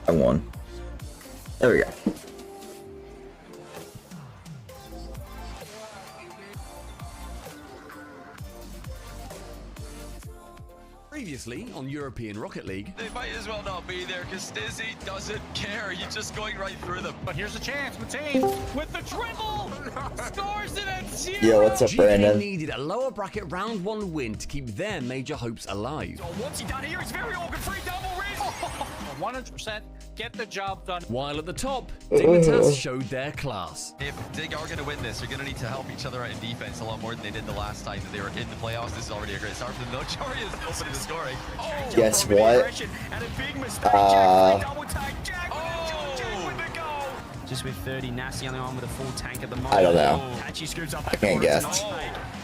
I won. There we go. Previously on European Rocket League. They might as well not be there because Stizzy doesn't care. You're just going right through them. But here's a chance. Mateen with the triple scores it at 0. Yo, what's up, Brandon? GK needed a lower bracket round 1 win to keep their major hopes alive. So what's he done here? He's very open. Free double raise. 100% get the job done. While at the top, Dignitas showed their class. If Dig are going to win this, they're going to need to help each other out in defense a lot more than they did the last time that they were in the playoffs. This is already a great start for them. No, Jory is open to scoring. Oh, guess what? And a big mistake. Jack, double tag. Jack with the goal. Just with 30, Nasty only on with a full tank at the moment. I don't know. Patchy scoops up. I can't guess.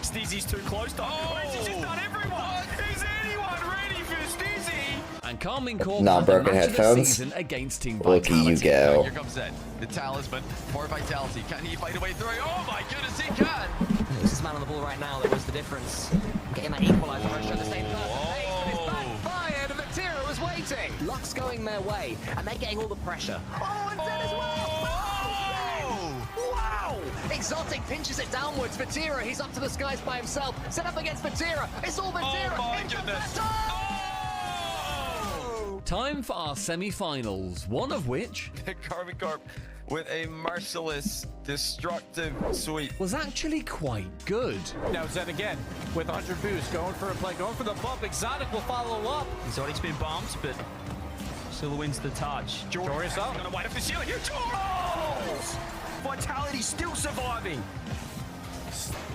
Stizzy's too close to. He's just done everyone. Is anyone ready for Stizzy? And Carmine Corp Not had the broken match of the headphones. season against Team Look, you Vitality. go. Here comes Zed, the talisman for Vitality. Can he fight a way through? Oh my goodness, he can. It's this man on the ball right now that was the difference. Getting that equalizer pressure at the same time. It's backfired, and Vatira was waiting. Luck's going their way, and they're getting all the pressure. Oh, and Zed as well. Wow! Exotic pinches it downwards. Vatira, he's up to the skies by himself. Set up against Vatira. It's all Vatira. Oh my Into goodness. Vatira! Time for our semi-finals, one of which Carmine Corp with a merciless, destructive sweep. was actually quite good. Now Zed again with 100 boost, going for a play, going for the bump. Exotic will follow up. He's already been bumped, but still wins the touch. Jory's up. Gonna wait for Seal here. Oh! Vitality still surviving.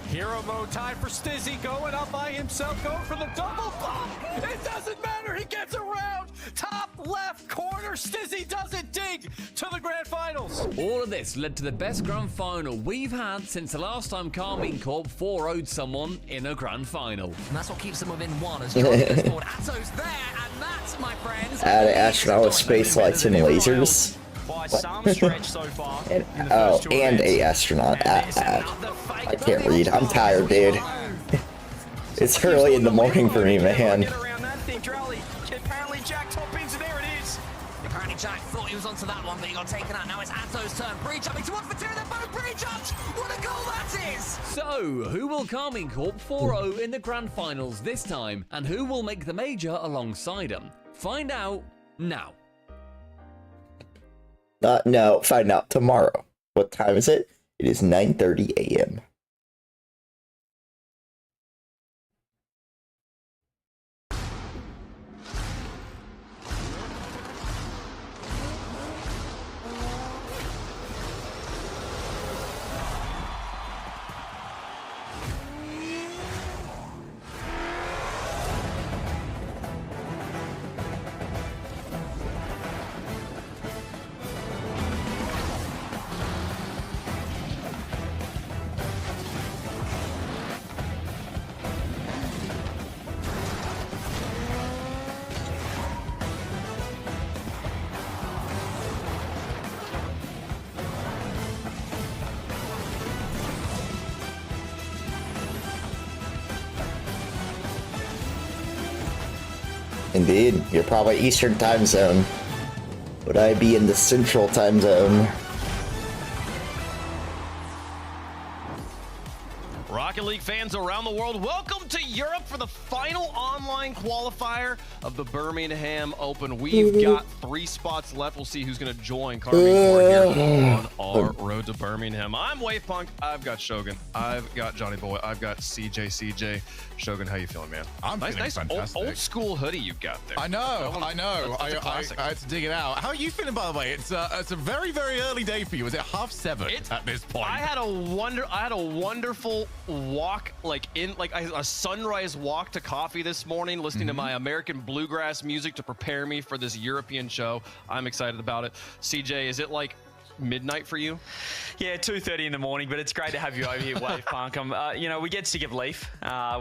Hero mode time for Stizzy, going up by himself, going for the double bump. It doesn't matter, he gets around. Top left corner, Stizzy doesn't dig to the grand finals. All of this led to the best grand final we've had since the last time Carmine Corp 4-0'd someone in a grand final. And that's what keeps them within one as Johnny goes forward. Atto's there, and that's, my friends. Add an astronaut with space lights and lasers. By some stretch so far. And, in the first two and events. a astronaut. And there's another fake. I can't read. I'm tired, dude. It's early in the morning for me, man. Get around that thing, Drowley. Apparently Jack top into there it is. Apparently Jack thought he was onto that one, but he got taken out. Now it's Atto's turn. Pre-jumping towards Vatira, they're both pre-jumped. What a goal that is! So, who will Carmine Corp 4-0 in the grand finals this time, and who will make the major alongside them? Find out now. No, find out tomorrow. What time is it? It is 9:30 a.m. Indeed, you're probably Eastern time zone. Would I be in the Central time zone? Rocket League fans around the world, welcome to Europe for the final online qualifier of the Birmingham Open. We've got 3 spots left. We'll see who's going to join Carmine Corp here on our road to Birmingham. I'm Wavepunk. I've got Shogun. I've got Johnny Boy. I've got CJ. Shogun, how you feeling, man? I'm feeling fantastic. Old school hoodie you've got there. I know. That's a classic. I had to dig it out. How are you feeling, by the way? It's a very, very early day for you. Is it 7:30 at this point? I had a wonderful walk, a sunrise walk to coffee this morning, listening to my American bluegrass music to prepare me for this European show. I'm excited about it. CJ, is it like midnight for you? Yeah, 2:30 in the morning, but it's great to have you over here, Wave Punk. We get sick of Leaf.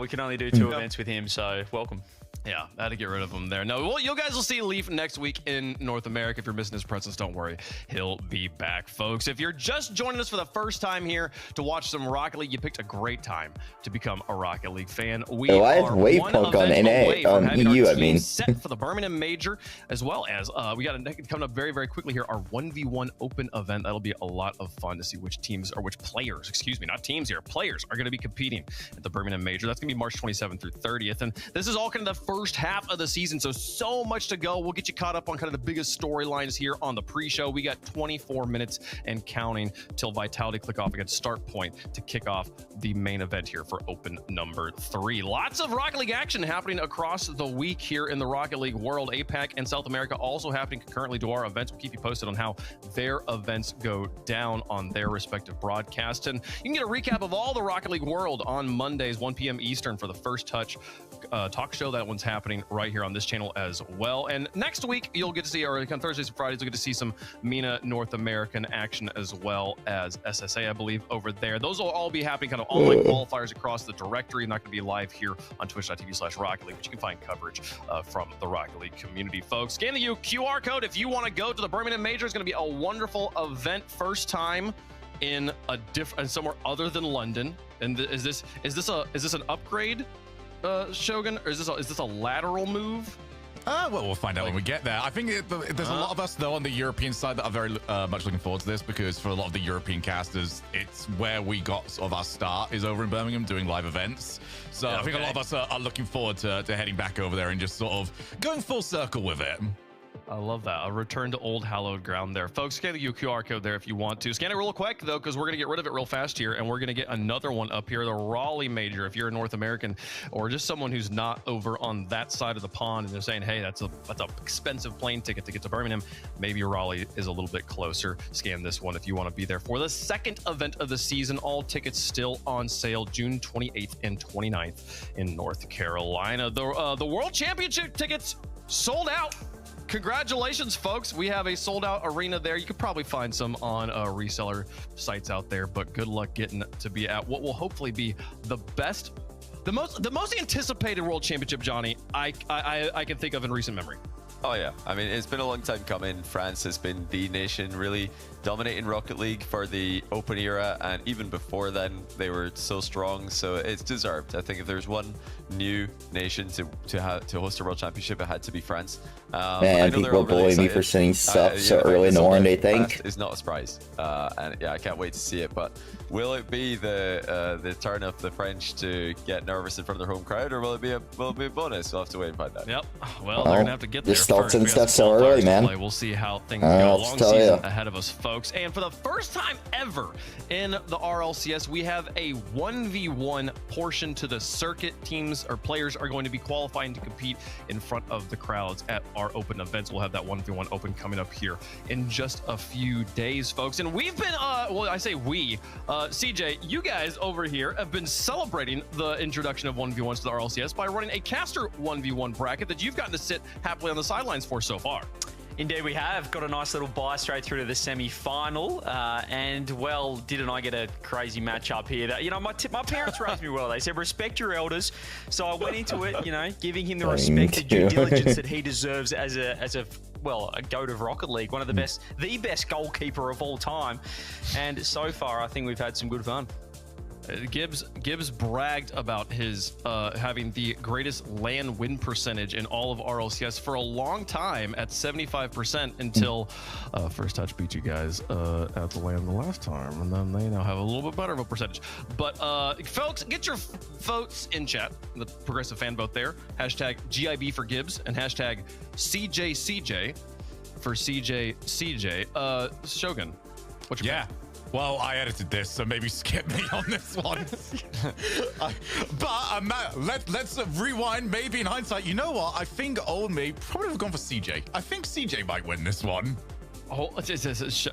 We can only do 2 events with him, so welcome. Yeah, I had to get rid of him there. No, well, you guys will see Leaf next week in North America. If you're missing his presence, don't worry. He'll be back, folks. If you're just joining us for the first time here to watch some Rocket League, you picked a great time to become a Rocket League fan. We I have are Wavepunk one on event away NA, from on having our EU, I team mean. set for the Birmingham Major, as well as we got coming up very, very quickly here, our 1v1 open event. That'll be a lot of fun to see which teams, or which players, excuse me, not teams here, players are going to be competing at the Birmingham Major. That's going to be March 27th through 30th. And this is all kind of the first half of the season, so much to go. We'll get you caught up on kind of the biggest storylines here on the pre-show. We got 24 minutes and counting till Vitality click off against Start Point to kick off the main event here for open number 3. Lots of Rocket League action happening across the week here in the Rocket League world. APAC and South America also happening concurrently to our events. We'll keep you posted on how their events go down on their respective broadcasts. And you can get a recap of all the Rocket League world on Mondays, 1 p.m. Eastern for the First Touch talk show. That one's happening right here on this channel as well. And next week, you'll get to see, or on Thursdays and Fridays, you'll get to see some MENA North American action as well as SSA, I believe, over there. Those will all be happening kind of online qualifiers across the directory. Not going to be live here on twitch.tv/Rocket League, but you can find coverage from the Rocket League community, folks. Scan the QR code if you want to go to the Birmingham Major. It's going to be a wonderful event. First time in a different, somewhere other than London. And is this an upgrade, Shogun, or is this a lateral move? Well, we'll find out when we get there. I think there's a lot of us, though, on the European side that are very much looking forward to this, because for a lot of the European casters, it's where we got sort of our start, is over in Birmingham doing live events. So I think a lot of us are looking forward to heading back over there and just sort of going full circle with it. I love that. A return to old hallowed ground there. Folks, scan the QR code there if you want to. Scan it real quick, though, because we're going to get rid of it real fast here, and we're going to get another one up here, the Raleigh Major. If you're a North American or just someone who's not over on that side of the pond and they're saying, hey, that's a expensive plane ticket to get to Birmingham, maybe Raleigh is a little bit closer. Scan this one if you want to be there for the second event of the season. All tickets still on sale June 28th and 29th in North Carolina. The World Championship tickets sold out. Congratulations, folks. We have a sold-out arena there. You could probably find some on reseller sites out there, but good luck getting to be at what will hopefully be the best, the most anticipated World Championship, Johnny, I can think of in recent memory. Oh yeah, I mean, it's been a long time coming. France has been the nation really dominating Rocket League for the open era, and even before then they were so strong, so it's deserved. I think if there's one new nation to host a World Championship, it had to be France. Man, people bully me for sending stuff so early in the morning, they think. It's not a surprise, and yeah, I can't wait to see it. But will it be the turn of the French to get nervous in front of their home crowd, or will it be a bonus? We'll have to wait and find out. Yep. Well, they're gonna have to get there. Just start sending stuff so early, man. We'll see how things go. Long season ahead of us, folks. And for the first time ever in the RLCS, we have a 1v1 portion to the circuit. Teams or players are going to be qualifying to compete in front of the crowds at our open events. We'll have that 1v1 open coming up here in just a few days, folks. And we've been, well, I say we, CJ, you guys over here have been celebrating the introduction of 1v1s to the RLCS by running a caster 1v1 bracket that you've gotten to sit happily on the sidelines for so far. Indeed, we have got a nice little bye straight through to the semi-final, and well, didn't I get a crazy matchup here? That, you know, my parents raised me well. They said respect your elders, so I went into it, you know, giving him the respect and due diligence that he deserves as a GOAT of Rocket League, one of the best goalkeeper of all time, and so far I think we've had some good fun. Gibbs bragged about his having the greatest LAN win percentage in all of RLCS for a long time at 75% until First Touch beat you guys at the LAN the last time, and then they now have a little bit better of a percentage. But folks, get your votes in chat, the progressive fan vote there. Hashtag GIB for Gibbs and hashtag CJCJ for CJCJ. Shogun, what's your pick? Well, I edited this, so maybe skip me on this one. Let's rewind. Maybe in hindsight, you know what? I think old me probably would have gone for CJ. I think CJ might win this one. Oh,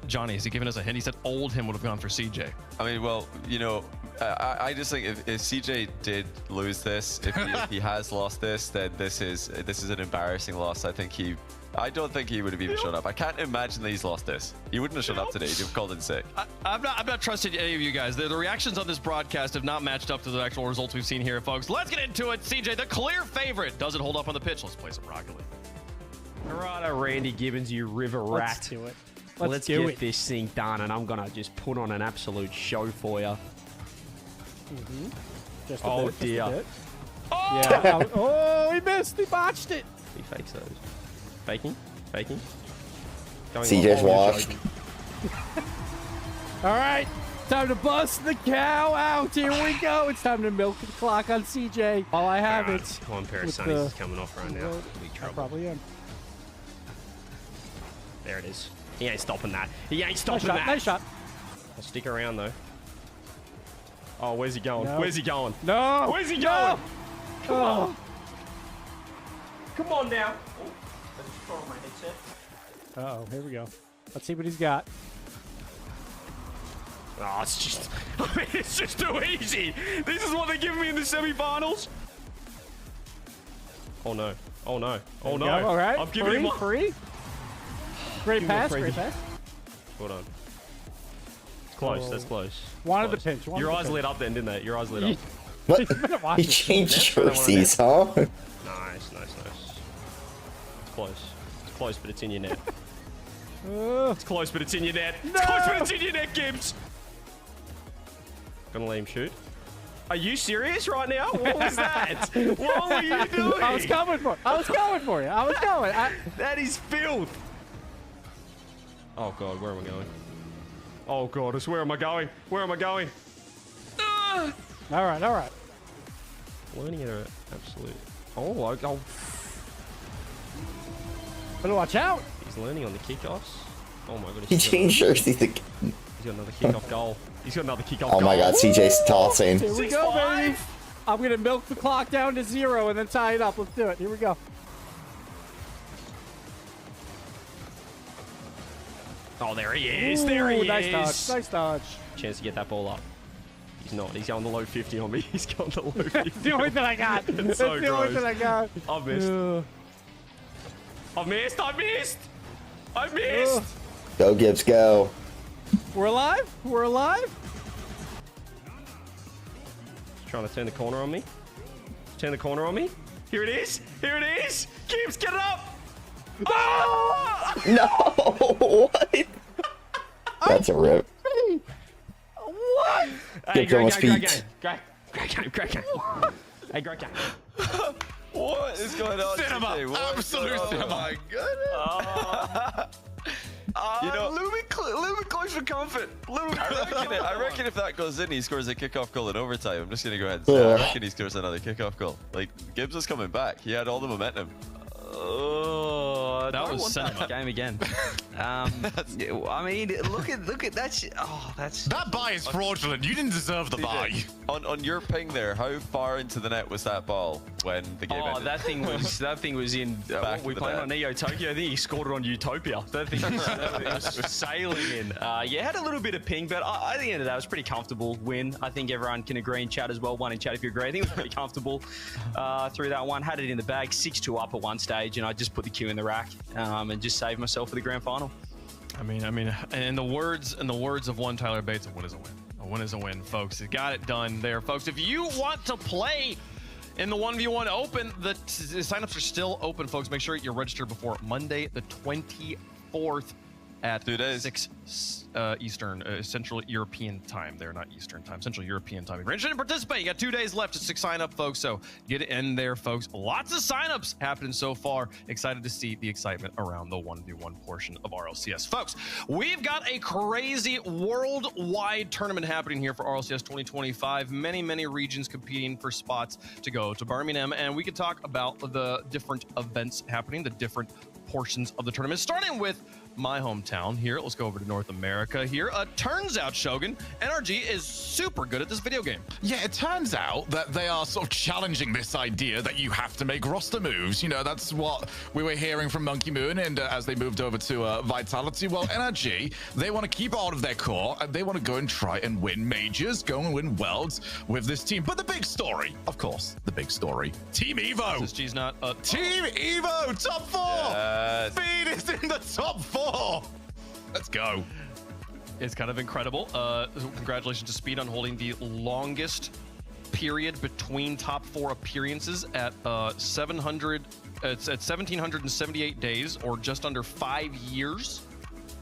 Johnny, is he giving us a hint? He said old him would have gone for CJ. I mean, well, you know, I just think if CJ did lose this, if he has lost this, then this is an embarrassing loss. I don't think he would have even shut up. I can't imagine that he's lost this. He wouldn't have shut up today. He'd have called in sick. I'm not trusting any of you guys. The reactions on this broadcast have not matched up to the actual results we've seen here, folks. Let's get into it. CJ, the clear favorite. Does it hold up on the pitch? Let's play some Rocket League. Righto, Randy Gibbons, you river rat. Let's do it. Let's get this thing done, and I'm gonna just put on an absolute show for you. Just Oh, bit, dear. Just a bit. Yeah. Oh, he missed. He botched it. He fakes those. Faking. Going CJ's on. washed. All right. Time to bust the cow out. Here we go. It's time to milk the clock on CJ. While I have it. One pair of with sunnies is coming off right now. Big I trouble. probably am. There it is. He ain't stopping that. He ain't stopping that. Nice shot. I'll stick around though. Oh, where's he going? No. Where's he going? No. Where's he No. going? Come Oh. on. Come on now. Oh, I just throw my headset. Uh-oh. Here we go. Let's see what he's got. Oh, it's just, I mean, it's just too easy. This is what they're giving me in the semifinals. Oh no. Oh no. Oh no. All right. I'm giving him free. Great Give him a pass. freebie. Great pass. Hold on. It's close. That's close. Wanted Close. the pinch. wanted Your the eyes pinch. lit up then, didn't they? Your eyes lit up. What? He's been He watching. changed That's what I jerseys, huh? Nice. It's close. It's close, but it's in your net. It's close, but it's in your net. No! It's close, but it's in your net, Gibbs. Gonna let him shoot. Are you serious right now? What was that? What were you doing? I was coming for you. I was going. That is filth. Oh god, where am I going? Oh god, where am I going? Where am I going? All right. Learning at an absolute. Oh. Better watch out. He's learning on the kickoffs. Oh my goodness. He changed jerseys again. He's got another kickoff goal. He's got another kickoff goal. Oh my god, CJ's tossing. Here we go, baby. I'm going to milk the clock down to 0 and then tie it up. Let's do it. Here we go. Oh, there he is. There he nice is. Dodge. Nice dodge. Chance to get that ball up. He's not. He's going the low 50 on me. He's going the low 50. That's the only thing I got. That's so the only gross. thing I got. I've missed. I missed. Go, Gibbs, go. We're alive. Trying to turn the corner on me. Here it is. Gibbs, get it up. Oh! No, what? That's a rip. What? Hey, Gibbs almost great peaked. game. Hey, great game. What is going on? Cinema. CJ? What is Absolute going on? cinema. Oh my goodness. You know, little bit close for comfort. I reckon if that goes in, he scores a kickoff goal in overtime. I'm just going to go ahead and say I reckon he scores another kickoff goal. Like, Gibbs is coming back. He had all the momentum. Oh, That was cinema. game again. I mean, look at that. That's That buy is fraudulent. You didn't deserve the buy. On your ping there, how far into the net was that ball when the game ended? that thing was in. Back We to the played net. on Neo Tokyo. I think he scored it on Utopia. That thing was sailing in. Yeah, had a little bit of ping, but at the end of that, it was pretty comfortable win. I think everyone can agree in chat as well. One in chat if you agree. I think it was pretty comfortable through that one. Had it in the bag, 6-2 up at one stage, and I just put the cue in the rack and just saved myself for the grand final. I mean, in the words of one Tyler Bates, a win is a win. A win is a win, folks. You got it done there, folks. If you want to play in the 1v1 Open, the signups are still open, folks. Make sure you're registered before Monday, the 24th at 6 Eastern, Central European time. They're not Eastern time, Central European time. If you're interested in participating, you got 2 days left to sign up, folks. So get in there, folks. Lots of signups happening so far. Excited to see the excitement around the 1v1 portion of RLCS. Folks, we've got a crazy worldwide tournament happening here for RLCS 2025. Many regions competing for spots to go to Birmingham. And we can talk about the different events happening, the different portions of the tournament, starting with my hometown here. Let's go over to North America here. Turns out, Shogun, NRG is super good at this video game. Yeah, it turns out that they are sort of challenging this idea that you have to make roster moves. You know, that's what we were hearing from Monkey Moon, and as they moved over to Vitality, well, NRG, they want to keep all of their core, and they want to go and try and win majors, go and win worlds with this team. But the big story, of course, the big story, Team Evo. SSG's not Team Evo, top 4. Yes. Speed is in the top 4. Let's go. It's kind of incredible. Congratulations to Speed on holding the longest period between top 4 appearances at 700. It's at 1,778 days, or just under 5 years.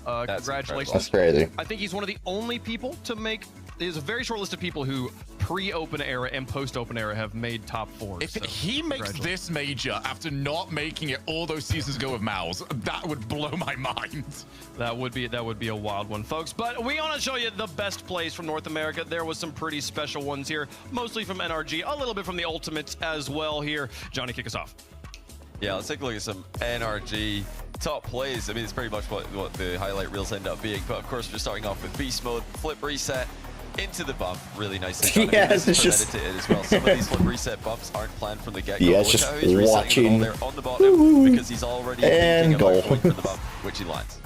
Congratulations. That's crazy. I think he's one of the only people to make. There's a very short list of people who pre-open era and post-open era have made top 4s. If he makes this major after not making it all those seasons ago with Mouse, that would blow my mind. That would be a wild one, folks. But we want to show you the best plays from North America. There was some pretty special ones here, mostly from NRG, a little bit from the Ultimates as well here. Johnny, kick us off. Yeah, let's take a look at some NRG top plays. I mean, it's pretty much what the highlight reels end up being. But of course, we're starting off with beast mode, flip reset, into the bump, really nicely done. Yes, it's just as well. Some of these flip reset bumps aren't planned from the get-go. Yeah, it's just watching. There on the bottom because he's already and goal for the bump, which he lands.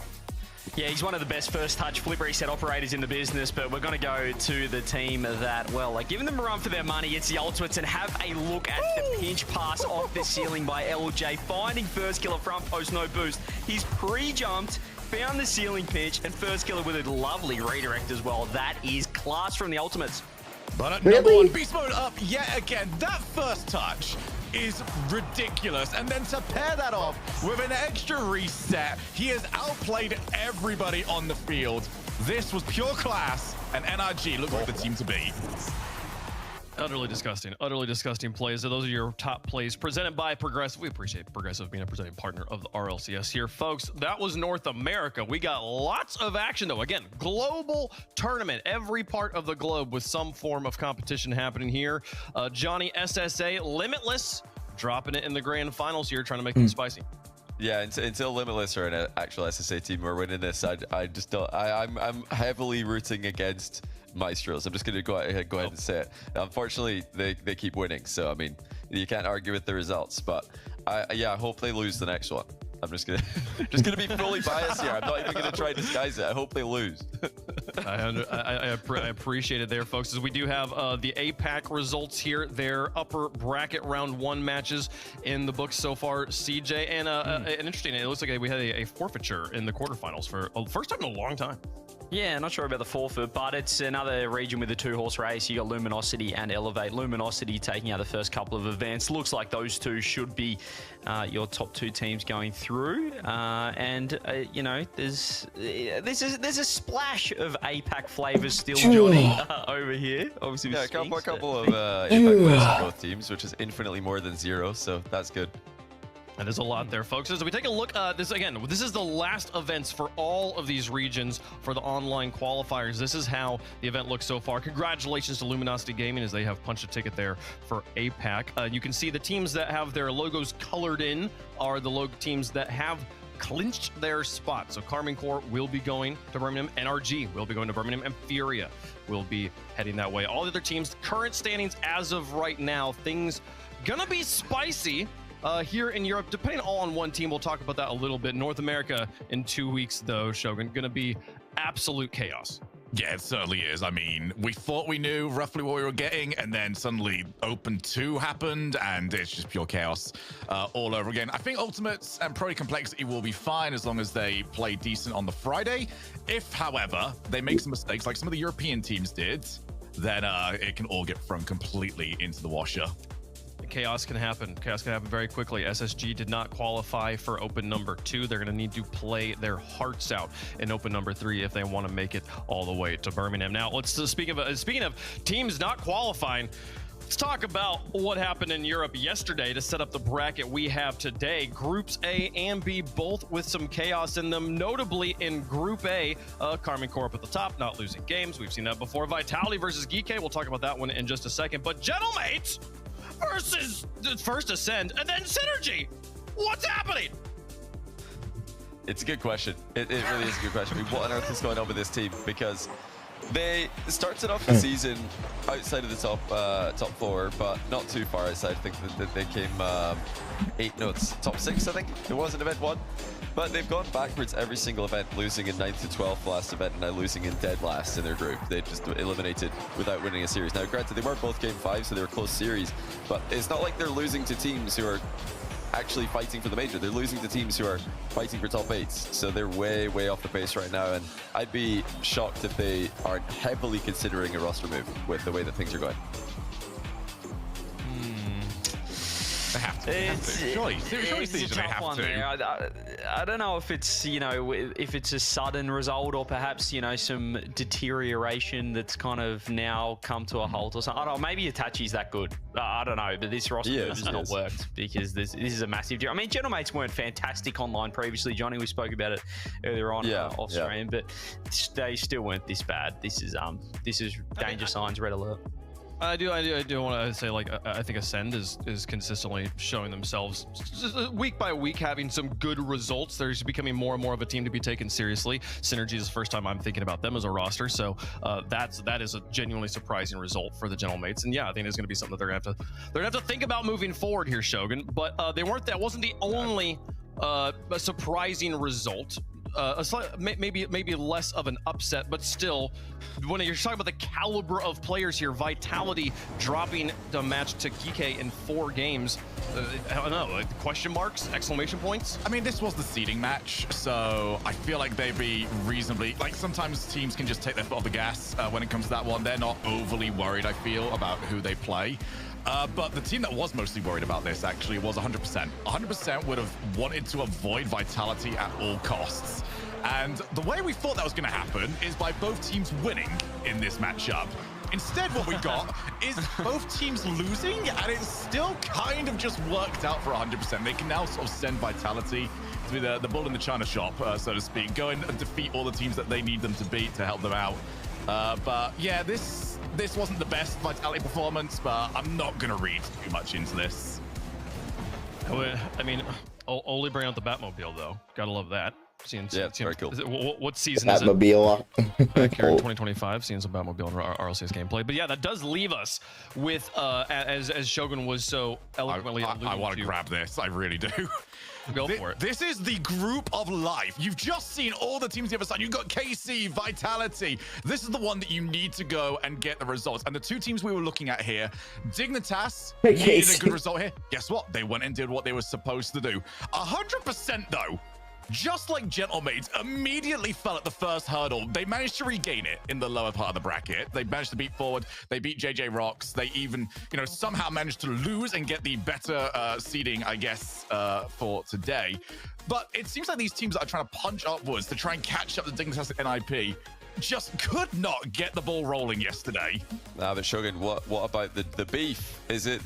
Yeah, he's one of the best first touch flip reset operators in the business, but we're going to go to the team that, well, like giving them a run for their money. It's the Ultimates, and have a look at the pinch pass off the ceiling by LJ, finding first killer front post, no boost. He's pre-jumped, found the ceiling pinch, and first killer with a lovely redirect as well. That is class from the Ultimates. But at number 1, beast mode up yet again. That first touch is ridiculous. And then to pair that off with an extra reset, he has outplayed everybody on the field. This was pure class, and NRG looked like the team to beat. Utterly disgusting plays. So those are your top plays presented by Progressive. We appreciate Progressive being a presenting partner of the RLCS here, folks. That was North America. We got lots of action, though. Again, global tournament. Every part of the globe with some form of competition happening here. Johnny, SSA, Limitless, dropping it in the grand finals here, trying to make things spicy. Yeah, until Limitless are an actual SSA team who are winning this, I just don't. I'm heavily rooting against Maestros. I'm just going to go ahead and say it. Unfortunately, they keep winning, so I mean, you can't argue with the results. But I hope they lose the next one. I'm just gonna be fully biased here. I'm not even gonna try to disguise it. I hope they lose. I appreciate it there, folks, as we do have the APAC results here. Their upper bracket round 1 matches in the books so far, CJ, and interesting, it looks like we had a forfeiture in the quarterfinals for first time in a long time. Yeah, not sure about the forfeit, but it's another region with a 2-horse race. You got Luminosity and Elevate. Luminosity taking out the first couple of events. Looks like those two should be your top 2 teams going through. You know, there's a splash of APAC flavors still, Johnny, over here. Obviously, yeah, a couple of APAC players in both teams, which is infinitely more than 0, so that's good. And there's a lot there, folks. As we take a look at this again, this is the last events for all of these regions for the online qualifiers. This is how the event looks so far. Congratulations to Luminosity Gaming as they have punched a ticket there for APAC. You can see the teams that have their logos colored in are the teams that have clinched their spot. So Carmine Corps will be going to Birmingham. NRG will be going to Birmingham, and Furia will be heading that way. All the other teams, current standings as of right now, things gonna be spicy. Here in Europe, depending all on one team, we'll talk about that a little bit. North America in 2 weeks, though, Shogun, going to be absolute chaos. Yeah, it certainly is. I mean, we thought we knew roughly what we were getting, and then suddenly Open 2 happened, and it's just pure chaos all over again. I think Ultimates and Pro Complexity will be fine as long as they play decent on the Friday. If, however, they make some mistakes like some of the European teams did, then it can all get thrown completely into the washer. Chaos can happen. Chaos can happen very quickly. SSG did not qualify for Open number 2. They're going to need to play their hearts out in Open number 3 if they want to make it all the way to Birmingham. Now, let's speaking of teams not qualifying. Let's talk about what happened in Europe yesterday to set up the bracket we have today. Groups A and B both with some chaos in them. Notably in Group A, Carmine Corps up at the top, not losing games. We've seen that before. Vitality versus Geekay. We'll talk about that one in just a second. But Gentlemates versus the First Ascend, and then Synergy. What's happening? It's a good question. It really is a good question. I mean, what on earth is going on with this team? Because they started off the season outside of the top 4, but not too far outside. I think that they came top 6, I think it was in event 1. But they've gone backwards every single event, losing in 9th to 12th last event, and now losing in dead last in their group. They just eliminated without winning a series. Now, granted, they were both game 5, so they were close series, but it's not like they're losing to teams who are actually fighting for the major. They're losing to teams who are fighting for top 8s, so they're way off the pace right now, and I'd be shocked if they aren't heavily considering a roster move with the way that things are going. They have to. Surely It's a tough one there. I don't know if it's, you know, if it's a sudden result or perhaps, you know, some deterioration that's kind of now come to a halt or something. I don't know, maybe Itachi's that good. I don't know, but this roster move has not worked because this is a massive deal. I mean, Gentlemates weren't fantastic online previously, Johnny. We spoke about it earlier on off stream, but they still weren't this bad. This is danger signs, red alert. I do want to say, like, I think Ascend is consistently showing themselves just week by week having some good results. They're becoming more and more of a team to be taken seriously. Synergy is the first time I'm thinking about them as a roster, so that is a genuinely surprising result for the Gentlemates. And yeah, I think it's going to be something that they're gonna have to think about moving forward here, Shogun. But that wasn't the only surprising result. Maybe less of an upset, but still, when you're talking about the caliber of players here, Vitality dropping the match to Geek in 4 games. I don't know, like question marks, exclamation points. I mean, this was the seeding match, so I feel like they'd be reasonably, like sometimes teams can just take their foot off the gas when it comes to that one. They're not overly worried, I feel, about who they play. But the team that was mostly worried about this actually was 100%. 100% would have wanted to avoid Vitality at all costs. And the way we thought that was going to happen is by both teams winning in this matchup. Instead, what we got is both teams losing, and it still kind of just worked out for 100%. They can now sort of send Vitality to be the bull in the china shop, so to speak, go and defeat all the teams that they need them to beat to help them out. But yeah, this wasn't the best Vitality performance, but I'm not going to read too much into this. I mean, only bring out the Batmobile, though. Gotta love that. Very cool. What season Batmobile. is it? Back here in 2025, seeing some Batmobile in RLCS gameplay. But yeah, that does leave us with, as Shogun was so eloquently alluding to. I want to grab this. I really do. Go for it. This is the group of life. You've just seen all the teams the other side. You've got KC, Vitality. This is the one that you need to go and get the results. And the 2 teams we were looking at here, Dignitas needed a good result here. Guess what? They went and did what they were supposed to do. 100% though. Just like Gentlemates immediately fell at the first hurdle, they managed to regain it in the lower part of the bracket. They managed to beat Forward. They beat JJ Rocks. They even, somehow managed to lose and get the better seeding, I guess, for today. But it seems like these teams that are trying to punch upwards to try and catch up to Dignitas and NIP just could not get the ball rolling yesterday. Nah, but Shogun, what about the beef? Is it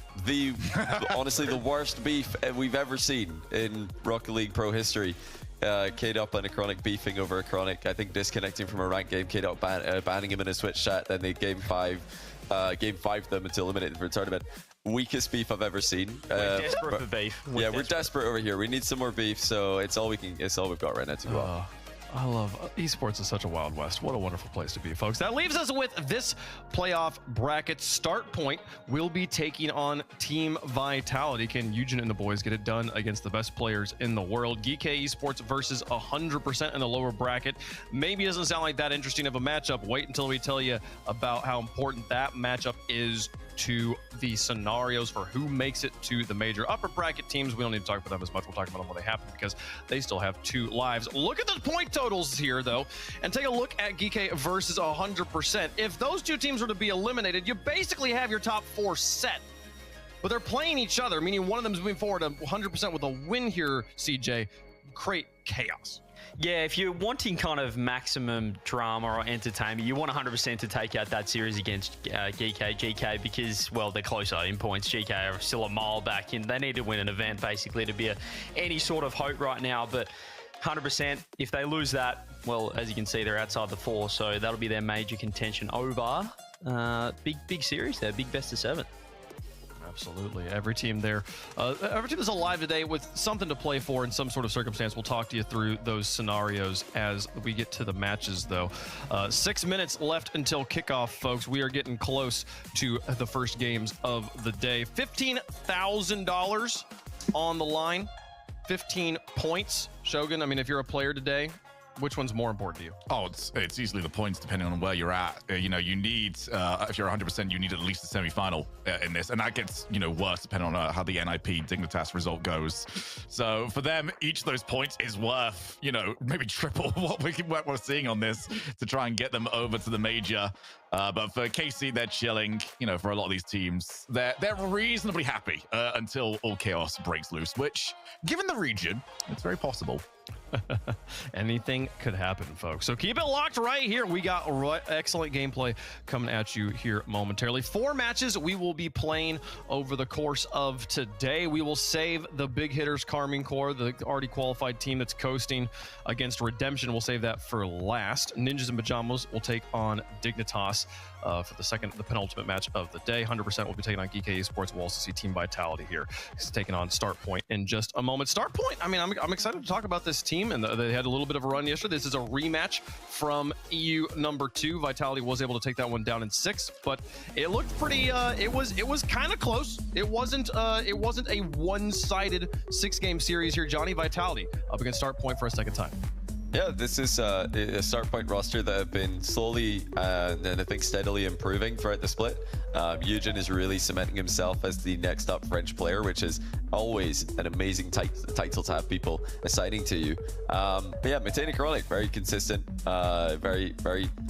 honestly the worst beef we've ever seen in Rocket League Pro history? K-Dop and Acronic beefing over Acronic, I think disconnecting from a ranked game, K-Dop banning him in a Switch chat, then they game 5 them until eliminated for a tournament. Weakest beef I've ever seen. We're desperate for beef. We're desperate over here. We need some more beef, so it's all we've got right now to go on. I love esports is such a wild west. What a wonderful place to be, folks. That leaves us with this playoff bracket start point. We'll be taking on Team Vitality. Can Eugen and the boys get it done against the best players in the world? Geek Esports versus 100% in the lower bracket. Maybe doesn't sound like that interesting of a matchup. Wait until we tell you about how important that matchup is to the scenarios for who makes it to the major. Upper bracket teams, we don't need to talk about them as much. We'll talk about them when they happen because they still have 2 lives. Look at the point totals here, though, and take a look at Geek versus 100%. If those 2 teams were to be eliminated, you basically have your top 4 set. But they're playing each other, meaning one of them is moving forward 100% with a win here, CJ. Create chaos. Yeah, if you're wanting kind of maximum drama or entertainment, you want 100% to take out that series against GK because, well, they're closer in points. GK are still a mile back, and they need to win an event, basically, to be any sort of hope right now. But 100%, if they lose that, well, as you can see, they're outside the 4, so that'll be their major contention over. Big series there, big best of 7. Absolutely. Every team there, every team is alive today with something to play for in some sort of circumstance. We'll talk to you through those scenarios as we get to the matches, though. 6 minutes left until kickoff, folks. We are getting close to the first games of the day. $15,000 on the line. 15 points. Shogun, I mean, if you're a player today, which one's more important to you? Oh, it's easily the points depending on where you're at. You know, you need, if you're 100%, you need at least a semi-final in this. And that gets, you know, worse depending on how the NIP Dignitas result goes. So for them, each of those points is worth, you know, maybe triple what we're seeing on this to try and get them over to the major. But for KC, they're chilling. You know, for a lot of these teams, they're reasonably happy until all chaos breaks loose, which, given the region, it's very possible. Anything could happen, folks. So keep it locked right here. We got excellent gameplay coming at you here momentarily. 4 matches we will be playing over the course of today. We will save the big hitters, Carmine Corps, the already qualified team that's coasting against Redemption. We'll save that for last. Ninjas in Pajamas will take on Dignitas for the penultimate match of the day. 100% will be taking on Geek Esports. We'll also see Team Vitality here. He's taking on Start Point in just a moment. Start Point, I mean, I'm excited to talk about this team, and they had a little bit of a run yesterday. This is a rematch from EU number 2. Vitality was able to take that one down in 6, but it looked pretty. It was kind of close. It wasn't a one-sided 6-game series here. Johnny, Vitality up against Start Point for a second time. Yeah, this is a Start Point roster that have been slowly and I think steadily improving throughout the split. Eugen is really cementing himself as the next up French player, which is always an amazing title to have people assigning to you. But yeah, Matane and Chronic, very consistent, very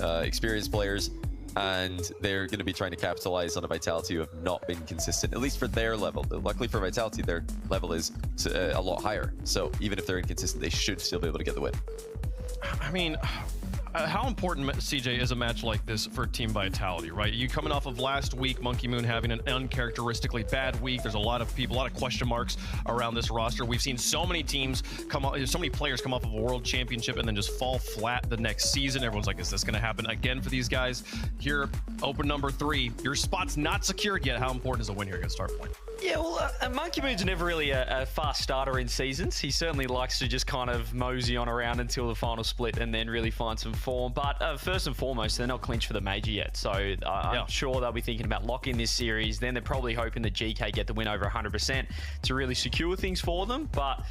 experienced players. And they're going to be trying to capitalize on a Vitality who have not been consistent, at least for their level. Luckily for Vitality, their level is a lot higher. So even if they're inconsistent, they should still be able to get the win. I mean, how important, CJ, is a match like this for Team Vitality, right? You coming off of last week, Monkey Moon having an uncharacteristically bad week. There's a lot of people, a lot of question marks around this roster. We've seen so many teams so many players come off of a world championship and then just fall flat the next season. Everyone's like, is this going to happen again for these guys? Here, open number 3. Your spot's not secured yet. How important is a win here against Start Point? Yeah, well, Monkey Moon's never really a fast starter in seasons. He certainly likes to just kind of mosey on around until the final split and then really find some form. But first and foremost, they're not clinched for the major yet. So I'm sure they'll be thinking about locking this series. Then they're probably hoping that GK get the win over 100% to really secure things for them. But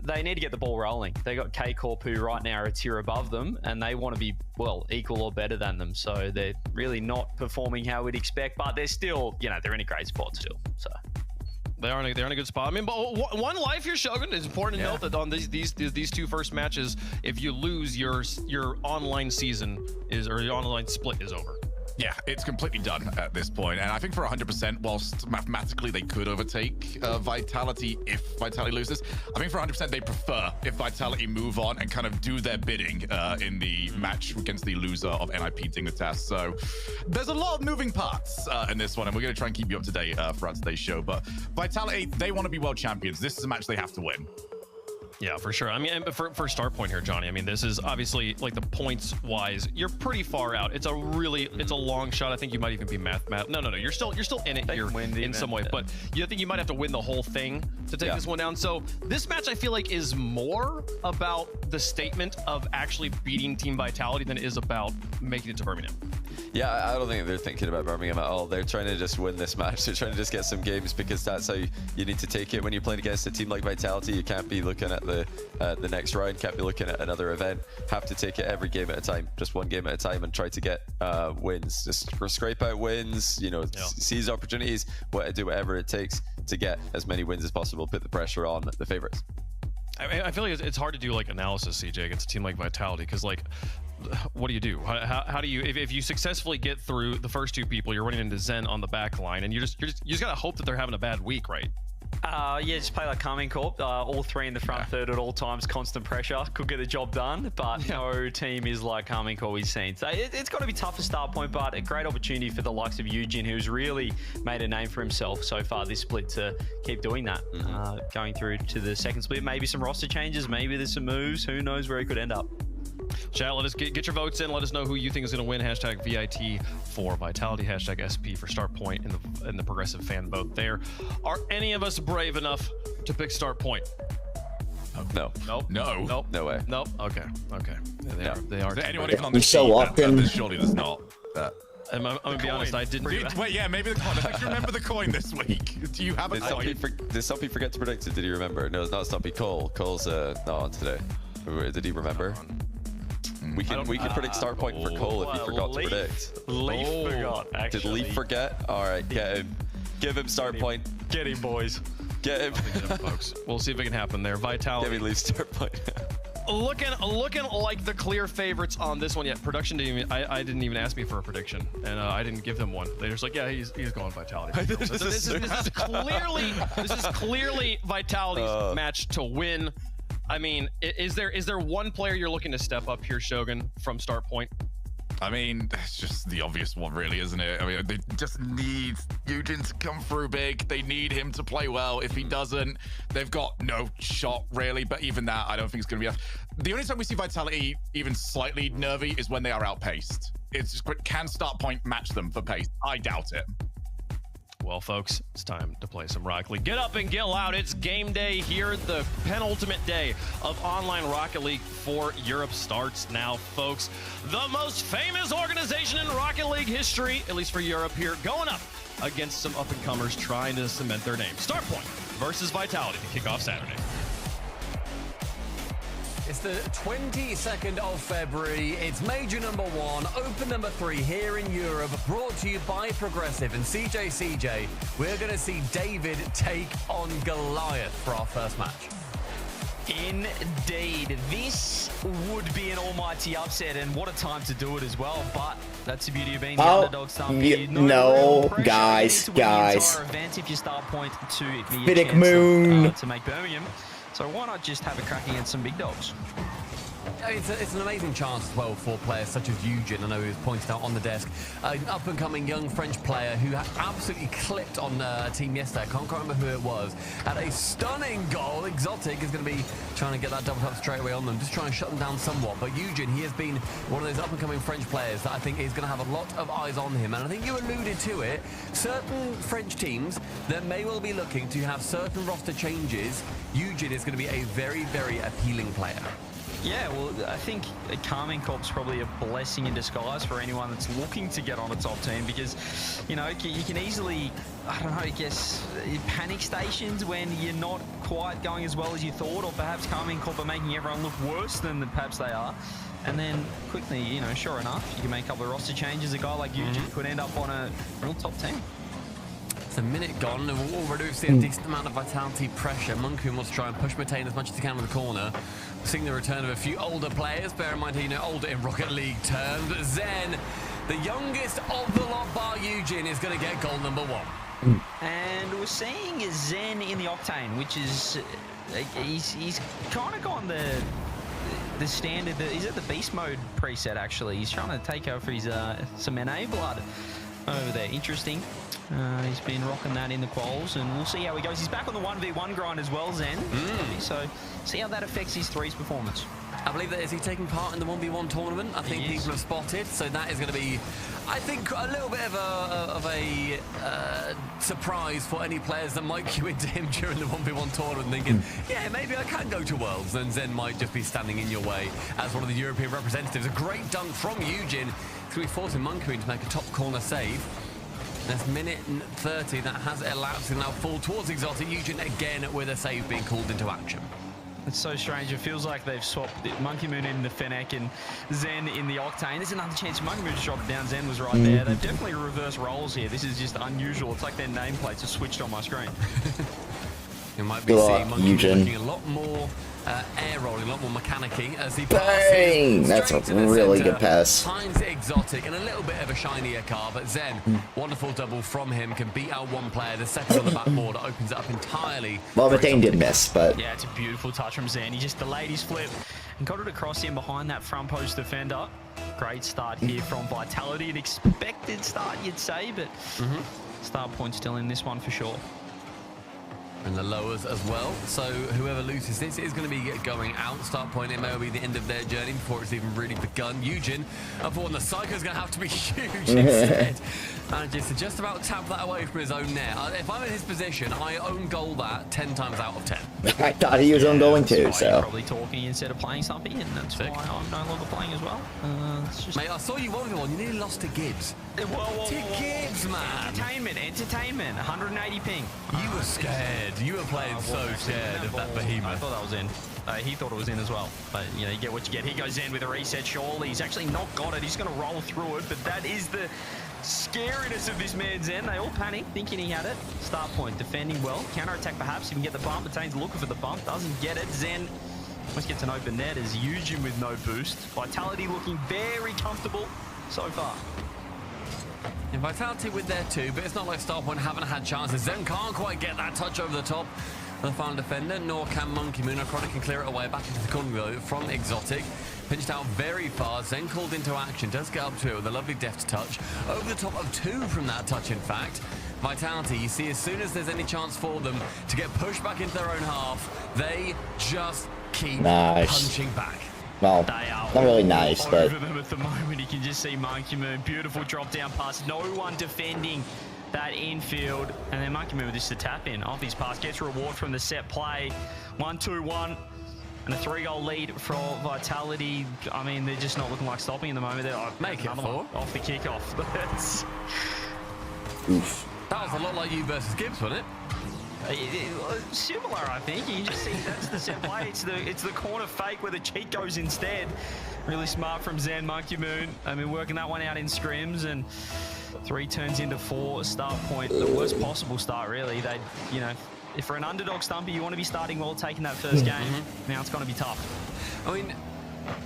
they need to get the ball rolling. They got K-Corp, who right now are a tier above them, and they want to be, well, equal or better than them. So they're really not performing how we'd expect, but they're still, you know, they're in a great spot still. So they're in a good spot. I mean, but one life here, Shogun. It's important to note that on these 2 first matches, if you lose, your online season or your online split is over. Yeah, it's completely done at this point. And I think for 100%, whilst mathematically they could overtake Vitality if Vitality loses, I think for 100% they prefer if Vitality move on and kind of do their bidding in the match against the loser of NIP Dignitas. So there's a lot of moving parts in this one, and we're going to try and keep you up to date throughout today's show. But Vitality, they want to be world champions. This is a match they have to win. Yeah, for sure. I mean, for Start Point here, Johnny, I mean, this is obviously, like, the points wise, you're pretty far out. It's a long shot. I think you might even be No, you're still in it here in some way, but you think you might have to win the whole thing to take this one down. So this match, I feel like, is more about the statement of actually beating Team Vitality than it is about making it to Birmingham. Yeah, I don't think they're thinking about Birmingham at all. They're trying to just win this match. They're trying to just get some games, because that's how you need to take it when you're playing against a team like Vitality. You can't be looking at the next round, can't be looking at another event. Have to take it every game at a time, just one game at a time, and try to get wins. Just scrape out wins, you know, seize opportunities, do whatever it takes to get as many wins as possible, put the pressure on the favorites. I feel like it's hard to do like analysis, CJ, against a team like Vitality, because like, what do you do? How do you, if you successfully get through the first 2 people, you're running into Zen on the back line, and you just gotta hope that they're having a bad week, right? Yeah, just play like Carmine Corp. All 3 in the front third at all times, constant pressure. Could get the job done, but no team is like Carmine Corp we've seen. So it's got to be tough for Start Point, but a great opportunity for the likes of Eugen, who's really made a name for himself so far this split, to keep doing that. Going through to the second split, maybe some roster changes, maybe there's some moves. Who knows where he could end up. Chat, let us get your votes in. Let us know who you think is going to win. Hashtag VIT for Vitality. Hashtag SP for Start Point in the progressive fan vote there. Are any of us brave enough to pick Start Point? No. Nope. No. Nope. No way. Nope. Okay. Okay. They No. are. They are. Is there anyone too even on the So team often- that surely there's not. I'm gonna be honest. I didn't do that. Wait, yeah, maybe the coin. I think you remember the coin this week. Do you have a Did coin? Stumpy forget to predict it? Did he remember? No, it's not Stumpy. Cole. Cole's not on today. Did he remember? We can predict Start Point for Cole if he forgot to predict. Leaf forgot, actually. Did Leaf forget? All right, get him. Give him Start Point. Get him, boys. Get him. Folks. We'll see if it can happen there. Vitality. Give me Leaf Start Point. Looking like the clear favorites on this one. Yet production didn't even, I didn't even ask me for a prediction, and I didn't give them one. They're just like, yeah, he's going Vitality. This is clearly Vitality's match to win. I mean, is there one player you're looking to step up here, Shogun, from Start Point? I mean, it's just the obvious one, really, isn't it? I mean, they just need Eugen to come through big. They need him to play well. If he doesn't, they've got no shot, really. But even that, I don't think it's going to be enough. The only time we see Vitality even slightly nervy is when they are outpaced. It's just, can Start Point match them for pace? I doubt it. Well, folks, it's time to play some Rocket League. Get up and get loud. It's game day here. The penultimate day of online Rocket League for Europe starts now, folks. The most famous organization in Rocket League history, at least for Europe here, going up against some up-and-comers trying to cement their name. Start Point versus Vitality to kick off Saturday. It's the 22nd of February. It's major number 1, open number 3 here in Europe, brought to you by Progressive and CJ. We're going to see David take on Goliath for our first match. Indeed, this would be an almighty upset, and what a time to do it as well. But that's the beauty of being the underdog. No, guys. Event if you Start Point to the Big Moon to make Birmingham. So why not just have a crack against some big dogs? It's an amazing chance as well for players such as Eugen. I know he was pointed out on the desk. An up-and-coming young French player who absolutely clipped on a team yesterday. I can't quite remember who it was. Had a stunning goal. Exotic is going to be trying to get that double tap straight away on them, just trying to shut them down somewhat. But Eugen, he has been one of those up-and-coming French players that I think is going to have a lot of eyes on him. And I think you alluded to it. Certain French teams that may well be looking to have certain roster changes, Eugen is going to be a very, very appealing player. Yeah, well, I think Carmine Corp's probably a blessing in disguise for anyone that's looking to get on a top team because, you know, you can easily, I don't know, I guess, panic stations when you're not quite going as well as you thought, or perhaps Carmine Corp are making everyone look worse than perhaps they are. And then quickly, you know, sure enough, you can make a couple of roster changes. A guy like Eugen could end up on a real top team. It's a minute gone, and we'll already see a decent amount of Vitality pressure. Monkey wants to try and push Matane as much as he can in the corner. Seeing the return of a few older players. Bear in mind, you know, older in Rocket League terms. But Zen, the youngest of the lot bar Eugen, is going to get goal number 1. And we're seeing Zen in the Octane, which is he's kind of gone the standard. He's at the beast mode preset actually. He's trying to take over his some NA blood over there. Interesting. He's been rocking that in the quals, and we'll see how he goes. He's back on the 1v1 grind as well, Zen. So see how that affects his threes performance. I believe that is he taking part in the 1v1 tournament. I think people have spotted, so that is going to be, I think, a little bit of a surprise for any players that might queue into him during the 1v1 tournament, thinking, yeah, maybe I can go to Worlds. Then Zen might just be standing in your way as one of the European representatives. A great dunk from Eugen. It's going to be forcing Monkey to make a top corner save. That's minute 30 that has elapsed and now fall towards Exotic. Eugen again with a save being called into action. It's so strange. It feels like they've swapped Monkey Moon in the Fennec and Zen in the Octane. There's another chance Monkey Moon just dropped down. Zen was right there. They've definitely reversed roles here. This is just unusual. It's like their nameplates are switched on my screen. You might be seeing Monkey Moon looking a lot more air rolling, a lot more mechanic-y as he Bang! That's a really good pass. Finds Exotic and a little bit of a shinier car, but Zen, wonderful double from him, can beat out one player. The second on the backboard opens it up entirely. Well, Matane did miss, but... Yeah, it's a beautiful touch from Zen. He just delayed his flip and got it across him behind that front post defender. Great start here from Vitality. An expected start, you'd say, but Start Point still in this one for sure. And the lowers as well. So whoever loses this is going to be going out. Start point, it may well be the end of their journey before it's even really begun. Eugen, I thought the Psycho's going to have to be huge instead. Manages to just about tap that away from his own net. If I'm in his position, I own goal that 10 times out of 10. I thought he was on going to, so. Probably talking instead of playing something, and that's why I'm no longer playing as well. It's just... Mate, I saw you one on. You nearly lost to Gibbs. Gibbs, man. Entertainment. 180 ping. You were scared. You were playing so scared of that behemoth. I thought that was in. He thought it was in as well. But, you know, you get what you get. He goes in with a reset, surely. He's actually not got it. He's going to roll through it, but that is the scariness of this man's Zen. They all panic, thinking he had it. Start point, defending well. Counter-attack perhaps. He can get the bump. Retains looking for the bump. Doesn't get it. Zen almost gets an open net as Eugen with no boost. Vitality looking very comfortable so far. And Vitality with there too, but it's not like Starpoint haven't had chances. Zen can't quite get that touch over the top of the final defender, nor can Monkey Moon. Chronic can clear it away back into the corner though from Exotic. Pinched out very far, Zen called into action, does get up to it with a lovely deft touch. Over the top of 2 from that touch, in fact. Vitality, you see, as soon as there's any chance for them to get pushed back into their own half, they just keep punching back. Well, not really nice, but... Over them at the moment, you can just see Monkey Moon. Beautiful drop down pass. No one defending that infield. And then Monkey Moon with just a tap in off his pass. Gets reward from the set play. 1-2-1. And a 3-goal lead for Vitality. I mean, they're just not looking like stopping in the moment. They're like, make it 4. Off the kickoff. Oof. That was a lot like you versus Gibbs, wasn't it? Similar, I think. You just see that's the set play. It's the corner fake where the cheat goes instead. Really smart from Zen. Monkey Moon. I mean, working that one out in scrims, and 3 turns into 4. Start point, the worst possible start, really. They, you know, if for an underdog Stumpy, you want to be starting well, taking that first game. Now it's going to be tough. I mean,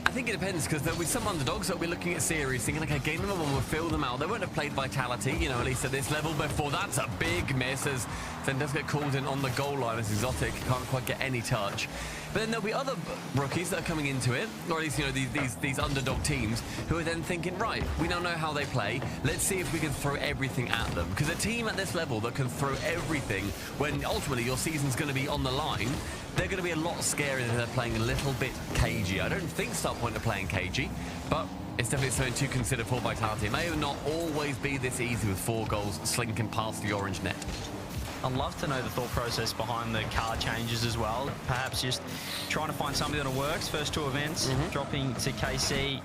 I think it depends, because there'll be some underdogs that'll be looking at series thinking, okay, game number 1 will fill them out. They won't have played Vitality, you know, at least at this level before. That's a big miss, as Zen does get called in on the goal line as Exotic can't quite get any touch. But then there'll be other rookies that are coming into it, or at least, you know, these underdog teams who are then thinking, right, we don't know how they play. Let's see if we can throw everything at them. Because a team at this level that can throw everything when ultimately your season's going to be on the line, they're going to be a lot scarier than they're playing a little bit cagey. I don't think Starpoint are playing cagey, but it's definitely something to consider for Vitality. It may not always be this easy with 4 goals slinking past the orange net. I'd love to know the thought process behind the card changes as well. Perhaps just trying to find something that works. First 2 events, dropping to KC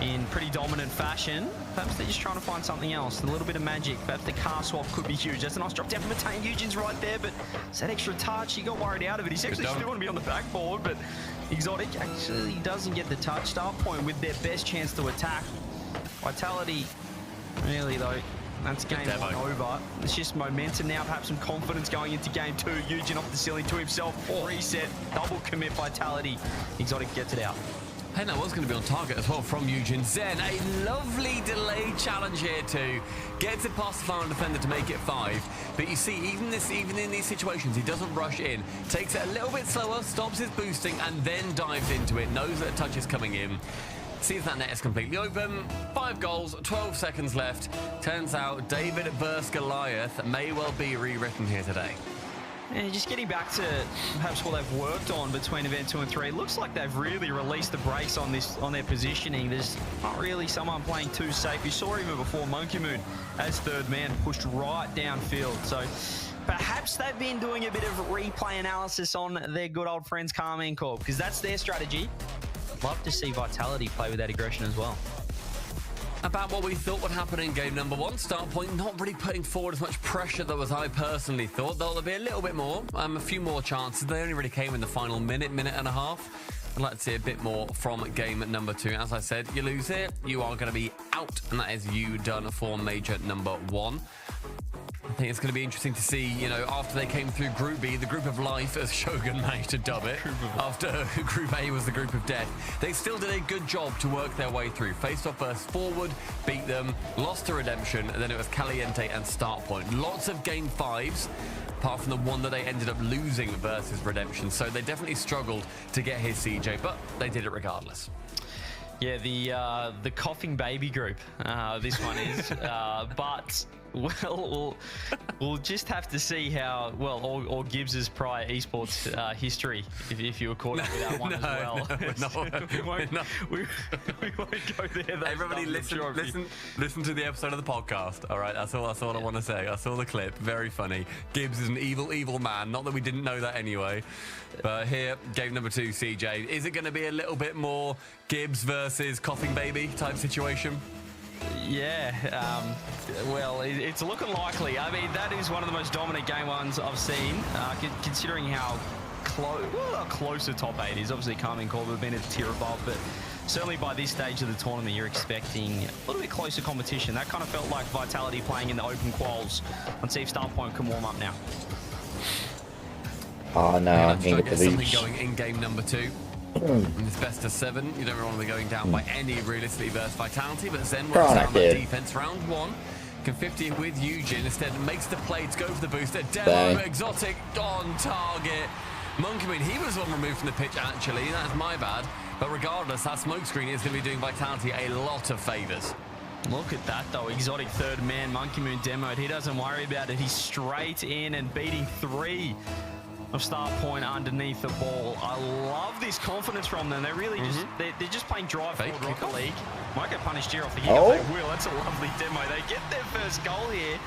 in pretty dominant fashion. Perhaps they're just trying to find something else, a little bit of magic. Perhaps the car swap could be huge. That's a nice drop down from Matane. Eugen's right there, but it's that extra touch. He got worried out of it. He's actually still want to be on the backboard, but Exotic actually doesn't get the touch. Start point with their best chance to attack. Vitality, really though, that's game 1 over. It's just momentum now, perhaps some confidence going into game 2. Eugen off the ceiling to himself. Reset, double commit Vitality. Exotic gets it out. Hey, that was going to be on target as well from Eugen. Zen, a lovely delayed challenge here too. Gets it past the final defender to make it 5. But you see, even in these situations, he doesn't rush in. Takes it a little bit slower, stops his boosting, and then dives into it. Knows that a touch is coming in. Sees that net is completely open. 5 goals, 12 seconds left. Turns out David versus Goliath may well be rewritten here today. And just getting back to perhaps what they've worked on between event 2 and 3, it looks like they've really released the brakes on their positioning. There's not really someone playing too safe. You saw even before Monkey Moon as 3rd man pushed right downfield. So perhaps they've been doing a bit of replay analysis on their good old friends Carmine Corp, because that's their strategy. I'd love to see Vitality play with that aggression as well. About what we thought would happen in game number 1. Start point not really putting forward as much pressure though as I personally thought. Though there'll be a little bit more, a few more chances. They only really came in the final minute and a half. I'd like to see a bit more from game number 2. As I said, you lose it, you are going to be out, and that is you done for major number 1. I think it's going to be interesting to see, you know, after they came through Group B, the group of life, as Shogun managed to dub it, after Group A was the group of death, they still did a good job to work their way through. Faced off burst forward, beat them, lost to Redemption, and then it was Caliente and Start Point. Lots of game 5s, apart from the one that they ended up losing versus Redemption. So they definitely struggled to get his CJ, but they did it regardless. Yeah, the coughing baby group, this one is. But Well, we'll just have to see how well, or Gibbs's prior esports history, if you were caught up with that one as well. We won't go there. Though, Everybody, listen to the episode of the podcast. All right, that's all I want to say. I saw the clip. Very funny. Gibbs is an evil man. Not that we didn't know that anyway. But here, game number 2, CJ. Is it going to be a little bit more Gibbs versus coughing baby type situation? Yeah, well, it's looking likely. I mean, that is one of the most dominant game ones I've seen, considering how close the top 8 is. Obviously, Carmine Corb have been a tier above, but certainly by this stage of the tournament, you're expecting a little bit closer competition. That kind of felt like Vitality playing in the open quals. Let's see if Starpoint can warm up now. Oh no, I think think get something going in game number 2. In this best of 7, you don't really want to be going down by any realistically versus Vitality, but Zen works down the defense. Round 1, can 50 with Eugen, instead makes the play to go for the booster. Demo, Exotic on target. Monkey Moon, he was one removed from the pitch actually, that's my bad. But regardless, that smoke screen is going to be doing Vitality a lot of favours. Look at that though, Exotic third man, Monkey Moon demoed. He doesn't worry about it, he's straight in and beating 3 of Starpoint underneath the ball. I love this confidence from them. They're really just they're just playing drive forward Rocket League. Might get punished here off the kick if they will. That's a lovely demo. They get their first goal here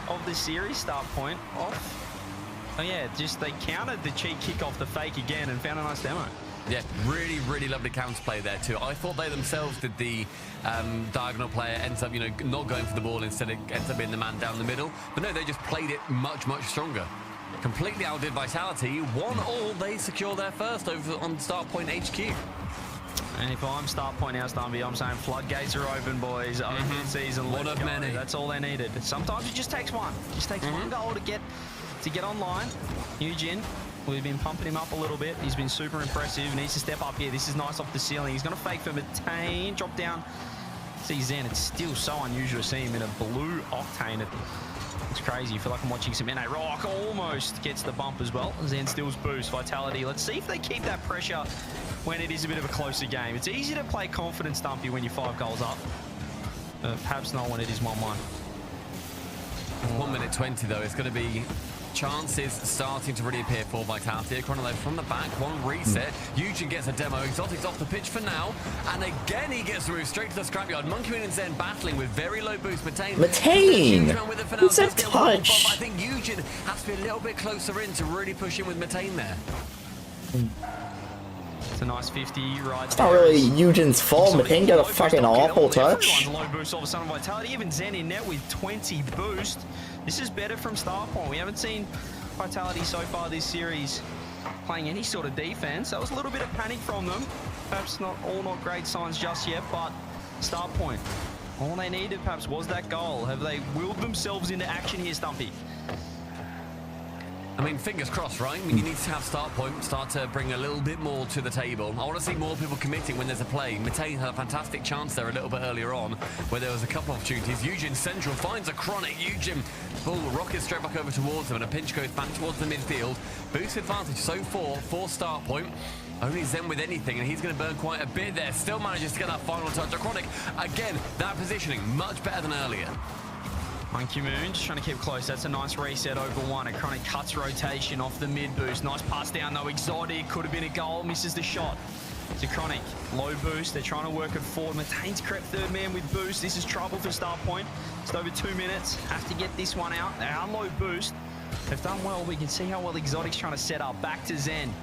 of the series. Starpoint off. Oh yeah, just they countered the cheat kick off the fake again and found a nice demo. Yeah, really lovely counterplay there too. I thought they themselves did the diagonal player ends up, not going for the ball, instead it ends up being the man down the middle. But no, they just played it much stronger. Completely outdid Vitality. 1-1, they secure their first over on Starpoint HQ. And if I'm Starpoint now, Stumpy, I'm saying floodgates are open, boys. Open season. One of many. That's all they needed. Sometimes it just takes one. It just takes one goal to get online. Eugen, we've been pumping him up a little bit. He's been super impressive. Needs to step up here. This is nice off the ceiling. He's going to fake for Matane. Drop down. See Zen. It's still so unusual to see him in a blue Octane. It's crazy. I feel like I'm watching some NA Rock. Almost gets the bump as well. Zen steals boost. Vitality. Let's see if they keep that pressure when it is a bit of a closer game. It's easy to play confident, Stumpy, when you're 5 goals up. Perhaps not when it is 1-1. 1 minute 20 though. It's going to be chances starting to really appear for Vitality. Chronology from the back, 1 reset. Eugen gets a demo. Exotic's off the pitch for now. And again, he gets moved straight to the scrapyard. Monkey Moon and Zen battling with very low boost. Matane! Who's that touch? I think Eugen has to be a little bit closer in to really push in with Matane there. It's a nice 50 right It's not really Eugen's fault. Matane got a fucking awful touch. Low boost all of a sudden Vitality. Even Zen in net with 20 boost. This is better from Starpoint. We haven't seen Vitality so far this series playing any sort of defense. That was a little bit of panic from them. Perhaps not great signs just yet, but Starpoint, all they needed perhaps was that goal. Have they willed themselves into action here, Stumpy? I mean, fingers crossed, right? I mean, you need to have Starpoint start to bring a little bit more to the table. I want to see more people committing when there's a play. Matane had a fantastic chance there a little bit earlier on, where there was a couple of opportunities. Eugen central finds a chronic. Eugen, rocket straight back over towards him, and a pinch goes back towards the midfield. Boost advantage so far for Starpoint. Only Zen with anything, and he's going to burn quite a bit there. Still manages to get that final touch. Chronic, again, that positioning much better than earlier. Monkey Moon just trying to keep close. That's a nice reset over 1. A Chronic cuts rotation off the mid boost. Nice pass down though. Exotic could have been a goal. Misses the shot. It's a Chronic low boost. They're trying to work it forward. Matane's crept third man with boost. This is trouble for Starpoint. Just over 2 minutes. Have to get this one out. They are low boost. They've done well. We can see how well Exotic's trying to set up. Back to Zen.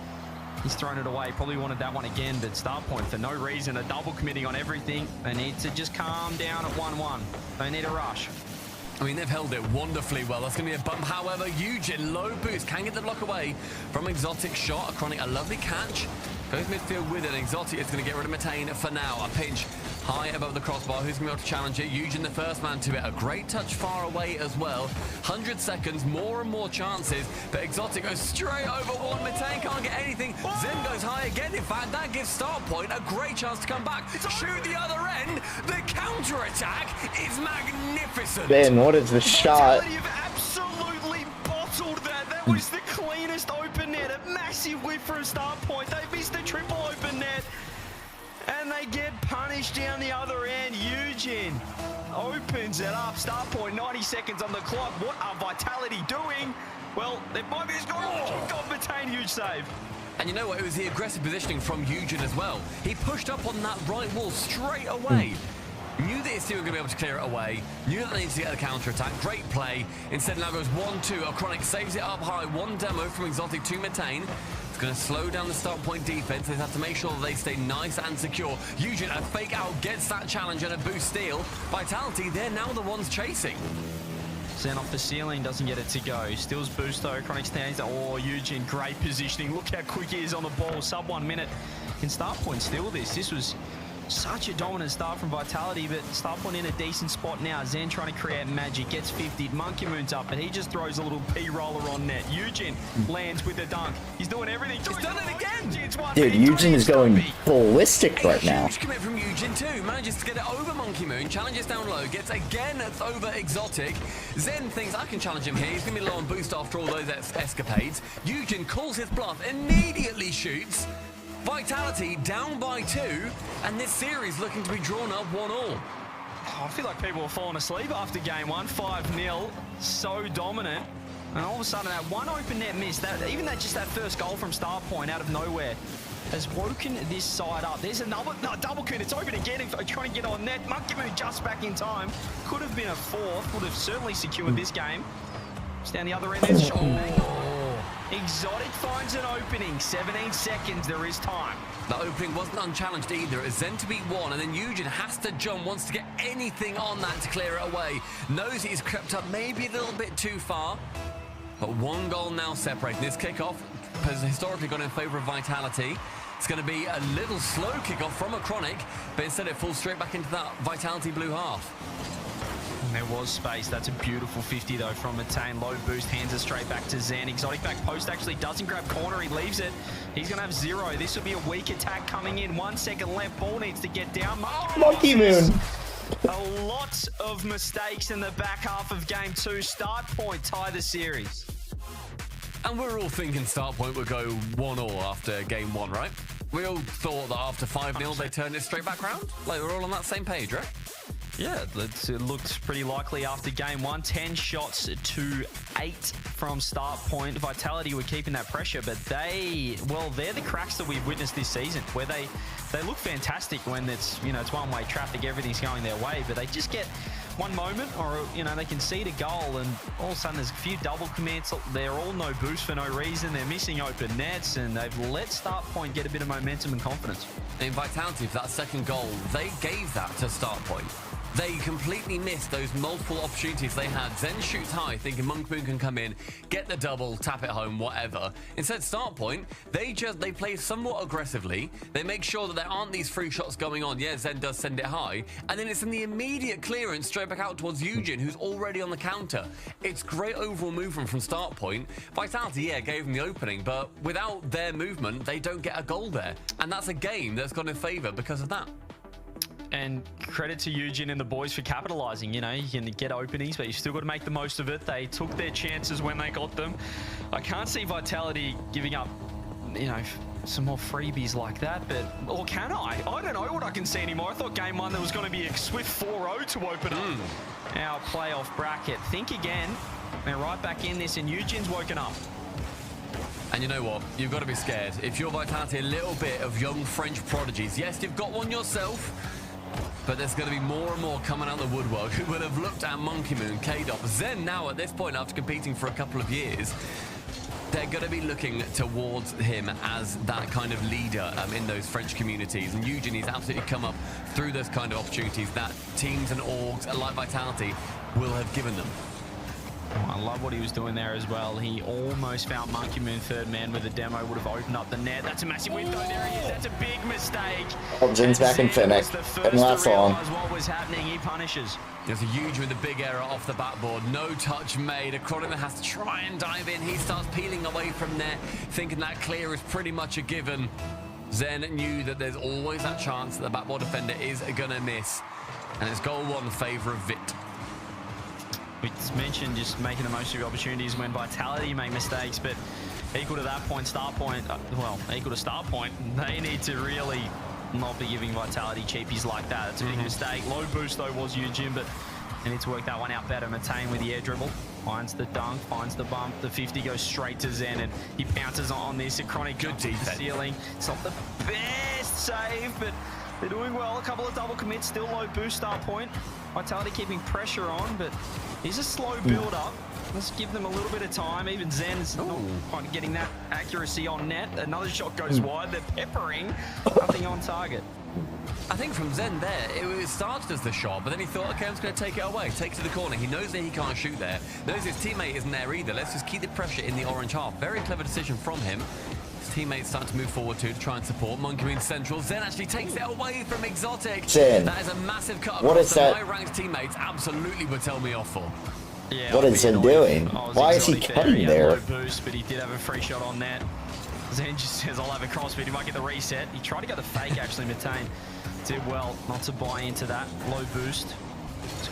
He's thrown it away. Probably wanted that one again, but Starpoint for no reason. A double committing on everything. They need to just calm down at 1-1. They need a rush. I mean, they've held it wonderfully well. That's going to be a bump. However, Eugen, low boost, can get the block away from Exotic shot. A Chronic, a lovely catch. Goes midfield with it. Exotic is going to get rid of Matane for now. A pinch high above the crossbar. Who's going to be able to challenge it? Eugen, the first man to it. A great touch far away as well. 100 seconds, more and more chances. But Exotic goes straight over 1. Matane can't get anything. Zen goes high again. In fact, that gives Starpoint a great chance to come back. Shoot the other end. The counter-attack is magnificent. Ben, what is the shot? You've absolutely bottled that. That was the cleanest open net. A massive whip for a Starpoint. They missed the triple open net. And they get punished down the other end. Eugen opens it up. Start point, 90 seconds on the clock. What are Vitality doing? Well, they might be scoring. Botane, huge save. And you know what? It was the aggressive positioning from Eugen as well. He pushed up on that right wall straight away. Knew that his team were going to be able to clear it away. Knew that they needed to get the counter-attack. Great play. Instead, now goes 1-2. Chronic saves it up high. One demo from Exotic to Metane. It's going to slow down the start point defense. They have to make sure that they stay nice and secure. Eugen, a fake out, gets that challenge and a boost steal. Vitality, they're now the ones chasing. Zen off the ceiling, doesn't get it to go. Steals boost though, Chronic stands. Oh, Eugen, great positioning. Look how quick he is on the ball. Sub 1 minute. Can start point steal this? This was such a dominant start from Vitality, but start point in a decent spot now. Zen trying to create magic, gets 50'd. Monkey Moon's up, but he just throws a little P-roller on net. Eugen lands with the dunk. He's doing everything. He's done it again! Dude, Eugen is going ballistic right now. Huge commit from Eugen too. Manages to get it over Monkey Moon. Challenges down low. Gets again over Exotic. Zen thinks I can challenge him here. He's going to be low on boost after all those escapades. Eugen calls his bluff. Immediately shoots. Vitality down by 2, and this series looking to be drawn up 1-all. Oh, I feel like people were falling asleep after game 1, 5-0, so dominant. And all of a sudden, that one open net miss, even just that first goal from start point out of nowhere, has woken this side up. There's another double coon. It's open again. Trying to get on net. Monkey Moon just back in time. Could have been a fourth. Would have certainly secured this game. It's down the other end. There's Exotic finds an opening. 17 seconds. There is time. The opening wasn't unchallenged either. It's Zen to beat 1, and then Eugen has to jump, wants to get anything on that to clear it away. Knows he's crept up maybe a little bit too far, but 1 goal now separating. This kickoff has historically gone in favor of Vitality. It's going to be a little slow kickoff from a Chronic, but instead it falls straight back into that Vitality blue half. And there was space. That's a beautiful 50 though from Metane. Low boost, hands it straight back to Zen. Exotic back post actually doesn't grab corner. He leaves it. He's going to have 0. This will be a weak attack coming in. 1 second left. Ball needs to get down. Monkey Moon. A lot of mistakes in the back half of game 2. Start point tie the series. And we're all thinking start point would go 1-all after game 1, right? We all thought that after 5-0 they turned it straight back round. Like we're all on that same page, right? Yeah, it looked pretty likely after game 1. 10 shots to 8 from start point. Vitality were keeping that pressure, but they're the cracks that we've witnessed this season, where they look fantastic when it's one-way traffic, everything's going their way, but they just get one moment, or they concede a goal, and all of a sudden there's a few double commits. They're all no boost for no reason. They're missing open nets, and they've let start point get a bit of momentum and confidence. In Vitality, for that second goal, they gave that to start point. They completely missed those multiple opportunities they had. Zen shoots high, thinking Monkey Moon can come in, get the double, tap it home, whatever. Instead, start point, they play somewhat aggressively. They make sure that there aren't these free shots going on. Yeah, Zen does send it high. And then it's in the immediate clearance straight back out towards Eugen, who's already on the counter. It's great overall movement from start point. Vitality, yeah, gave them the opening, but without their movement, they don't get a goal there. And that's a game that's gone in favor because of that. And credit to Eugen and the boys for capitalizing. You can get openings, but you still got to make the most of it. They took their chances when they got them. I can't see Vitality giving up, some more freebies like that, or can I? I don't know what I can see anymore. I thought game 1 there was going to be a swift 4-0 to open up our playoff bracket. Think again. They're right back in this, and Eugen's woken up. And you know what? You've got to be scared. If you're Vitality, a little bit of young French prodigies. Yes, you've got one yourself, but there's going to be more and more coming out of the woodwork who will have looked at Monkey Moon, K-Dop. Zen now, at this point, after competing for a couple of years, they're going to be looking towards him as that kind of leader in those French communities. And Eugen, he's absolutely come up through those kind of opportunities that teams and orgs like Vitality will have given them. I love what he was doing there as well. He almost found Monkey Moon third man with a demo, would have opened up the net. That's a massive window. There he is. That's a big mistake. Zen's back in Fennec. And last on. What was happening, he punishes. There's a huge with a big error off the backboard. No touch made. A Chronic has to try and dive in. He starts peeling away from net, thinking that clear is pretty much a given. Zen knew that there's always that chance that the backboard defender is going to miss. And it's goal 1 in favor of Vit. We mentioned just making the most of your opportunities when Vitality make mistakes, but equal to that point, equal to start point, they need to really not be giving Vitality cheapies like that. It's a big mistake. Low boost though was Eugene, but they need to work that one out better. Matane with the air dribble. Finds the dunk, finds the bump. The 50 goes straight to Zen, and he bounces on this. Chronic good defense. Ceiling. It's not the best save, but they're doing well. A couple of double commits, still low boost start point. Vitality keeping pressure on, but he's a slow build up. Let's give them a little bit of time. Even Zen's not quite getting that accuracy on net. Another shot goes wide. They're peppering. Nothing on target. I think from Zen there, it started as the shot, but then he thought, okay, I'm just going to take it away, take it to the corner. He knows that he can't shoot there, knows his teammate isn't there either. Let's just keep the pressure in the orange half. Very clever decision from him. His teammates start to move forward too to try and support. Monkey Moon Central. Zen actually takes it away from Exotic. Zen. That is a massive cut. What is that? My ranked teammates absolutely would tell me off for. Yeah, what is Zen doing? Why is he cutting there? Low boost, but he did have a free shot on net. Zen just says, I'll have a crossfit. He might get the reset. He tried to go the fake, actually, Matane. Did well not to buy into that. Low boost.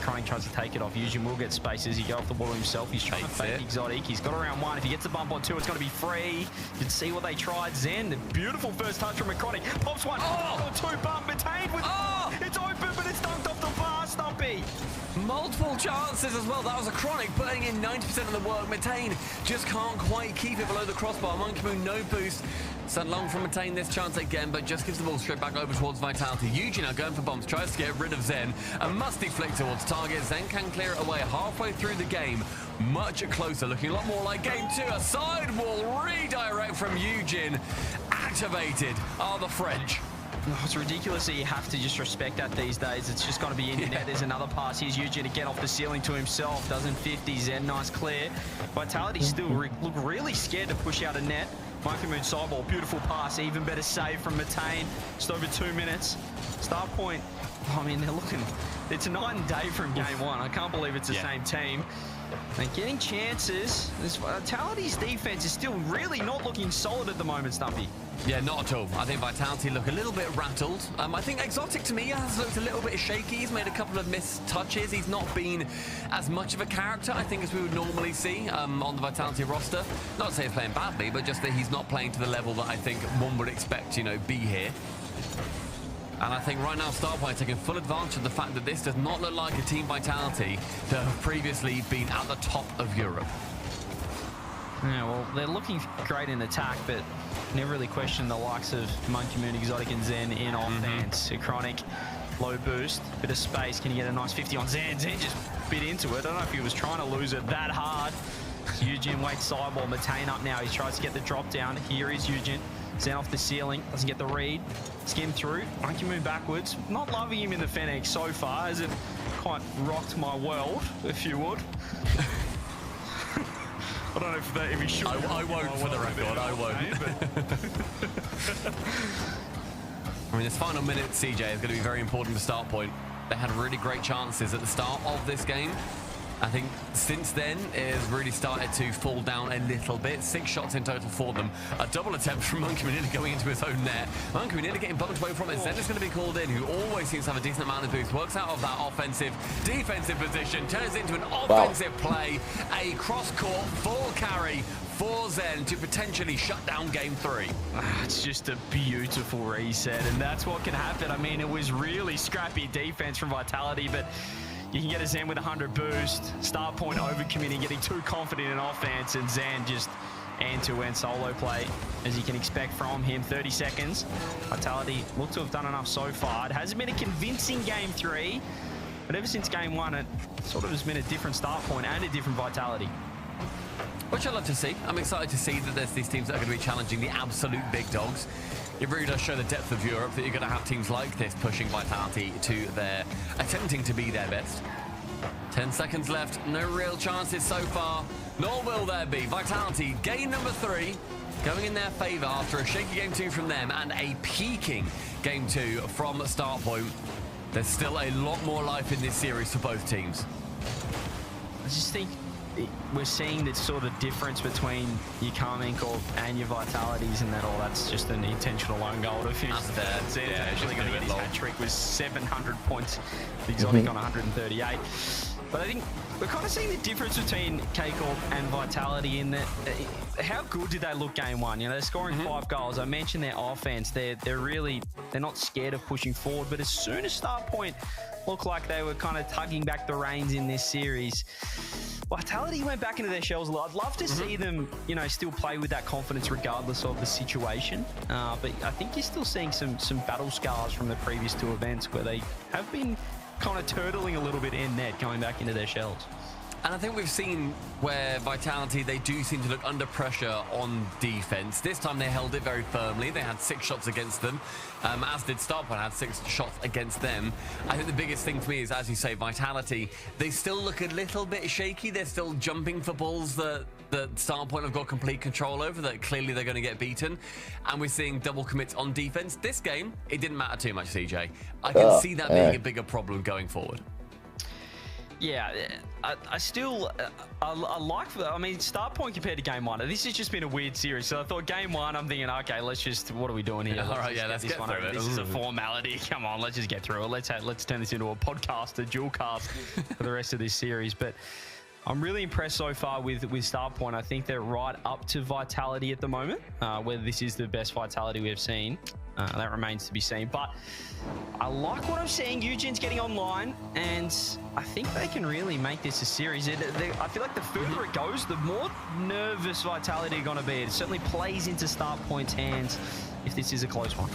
Chronic tries to take it off. Eugene will get spaces. He go off the wall himself. He's trying to fake Exotic. He's got around one. If he gets a bump on two, it's going to be free. You can see what they tried. Zen, the beautiful first touch from Chronic. Pops one. Oh, two bump. Matane with... Oh, it's open, but it's dunked off the bar. Stumpy. Multiple chances as well. That was a Chronic putting in 90% of the work. Matane just can't quite keep it below the crossbar. Monkey Moon, no boost. Sun Long from Matane this chance again, but just gives the ball straight back over towards Vitality. Eugene are going for bombs, tries to get rid of Zen. A musty flick towards target. Zen can clear it away halfway through the game. Much closer, looking a lot more like game two. A sidewall redirect from Eugene. Activated are the French. Oh, it's ridiculous that you have to just respect that these days. It's just got to be in the net. There's another pass. Here's Eugene to get off the ceiling to himself. Doesn't 50. Zen, nice clear. Vitality still look really scared to push out a net. Monkey Moon sideball, beautiful pass. Even better save from Matane. Just over 2 minutes. Start point. I mean, they're looking... It's a night and day from game one. I can't believe it's the same team. And getting chances. This Vitality's defense is still really not looking solid at the moment, Stumpy. Yeah, not at all. I think Vitality look a little bit rattled. I think Exotic to me has looked a little bit shaky. He's made a couple of missed touches. He's not been as much of a character, I think, as we would normally see on the Vitality roster. Not to say he's playing badly, but just that he's not playing to the level that I think one would expect, you know, be here. And I think right now Starpoint taking full advantage of the fact that this does not look like a Team Vitality that have previously been at the top of Europe. Yeah, well, they're looking great in attack, but never really question the likes of Monkey Moon, Exotic, and Zen in offense. Chronic, low boost, bit of space. Can you get a nice 50 on Zen? Zen just bit into it. I don't know if he was trying to lose it that hard. Eugene waits sideball. Matane up now. He tries to get the drop down. Here is Eugene. Zen off the ceiling. Doesn't get the read. Skim through. Monkey Moon backwards. Not loving him in the Fennec so far. Hasn't quite rocked my world, if you would. I don't know if he should. I won't, for the record. I won't. I mean, this final minute, CJ, is going to be very important for Start Point. They had really great chances at the start of this game. I think since then, it has really started to fall down a little bit. 6 shots in total for them. A double attempt from Monkey Moon nearly going into his own net. Monkey Moon nearly getting bumped away from it. Zen is going to be called in, who always seems to have a decent amount of boost. Works out of that offensive, defensive position. Turns into an offensive play. A cross-court full carry for Zen to potentially shut down game 3. It's just a beautiful reset, and that's what can happen. I mean, it was really scrappy defense from Vitality, but you can get a Zen with 100 boost, Start Point overcommitting, getting too confident in offense, and Zen just end-to-end solo play, as you can expect from him. 30 seconds. Vitality look to have done enough so far. It hasn't been a convincing game 3, but ever since game 1, it sort of has been a different Start Point and a different Vitality. Which I love to see. I'm excited to see that there's these teams that are going to be challenging the absolute big dogs. It really does show the depth of Europe that you're going to have teams like this pushing Vitality to their, attempting to be their best. 10 seconds left, no real chances so far, nor will there be. Vitality, game number 3, going in their favour after a shaky game 2 from them and a peaking game 2 from Start Point. There's still a lot more life in this series for both teams. I just think we're seeing this sort of difference between your Carmichael and your Vitalities, and that all that's just an intentional own goal to finish the third. Zen's actually going to get his hat trick with 700 points. The Exotic on 138. But I think we're kind of seeing the difference between K-Corp and Vitality in that how good did they look game one? You know, they're scoring 5 goals. I mentioned their offense. They're not scared of pushing forward. But as soon as Starpoint looked like they were kind of tugging back the reins in this series, Vitality went back into their shells a lot. I'd love to see them, you know, still play with that confidence regardless of the situation. But I think you're still seeing some battle scars from the previous 2 events where they have been kind of turtling a little bit in net, going back into their shells. And I think we've seen where Vitality, they do seem to look under pressure on defense. This time they held it very firmly. They had 6 shots against them, as did Starpoint had 6 shots against them. I think the biggest thing for me is, as you say, Vitality, they still look a little bit shaky. They're still jumping for balls that Starpoint have got complete control over, that clearly they're going to get beaten. And we're seeing double commits on defense. This game, it didn't matter too much, CJ. I can see that being a bigger problem going forward. Yeah, I still like. I mean, Starpoint compared to game 1. This has just been a weird series. So I thought game 1, I'm thinking, okay, let's just, what are we doing here? All right, yeah, let's get through it. This is a formality. Come on, let's just get through it. Let's turn this into a podcast, a dual cast for the rest of this series. But I'm really impressed so far with Starpoint. I think they're right up to Vitality at the moment. Whether this is the best Vitality we've seen, that remains to be seen. But I like what I'm seeing. Eugene's getting online, and I think they can really make this a series. I feel like the further it goes, the more nervous Vitality are going to be. It certainly plays into Starpoint's hands if this is a close one.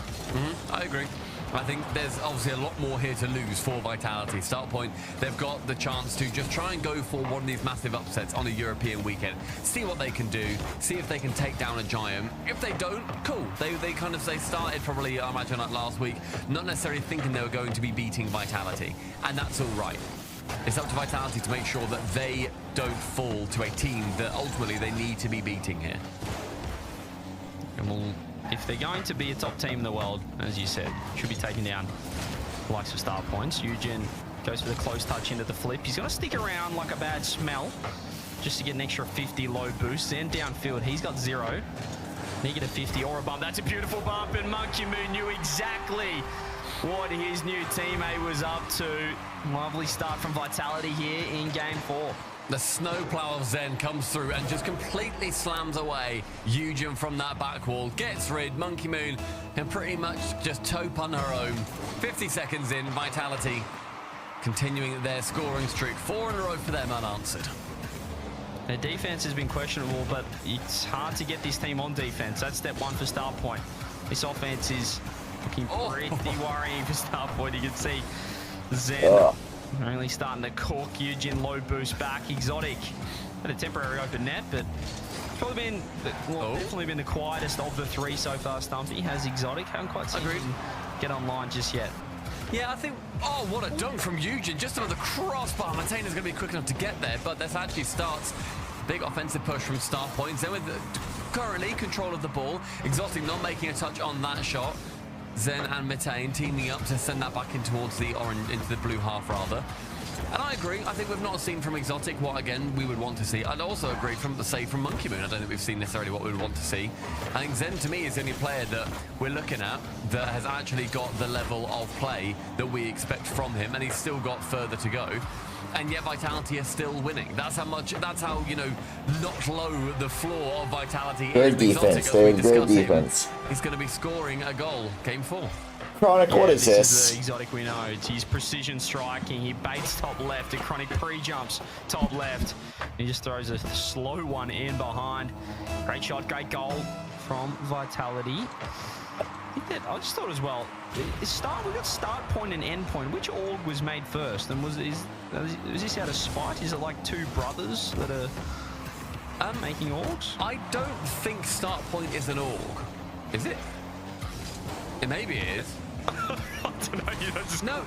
I agree. I think there's obviously a lot more here to lose for Vitality. Starpoint, they've got the chance to just try and go for one of these massive upsets on a European weekend. See what they can do. See if they can take down a giant. If they don't, cool. They started probably, I imagine, like last week, not necessarily thinking they were going to be beating Vitality. And that's all right. It's up to Vitality to make sure that they don't fall to a team that ultimately they need to be beating here. And if they're going to be a top team in the world, as you said, should be taking down the likes of Starpoints. Eugen goes for the close touch into the flip. He's going to stick around like a bad smell just to get an extra 50 low boost. Then downfield, he's got 0. Negative 50 or a bump. That's a beautiful bump, and Monkey Moon knew exactly what his new teammate was up to. Lovely start from Vitality here in game 4. The snowplow of Zen comes through and just completely slams away Eugen from that back wall. Gets rid. Monkey Moon can pretty much just tope on her own. 50 seconds in, Vitality continuing their scoring streak. 4 in a row for them unanswered. Their defense has been questionable, but it's hard to get this team on defense. That's step 1 for Starpoint. This offense is looking pretty worrying for Starpoint. You can see Zen really starting to cork. Eugen low boost back. Exotic had a temporary open net, but it's probably been, definitely been the quietest of the 3 so far. Stumpy has Exotic. Haven't quite seen him get online just yet. Yeah, I think, what a dunk from Eugen. Just another crossbar. Matana's going to be quick enough to get there, but this actually starts big offensive push from Starpoint. Then with currently control of the ball. Exotic not making a touch on that shot. Zen and Matane teaming up to send that back in towards the orange, into the blue half rather. And I agree. I think we've not seen from Exotic what, again, we would want to see. I'd also agree from Monkey Moon. I don't think we've seen necessarily what we would want to see. I think Zen, to me, is the only player that we're looking at that has actually got the level of play that we expect from him, and he's still got further to go. And yet Vitality is still winning. That's how, you know, not low the floor of Vitality is. Good defense. They're good defense. He's going to be scoring a goal. Game 4. Chronic, what is this? Is the Exotic we know. It's his precision striking. He baits top left, and Chronic pre-jumps top left. He just throws a slow one in behind. Great shot, great goal from Vitality. I just thought as well, we got start point and end point. Which org was made first? And was this out of spite? Is it like 2 brothers that are making orgs? I don't think start point is an org. Is it? Maybe it is. I don't know. You don't just no,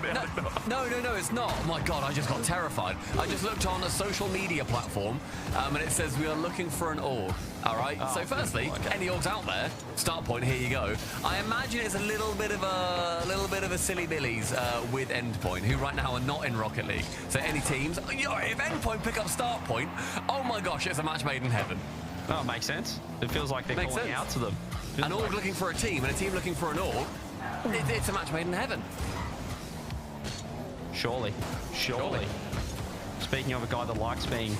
it's not. Oh my God, I just got terrified. I just looked on a social media platform, and it says we are looking for an org. All right. So firstly, any orgs out there? Start point. Here you go. I imagine it's a little bit of a silly billies with Endpoint, who right now are not in Rocket League. So any teams, if Endpoint pick up Start Point, oh my gosh, it's a match made in heaven. Oh, it makes sense. It feels like they're calling out to them. An org looking for a team and a team looking for an org. It's a match made in heaven. Surely. Speaking of a guy that likes being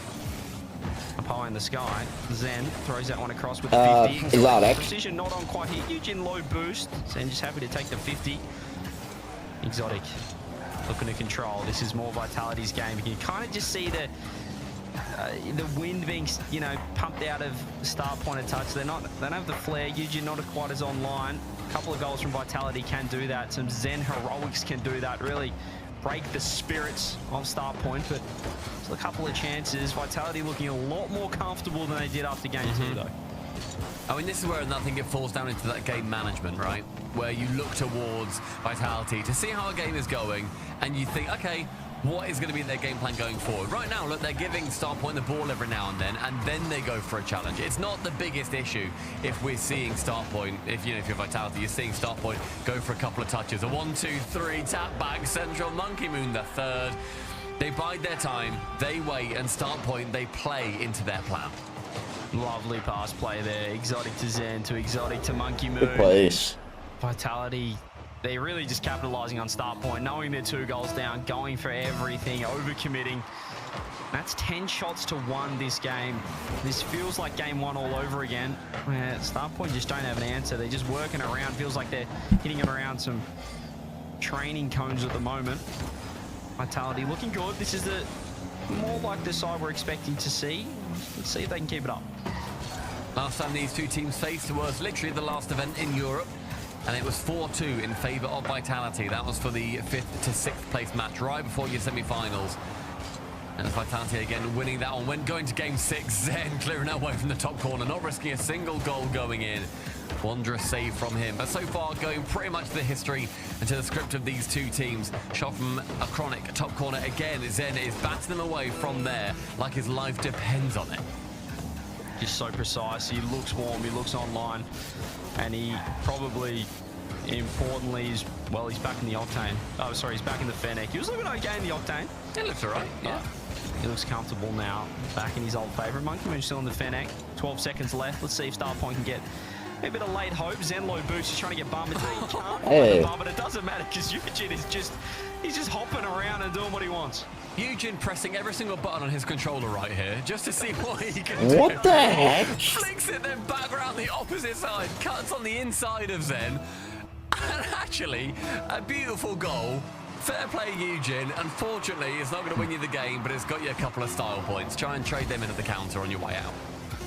up high in the sky, Zen throws that one across with the 50. Exotic. Precision not on quite here. Eugene low boost. Zen just happy to take the 50. Exotic looking to control. This is more Vitality's game. You can kind of just see the wind being, you know, pumped out of start point of touch. They don't have the flare. Eugene not quite as online. A couple of goals from Vitality can do that. Some Zen heroics can do that. Really break the spirits of start point, but still a couple of chances. Vitality looking a lot more comfortable than they did after game 2, though. I mean, this is where I think it falls down into that game management, right? Where you look towards Vitality to see how a game is going, and you think, okay, what is going to be their game plan going forward? Right now, look, they're giving Starpoint the ball every now and then they go for a challenge. It's not the biggest issue if we're seeing Starpoint, if you're Vitality, you're seeing Starpoint go for a couple of touches. A 1, 2, 3 tap back, Central Monkey Moon the third. They bide their time, they wait, and Starpoint, they play into their plan. Lovely pass play there. Exotic to Zen, to Exotic to Monkey Moon. Good place. Vitality, they're really just capitalizing on start point, knowing they're 2 goals down, going for everything, overcommitting. That's 10 shots to 1 this game. This feels like game 1 all over again. Start point just don't have an answer. They're just working around. Feels like they're hitting it around some training cones at the moment. Vitality looking good. This is more like the side we're expecting to see. Let's see if they can keep it up. Last time these two teams faced was literally the last event in Europe, and it was 4-2 in favour of Vitality. That was for the 5th to 6th place match, right before your semi-finals. And Vitality again winning that one. When going to game 6, Zen clearing away from the top corner, not risking a single goal going in. Wondrous save from him. But so far, going pretty much to the history and to the script of these two teams. Shot from a chronic top corner again. Zen is batting them away from there like his life depends on it. Just so precise. He looks warm. He looks online. And he probably, importantly, is, well, he's back in the Octane. Oh, sorry, he's back in the Fennec. He was looking okay in the Octane. It looks all right, yeah. He looks comfortable now. Back in his old favourite. Monkey Moon still in the Fennec. 12 seconds left. Let's see if Starpoint can get a bit of late hope. Zenlo boost. He's trying to get Bumba. He can't find the Bumba, but it doesn't matter because Eugene is he's just hopping around and doing what he wants. Eugene pressing every single button on his controller right here just to see what he can do. What the heck? Flicks it, then back around the opposite side. Cuts on the inside of Zen. And actually, a beautiful goal. Fair play, Eugene. Unfortunately, it's not going to win you the game, but it's got you a couple of style points. Try and trade them in at the counter on your way out.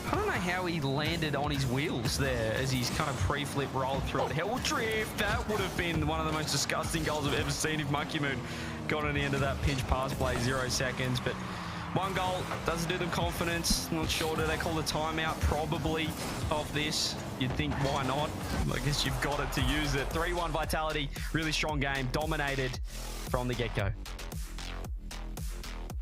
I don't know how he landed on his wheels there as he's kind of pre-flip rolled through it. Hell drift. That would have been one of the most disgusting goals I've ever seen if Monkey Moon got on the end of that pinch pass play, 0 seconds. But one goal doesn't do them confidence. Not sure. Do they call a timeout? Probably of this. You'd think, why not? I guess you've got it to use it. 3-1 Vitality. Really strong game. Dominated from the get-go.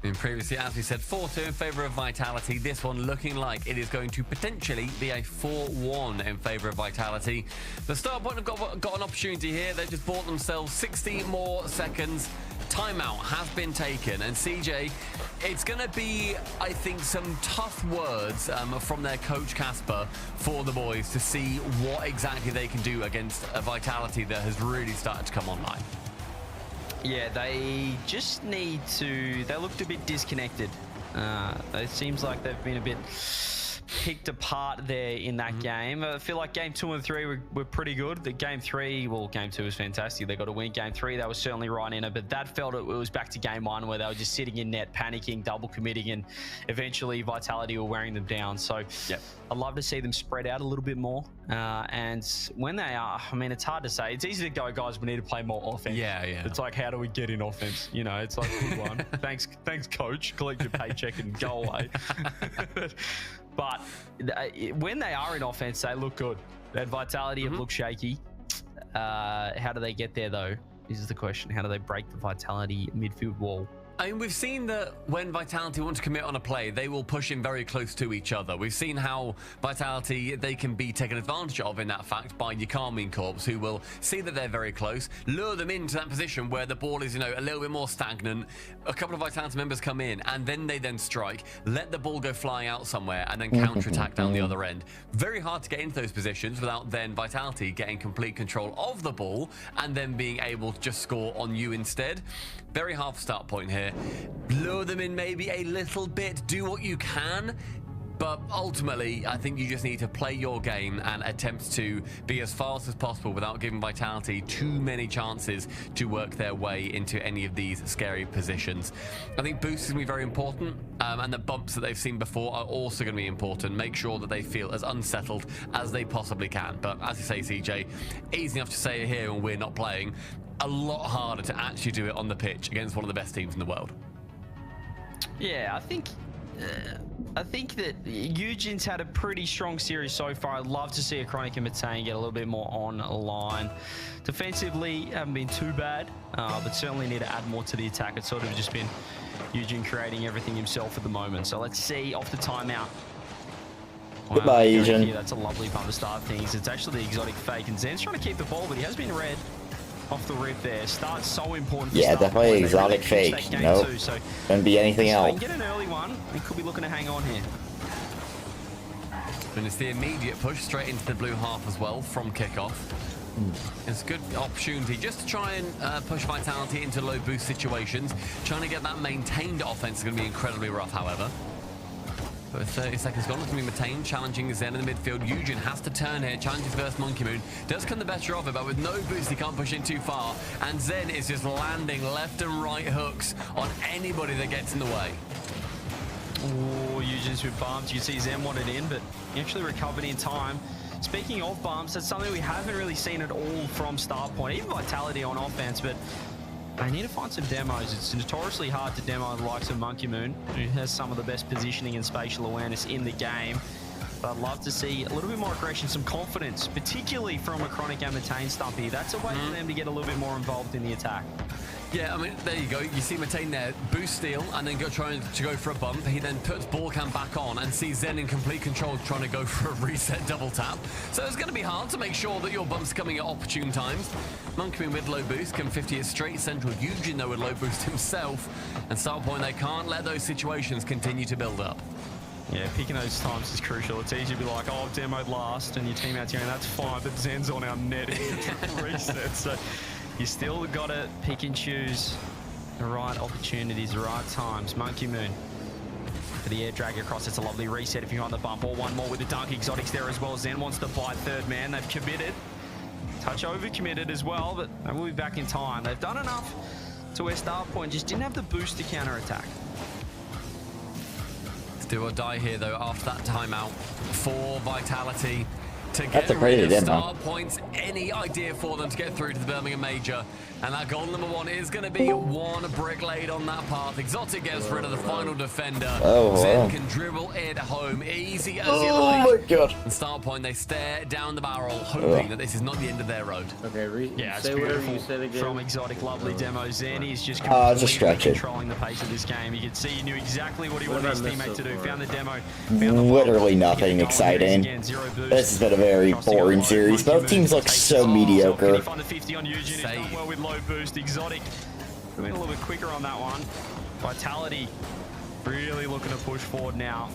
And previously, as we said, 4-2 in favour of Vitality. This one looking like it is going to potentially be a 4-1 in favour of Vitality. The Starpoint have got an opportunity here. They've just bought themselves 60 more seconds. Timeout has been taken, and CJ, it's going to be, I think, some tough words from their coach Casper for the boys to see what exactly they can do against a Vitality that has really started to come online. Yeah, they just need to... They looked a bit disconnected. It seems like they've been a bit picked apart there in that game. I feel like game 2 and 3 were pretty good. The game 3, well, game 2 was fantastic. They got a win. Game 3, they were certainly right in it, but that felt it was back to game 1 where they were just sitting in net, panicking, double committing, and eventually Vitality were wearing them down. So yep. I'd love to see them spread out a little bit more. And when they are, I mean, it's hard to say. It's easy to go, guys, we need to play more offense. Yeah. It's like, how do we get in offense? You know, it's like, good one. Thanks, coach. Collect your paycheck and go away. But when they are in offense, they look good. That Vitality have looked shaky. How do they get there, though? Is the question. How do they break the Vitality midfield wall? I mean, we've seen that when Vitality want to commit on a play, they will push in very close to each other. We've seen how Vitality, they can be taken advantage of in that fact by your Carmine Corps, who will see that they're very close, lure them into that position where the ball is, a little bit more stagnant. A couple of Vitality members come in, and then they strike, let the ball go flying out somewhere, and then counter-attack down the other end. Very hard to get into those positions without then Vitality getting complete control of the ball and then being able to just score on you instead. very half start point here. Lure them in maybe a little bit, do what you can. But ultimately, I think you just need to play your game and attempt to be as fast as possible without giving Vitality too many chances to work their way into any of these scary positions. I think boost is going to be very important, and the bumps that they've seen before are also going to be important. Make sure that they feel as unsettled as they possibly can. But as you say, CJ, easy enough to say it here when we're not playing. A lot harder to actually do it on the pitch against one of the best teams in the world. Yeah, I think that Eugene's had a pretty strong series so far. I'd love to see a Chronic and Matane get a little bit more online. Defensively, haven't been too bad, but certainly need to add more to the attack. It's sort of just been Eugene creating everything himself at the moment. So let's see off the timeout. Wow, goodbye, Eugene. That's a lovely pump to start things. It's actually the exotic fake, and Zen's trying to keep the ball, but he has been red off the rip there. Start's so important. For definitely exotic fake. Nope. So couldn't be anything so else. they can get an early one. They could be looking to hang on here. And it's the immediate push straight into the blue half as well from kickoff. It's a good opportunity just to try and push Vitality into low boost situations. Trying to get that maintained offense is going to be incredibly rough, however. But with 30 seconds gone, it's going to be Matane challenging Zen in the midfield. Eugen has to turn here, challenges first Monkey Moon. Does come the better of it, but with no boost, he can't push in too far. And Zen is just landing left and right hooks on anybody that gets in the way. Oh, Eugene's been bumped. You can see Zen wanted in, but he actually recovered in time. Speaking of bumps, that's something we haven't really seen at all from Start Point, even Vitality on offense, but I need to find some demos. It's notoriously hard to demo the likes of Monkey Moon, who has some of the best positioning and spatial awareness in the game. But I'd love to see a little bit more aggression, some confidence, particularly from a Chronic and Matane Stumpy. That's a way for them to get a little bit more involved in the attack. Yeah, I mean, there you go. You see Matane there, boost steal, and then trying to go for a bump. He then puts ball cam back on and sees Zen in complete control trying to go for a reset double tap. So it's going to be hard to make sure that your bump's coming at opportune times. Monkey with low boost can 50 it straight central. Eugen, though, with low boost himself. And Start Point, they can't let those situations continue to build up. Yeah, picking those times is crucial. It's easy to be like, oh, I've demoed last, and your teammate's going, that's fine, but Zen's on our net. Reset. So you still got to pick and choose the right opportunities, the right times. Monkey Moon for the air drag across. It's a lovely reset if you're on the bump. Or one more with the dunk. Exotics there as well. Zen wants to buy third man. They've committed. Touch over committed as well, but they will be back in time. They've done enough to where Start Point just didn't have the boost to counter attack. Do or die here, though, after that timeout for Vitality to That's get a pretty rid of demo. Start Points. Any idea for them to get through to the Birmingham Major? And that goal number one is going to be one brick laid on that path. Exotic gets rid of the final defender. Zen can dribble it home easy as you like. Oh my god. And Start Point, they stare down the barrel, hoping that this is not the end of their road. Okay, yeah, it's say whatever beautiful you said again. from Exotic. Lovely demo. Zen is just just completely stretch it. controlling the pace of this game. You can see he knew exactly what he What wanted his have I missed teammate so to do. far? Found the demo. Found the Literally ball. nothing Goal exciting. again, zero boost. This has been a very boring series. Both teams look so Can mediocre. he find the 50 on Eugene? He's done well with low boost. Exotic been a little bit quicker on that one. Vitality really looking to push forward now.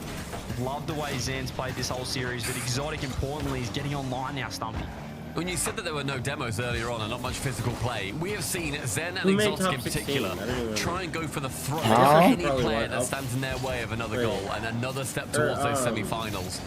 Love the way Zen's played this whole series, but Exotic, importantly, is getting online now, Stumpy. When you said that there were no demos earlier on and not much physical play, we have seen Zen and Who made Exotic top in 16? particular I don't even try and go for the throat Huh? of any Probably player went that up. stands in their way of another Wait. goal and another step towards those semi-finals.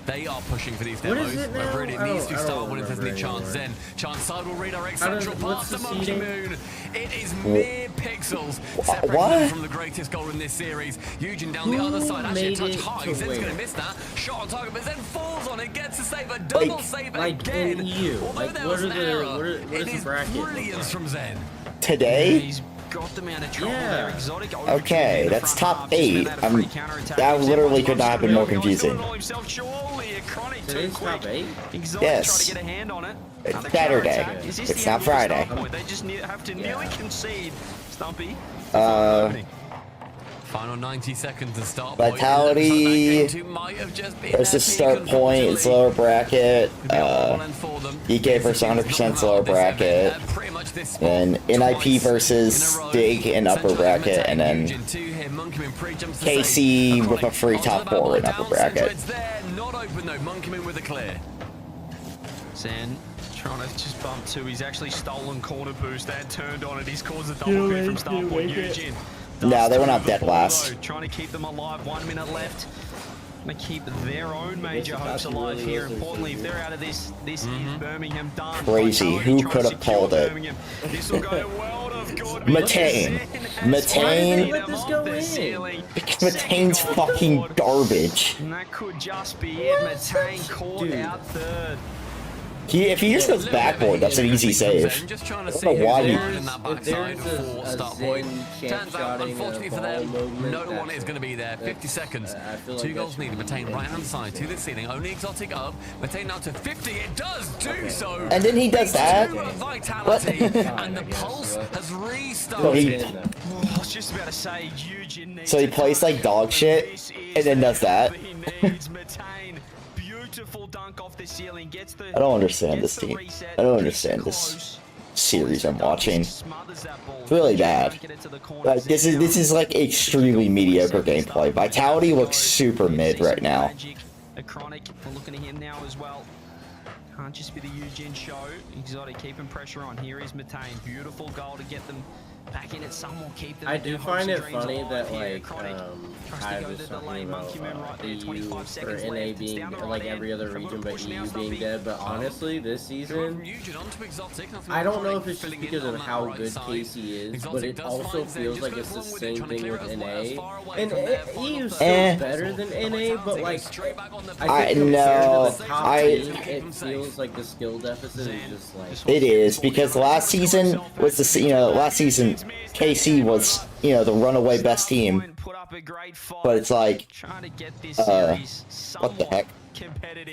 They are pushing for these What demos. is it now? Whether it needs to I don't start when it has any remember chance. anymore. Zen, chance side will redirect I don't- central what's past the the Monkey seeding? Moon. It is mere pixels separating what? them from the greatest goal in this series. Eugen down the other side, actually a made touch it high. to Zen's going win? to miss that. Shot on target, but Zen falls on it, gets a save, a double save again. Like, Although there what was are an the- error, what it is the is bracket look brilliance like? from Zen. Today? He's got them out of trouble Yeah. there. Exotic Okay, in the that's front top half, just 8. made that a free counterattack. That Zen literally loves could not have been to more do it. He's doing confusing. it all himself. Surely a Chronic too Today's quick. top 8? Exotic Yes. trying to get a hand on it. It's Another Saturday. counterattack. Is this It's the not end of the Friday. start point? They just have to nearly concede, Stumpy. Final 90 seconds to start. Vitality versus Start Point. It's lower bracket. EK versus 100% lower bracket. Then NIP versus Dig in upper bracket. And then KC with a free top 4 in upper bracket. Not open though. Monkey Moon with a clear. Zen Trying to just bump two. He's actually stolen corner boost and turned on it. He's caused a double pin from start point. Eugene. No, they went up dead last. Trying to keep them alive. 1 minute left. Going to keep their own major hopes alive here. Importantly, if they're out of this is Birmingham done. Crazy. Who could have pulled it? This will go to world of good. Matane. Matane. Let this go in. Matane's fucking garbage. And that could just be it. Matane caught out third. If he just goes backboard, that's an easy save. Just trying to I see don't know why he... in that backside for start point. Turns out, unfortunately for them, no one is going to be there. 50 seconds. 2 goals needed. Matane right hand side to the ceiling. Only exotic up. Matane now to 50. It does do so. And then he does that. Vitality. And the pulse has restarted. I was just about to say, Eugene needs So he plays like dog shit, and then does that. Beautiful dunk off the ceiling. Gets the, I don't understand this team. I don't understand this series I'm watching. It's really bad. Like, this is like extremely mediocre gameplay. Vitality looks super mid right now. A Chronic, we're looking at him now as well. Can't just be the Eugene show. Exotic keeping pressure on. Here is Matane. Beautiful goal to get them back in it. Some will keep them. I do find it funny that like I was talking about EU or NA being like every other region but EU being dead, but honestly this season I don't know if it's just because of how good KC is, but it also feels like it's the same thing with NA. And EU's still better than NA, but like I think compared to the top team, it feels like the skill deficit is just like It is, because last season was last season KC was, the runaway best team. But it's like, what the heck?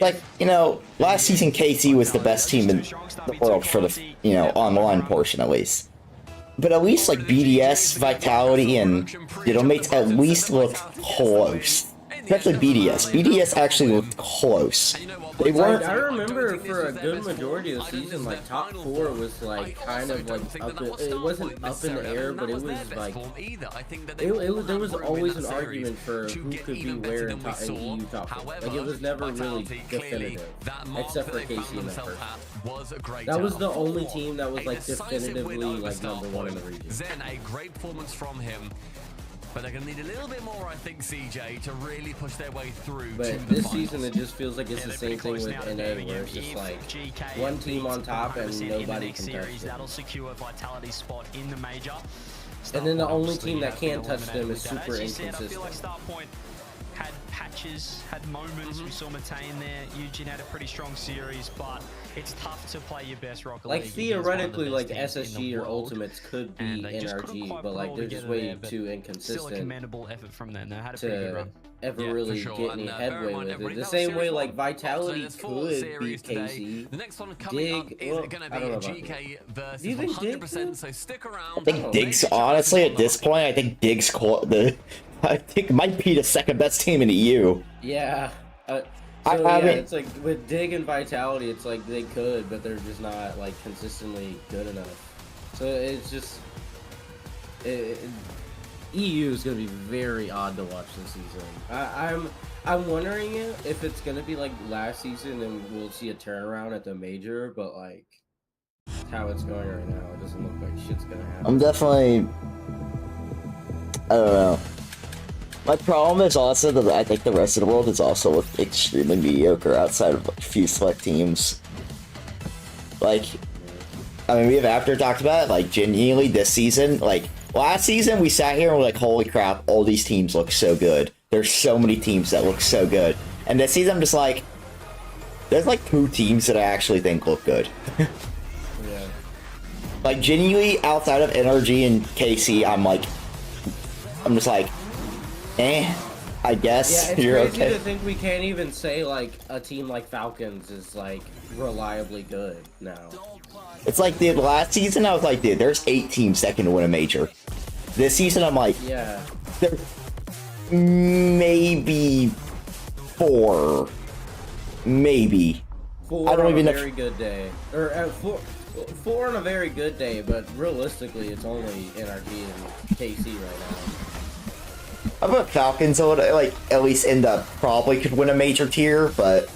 Like, last season KC was the best team in the world for the, online portion at least. But at least like BDS, Vitality, and mates at least looked close. Especially BDS. BDS actually looked close. They weren't. I remember for a good majority of the season, like top 4 was like kind of like up. It wasn't up in the air, but it was like there was always an argument for who could be where in EU top 4. Like it was never really definitive, except for KC in that first. That was the only team that was like definitively like #1 in the region. Zen, a great performance from him. But they're going to need a little bit more, I think, CJ, to really push their way through. But this season, it just feels like it's the same thing with NA, where it's just like one team on top and nobody can touch them. That'll secure Vitality's spot in the major. And then the only team that can touch them is super inconsistent. I feel like Starpoint had patches, had moments. We saw Matane there. Eugene had a pretty strong series, but it's tough to play your best Rocket League. Like theoretically, like SSG or Ultimates could be NRG, but like they're just way too inconsistent. Still a commendable effort from them. They had a pretty good run. Ever really get any headway with it. The same way like Vitality could beat KC. The next one coming up is going to be a GK versus 100%, so stick around. I think Diggs, honestly, at this point, I think Diggs I think might be the second best team in the EU. Yeah. It's like with Dig and Vitality, it's like they could, but they're just not like consistently good enough. So it's just EU is gonna be very odd to watch this season. I'm wondering if it's gonna be like last season and we'll see a turnaround at the major, but like how it's going right now, it doesn't look like shit's gonna happen. I'm definitely, I don't know. My problem is also that I think the rest of the world is also extremely mediocre outside of like, a few select teams. Like, I mean, we have after talked about it, like genuinely this season, like last season we sat here and we're like, holy crap, all these teams look so good. There's so many teams that look so good. And this season I'm just like, there's like 2 teams that I actually think look good. Yeah. Like genuinely outside of NRG and KC, I'm just like, I guess yeah, it's you're crazy okay. to think we can't even say like a team like Falcons is like reliably good now. It's like the last season I was like, dude, there's 8 teams that can win a major. This season I'm like, yeah, there maybe 4, maybe. 4 I don't on even a know. very good day, or 4 on a very good day, but realistically, it's only NRG and KC right now. I bet Falcons would like at least end up probably could win a major tier, but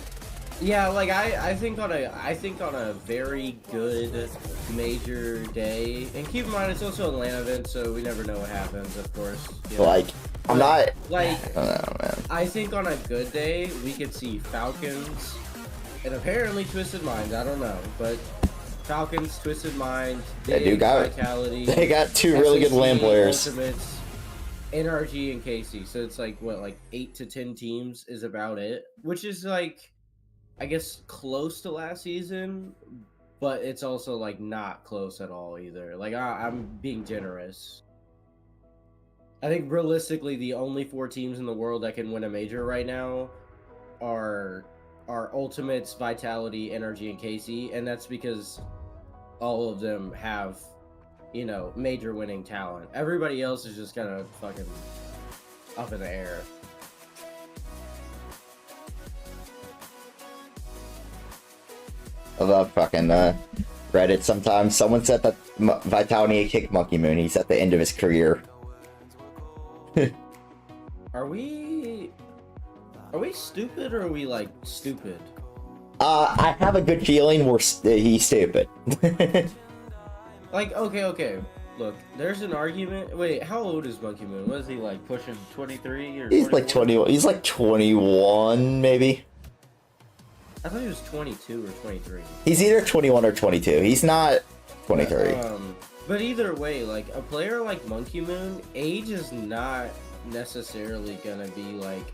Yeah, like I think on a very good major day, and keep in mind it's also an Atlanta event, so we never know what happens, of course. You know? Like, I'm not. Like, I don't know, man. I think on a good day we could see Falcons, and apparently Twisted Minds. I don't know, but Falcons, Twisted Minds, Vitality. They got two really good LAN players. Ultimates, NRG and KC. So it's like what, like 8 to 10 teams is about it, which is like, I guess, close to last season, but it's also like not close at all either. Like I'm being generous. I think realistically the only 4 teams in the world that can win a major right now are Ultimates, Vitality, NRG, and KC, and that's because all of them have, you know, major winning talent. Everybody else is just kind of fucking up in the air. I love fucking Reddit sometimes. Someone said that Vitality kicked Monkey Moon. He's at the end of his career. Are we stupid or are we like stupid? I have a good feeling he's stupid. Like, okay. Look, there's an argument. Wait, how old is Monkey Moon? What is he, like, pushing 23 or He's 21? like 21. He's like 21, maybe. I thought he was 22 or 23. He's either 21 or 22. He's not 23. But either way, like, a player like Monkey Moon, age is not necessarily gonna be, like,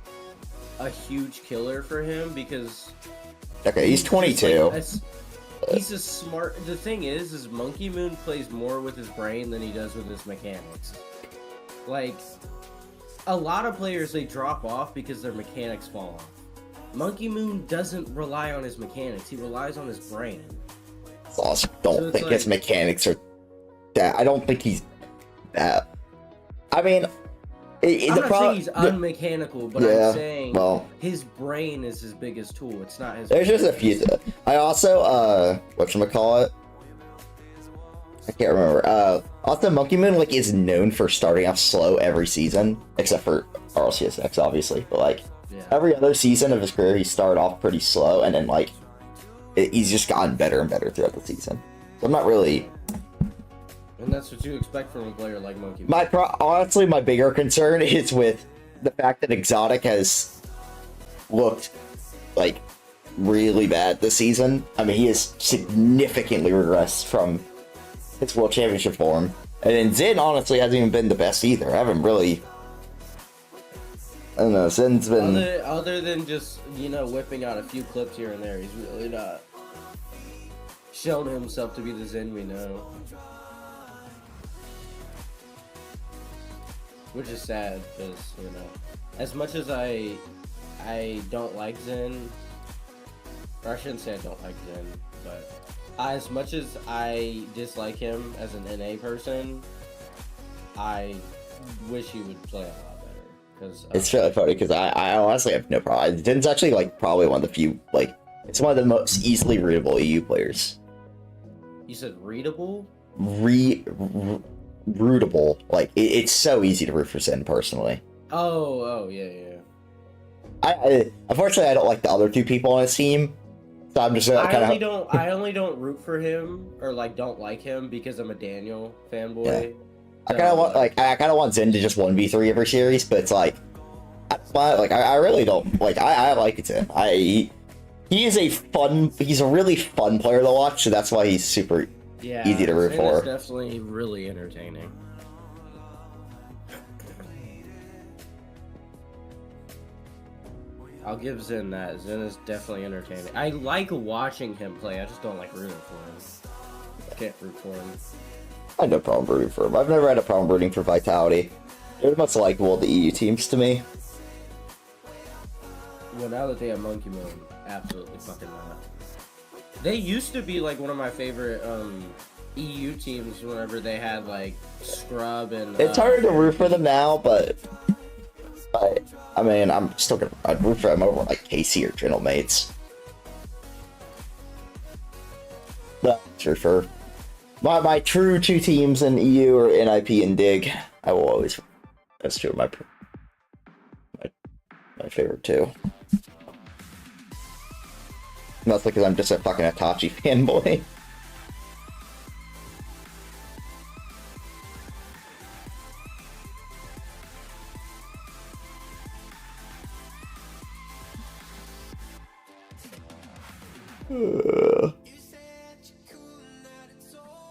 a huge killer for him because... Okay, he's 22. Like, he's a smart... The thing is Monkey Moon plays more with his brain than he does with his mechanics. Like, a lot of players, they drop off because their mechanics fall off. Monkey Moon doesn't rely on his mechanics. He relies on his brain. I also don't think his mechanics are that. I don't think he's that. I mean... I'm not saying he's unmechanical, but yeah, I'm saying his brain is his biggest tool. It's not his... There's just a few... I also, whatchamacallit? I can't remember. Also, Monkey Moon, like, is known for starting off slow every season, except for RLCS, obviously, but, like, every other season of his career, he started off pretty slow, and then, like, he's just gotten better and better throughout the season. So I'm not really... And that's what you expect from a player like Monkey Moon. Honestly, my bigger concern is with the fact that Exotic has looked, like, really bad this season. I mean, he has significantly regressed from his World Championship form. And then Zin, honestly, hasn't even been the best either. I haven't really... I don't know, Zin's been... Other than just, you know, whipping out a few clips here and there, he's really not shown himself to be the Zin we know. Which is sad, because, you know, as much as I don't like Zen, or I shouldn't say I don't like Zen, but as much as I dislike him as an NA person, I wish he would play a lot better. Cause, it's really funny, because I honestly have no problem. Zen's actually, like, probably one of the few, like, it's one of the most easily readable EU players. You said readable? Rootable. Like, it's so easy to root for Zen, personally. Oh, yeah. I unfortunately, I don't like the other two people on his team, so I'm just kind of... I only don't root for him, or, like, don't like him because I'm a Daniel fanboy. Yeah. I kind of want Zen to just 1v3 every series, but it's like, I really don't, like, I like Zen. He's a really fun player to watch, so that's why he's super easy to root for. It's definitely really entertaining. I'll give Zen that. Zen is definitely entertaining. I like watching him play, I just don't like rooting for him. I can't root for him. I have no problem rooting for him. I've never had a problem rooting for Vitality. They're the most likable of the EU teams to me. Well, now that they have Monkey Moon, absolutely fucking not. They used to be like one of my favorite EU teams whenever they had like Scrub and... It's hard to root for them now, but I mean, I'm still gonna... I'd root for them over like KC or Gentle Mates. That's for my true two teams in EU are NIP and Dig. I will always... That's two of my favorite two. Mostly because I'm just a fucking Itachi fanboy.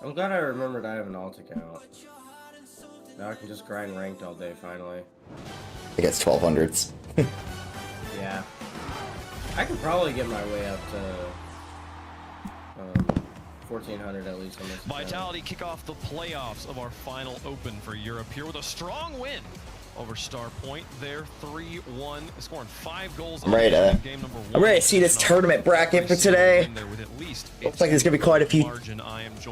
I'm glad I remembered I have an alt account. Now I can just grind ranked all day, finally. I guess 1200s. Yeah. I could probably get my way up to 1400 at least on this. Vitality kick off the playoffs of our final open for Europe here with a strong win over Starpoint. They're 3-1, scoring 5 goals. I'm ready to see this tournament bracket for today. Looks like there's gonna be quite a few.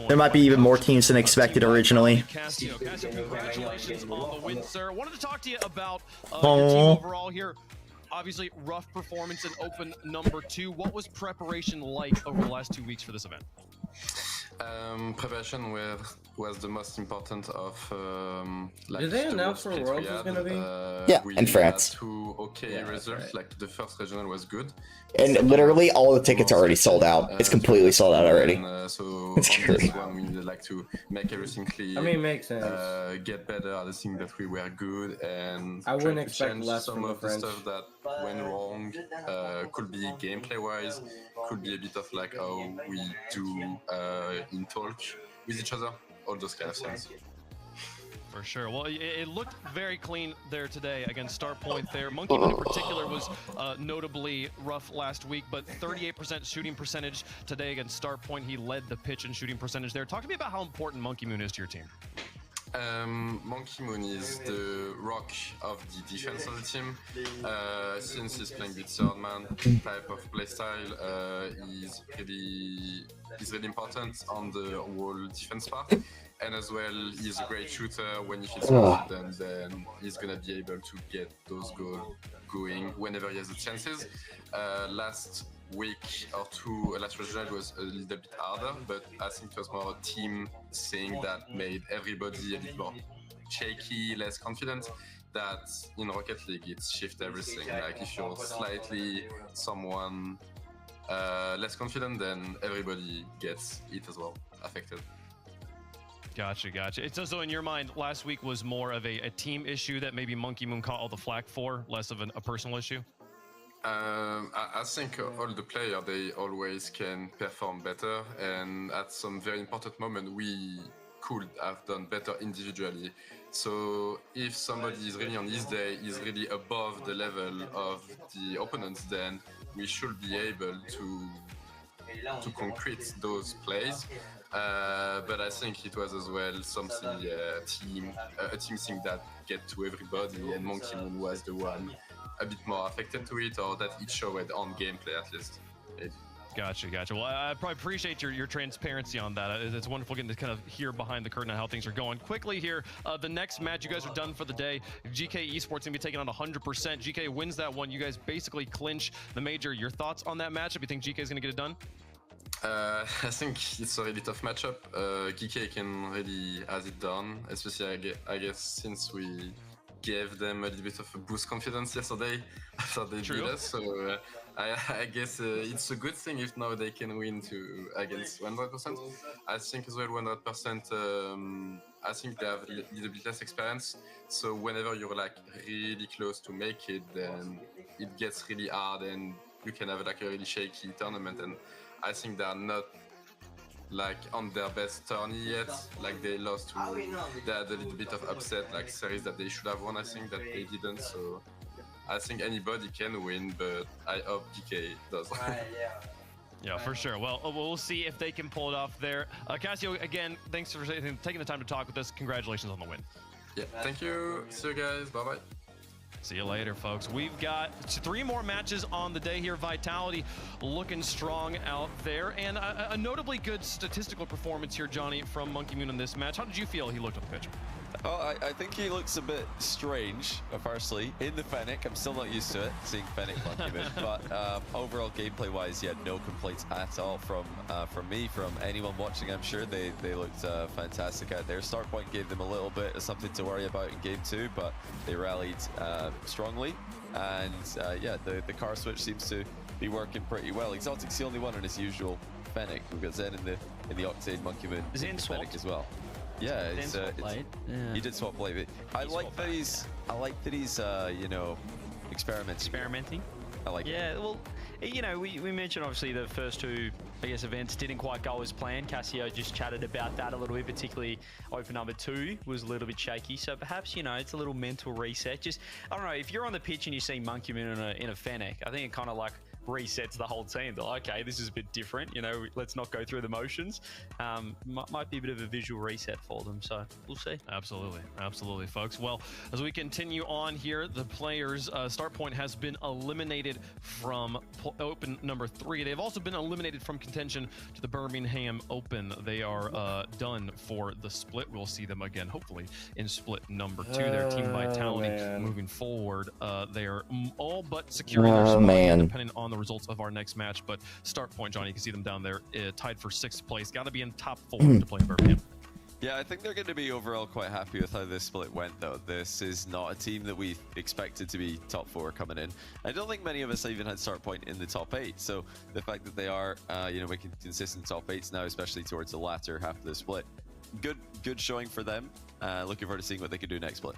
There might be even more teams than expected originally. Cassio, congratulations on the win, sir. Wanted to talk to you about your team overall here. Obviously, rough performance in Open number 2. What was preparation like over the last 2 weeks for this event? Preparation was the most important of like did they announce where Worlds was gonna be? Yeah, in France. Had 2 okay results. Right. Like the first regional was good, and literally all the tickets are already sold out. It's completely sold out already. So it's great. One, we needed like to make everything clear. I mean, it makes sense. Get better at the thing that we were good, and I wouldn't expect less some of the stuff that went wrong. Could be gameplay wise, could be a bit of like how we do in talk with each other, all those kind of things. For sure. Well, it looked very clean there today against Starpoint there. Monkey Moon in particular was notably rough last week, but 38% shooting percentage today against Starpoint. He led the pitch in shooting percentage there. Talk to me about how important Monkey Moon is to your team. Monkey Moon is the rock of the defense of the team. Since he's playing with third man type of playstyle, he's really important on the whole defense part. And as well, he's a great shooter. When he feels confident, then he's gonna be able to get those goals going whenever he has the chances. Last week or two, last regional was a little bit harder, but I think it was more a team thing that made everybody a bit more shaky, less confident. That in Rocket League, it shifts everything. Like if you're slightly someone less confident, then everybody gets it as well, affected. Gotcha. It's as though in your mind, last week was more of a team issue that maybe Monkey Moon caught all the flack for, less of a personal issue? I think all the players, they always can perform better, and at some very important moment, we could have done better individually. So if somebody is really on his day, is really above the level of the opponents, then we should be able to concrete those plays. But I think it was as well something a team thing that get to everybody, and Monkey Moon was the one a bit more affected to it, or that it showed on gameplay at least. Gotcha. Well, I probably appreciate your transparency on that. It's wonderful getting to kind of hear behind the curtain on how things are going. Quickly here, the next match, you guys are done for the day. GK Esports going to be taking on 100%. GK wins that one. You guys basically clinch the major. Your thoughts on that matchup? You think GK is going to get it done? I think it's a really tough matchup. GK can really has it done, especially I guess since we gave them a little bit of a boost confidence yesterday after they beat us. So I guess it's a good thing if now they can win against 100%. I think as well 100%. I think they have a little bit less experience. So whenever you're like really close to make it, then it gets really hard, and you can have like a really shaky tournament. And I think they are not like on their best tourney yet. Like they lost to, they had a little bit of upset, like series that they should have won. I think that they didn't. So I think anybody can win, but I hope GK does. Yeah, for sure. Well, we'll see if they can pull it off there. Cassio, again, thanks for taking the time to talk with us. Congratulations on the win. Yeah, thank you. See you guys. Bye bye. See you later, folks. We've got 3 more matches on the day here. Vitality looking strong out there. And a notably good statistical performance here, Johnny, from Monkey Moon in this match. How did you feel he looked on the pitch? Oh, I think he looks a bit strange, firstly, in the Fennec. I'm still not used to it, seeing Fennec Monkey Moon. But overall, gameplay-wise, yeah, no complaints at all from me, from anyone watching. I'm sure they looked fantastic out there. Starpoint gave them a little bit of something to worry about in Game 2, but they rallied strongly. And yeah, the car switch seems to be working pretty well. Exotic's the only one in his usual Fennec. We've got Zen in the Octane Monkey Moon Fennec as well. Yeah, it's, he did swap blade. I like that he's you know, experimenting. I like it. Yeah, well, you know, we mentioned obviously the first two, I guess, events didn't quite go as planned. Cassio just chatted about that a little bit, particularly open number 2 was a little bit shaky. So perhaps, you know, it's a little mental reset. Just, I don't know, if you're on the pitch and you see Monkey Moon in a Fennec, I think it kind of like resets the whole team. They're like, okay, this is a bit different, you know, let's not go through the motions. Might be a bit of a visual reset for them, so we'll see. Absolutely, folks. Well, as we continue on here, the players start point has been eliminated from open number 3. They've also been eliminated from contention to the Birmingham Open. They are done for the split. We'll see them again hopefully in split number 2. Their team vitality moving forward, they are all but securing their spot, depending on the results of our next match. But start point, Johnny, you can see them down there tied for 6th place. Got to be in top 4 to play Birmingham. Yeah, I think they're going to be overall quite happy with how this split went, though. This is not a team that we expected to be top 4 coming in. I don't think many of us even had start point in the top 8. So the fact that they are, you know, making consistent top 8s now, especially towards the latter half of the split, good showing for them. Looking forward to seeing what they can do next split.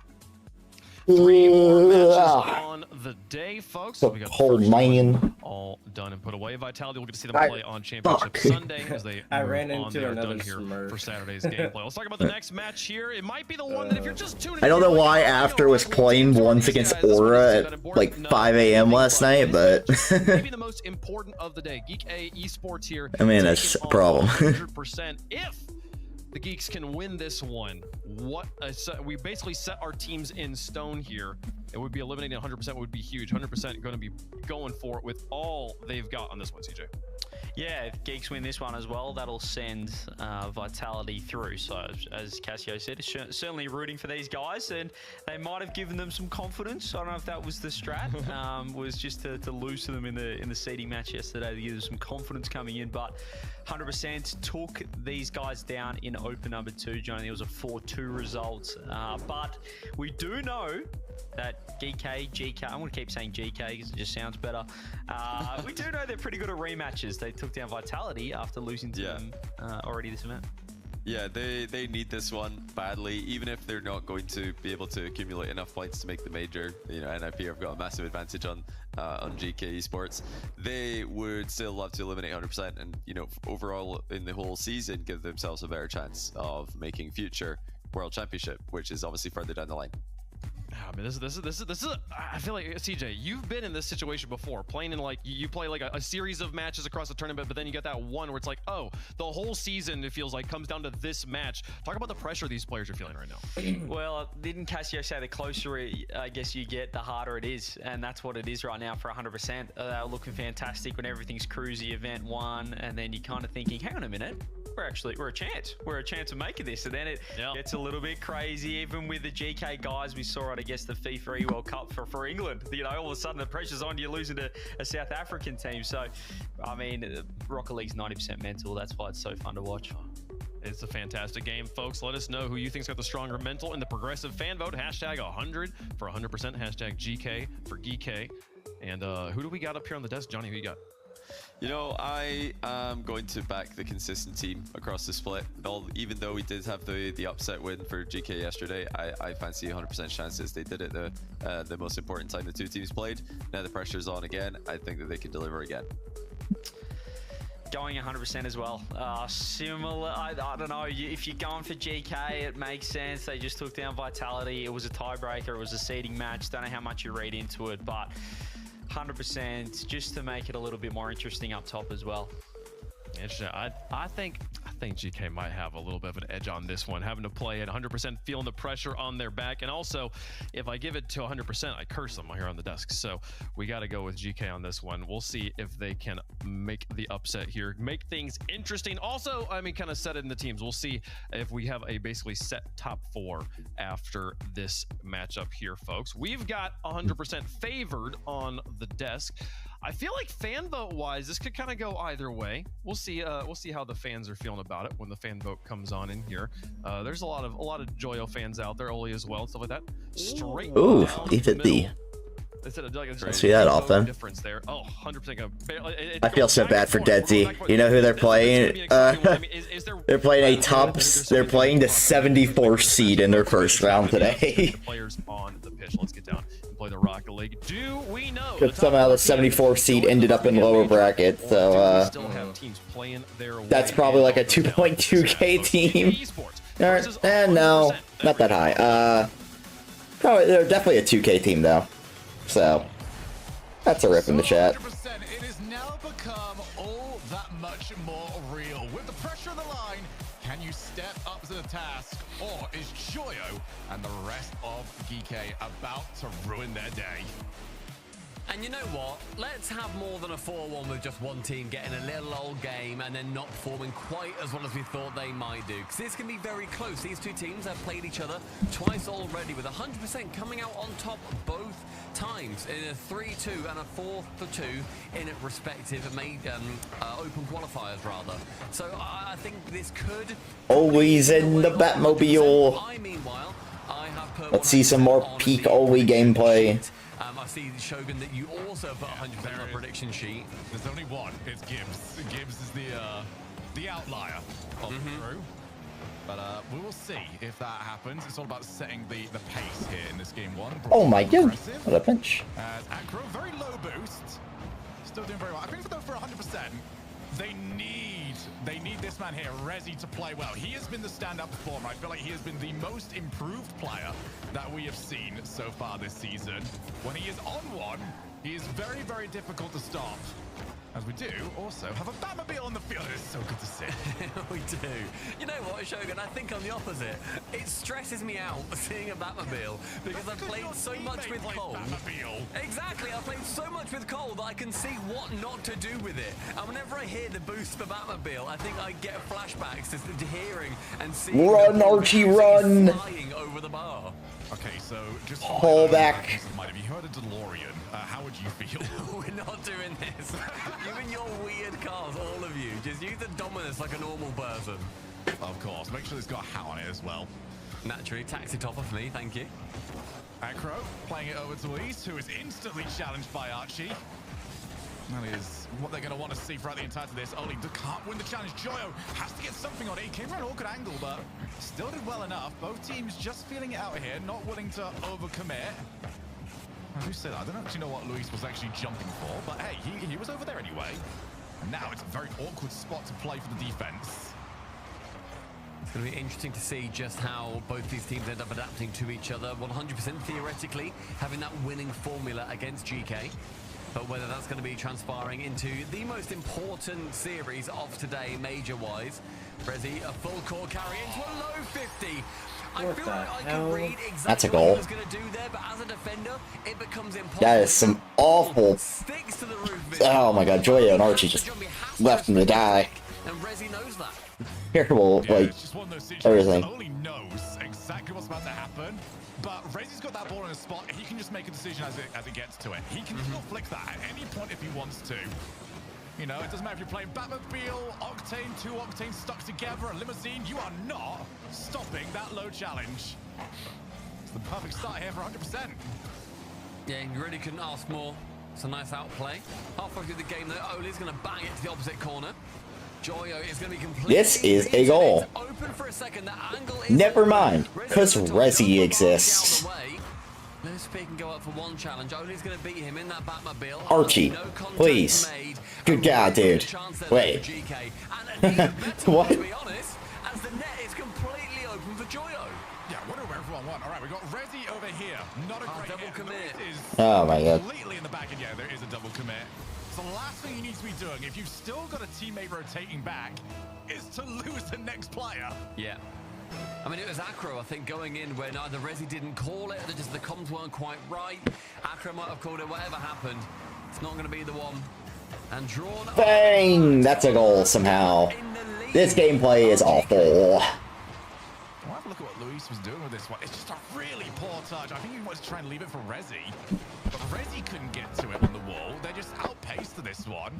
3 more matches on the day, folks. So we got all done and put away. Vitality, we'll get to see them play on Championship Sunday as they ran on. into They are another done here Smurf. for Saturday's gameplay. Let's talk about the next match here. It might be the one that if you're just tuning I don't know why After was playing once against Aura at like 5 a.m. last night, but maybe the most important of the day. Geek A Esports here. I mean, that's a problem. 100%. If the Geeks can win this one, we basically set our teams in stone here. It would be eliminating 100% would be huge. 100% going to be going for it with all they've got on this one, CJ. Yeah, if Geeks win this one as well, that'll send Vitality through. So, as Cassio said, certainly rooting for these guys, and they might have given them some confidence. I don't know if that was the strat, was just to lose to them in the seeding match yesterday to give them some confidence coming in, but 100% took these guys down in open number 2, Johnny. It was a 4-2 result, but we do know that GK, I'm going to keep saying GK because it just sounds better. We do know they're pretty good at rematches. They took down Vitality after losing to them already this event. Yeah, they need this one badly, even if they're not going to be able to accumulate enough points to make the major. You know, NIP have got a massive advantage on GK Esports. They would still love to eliminate 100% and, you know, overall in the whole season, give themselves a better chance of making future World Championship, which is obviously further down the line. I mean, this is. I feel like CJ, you've been in this situation before, playing in like you play like a series of matches across the tournament, but then you get that one where it's like, oh, the whole season it feels like comes down to this match. Talk about the pressure these players are feeling right now. Well, didn't Cassio say the closer I guess you get, the harder it is, and that's what it is right now for 100%. They're looking fantastic when everything's cruisy, event 1, and then you're kind of thinking, hang on a minute. We're a chance of making this, and then it gets a little bit crazy. Even with the GK guys we saw at, I guess, the FIFA World Cup for England, you know, all of a sudden the pressure's on you losing to a South African team. So I mean, Rocket League's 90% mental. That's why it's so fun to watch. It's a fantastic game, folks. Let us know who you think's got the stronger mental in the progressive fan vote. Hashtag 100 for 100%. Hashtag GK for GK. And who do we got up here on the desk? Johnny, who you got? You know, I am going to back the consistent team across the split. Even though we did have the upset win for GK yesterday, I fancy 100% chances. They did it the most important time the two teams played. Now the pressure's on again. I think that they can deliver again. Going 100% as well. Similar, I don't know, if you're going for GK, it makes sense. They just took down Vitality. It was a tiebreaker. It was a seeding match. Don't know how much you read into it, but 100% just to make it a little bit more interesting up top as well. Interesting. I think GK might have a little bit of an edge on this one, having to play at 100%, feeling the pressure on their back. And also, if I give it to 100%, I curse them here on the desk. So we got to go with GK on this one. We'll see if they can make the upset here, make things interesting. Also, I mean, kind of set it in the teams. We'll see if we have a basically set top 4 after this matchup here, folks. We've got 100% favored on the desk. I feel like fan vote wise, this could kind of go either way. We'll see how the fans are feeling about it when the fan vote comes on in here. There's a lot of Joyo fans out there, Oli as well, and stuff like that. Straight down the middle. Instead of like a I see that often. difference there. Oh, 100%. I feel so bad for Dead Z. You know who they're playing? They're playing a top. They're playing the 74th seed in their first round today. Players on the pitch. Let's get down and play the Rocket League. Do we know? But somehow the 74th seed ended up in lower bracket, so that's probably like a 2.2k team. No, not that high. Probably they're definitely a 2k team though. So that's a rip in the chat. It has now become all that much more real. With the pressure on the line, can you step up to the task, or is Joyo and the rest of GK about to ruin their day? And you know what? Let's have more than a 4-1 with just one team getting a little old game and then not performing quite as well as we thought they might do. Because this can be very close. These two teams have played each other twice already, with 100% coming out on top both times in a 3-2 and a 4-2 in respective open qualifiers, rather. So I think this could... Always in the Batmobile. Meanwhile, I have put Let's see some more peak Olwe gameplay. I see, Shogun, that you also put 100% on a prediction sheet. There's only one. It's Gibbs. Gibbs is the outlier of the crew. But we will see if that happens. It's all about setting the pace here in this game one. Oh my god! What a pinch. As Acro, very low boost. Still doing very well. I think though for 100%, they need this man here, Rezi, to play well. He has been the standout performer. I feel like he has been the most improved player that we have seen so far this season. When he is on one, he is very, very difficult to stop. As we do also have a Batmobile on the field. It's so good to see. We do. You know what, Shogun? I think I'm the opposite. It stresses me out seeing a Batmobile because I've played so much with Cole. Exactly, I've played so much with Cole that I can see what not to do with it. And whenever I hear the boost for Batmobile, I think I get flashbacks to hearing and seeing. Run, Archie, run! Flying over the bar. Okay, so just pull back. Have you heard of DeLorean? How would you feel? We're not doing this. You and your weird cars, all of you. Just use the Dominus like a normal person. Of course. Make sure it's got a hat on it as well. Naturally, taxi topper for me, thank you. Acro playing it over to East, who is instantly challenged by Archie. That is what they're going to want to see throughout the entirety of this. Only can't win the challenge. Joyo has to get something on it. He came from an awkward angle, but still did well enough. Both teams just feeling it out here, not willing to overcommit. I do say that. I don't actually know what Luis was actually jumping for, but hey, he was over there anyway. And now it's a very awkward spot to play for the defense. It's going to be interesting to see just how both these teams end up adapting to each other. 100% theoretically having that winning formula against GK. But whether that's going to be transpiring into the most important series of today, major-wise. Rezi, a full core carry into a low 50. I feel like I can read exactly That's a goal. what he was going to do there, but as a defender, it becomes impossible. That is some awful. Sticks to the roof. Oh my god, Joyo and Archie just left him to die. And Rezi knows that. Terrible, like, everything. Only knows exactly what's about to happen. But Rezi's got that ball in a spot. He can just make a decision as it gets to it. He can still flick that at any point if he wants to. You know, it doesn't matter if you're playing Batmobile, Octane, 2 Octanes stuck together, a limousine. You are not stopping that low challenge. It's the perfect start here for 100%. Yeah, you really couldn't ask more. It's a nice outplay. Halfway through the game, though, Oli's going to bang it to the opposite corner. Joyo is going to be completely... This is a goal. Open for a second. That angle is Never mind, because Rezi exists. Lewis P can go up for one challenge. Oli's going to beat him in that Batmobile. Archie, please. Good God, dude. Wait. What? To be honest, as the net is completely open for Joyo. Yeah, what do everyone want? All right, we got Rezi over here. Not a great double commit. Oh my god. Completely in the back, and yeah, there is a double commit. So the last thing you need to be doing, if you've still got a teammate rotating back, is to lose the next player. Yeah. I mean, it was Acro, I think, going in when either Rezi didn't call it, or just the comms weren't quite right. Acro might have called it, whatever happened. It's not going to be the one. And drawn. Bang! That's a goal somehow. This gameplay is awful. We'll have a look at what Luis was doing with this one. It's just a really poor touch. I think he wanted to try and leave it for Rezi, but Rezi couldn't get to it on the wall. They just outpaced this one.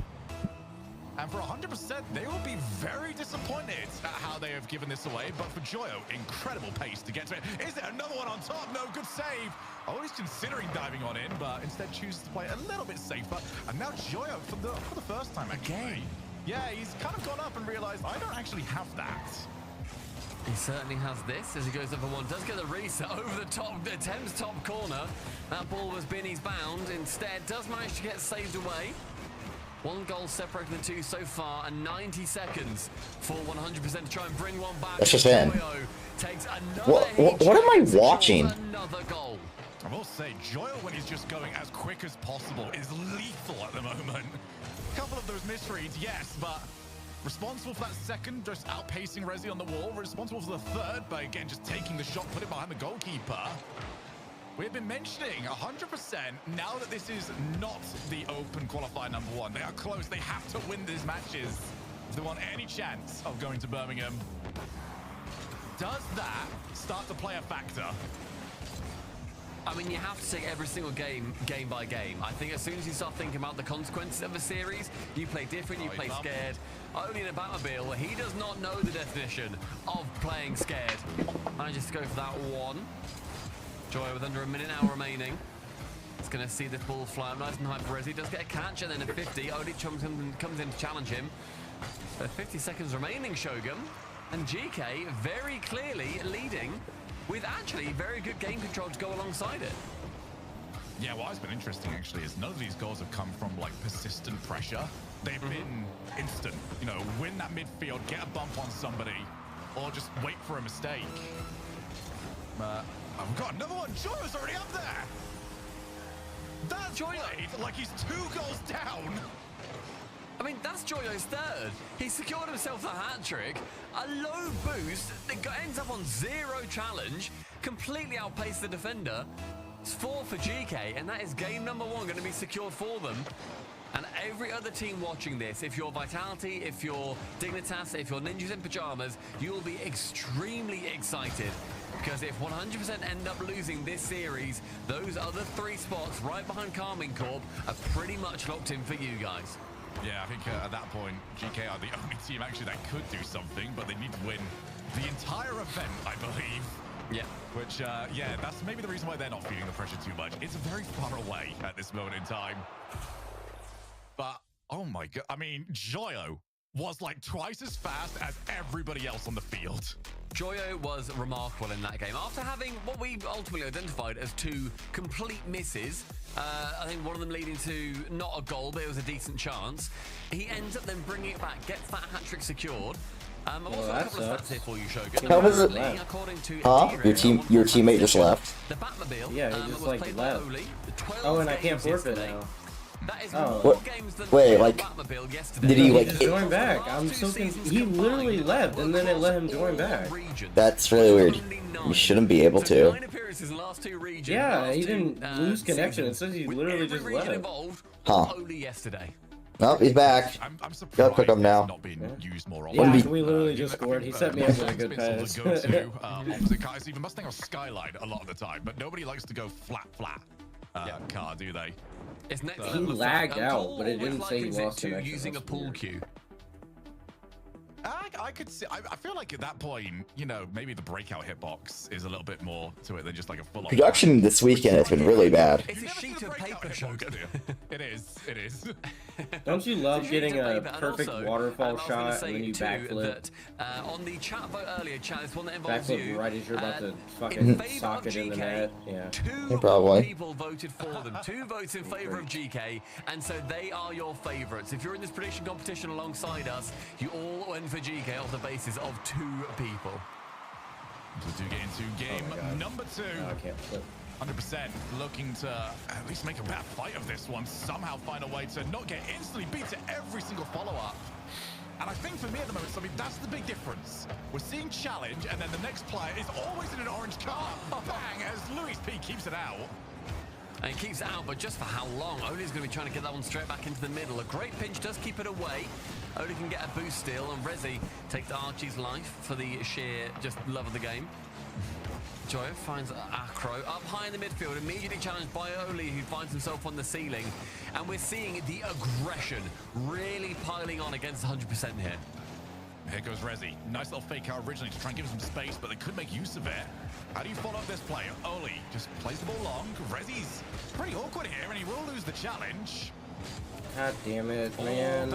And for 100%, they will be very disappointed at how they have given this away. But for Joyo, incredible pace to get to it. Is there another one on top? No, good save. Oh, he's considering diving on in, but instead chooses to play a little bit safer. And now Joyo, for the first time again. Yeah, he's kind of gone up and realized, I don't actually have that. He certainly has this as he goes up for one. Does get the reset over the top, the Thames top corner. That ball was Binny's bound. Instead, does manage to get saved away. 1 goal separating the two so far, and 90 seconds for 100% to try and bring one back. That's just in. Takes What am I watching? Another goal. I will say, Joyo, when he's just going as quick as possible, is lethal at the moment. A couple of those misreads, yes, but responsible for that second, just outpacing Rezi on the wall. Responsible for the third, by again just taking the shot, put it behind the goalkeeper. We've been mentioning 100% now that this is not the open qualifier number 1. They are close. They have to win these matches if they want any chance of going to Birmingham. Does that start to play a factor? I mean, you have to take every single game by game. I think as soon as you start thinking about the consequences of a series, you play different, you play scared. Only in a Batmobile, he does not know the definition of playing scared. Manages to go for that one. Joyo with under a minute now remaining. It's going to see this ball fly up nice and high for Rezi. Does get a catch, and then at 50, Odie comes in to challenge him. 50 seconds remaining, Shogun. And GK very clearly leading with actually very good game control to go alongside it. Yeah, what has been interesting actually is none of these goals have come from like persistent pressure. They've been instant. You know, win that midfield, get a bump on somebody, or just wait for a mistake. I've got another one. Joyo's already up there. That's Joyo. Like he's 2 goals down. I mean, that's Joyo's third. He secured himself a hat-trick, a low boost that ends up on 0 challenge, completely outpaced the defender. It's 4 for GK, and that is game number 1 going to be secured for them. And every other team watching this, if you're Vitality, if you're Dignitas, if you're Ninjas in Pajamas, you will be extremely excited. Because if 100% end up losing this series, those other 3 spots right behind Carmine Corp are pretty much locked in for you guys. Yeah, I think at that point, GK are the only team actually that could do something, but they need to win the entire event, I believe. Yeah. Which, yeah, that's maybe the reason why they're not feeling the pressure too much. It's very far away at this moment in time. But, oh my god, I mean, Joyo was like twice as fast as everybody else on the field. Joyo was remarkable in that game. After having what we ultimately identified as 2 complete misses, I think one of them leading to not a goal, but it was a decent chance. He ends up then bringing it back, gets that hat-trick secured. Also a couple of stats here for you, Shogun. How was it? Huh? Your teammate just left. The Batmobile, yeah, he just like left. Oh, and I can't forfeit now. That is what? Wait, like, did he like join back? I'm so confused. He literally left, and then it let him join back. That's really weird. You shouldn't be able to. Yeah, he didn't lose connection. It says he literally just left. Huh. Yesterday. Oh, he's back. I'm surprised gotta pick him now. Not being used more often. Yeah, we literally just scored. He set me up with a good pass. Opposite cars, even Mustang or Skyline a lot of the time, but nobody likes to go flat car, do they? It's next he lagged out, but it didn't say he lost connection. Using a pool cue. I could see. I feel like at that point, you know, maybe the breakout hitbox is a little bit more to it than just like a full-on. Production this weekend has been really bad. It's a sheet of paper, Shogun. It is. It is. Don't you love getting a perfect waterfall shot and then you backflip? On the chat vote earlier, chat, this one that involves you. Right as you're about to fucking sock it in the net. Yeah. 2 people voted for them. 2 votes in favor of GK, and so they are your favorites. If you're in this prediction competition alongside us, you all went for GK off the basis of 2 people. So 2 get into game number 2. No, I can't flip. 100% looking to at least make a better fight of this one. Somehow find a way to not get instantly beat to every single follow-up. And I think for me at the moment, I mean, that's the big difference. We're seeing challenge, and then the next player is always in an orange car. Bang, as Luis P keeps it out. And he keeps it out, but just for how long? Oli's going to be trying to get that one straight back into the middle. A great pinch does keep it away. Oli can get a boost still, and Rezi takes Archie's life for the sheer just love of the game. Joyo finds Acro up high in the midfield, immediately challenged by Oli, who finds himself on the ceiling. And we're seeing the aggression really piling on against 100% here. Here goes Rezi. Nice little fake out originally to try and give him some space, but they could make use of it. How do you follow up this play? Oli just plays the ball long. Rezi's pretty awkward here, and he will lose the challenge. God damn it, man.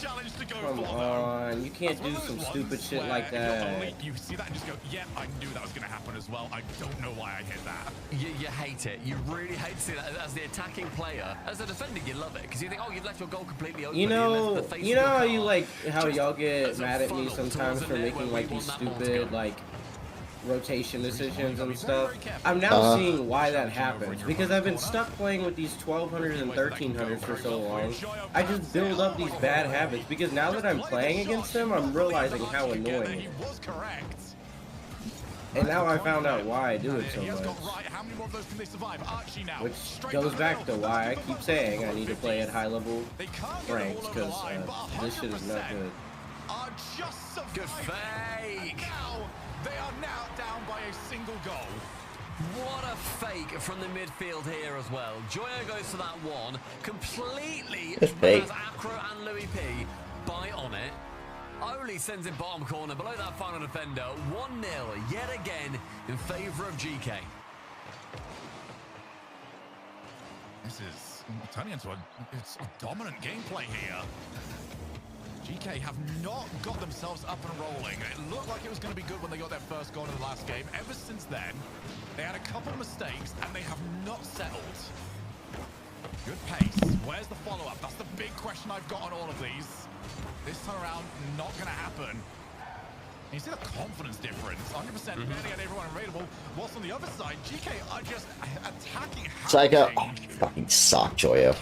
Challenge to go Come on, you can't do some stupid shit like that. You see that and just go, yeah, I knew that was going to happen as well. I don't know why I hit that. You hate it. You really hate to see that as the attacking player. As a defender, you love it because you think, oh, you've left your goal completely open. You know how you like how y'all get mad at me sometimes for making like these stupid like rotation decisions and stuff. I'm now seeing why that happens, because I've been stuck playing with these 1200s and 1300s for so long. I just build up these bad habits, because now that I'm playing against them, I'm realizing how annoying it is. And now I found out why I do it so much. Which goes back to why I keep saying I need to play at high level ranks, because this shit is not good. Good fake! They are now down by a single goal. What a fake from the midfield here as well. Joyo goes for that one, completely has Acro and Louis P bite on it. Oli sends it bottom corner below that final defender. 1-0 yet again in favour of GK. This is turning into a dominant gameplay here. GK have not got themselves up and rolling. It looked like it was going to be good when they got their first goal in the last game. Ever since then, they had a couple of mistakes and they have not settled. Good pace. Where's the follow-up? That's the big question I've got on all of these. This time around, not going to happen. You see the confidence difference. 100% barely had everyone available. Whilst on the other side, GK are just attacking. Psycho. Oh, you fucking suck, Joyo.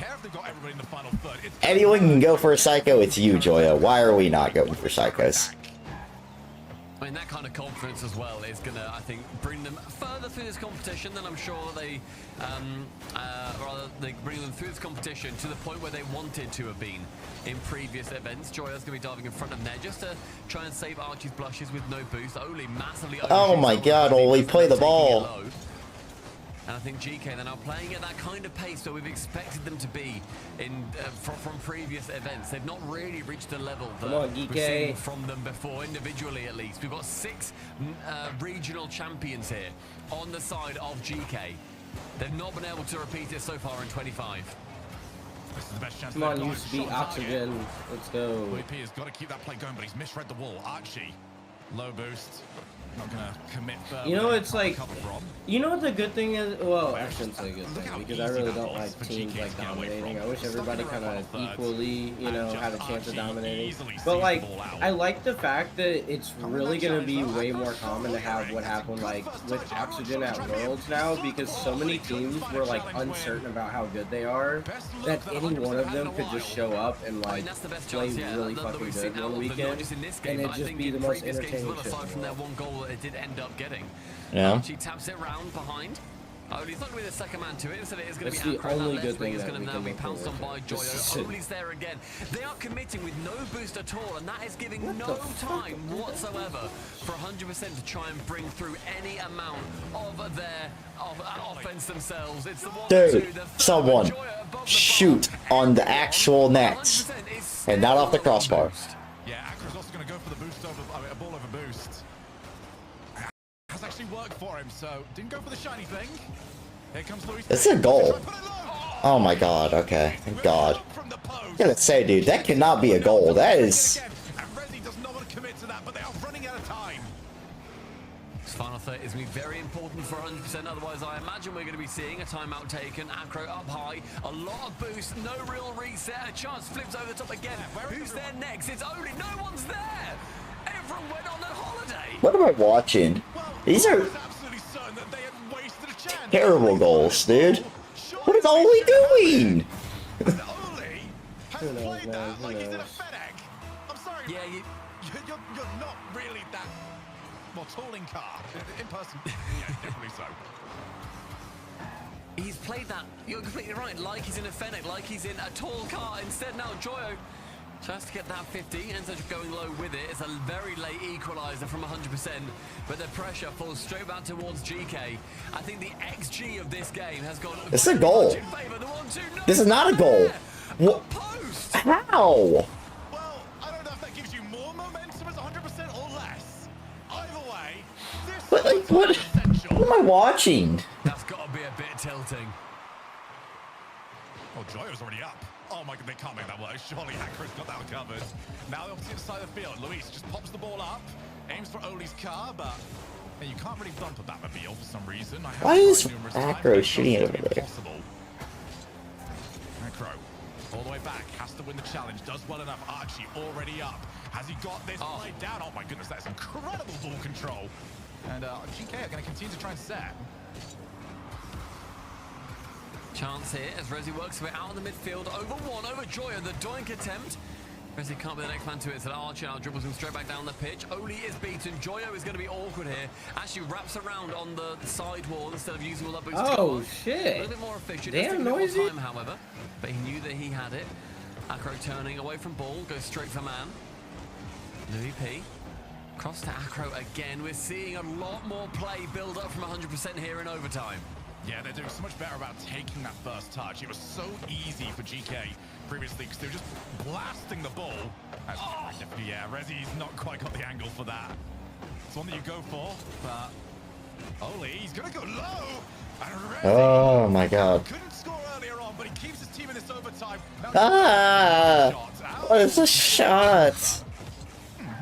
Anyone can go for a Psycho, it's you, Joyo. Why are we not going for Psychos? I mean, that kind of confidence as well is going to, I think, bring them further through this competition than I'm sure they, they bring them through this competition to the point where they wanted to have been in previous events. Joyo's going to be diving in front of them there just to try and save Archie's blushes with no boost. Oli massively. Oh my god, Oli, play the ball. And I think GK, they're now playing at that kind of pace that we've expected them to be in from previous events. They've not really reached the level that we've seen from them before, individually at least. We've got 6 regional champions here on the side of GK. They've not been able to repeat it so far in 25. This is the best chance. Come on, used to be Oxygen. Let's go. VP has got to keep that play going, but he's misread the wall. Archie, low boost. Not gonna commit. You know, it's like, you know what the good thing is? Well, I shouldn't say good thing, because I really don't like teams like dominating. I wish everybody kind of equally, you know, had a chance of dominating. But like, I like the fact that it's really gonna be way more common to have what happened like with Oxygen at Worlds now, because so many teams were like uncertain about how good they are, that any one of them could just show up and like play really fucking good one weekend, and it'd just be the most entertaining shit. It did end up getting. Yeah. She taps it round behind. Oli's not going to be the second man to it. Instead, it is going to be be the only good thing is that going to we now be can pounced on by Joyo. Oli's there again. They are committing with no boost at all, and that is giving no time whatsoever for 100% to try and bring through any amount of their offense themselves. It's the one, dude, someone shoot on the actual nets and not off the crossbar. Yeah, Acro's also going to go for the boost over, a ball over boost. Has actually worked for him, so didn't go for the shiny thing. Here comes Louis. This is a goal. Oh my god, okay, thank god. I gotta say, dude, that cannot be a goal. That is... This final third is going to be very important for 100%, otherwise I imagine we're going to be seeing a timeout taken. Acro up high, a lot of boost, no real reset, a chance flips over the top again. Who's there next? It's Oli, no one's there! Everyone went on their holiday! What am I watching? These are terrible goals, dude. What is Oli doing? Who knows, man? Who knows? I'm sorry, yeah, you're not really that well tall in car. In person, yeah, definitely so. He's played that, you're completely right, like he's in a Fennec, like he's in a tall car. Instead now, Joyo Just to get that 50, ends up going low with it. It's a very late equalizer from 100%, but the pressure falls straight back towards GK. I think the XG of this game has gone. This is a goal. This is not a goal. What? How? Well, I don't know if that gives you more momentum as 100% or less. Either way, this What? Like, what am I watching? That's got to be a bit tilting. Oh, Joyo's already up. Oh my god, they can't make that work. Surely Acro's got that covered. Now the opposite side of the field. Luis just pops the ball up, aims for Oli's car, but hey, you can't really bump a Batmobile for some reason. Why is Acro shooting it over there? Acro, all the way back, has to win the challenge, does well enough. Archie already up. Has he got this laid down? Oh my goodness, that's incredible ball control. And GK are going to continue to try and set. Chance here as Resi works way out in the midfield. Over Joyo, the doink attempt. Resi can't be the next man to it, so Archie now dribbles him straight back down the pitch. Oli is beaten. Joyo is going to be awkward here. Actually wraps around on the side wall instead of using all that boost. Oh, shit. A little bit more efficient. Damn noisy. Time, however, but he knew that he had it. Acro turning away from ball, goes straight for man. Louis P. Cross to Acro again. We're seeing a lot more play build up from 100% here in overtime. Yeah, they're doing so much better about taking that first touch. It was so easy for GK previously because they were just blasting the ball. Yeah, Resi's not quite got the angle for that. It's one that you go for, but Oli, he's going to go low. And Resi, Oh my god. couldn't score earlier on, but he keeps his team in this overtime. What is a shot?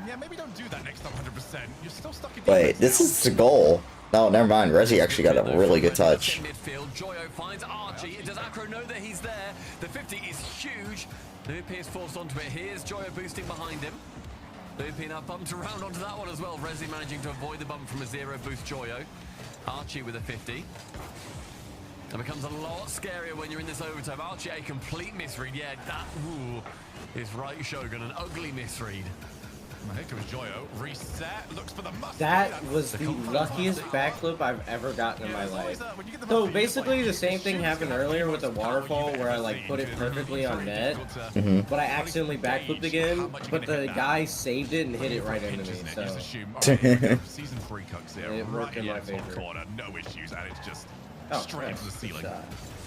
Yeah, maybe don't do that next time 100%. You're still stuck in Wait, this is the goal. No, never mind. Resi actually got a really good touch. Midfield, Joyo finds Archie. Does Acro know that he's there? The 50 is huge. Louis P is forced onto it. Here's Joyo boosting behind him. Louis P now bumped around onto that one as well. Resi managing to avoid the bump from a zero boost Joyo. Archie with a 50. It becomes a lot scarier when you're in this overtime. Archie, a complete misread. Yeah, that is right, Shogun. An ugly misread. Here comes Joyo. Reset. Looks for the must. That was the luckiest backflip I've ever gotten in my life. So basically the same thing happened earlier with the waterfall where I like put it perfectly on net, but I accidentally backflipped again, but the guy saved it and hit it right into me, so Season 3 cooks here. it worked in my favor. Corner, no issues, and it's just straight into the ceiling.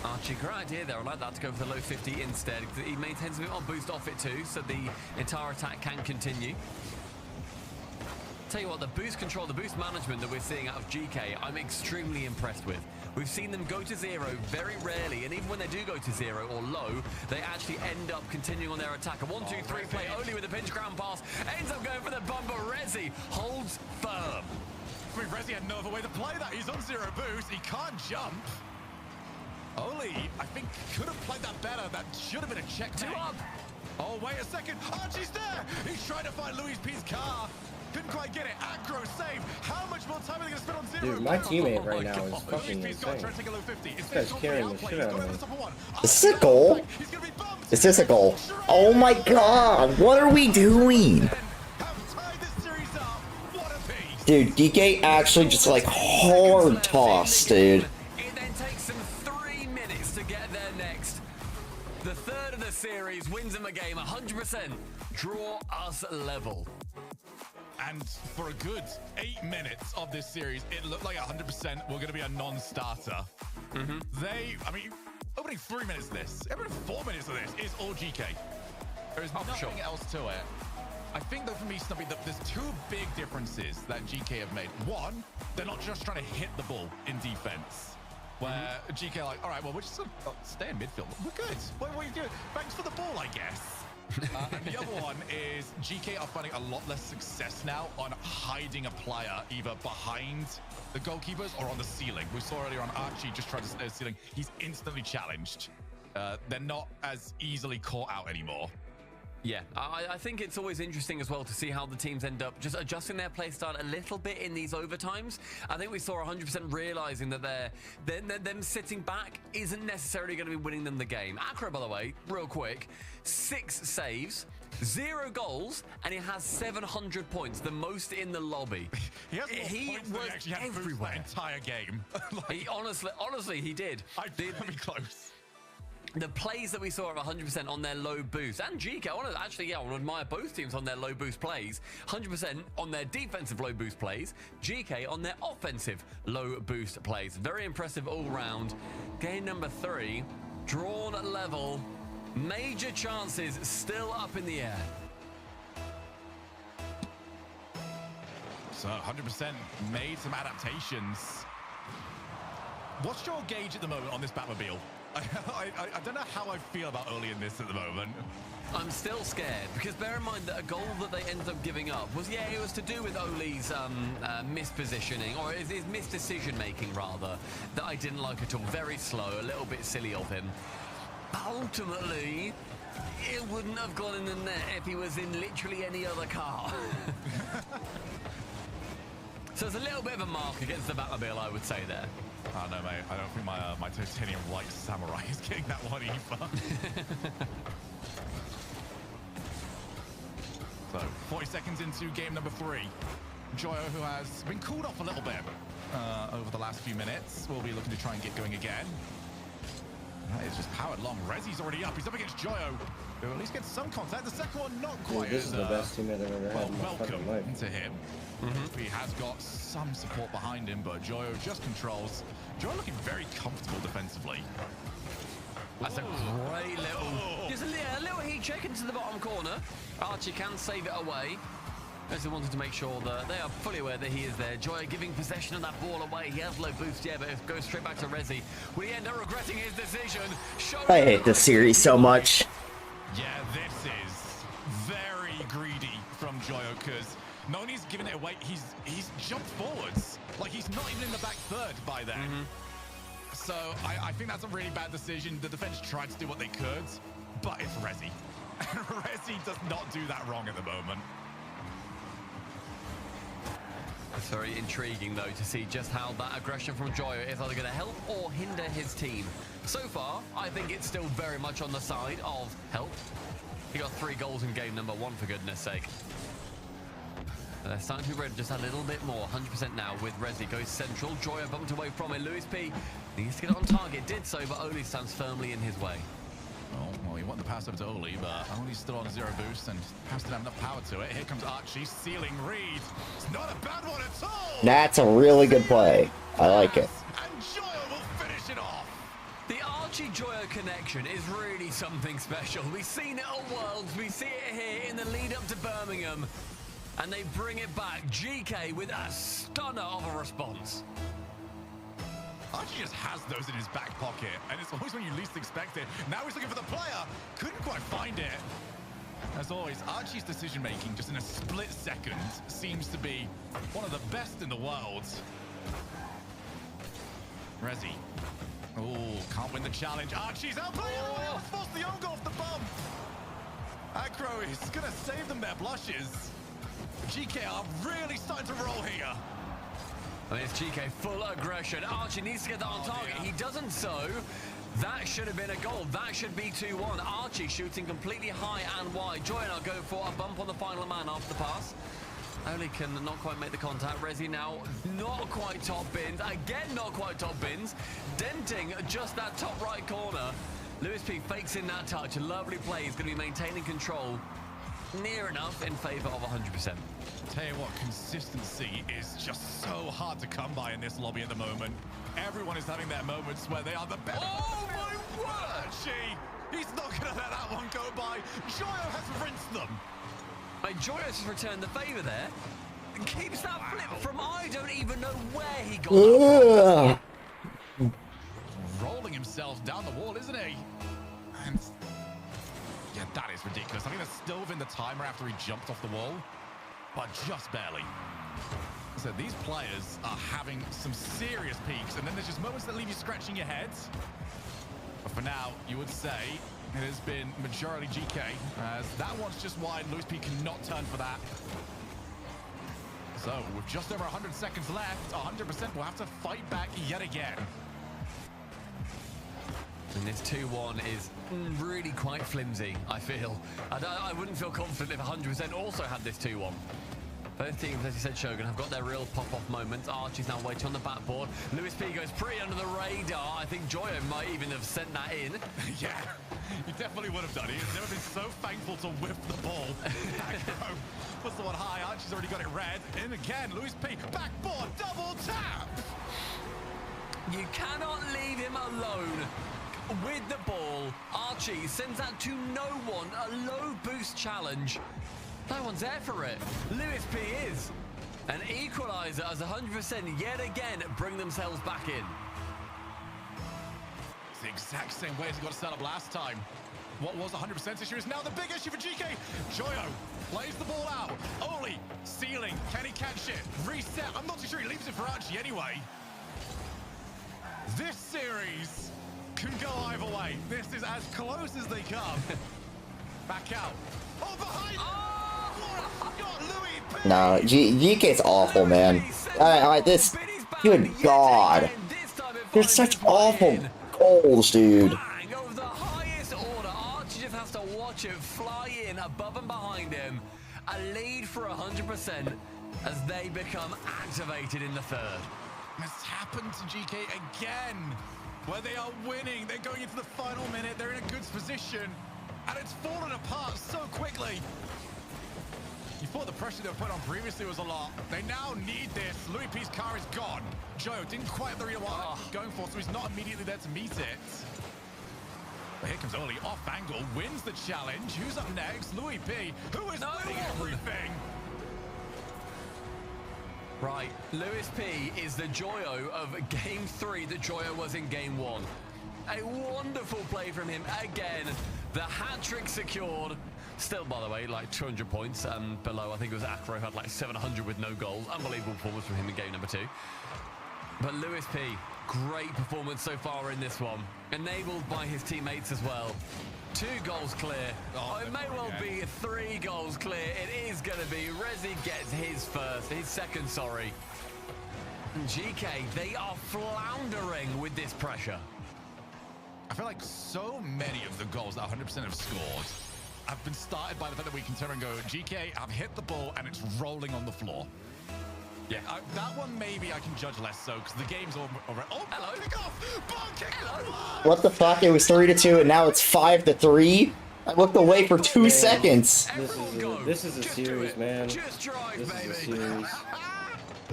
Archie, great idea there. I like that to go for the low 50 instead. He maintains a bit more boost off it too, so the entire attack can continue. Tell you what, the boost control, the boost management that we're seeing out of GK, I'm extremely impressed with. We've seen them go to zero very rarely, and even when they do go to zero or low, they actually end up continuing on their attack. A 1-2-3 play, only with a pinch ground pass, ends up going for the bumper. Resi holds firm. I mean, Resi had no other way to play that. He's on zero boost, he can't jump. Oli, I think, could have played that better. That should have been a check. Two up. Oh, wait a second. Archie's there. He's trying to find Louis P's car. Couldn't quite get it. Acro save. How much more time are they going to spend on zero? Dude, my teammate right now is fucking insane. This guy's carrying the shit out of me. Is this a goal? Is this a goal? Oh my god, what are we doing? Dude, DK actually just like hard toss, dude. It then takes them 3 minutes to get there next. The third of the series wins them a game, 100%. Draw us level. And for a good 8 minutes of this series, it looked like 100% were going to be a non-starter. I mean, opening 3 minutes of this, opening 4 minutes of this is all GK. There is nothing else to it. I think, though, for me, Snubby, there's two big differences that GK have made. One, they're not just trying to hit the ball in defense, where GK are like, all right, well, we're just going to stay in midfield. We're good. What are you doing? Thanks for the ball, I guess. And the other one is GK are finding a lot less success now on hiding a player either behind the goalkeepers or on the ceiling. We saw earlier on Archie just tried to stay at the ceiling. He's instantly challenged. They're not as easily caught out anymore. Yeah, I think it's always interesting as well to see how the teams end up just adjusting their play style a little bit in these overtimes. I think we saw 100% realizing that them sitting back isn't necessarily going to be winning them the game. Acro, by the way, real quick, 6 saves, 0 goals, and he has 700 points, the most in the lobby. He was everywhere. That entire game. He honestly, he did. I'd be close. the plays that we saw of 100% on their low boost, and GK, I want to admire both teams on their low boost plays. 100% on their defensive low boost plays, GK on their offensive low boost plays. Very impressive all round. Game number 3, drawn level, major chances still up in the air. So 100% made some adaptations. What's your gauge at the moment on this Batmobile? I don't know how I feel about Oli in this at the moment. I'm still scared, because bear in mind that a goal that they ended up giving up was, it was to do with Oli's mispositioning, or his misdecision making rather, that I didn't like at all. Very slow, a little bit silly of him. Ultimately, it wouldn't have gone in the net if he was in literally any other car. So it's a little bit of a mark against the Batmobile, I would say there. I don't know, mate. I don't think my titanium white samurai is getting that one either. So 40 seconds into game number 3. Joyo, who has been cooled off a little bit over the last few minutes, will be looking to try and get going again. It's just powered long. Rezi's already up. He's up against Joyo, who at least gets some contact. The second one not quite. Dude, this is the best teammate I've ever had in my fucking life. Welcome to him. He has got some support behind him, but Joyo just controls. Joyo looking very comfortable defensively. That's a great little... Just a little heat check into the bottom corner. Archie can save it away. As he wanted to make sure that they are fully aware that he is there. Joyo giving possession of that ball away. He has low boost, but it goes straight back to Rezi. Will he end up regretting his decision? I hate this series so much. Yeah, this is very greedy from Joyo, because not only he's giving it away, he's jumped forwards. Like, he's not even in the back third by then. So I think that's a really bad decision. The defense tried to do what they could, but it's Rezi. And Rezi does not do that wrong at the moment. It's very intriguing, though, to see just how that aggression from Joyo is either going to help or hinder his team. So far, I think it's still very much on the side of help. He got 3 goals in game number 1, for goodness sake. They're starting to be ready just a little bit more. 100% now with Rezi. Goes central. Joyo bumped away from it. Lewis P needs to get it on target. Did so, but Oli stands firmly in his way. Oh, well, he wanted the pass over to Oli, but Oli's still on 0 boost and has to have enough power to it. Here comes Archie sealing Reed. It's not a bad one at all. That's a really good play. I like it. And Joyo will finish it off. The Archie-Joyo connection is really something special. We've seen it at Worlds. We see it here in the lead up to Birmingham. And they bring it back. GK with a stunner of a response. Archie just has those in his back pocket, and it's always when you least expect it. Now he's looking for the player. Couldn't quite find it. As always, Archie's decision-making just in a split second seems to be one of the best in the world. Rezi. Oh, can't win the challenge. Archie's out. Oh, forced the own goal off the bump. Acro is going to save them their blushes. GK are really starting to roll here. I mean, it's GK full aggression. Archie needs to get that on target. He doesn't so. That should have been a goal. That should be 2-1. Archie shooting completely high and wide. Joyo now going for a bump on the final man after the pass. Oli can not quite make the contact. Rezi now not quite top bins. Again, not quite top bins. Denting just that top right corner. Lewis P fakes in that touch. A lovely play. He's going to be maintaining control. Near enough in favor of 100%. Tell you what, consistency is just so hard to come by in this lobby at the moment. Everyone is having their moments where they are the best. Oh my word! He's not going to let that one go by. Joyo has rinsed them. Joyo has returned the favor there. And keeps that flip from I don't even know where he got that from. Rolling himself down the wall, isn't he? And yeah, that is ridiculous. I think that's still within the timer after he jumped off the wall, but just barely. So these players are having some serious peaks, and then there's just moments that leave you scratching your heads. But for now, you would say it has been majority GK, as that one's just wide. Lewis P cannot turn for that. So with just over 100 seconds left, 100% will have to fight back yet again. And this 2-1 is really quite flimsy, I feel. I wouldn't feel confident if 100% also had this 2-1. Both teams, as you said, Shogun, have got their real pop-off moments. Archie's now waiting on the backboard. Lewis P goes pretty under the radar. I think Joyo might even have sent that in. Yeah, he definitely would have done. He's never been so thankful to whip the ball. Puts the one high. Archie's already got it red. In again, Lewis P. Backboard, double tap. You cannot leave him alone with the ball. Archie sends that to no one. A low boost challenge. No one's there for it. Lewis P is. An equalizer as 100% yet again bring themselves back in. It's the exact same way as he got set up last time. What was 100% issue is now the big issue for GK. Joyo plays the ball out. Oli, ceiling. Can he catch it? Reset. I'm not too sure he leaves it for Archie anyway. This series can go either way. This is as close as they come. Back out. Oh, behind! No, GK's awful, man. This, good God. They're such awful goals, dude. Of the highest order, Archie just has to watch it fly in above and behind him. A lead for 100% as they become activated in the third. It's happened to GK again, where they are winning. They're going into the final minute. They're in a good position, and it's fallen apart so quickly. You thought the pressure they were put on previously was a lot. They now need this. Louis P's car is gone. Joyo didn't quite have the read what he's going for, so he's not immediately there to meet it. But here comes Oli, off angle, wins the challenge. Who's up next? Louis P, who is winning everything. Right, Lewis P is the Joyo of Game 3 that Joyo was in Game 1. A wonderful play from him again. The hat-trick secured. Still, by the way, like 200 points below. I think it was Acro had like 700 with no goals. Unbelievable performance from him in game number 2. But Lewis P, great performance so far in this one. Enabled by his teammates as well. 2 goals clear. Oh, it may well be 3 goals clear. It is going to be. Rezi gets his second, sorry. And GK, they are floundering with this pressure. I feel like so many of the goals that 100% have scored have been started by the fact that we can turn and go, GK, I've hit the ball and it's rolling on the floor. Yeah, that one maybe I can judge less so because the game's over. Oh, hello. Kick off! Ball kick off! What the fuck? It was 3-2 and now it's 5-3? I looked away for 2 seconds. This is a series, man. Just drive, this baby. Is a series.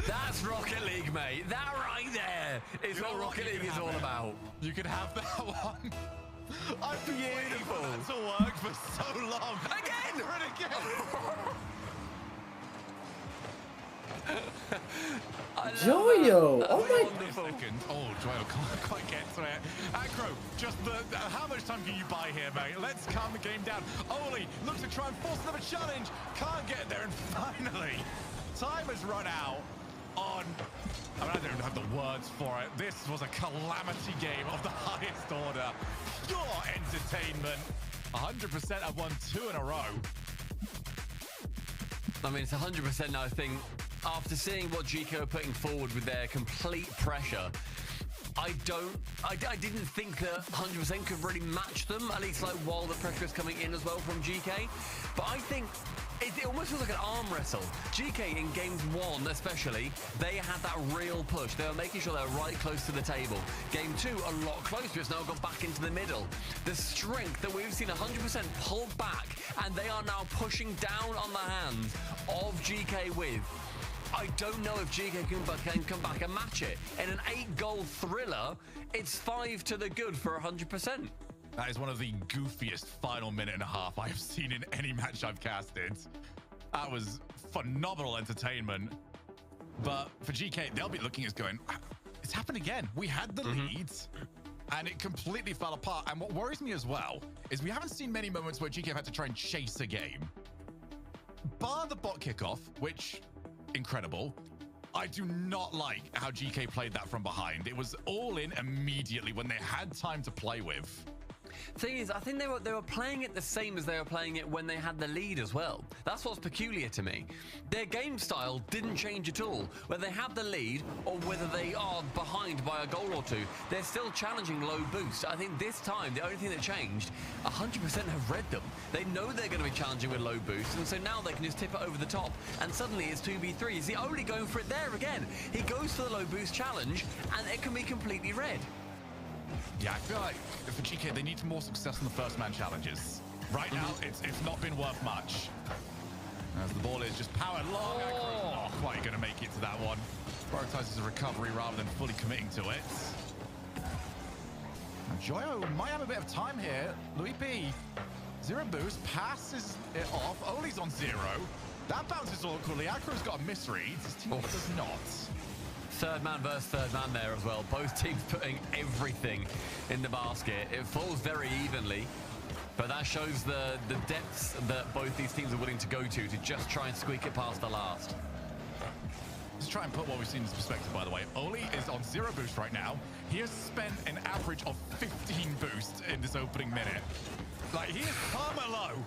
That's Rocket League, mate. That right there is what Rocket League is all about. You could have that one. I've been waiting for that to work for so long. Again! And again! Joyo! Oh my... Second. Oh, Joyo can't quite get to it. Acro, just how much time can you buy here, mate? Let's calm the game down. Oli looks to try and force another challenge. Can't get there, and finally, time has run out on... I don't even have the words for it. This was a calamity game of the highest order. Pure entertainment. 100% have won 2 in a row. I mean, it's 100% now. I think after seeing what GK are putting forward with their complete pressure, I didn't think that 100% could really match them, at least like while the pressure is coming in as well from GK. But I think it almost feels like an arm wrestle. GK in games 1 especially, they had that real push. They were making sure they were right close to the table. Game 2, a lot closer. It's now gone back into the middle. The strength that we've seen 100% pull back, and they are now pushing down on the hands of GK with. I don't know if GK can come back and match it. In an 8-goal thriller, it's 5 to the good for 100%. That is one of the goofiest final minute and a half I have seen in any match I've casted. That was phenomenal entertainment. But for GK, they'll be looking at going, it's happened again. We had the leads and it completely fell apart. And what worries me as well is we haven't seen many moments where GK have had to try and chase a game. Bar the bot kickoff, which, incredible. I do not like how GK played that from behind. It was all in immediately when they had time to play with. Thing is, I think they were playing it the same as they were playing it when they had the lead as well. That's what's peculiar to me. Their game style didn't change at all. Whether they have the lead or whether they are behind by a goal or two, they're still challenging low boost. I think this time, the only thing that changed, 100% have read them. They know they're going to be challenging with low boost, and so now they can just tip it over the top, and suddenly it's 2v3. Is he only going for it there again? He goes for the low boost challenge, and it can be completely read. Yeah, I feel like for GK, they need more success in the first man challenges. Right now, it's not been worth much. As the ball is just powered long, not quite going to make it to that one. Prioritizes a recovery rather than fully committing to it. Now, Joyo might have a bit of time here. Louis P, 0 boost, passes it off. Oli's on 0. That bounces awkwardly. Acro's got a misread. His team does not. Third man versus third man there as well. Both teams putting everything in the basket. It falls very evenly, but that shows the depths that both these teams are willing to go to just try and squeak it past the last. Let's try and put what we've seen in perspective, by the way. Oli is on 0 boost right now. He has spent an average of 15 boosts in this opening minute. Like, he is perma-low.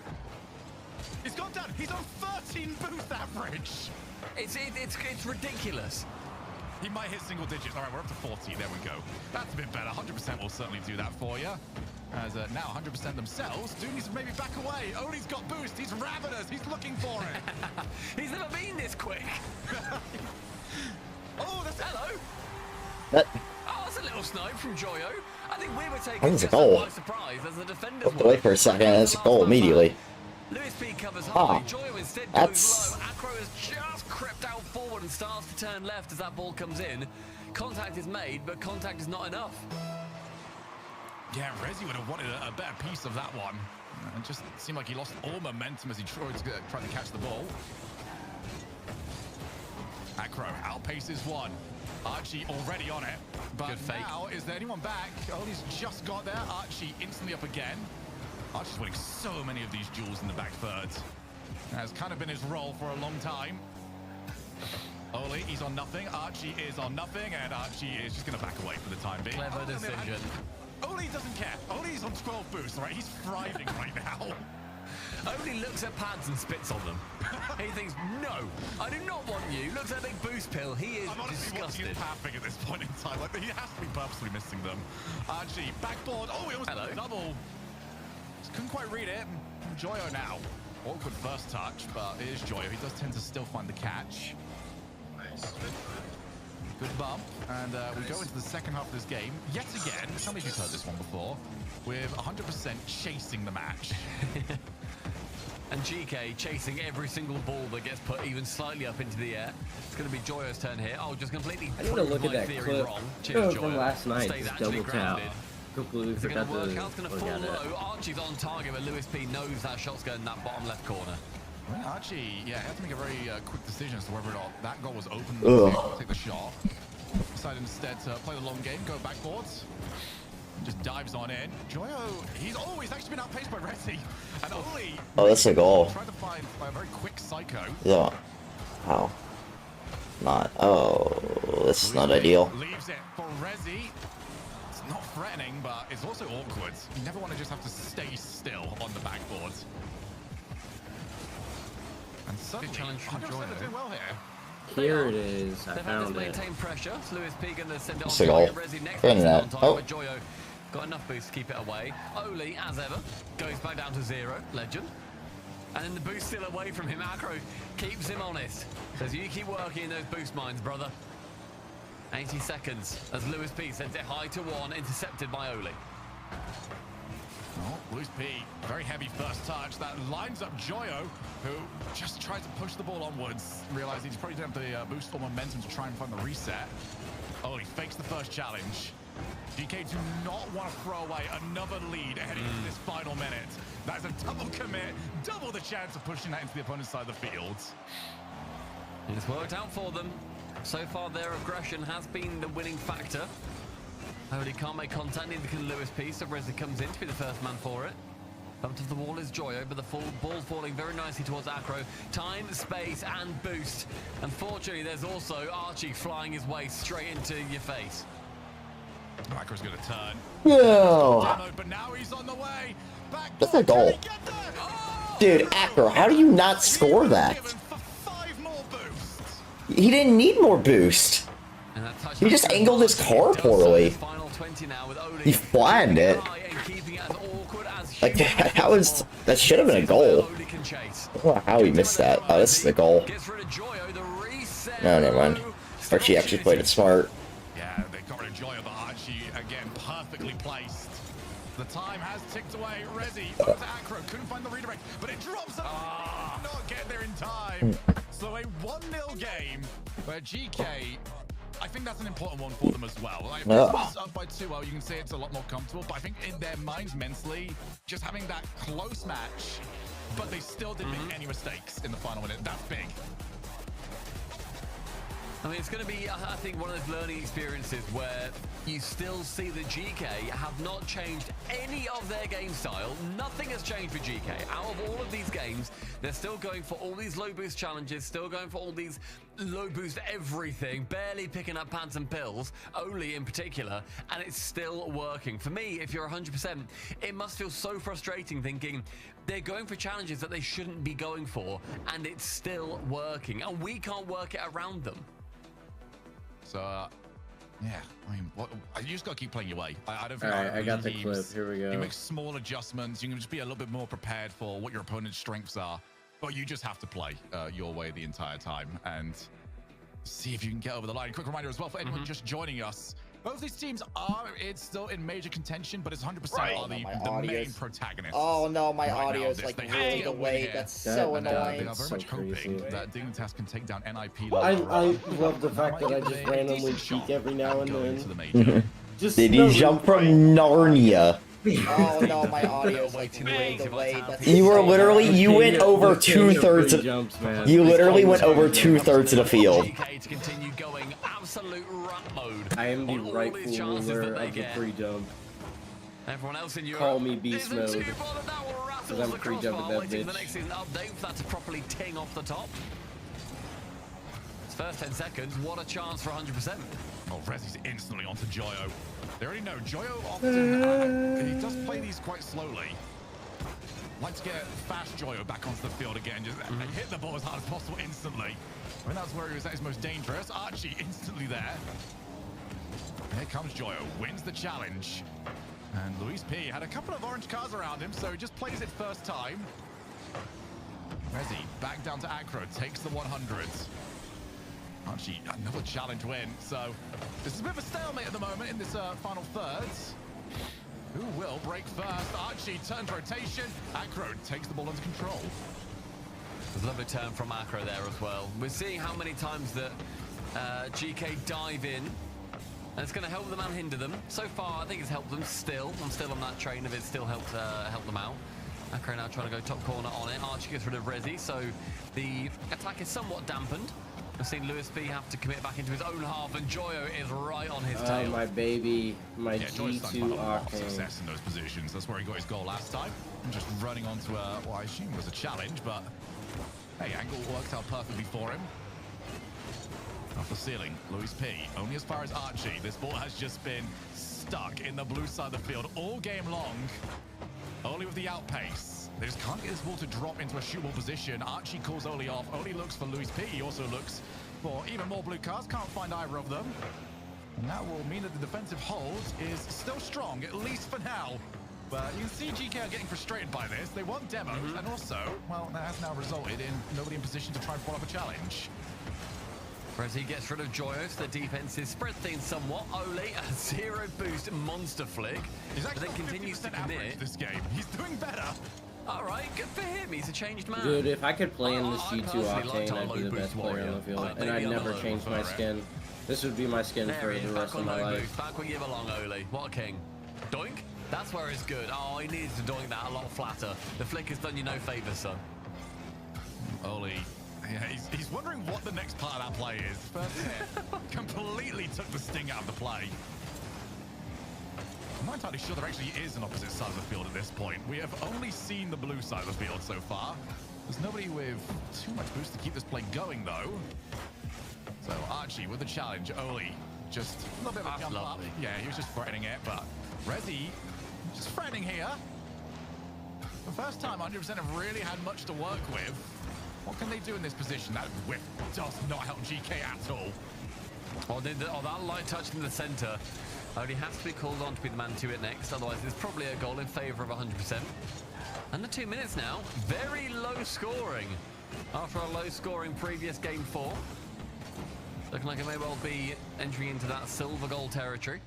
He's gone down. He's on 13 boost average. It's ridiculous. He might hit single digits. All right, we're up to 40. There we go. That's a bit better. 100% will certainly do that for you. As now 100% themselves do need to maybe back away. Oli's got boost. He's ravenous. He's looking for it. He's never been this quick. Oh, that's hello. Oh, that's a little snipe from Joyo. I think we were taken That was a goal. by surprise as the defenders Looked away for a second, and it's a goal immediately. Lewis P covers high. Joyo instead That's... goes low. Acro has just crept out forward and starts to turn left as that ball comes in. Contact is made, but contact is not enough. Yeah, Rezi would have wanted a better piece of that one. It just seemed like he lost all momentum as he tried to catch the ball. Acro outpaces one. Archie already on it. But now, is there anyone back? Oli's just got there. Archie instantly up again. Archie's winning so many of these duels in the back third. That's kind of been his role for a long time. Oli, he's on nothing. Archie is on nothing, and Archie is just going to back away for the time being. Clever decision. Oli doesn't care. Oli's on 12 boosts, right? He's thriving right now. Oli looks at pads and spits on them. He thinks, no, I do not want you. Looks at a big boost pill. He is I'm honestly disgusted. He's pathing at this point in time. Like, he has to be purposely missing them. Archie, backboard. Oh, he almost double. Just couldn't quite read it. Joyo now. Awkward first touch, but it is Joyo. He does tend to still find the catch. Nice. Good bump. And we go into the second half of this game. Yet again, tell me if you've heard this one before, with 100% chasing the match. And GK chasing every single ball that gets put even slightly up into the air. It's going to be Joyo's turn here. Oh, just completely I need to look at that clip wrong. Cheers, from Joyo. last night. Stays Just actually double tap. grounded. Completely Is it forgot going to to work out? It's going to fall low. Archie's on target, but Lewis P knows that shot's going in that bottom left corner. Well, Archie, yeah, had to make a very quick decision as to whether or not that goal was open to take the shot. Decided instead to play the long game, go backboards. Just dives on in. Joyo, he's actually been outpaced by Rezi. And Oli... Oh, that's a goal. Tried to find a very quick psycho. Yeah. How? Not. Oh, this is not ideal. Leaves it for Rezi. It's not threatening, but it's also awkward. You never want to just have to stay still on the backboard. And suddenly, challenge from 100% Joyo. are doing well here. Here it is. I They've had found to it. maintain pressure. So Lewis P going to send it on That's a goal. target. Rezi next Fair to enough. on target, Oh. but Joyo got enough boost to keep it away. Oli, as ever, goes back down to 0. Legend. And then the boost still away from him. Acro keeps him honest. Says, you keep working in those boost mines, brother. 80 seconds as Lewis P sends it high to 1, intercepted by Oli. Oh, Lewis P, very heavy first touch. That lines up Joyo, who just tries to push the ball onwards, realizing he's probably going to have the boost or momentum to try and find the reset. Oh, he fakes the first challenge. DK do not want to throw away another lead heading into this final minute. That's a double commit, double the chance of pushing that into the opponent's side of the field. It's worked out for them. So far, their aggression has been the winning factor. Oli can't make contact, neither can Lewis P, so Rezi comes in to be the first man for it. Up to the wall is Joyo, but the ball's falling very nicely towards Acro. Time, space, and boost. Unfortunately, there's also Archie flying his way straight into your face. Acro's gonna turn. No. But now he's on the way. That's a goal. Dude, Acro, how do you not score that? He didn't need more boost. He just angled his car poorly. He flattened it. Like, that should have been a goal. I don't know how he missed that. Oh, this is the goal. No, never mind. Archie actually played it smart. Yeah, they got rid of Joyo, but Archie, again, perfectly placed. The time has ticked away. Rezi, over to Acro, couldn't find the redirect, but it drops up. Not get there in time. So a 1-0 game where GK, I think that's an important one for them as well. Like, if it's up by 2-0, you can say it's a lot more comfortable, but I think in their minds mentally, just having that close match, but they still didn't make any mistakes in the final minute. That's big. I mean, it's going to be, I think, one of those learning experiences where you still see that GK have not changed any of their game style. Nothing has changed for GK. Out of all of these games, they're still going for all these low boost challenges, still going for all these low boost everything, barely picking up pants and pills, Oli in particular, and it's still working. For me, if you're 100%, it must feel so frustrating thinking they're going for challenges that they shouldn't be going for, and it's still working, and we can't work it around them. So, yeah, I mean, you just got to keep playing your way. I don't think I got the clip. Here we go. You make small adjustments. You can just be a little bit more prepared for what your opponent's strengths are. But you just have to play your way the entire time and see if you can get over the line. Quick reminder as well for anyone just joining us. Both these teams it's still in major contention, but it's 100% are the main protagonists. Oh no, my audio is like really delayed. That's so annoying. They are very much hoping that Dignitas can take down NIP. I love the fact that I just randomly peek every now and then. Did he jump from Narnia? Oh no, my audio is like really delayed. You were literally, you went over 2/3 of, you literally went over 2/3 of the field. I am the rightful ruler of the free jump. Everyone else in Europe, call me beast mode. Because I'm free jumping that bitch. The next season update for that to properly ting off the top. It's first 10 seconds, what a chance for 100%. Oh, Rezi's instantly onto Joyo. They already know Joyo often, he does play these quite slowly. Like to get fast Joyo back onto the field again, just hit the ball as hard as possible instantly. I mean, that's where he was at his most dangerous. Archie instantly there. And here comes Joyo, wins the challenge. And Luis P had a couple of orange cars around him, so he just plays it first time. Rezi back down to Acro, takes the 100s. Archie, another challenge win. So this is a bit of a stalemate at the moment in this final thirds. Who will break first? Archie turns rotation. Acro takes the ball under control. There's a lovely turn from Acro there as well. We're seeing how many times that GK dive in. And it's going to help them and hinder them. So far, I think it's helped them still. I'm still on that train of it still helped them out. Acro now trying to go top corner on it. Archie gets rid of Rezi, so the attack is somewhat dampened. I've seen Luis B have to commit back into his own half, and Joyo is right on his tail. My baby, my G2 Octane. Success in those positions. That's where he got his goal last time. I'm just running onto what I assume was a challenge, but hey, angle worked out perfectly for him. Off the ceiling, Luis P, only as far as Archie. This ball has just been stuck in the blue side of the field all game long. Oli with the outpace. They just can't get this ball to drop into a shootable position. Archie calls Oli off. Oli looks for Luis P. He also looks for even more blue cards. Can't find either of them. And that will mean that the defensive hold is still strong, at least for now. But you can see GK are getting frustrated by this. They want demos, and also, well, that has now resulted in nobody in position to try and follow up a challenge. Rezi gets rid of Joyo, so the defense is spread things somewhat. Oli, a 0 boost monster flick. He's actually then continues to commit this game. He's doing better. All right, good for him. He's a changed man. Dude, if I could play in this G2 Octane, I'd be the best player on the field. And I'd never change my skin. This would be my skin for the rest of my life. Back when you belong, Oli. What a king. Doink? That's where it's good. Oh, he needed to doink that a lot flatter. The flick has done you no favors, son. Oli. Yeah, he's wondering what the next part of that play is. First hit completely took the sting out of the play. I'm not entirely sure there actually is an opposite side of the field at this point. We have only seen the blue side of the field so far. There's nobody with too much boost to keep this play going, though. So Archie with the challenge. Oli just a little bit of a jump up. Yeah, he was just threatening it, but Rezi just threatening here. The first time 100% have really had much to work with. What can they do in this position? That whip does not help GK at all. Oh, that light touch in the center. Only has to be called on to be the man to it next. Otherwise, there's probably a goal in favor of 100%. Under 2 minutes now. Very low scoring. After a low scoring previous game 4. Looking like it may well be entering into that silver goal territory.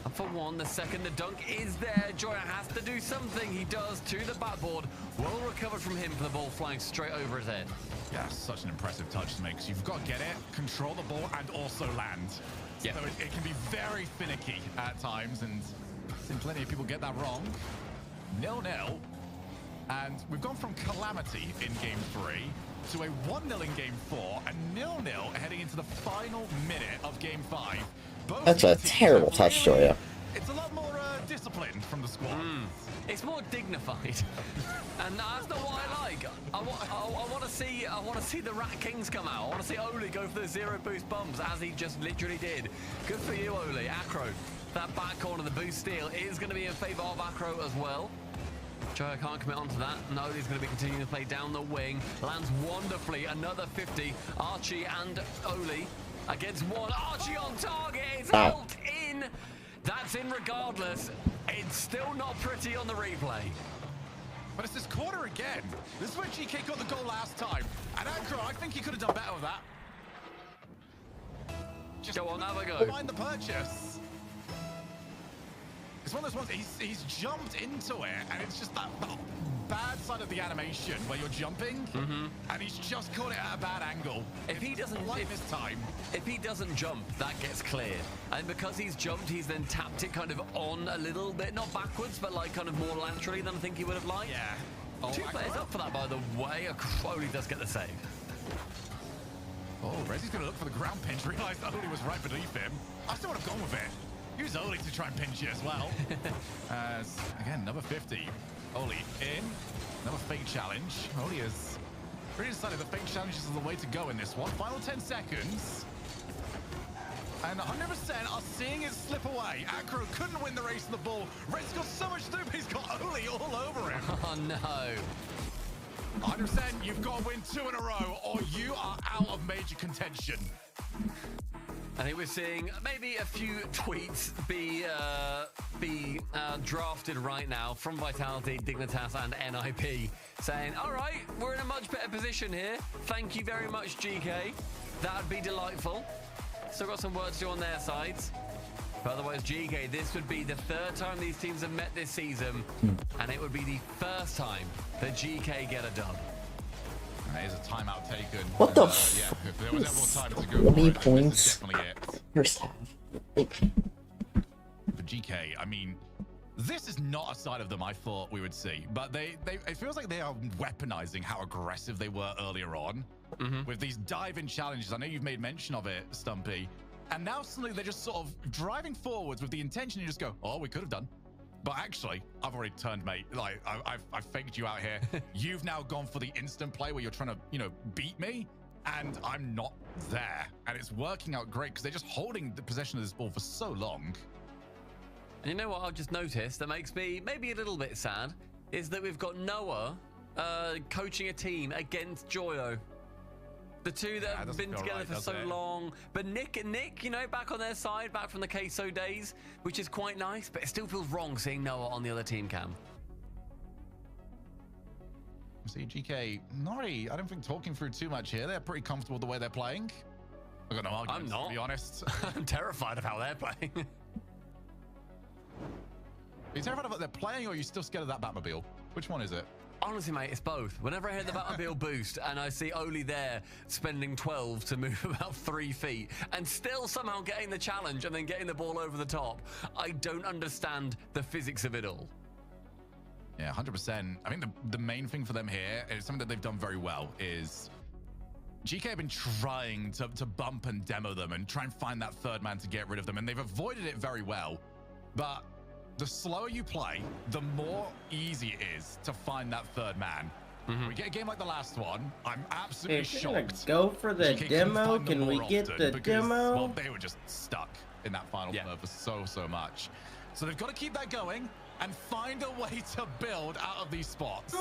And for one, the second, the dunk is there. Joya has to do something. He does to the backboard. Well recovered from him for the ball flying straight over his head. Yeah, such an impressive touch to make. So you've got to get it, control the ball, and also land. Yeah. So it can be very finicky at times, and I've seen plenty of people get that wrong. 0-0. And we've gone from calamity in game 3 to a 1-0 in game 4, and 0-0 heading into the final minute of game 5. That's a terrible touch, Joya. It's a lot more discipline from the squad. It's more dignified, and that's not what I like. I want to see the Rat Kings come out. I want to see Oli go for the 0 boost bumps as he just literally did. Good for you, Oli. Acro, that back corner, the boost steal is going to be in favor of Acro as well. Joya can't commit onto that. No, he's going to be continuing to play down the wing. Lands wonderfully. Another 50. Archie and Oli against one. Archie on target. It's out in. That's in regardless. It's still not pretty on the replay. But it's this corner again. This is where GK got the goal last time. And Acro, I think he could have done better with that. Just go on, have a go. Find the purchase. It's one of those ones, he's jumped into it, and it's just that bad side of the animation where you're jumping, and he's just caught it at a bad angle. If he doesn't jump, that gets cleared. And because he's jumped, he's then tapped it kind of on a little bit, not backwards, but like kind of more laterally than I think he would have liked. Yeah. Two players up for that, by the way. Crowley does get the save. Oh, Rezi's going to look for the ground pinch, realized that Oli was right beneath him. I still would have gone with it. Use Oli to try and pinch it as well. Again, number 50. Oli in. Another fake challenge. Oli has really decided that fake challenges are the way to go in this one. Final 10 seconds. And 100% are seeing it slip away. Acro couldn't win the race of the ball. Red's got so much to do, but he's got Oli all over him. Oh, no. 100%, you've got to win 2 in a row, or you are out of major contention. I think we're seeing maybe a few tweets be drafted right now from Vitality, Dignitas, and NIP saying, all right, we're in a much better position here. Thank you very much, GK. That would be delightful. Still got some work to do on their sides. But otherwise, GK, this would be the 3rd time these teams have met this season, and it would be the 1st time that GK get a dub. There's a timeout taken. What the yeah, if there was ever time to go 20 for it, points. this is definitely it. First half. For GK, I mean, this is not a side of them I thought we would see, but it feels like they are weaponizing how aggressive they were earlier on with these dive-in challenges. I know you've made mention of it, Stumpy, and now suddenly they're just sort of driving forwards with the intention to just go, oh, we could have done. But actually, I've already turned, mate. Like, I've faked you out here. You've now gone for the instant play where you're trying to, you know, beat me, and I'm not there. And it's working out great because they're just holding the possession of this ball for so long. And you know what I've just noticed that makes me maybe a little bit sad is that we've got Noah coaching a team against Joyo. The two that have been together for so long. But Nick, you know, back on their side, back from the Queso days, which is quite nice, but it still feels wrong seeing Noah on the other team cam. See, GK, not really, I don't think talking through too much here. They're pretty comfortable with the way they're playing. I've got no arguments, to be honest. I'm terrified of how they're playing. Are you terrified of what they're playing, or are you still scared of that Batmobile? Which one is it? Honestly, mate, it's both. Whenever I hear the Batmobile boost and I see Oli there spending 12 to move about 3 feet and still somehow getting the challenge and then getting the ball over the top, I don't understand the physics of it all. Yeah, 100%. I think the main thing for them here is something that they've done very well is GK have been trying to bump and demo them and try and find that third man to get rid of them, and they've avoided it very well. But the slower you play, the more easy it is to find that third man. We get a game like the last one, I'm absolutely shocked. Go for the demo. Can we get the demo? Well, they were just stuck. in that final third for so much. So they've got to keep that going and find a way to build out of these spots.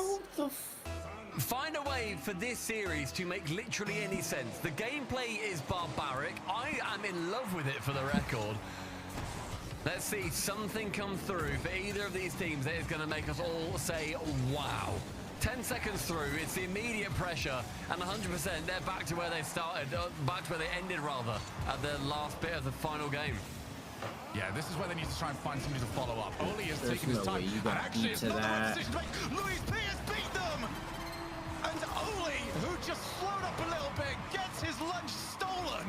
Find a way for this series to make literally any sense. The gameplay is barbaric. I am in love with it, for the record. Let's see something come through for either of these teams that is going to make us all say, wow. 10 seconds through, it's the immediate pressure, and 100% they're back to where they started, back to where they ended, rather, at the last bit of the final game. Yeah, this is where they need to try and find somebody to follow up. Oli has taken his time, and actually it's not the right decision to make. Luis P has beat them! And Oli, who just slowed up a little bit, gets his lunch stolen.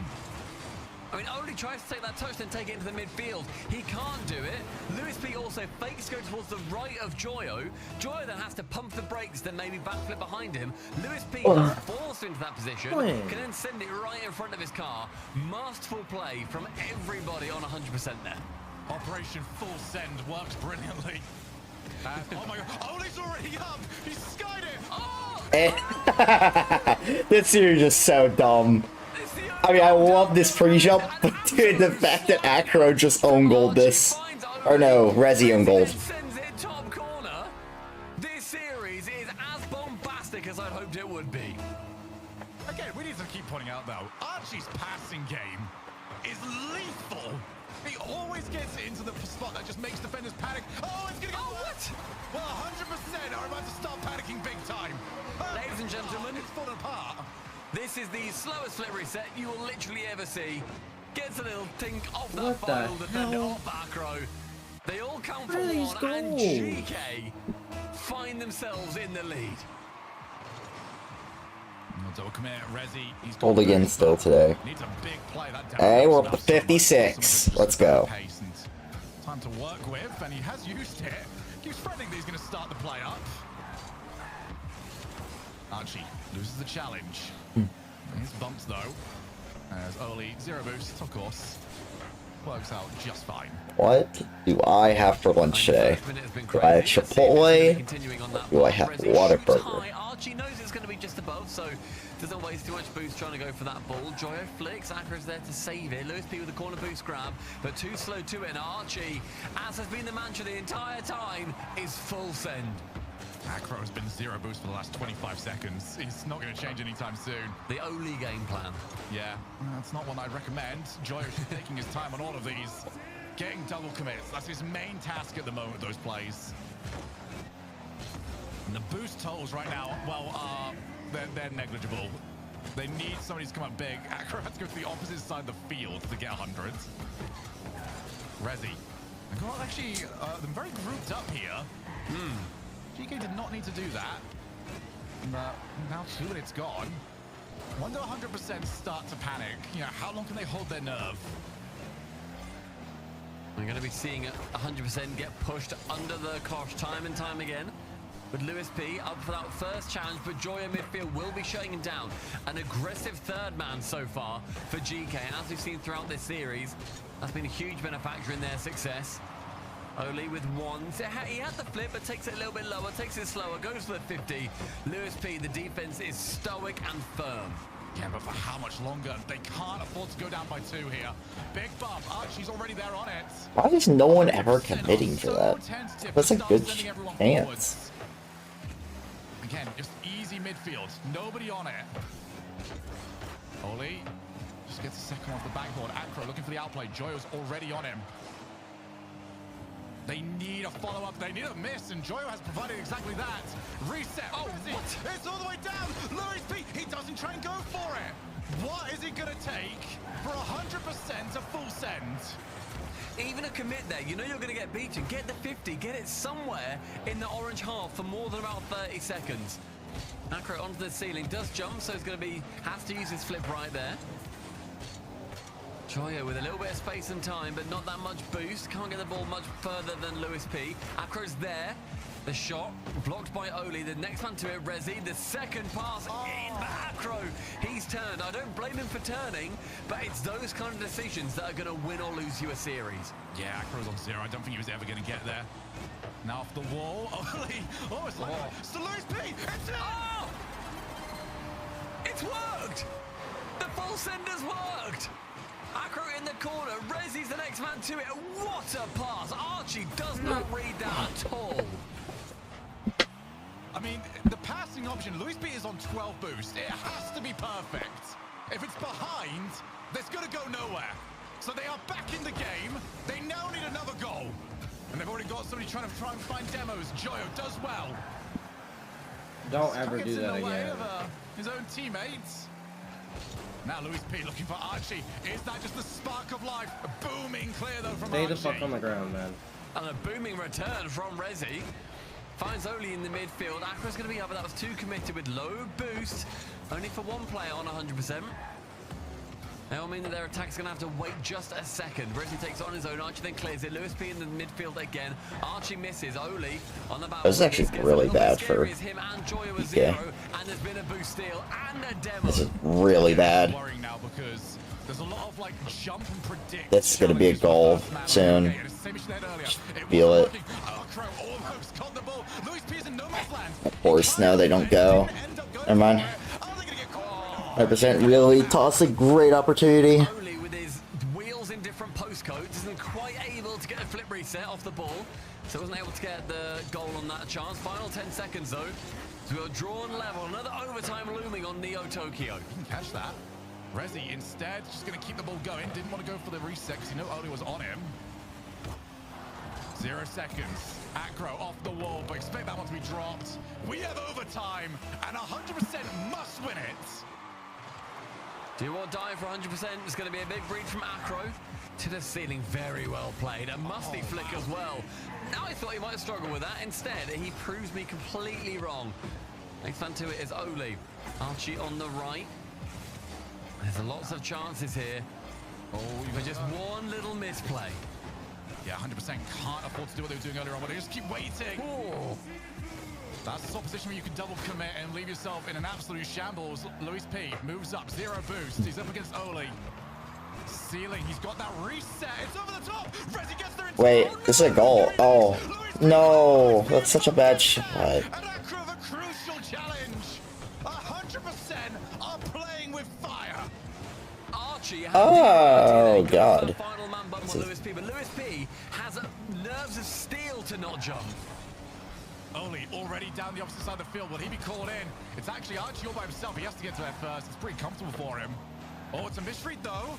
I mean, Oli tries to take that touch, then take it into the midfield. He can't do it. Luis P also fakes go towards the right of Joyo. Joyo then has to pump the brakes, then maybe backflip behind him. Luis P is forced into that position, can then send it right in front of his car. Masterful play from everybody on 100% there. Operation Full Send works brilliantly. Oh my god, Oli's already up! He's skied it! Oh! This series is so dumb. I mean, I love this pre-jump, but dude, the fact that Acro just own gold this. Or no, Resi own gold. Sends it top corner. This series is as bombastic as I'd hoped it would be. Again, we need to keep pointing out though, Archie's passing game is lethal. He always gets it into the spot that just makes defenders panic. Oh, it's gonna go. Oh, what? Well, 100% are about to start panicking big time. Ladies and gentlemen, it's falling apart. This is the slowest flip reset you will literally ever see. Gets a little tink off that final defender, off Acro. They all count for one, and GK find themselves in the lead. Hold again still today. Hey, we're up to 56. Let's go. Time to work with, and he has used it. Keeps threatening that he's going to start the play up. Archie loses the challenge. His bumps though. As Oli, 0 boost, of course. Works out just fine. What do I have for lunch today? Do I have Chipotle? Or do I have Whataburger? Archie knows it's going to be just above, so doesn't waste too much boost trying to go for that ball. Joyo flicks, Acro's there to save it. Luis P with the corner boost grab, but too slow to it. And Archie, as has been the mantra the entire time, is full send. Acro has been 0 boost for the last 25 seconds. He's not going to change anytime soon. The only game plan. Yeah, that's not one I'd recommend. Joyo's taking his time on all of these. Getting double commits. That's his main task at the moment, those plays. And the boost totals right now, well, they're negligible. They need somebody to come up big. Acro has to go to the opposite side of the field to get 100. Resi. Well, actually, they're very grouped up here. GK did not need to do that. But now 2 and it's gone. When do 100% start to panic? You know, how long can they hold their nerve? We're going to be seeing 100% get pushed under the cosh time and time again. With Luis P up for that first challenge, but Joyo midfield will be shutting him down. An aggressive third man so far for GK, as we've seen throughout this series. That's been a huge benefactor in their success. Oli with 1. He had the flip, but takes it a little bit lower, takes it slower, goes for the 50. Luis P, the defense is stoic and firm. Yeah, but for how much longer? They can't afford to go down by 2 here. Big bump. Archie's already there on it. Why is no one ever committing for that? That's a good chance. Again, just easy midfield. Nobody on it. Oli just gets a second off the backboard. Acro looking for the outplay. Joyo's already on him. They need a follow-up. They need a miss, and Joyo has provided exactly that. Reset. Oh, what? It's all the way down. Luis P, he doesn't try and go for it. What is it going to take for 100% a full send? Even a commit there, you know you're going to get beaten. Get the 50, get it somewhere in the orange half for more than about 30 seconds. Acro onto the ceiling, does jump, so it's going to be, has to use his flip right there. Joyo with a little bit of space and time, but not that much boost. Can't get the ball much further than Luis P. Acro's there. The shot blocked by Oli. The next man to it, Resi. The second pass in by Acro. He's turned. I don't blame him for turning, but it's those kind of decisions that are going to win or lose you a series. Yeah, Acro's on 0. I don't think he was ever going to get there. Now off the wall. Oli. Oh, it's like so Luis P. It's It's worked. The full send has worked. Acro in the corner. Rezzy's the next man to it. What a pass. Archie does not read that at all. I mean, the passing option, Luis P is on 12 boost. It has to be perfect. If it's behind, that's going to go nowhere. So they are back in the game. They now need another goal. And they've already got somebody trying to find demos. Joyo does well. Don't ever do that again. His own teammates. Now Luis P looking for Archie. Is that just the spark of life? A booming clear though from Stay Archie. the fuck on the ground, man. And a booming return from Rezzy. Finds Oli in the midfield. Acro's going to be up, but that was too committed with low boost. Only for one player on 100%. That'll mean that their attack's going to have to wait just a second. Rezzy takes on his own. Archie then clears it. Luis P in the midfield again. Archie misses. Oli on the back. That was actually really bad for him and Joya was DK. 0. And there's been a boost steal and a demo. This is really bad. Worrying now because there's a lot of like jump and predict. That's going to be a goal soon. Feel it. Of course, no, they don't go. Never mind. 100% really toss a great opportunity. Oli with his wheels in different postcodes isn't quite able to get a flip reset off the ball, so wasn't able to get the goal on that chance. Final 10 seconds though, so we are drawn level. Another overtime looming on Neo Tokyo. You can catch that. Rezzy instead just going to keep the ball going. Didn't want to go for the reset because he knew Oli was on him. 0 seconds. Acro off the wall, but expect that one to be dropped. We have overtime, and 100% must win it. Do or die for 100%. It's going to be a big breach from Acro to the ceiling. Very well played. A musty flick as well. Now I thought he might struggle with that. Instead, he proves me completely wrong. Next man to it is Oli. Archie on the right. There's lots of chances here. Oh, even just one little misplay. Yeah, 100% can't afford to do what they were doing earlier on, but they just keep waiting. Oh. That's the sort of position where you can double commit and leave yourself in an absolute shambles. Luis P moves up, 0 boost. He's up against Oli. Ceiling, he's got that reset. It's over the top. Rezzy gets there. Wait, this is a goal. Oh, no. That's such a bad shot. And Acro, a crucial challenge. 100% are playing with fire. Archie has Oh, God. final man bump on Luis P, but Luis P has nerves of steel to not jump. Oli already down the opposite side of the field. Will he be called in? It's actually Archie all by himself. He has to get to there first. It's pretty comfortable for him. Oh, it's a misread though.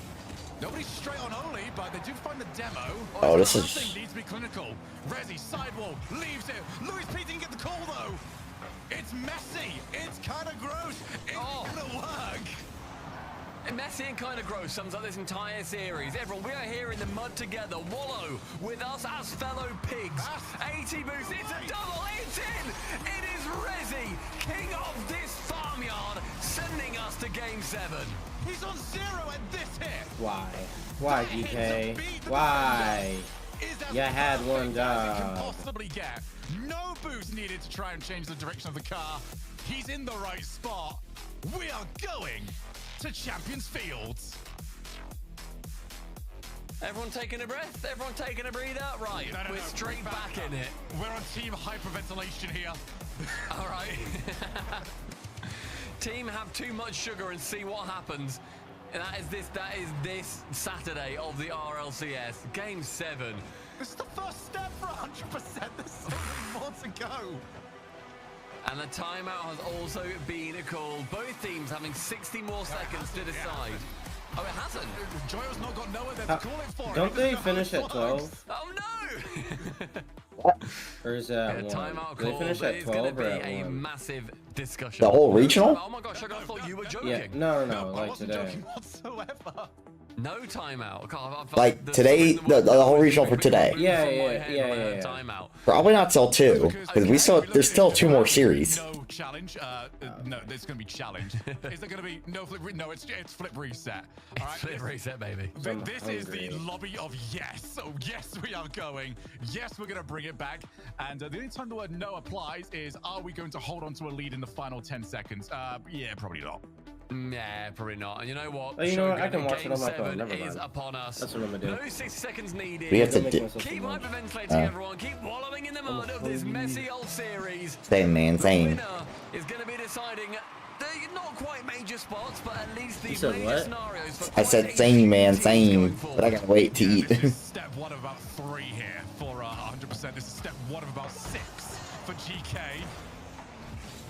Nobody's straight on Oli, but they do find the demo. Oh, this is... Something needs to be clinical. Rezzy, sidewall, leaves it. Luis P didn't get the call though. It's messy. It's kind of gross. It's gonna work. Messy and kind of gross sums up this entire series. Everyone, we are here in the mud together. Wallow with us as fellow pigs. 80 boost, it's a double, it's in! It is Rezzy, king of this farmyard, sending us to game 7. He's on 0 at this hit. Why? Why, DK? Why? You had one job. Possibly get. No boost needed to try and change the direction of the car. He's in the right spot. We are going to Champions Fields. Everyone taking a breath? Everyone taking a breather? Right, we're straight back in it. We're on team hyperventilation here. All right. Team have too much sugar and see what happens. And that is this Saturday of the RLCS. Game 7. This is the first step for 100%. There's so many more to go. And the timeout has also been called. Both teams having 60 more seconds to decide. Oh, it hasn't. Joyo's not got nowhere there to call it for. Don't they finish at 12? Oh no! Or is that 1? Timeout Do they call. finish at 12 or at a 1? massive discussion. The whole regional? Oh my gosh, I thought you were joking. Yeah, no, like wasn't today. joking whatsoever. No timeout. Like today, the whole regional for today. Yeah. Timeout. Probably not till 2, because there's still 2 more series. No challenge. No, there's gonna be challenge. Is there gonna be no flip? No, it's flip reset. All right, flip reset, baby. This is the lobby of yes. So yes, we are going. Yes, we're gonna bring it back. And the only time the word no applies is, are we going to hold on to a lead in the final 10 seconds? Yeah, probably not. Nah, probably not. And you know what? Oh, you know what? I Shogun can watch it Game on my phone. 7 Never is mind. upon us. That's what I'm gonna do. No 60 seconds needed. We have to keep hyperventilating, everyone. Keep wallowing in the mud of this messy old series. Same, man, The same. winner is going to be deciding the not quite major major spots, but at least You these said major what? scenarios for I said same, man, same. But I gotta wait to eat. This is step 1 of about 3 here for 100%. This is step 1 of about 6 for GK.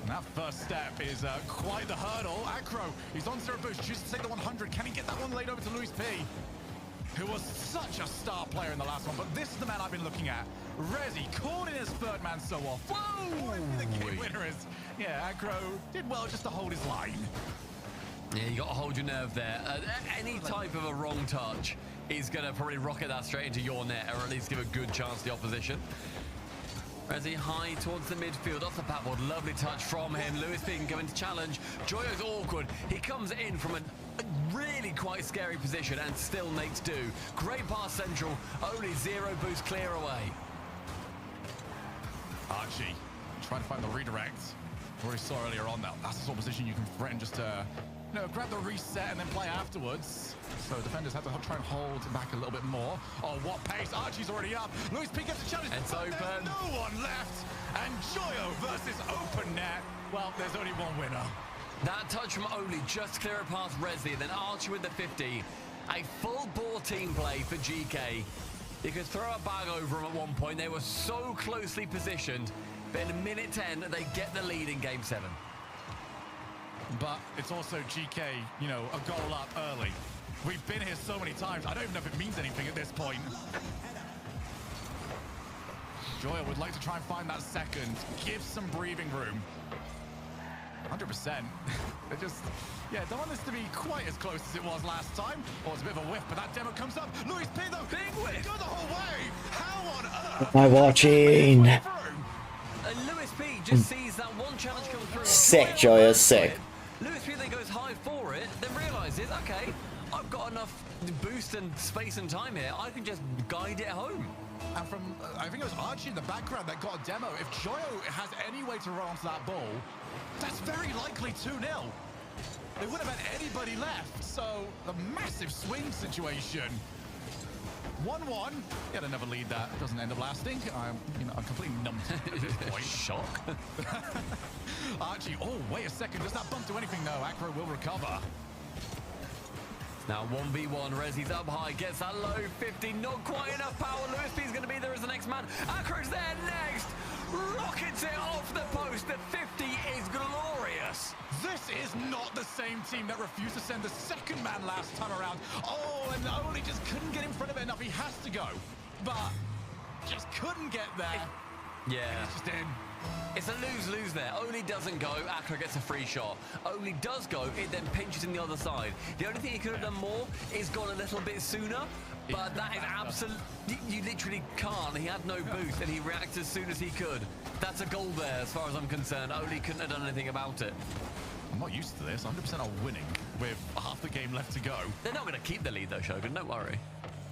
And that first step is quite the hurdle. Acro, he's on 0 boost, chooses to take the 100. Can he get that one laid over to Luis P, who was such a star player in the last one? But this is the man I've been looking at. Rezi caught in his third man so often. Whoa! The game winner is, yeah, Acro did well just to hold his line. Yeah, you got to hold your nerve there. Any type of a wrong touch is going to probably rocket that straight into your net, or at least give a good chance to the opposition. Rezi high towards the midfield, off the padboard. Lovely touch from him. Luis P can go into challenge. Joyo's awkward. He comes in from a really quite scary position and still makes do. Great pass central. Only 0 boost clear away. Archie trying to find the redirect. Already saw earlier on that that's the sort of position you can threaten just to, you know, grab the reset and then play afterwards. So defenders have to try and hold back a little bit more. Oh, what pace! Archie's already up. Luis P gets a challenge. It's open. There's no one left. And Joyo versus open net. Well, there's only one winner. That touch from Oli just clear past Rezi, then Archie with the 50. A full ball team play for GK. You could throw a bag over them at one point. They were so closely positioned. But in minute 10, they get the lead in game 7. But it's also GK, you know, a goal up early. We've been here so many times. I don't even know if it means anything at this point. Joyo would like to try and find that second. Give some breathing room. 100%. They just, yeah, don't want this to be quite as close as it was last time. Oh, it's a bit of a whiff, but that demo comes up. Luis P, though, big whiff. Go the whole way. How on earth? What am I watching? Luis P just sees that one challenge come through. Sick, Joyo, sick. Luis P then goes high for it, then realizes, okay, I've got enough boost and space and time here. I can just guide it home. And from, I think it was Archie in the background that got a demo. If Joyo has any way to run onto that ball, that's very likely 2-0. They wouldn't have had anybody left. So, a massive swing situation. 1-1. Yet another lead that doesn't end up lasting. I'm completely numbed at this point. Shock. Archie, oh, wait a second. Does that bump do anything? No, Acro will recover. Now 1v1, Rezi's up high, gets that low 50, not quite enough power. Luis P's going to be there as the next man. Acro's there next, rockets it off the post. The 50 is glorious. This is not the same team that refused to send the second man last time around. Oh, and Oli just couldn't get in front of it enough. He has to go, but just couldn't get there. Yeah. It's just in. It's a lose-lose there. Oli doesn't go, Acro gets a free shot. Oli does go, it then pinches in the other side. The only thing he could have done more is gone a little bit sooner, but that is absolutely, you literally can't. He had no boost and he reacted as soon as he could. That's a goal there as far as I'm concerned. Oli couldn't have done anything about it. I'm not used to this. 100% are winning with half the game left to go. They're not going to keep the lead though, Shogun, don't worry.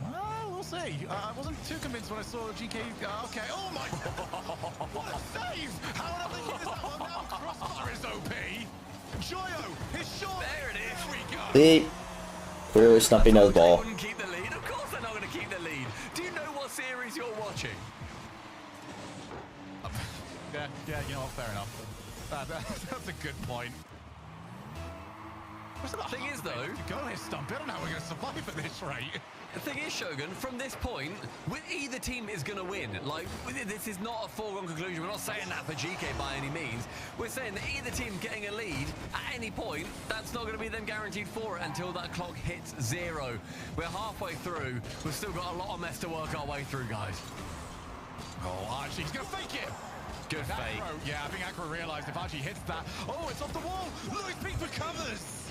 Well, we'll see. I wasn't too convinced when I saw GK. Okay, oh my God! What a save! How on earth did he miss that one? Now crossbar is OP. Joyo, his shot. There it is. There we go. Beep. Clearly stumping nose They ball. wouldn't keep the lead. Of course they're not going to keep the lead. Do you know what series you're watching? Yeah, you know what? Fair enough. That's a good point. The thing is, though, go here, Stump. I don't know how we're going to survive at this rate. the thing is, Shogun, from this point, either team is going to win. Like, this is not a foregone conclusion. We're not saying that for GK by any means. We're saying that either team getting a lead at any point, that's not going to be them guaranteed for it until that clock hits 0. We're halfway through. We've still got a lot of mess to work our way through, guys. Oh, Archie's going to fake it. Good fake. Acro, yeah, I think Acro realized if Archie hits that, oh, it's off the wall. Luis P recovers.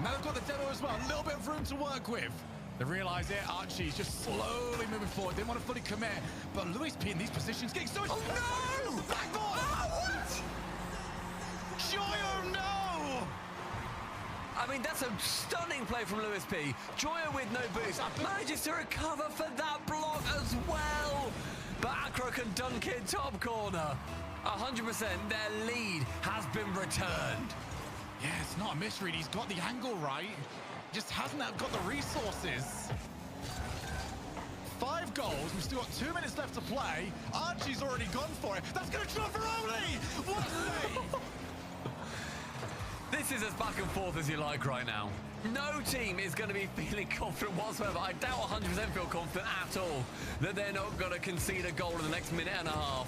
Now they've got the demo as well. A little bit of room to work with. They realize it. Archie's just slowly moving forward. Didn't want to fully commit. But Luis P in these positions getting so much. Oh, no! Backboard! What? Joyo, no! I mean, that's a stunning play from Luis P. Joyo with no boost manages to recover for that block as well. But Acro can dunk it top corner. 100%, their lead has been returned. Yeah, it's not a misread. He's got the angle right. Just hasn't got the resources. 5 goals. We've still got 2 minutes left to play. Archie's already gone for it. That's going to drop for Oli. What a lead! This is as back and forth as you like right now. No team is going to be feeling confident whatsoever. I doubt 100% feel confident at all that they're not going to concede a goal in the next minute and a half.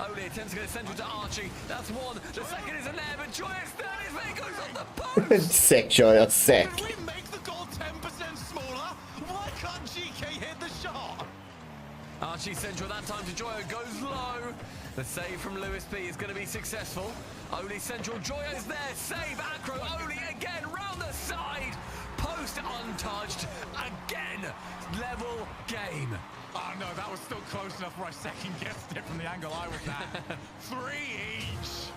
Oli attempts to get central to Archie. That's one. The second isn't there, but Joyous third is where he goes on the post. Sick, Joyous, sick. Did we make the goal 10% smaller? Why can't GK hit the shot? Archie central that time to Joyo, goes low. The save from Lewis P is going to be successful. Oli central, Joyo's there, save, Acro, Oli again, round the side. Post untouched, again, level game. Oh no, that was still close enough where I second guessed it from the angle I was at. 3 each.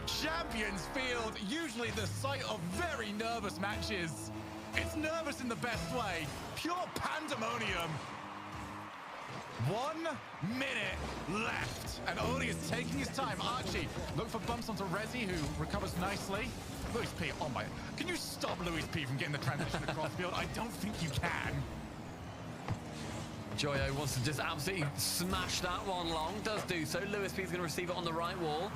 Champions Field, usually the site of very nervous matches. It's nervous in the best way, pure pandemonium. 1 minute left, and Oli is taking his time. Archie, look for bumps onto Rezi, who recovers nicely. Lewis P, oh my, can you stop Lewis P from getting the transition across field? I don't think you can. Joyo wants to just absolutely smash that one long, does do so. Lewis P is going to receive it on the right wall.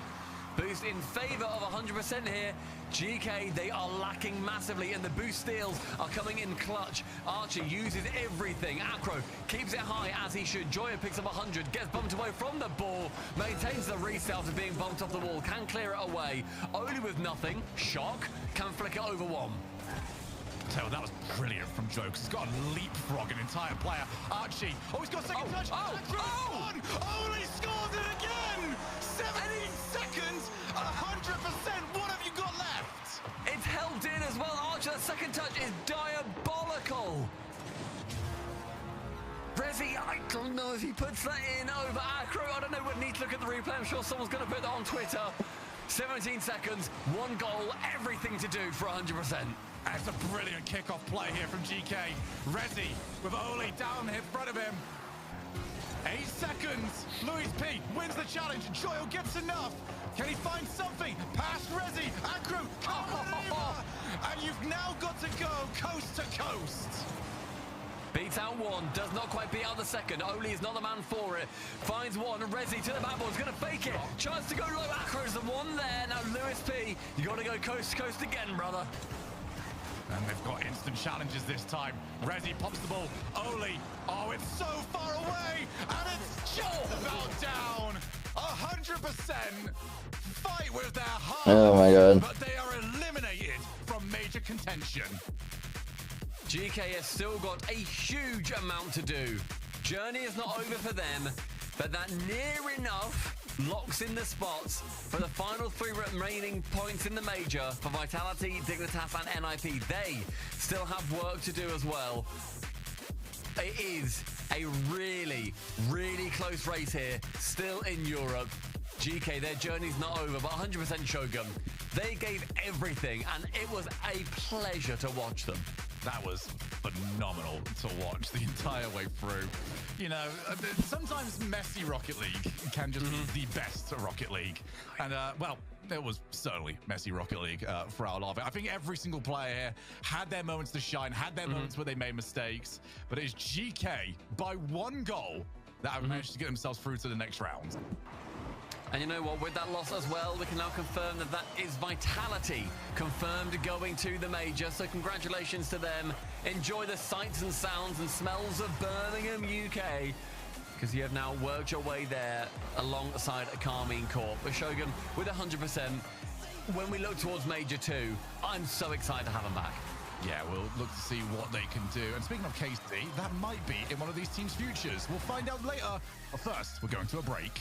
Boost in favor of 100% here. GK, they are lacking massively, and the boost steals are coming in clutch. Archie uses everything. Acro keeps it high as he should. Joyo picks up 100, gets bumped away from the ball, maintains the reset after being bumped off the wall, can clear it away. Only with nothing. Shock, can flick it over one. Tell that was brilliant from Joe, because he's got to leapfrog an entire player. Archie, oh, he's got a second touch. One. Oli scores it again. 17 seconds, 100%. What have you got left? It's held in as well. Archer, the second touch is diabolical. Rezi, I don't know if he puts that in over Acro. I don't know. We need to look at the replay. I'm sure someone's going to put that on Twitter. 17 seconds, 1 goal, everything to do for 100%. That's a brilliant kickoff play here from GK. Rezi with Oli down in front of him. 8 seconds. Louis P wins the challenge. Joyo gets enough. Can he find something? Past Rezi. Acro. And you've now got to go coast to coast. Beats out one, does not quite beat out the second. Oli is not the man for it. Finds one, Rezi to the backboard, is going to fake it. Chance to go low, Acro's the one there. Now Lewis P, you got to go coast to coast again, brother. And they've got instant challenges this time. Rezi pops the ball. Oli, oh, it's so far away, and it's just about down. 100% fight with their heart. Oh my god. But they are eliminated from major contention. GK has still got a huge amount to do. Journey is not over for them, but that near enough locks in the spots for the final 3 remaining points in the major for Vitality, Dignitas, and NIP. They still have work to do as well. It is a really, really close race here, still in Europe. GK, their journey's not over, but 100% Shogun. They gave everything, and it was a pleasure to watch them. That was phenomenal to watch the entire way through. You know, sometimes messy Rocket League can just be the best Rocket League. And, well, it was certainly messy Rocket League for our lot of it. I think every single player here had their moments to shine, had their moments where they made mistakes. But it's GK, by 1 goal, that have managed to get themselves through to the next round. And you know what, with that loss as well, we can now confirm that that is Vitality confirmed going to the major. So congratulations to them. Enjoy the sights and sounds and smells of Birmingham, UK, because you have now worked your way there alongside a Carmine Corp. But Shogun, with 100%, when we look towards Major 2, I'm so excited to have them back. Yeah, we'll look to see what they can do. And speaking of KC, that might be in one of these teams' futures. We'll find out later. But first, we're going to a break.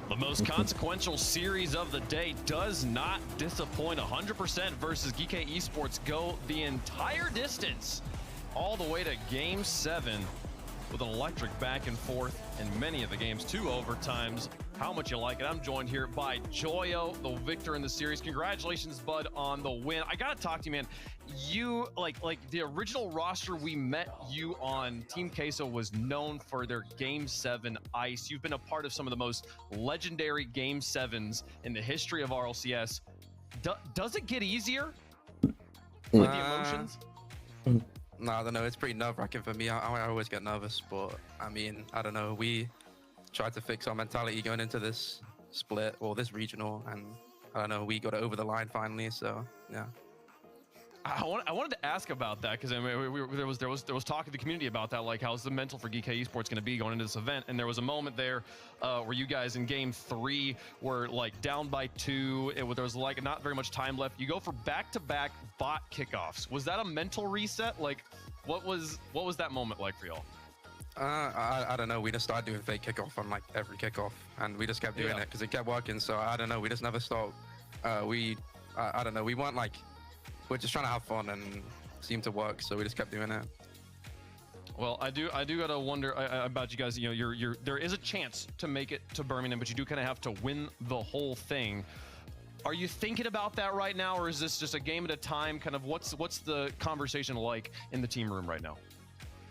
The most consequential series of the day does not disappoint. 100% versus Geek Esports go the entire distance all the way to Game 7 with an electric back and forth in many of the games, 2 overtimes. How much you like it. I'm joined here by Joyo, the victor in the series. Congratulations, bud, on the win. I gotta talk to you, man. You, like the original roster we met you on, Team Queso was known for their Game 7 ice. You've been a part of some of the most legendary Game 7s in the history of RLCS. Does it get easier with the emotions? No, I don't know. It's pretty nerve-wracking for me. I always get nervous, but I mean, I don't know. We tried to fix our mentality going into this split or this regional, and I don't know. We got it over the line finally. So yeah. I wanted to ask about that because I mean, there was talk in the community about that, like how's the mental for GK Esports going to be going into this event, and there was a moment there where you guys in game 3 were like down by 2. There was like not very much time left. You go for back-to-back bot kickoffs. Was that a mental reset? Like, what was that moment like for y'all? I don't know. We just started doing fake kickoff on like every kickoff, and we just kept doing it because it kept working. So I don't know. We just never stopped. I don't know. We weren't like. We're just trying to have fun and seem to work, so we just kept doing it. Well, I do gotta wonder about you guys. You know, there is a chance to make it to Birmingham, but you do kind of have to win the whole thing. Are you thinking about that right now, or is this just a game at a time? Kind of what's the conversation like in the team room right now?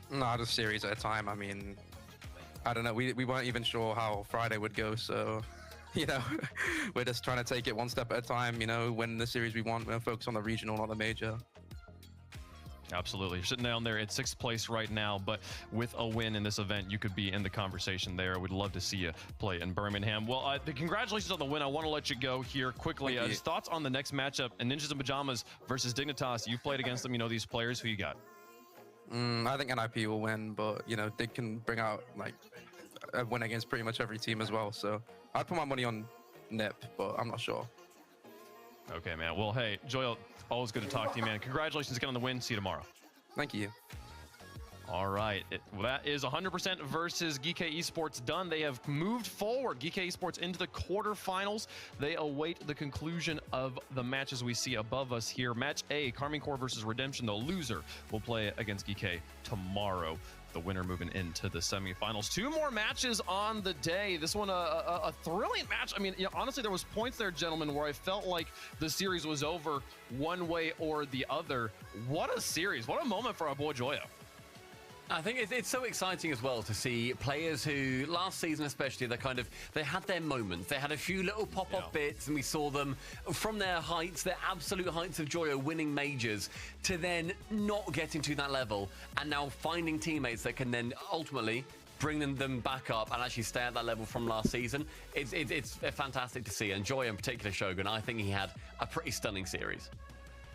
No, just series at a time. I mean, I don't know. We weren't even sure how Friday would go, so. You know, we're just trying to take it one step at a time, you know, win the series we want. We're focused on the regional, not the major. Absolutely. You're sitting down there at 6th place right now, but with a win in this event, you could be in the conversation there. We'd love to see you play in Birmingham. Well, congratulations on the win. I want to let you go here quickly. Just thoughts on the next matchup, and Ninjas in Pajamas versus Dignitas. You've played against them. You know these players. Who you got? I think NIP will win, but, you know, they can bring out, like, a win against pretty much every team as well, so I'd put my money on NIP, but I'm not sure. Okay, man. Well, hey, Joel, always good to talk to you, man. Congratulations again on the win. See you tomorrow. Thank you. All right. That is 100% versus GK Esports done. They have moved forward. GK Esports into the quarterfinals. They await the conclusion of the matches we see above us here. Match A, Carmine Corps versus Redemption. The loser will play against GK tomorrow. The winner moving into the semifinals. 2 more matches on the day. This one a thrilling match. I mean, you know, honestly, there was points there, gentlemen, where I felt like the series was over one way or the other. What a series. What a moment for our boy Joyo. I think it's so exciting as well to see players who, last season especially, they had their moments. They had a few little pop-off bits, and we saw them from their heights, their absolute heights of Joyo winning majors, to then not getting to that level, and now finding teammates that can then ultimately bring them back up and actually stay at that level from last season. It's fantastic to see, and Joyo in particular, Shogun, I think he had a pretty stunning series.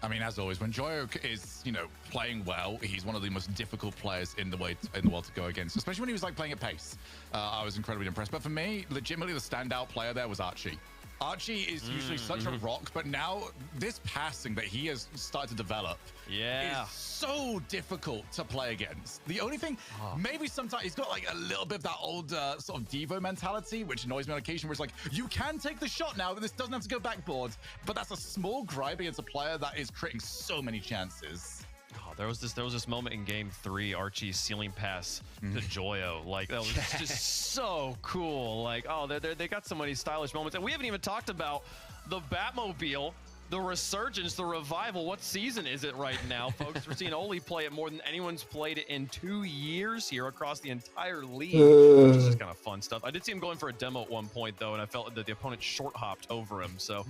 I mean, as always, when Joyo is, you know, playing well, he's one of the most difficult players in the world to go against, especially when he was like playing at pace. I was incredibly impressed. But for me, legitimately, the standout player there was Archie. Archie is usually such a rock, but now this passing that he has started to develop is so difficult to play against. The only thing, maybe sometimes he's got like a little bit of that old sort of Devo mentality, which annoys me on occasion, where it's like, you can take the shot now, this doesn't have to go backboard, but that's a small gripe against a player that is creating so many chances. Oh, there was this moment in game 3, Archie's ceiling pass to Joyo. Like, that was just so cool. Like, oh, they got so many stylish moments. And we haven't even talked about the Batmobile, the resurgence, the revival. What season is it right now, folks? We're seeing Oli play it more than anyone's played it in 2 years here across the entire league, which is just kind of fun stuff. I did see him going for a demo at one point, though, and I felt that the opponent short-hopped over him. So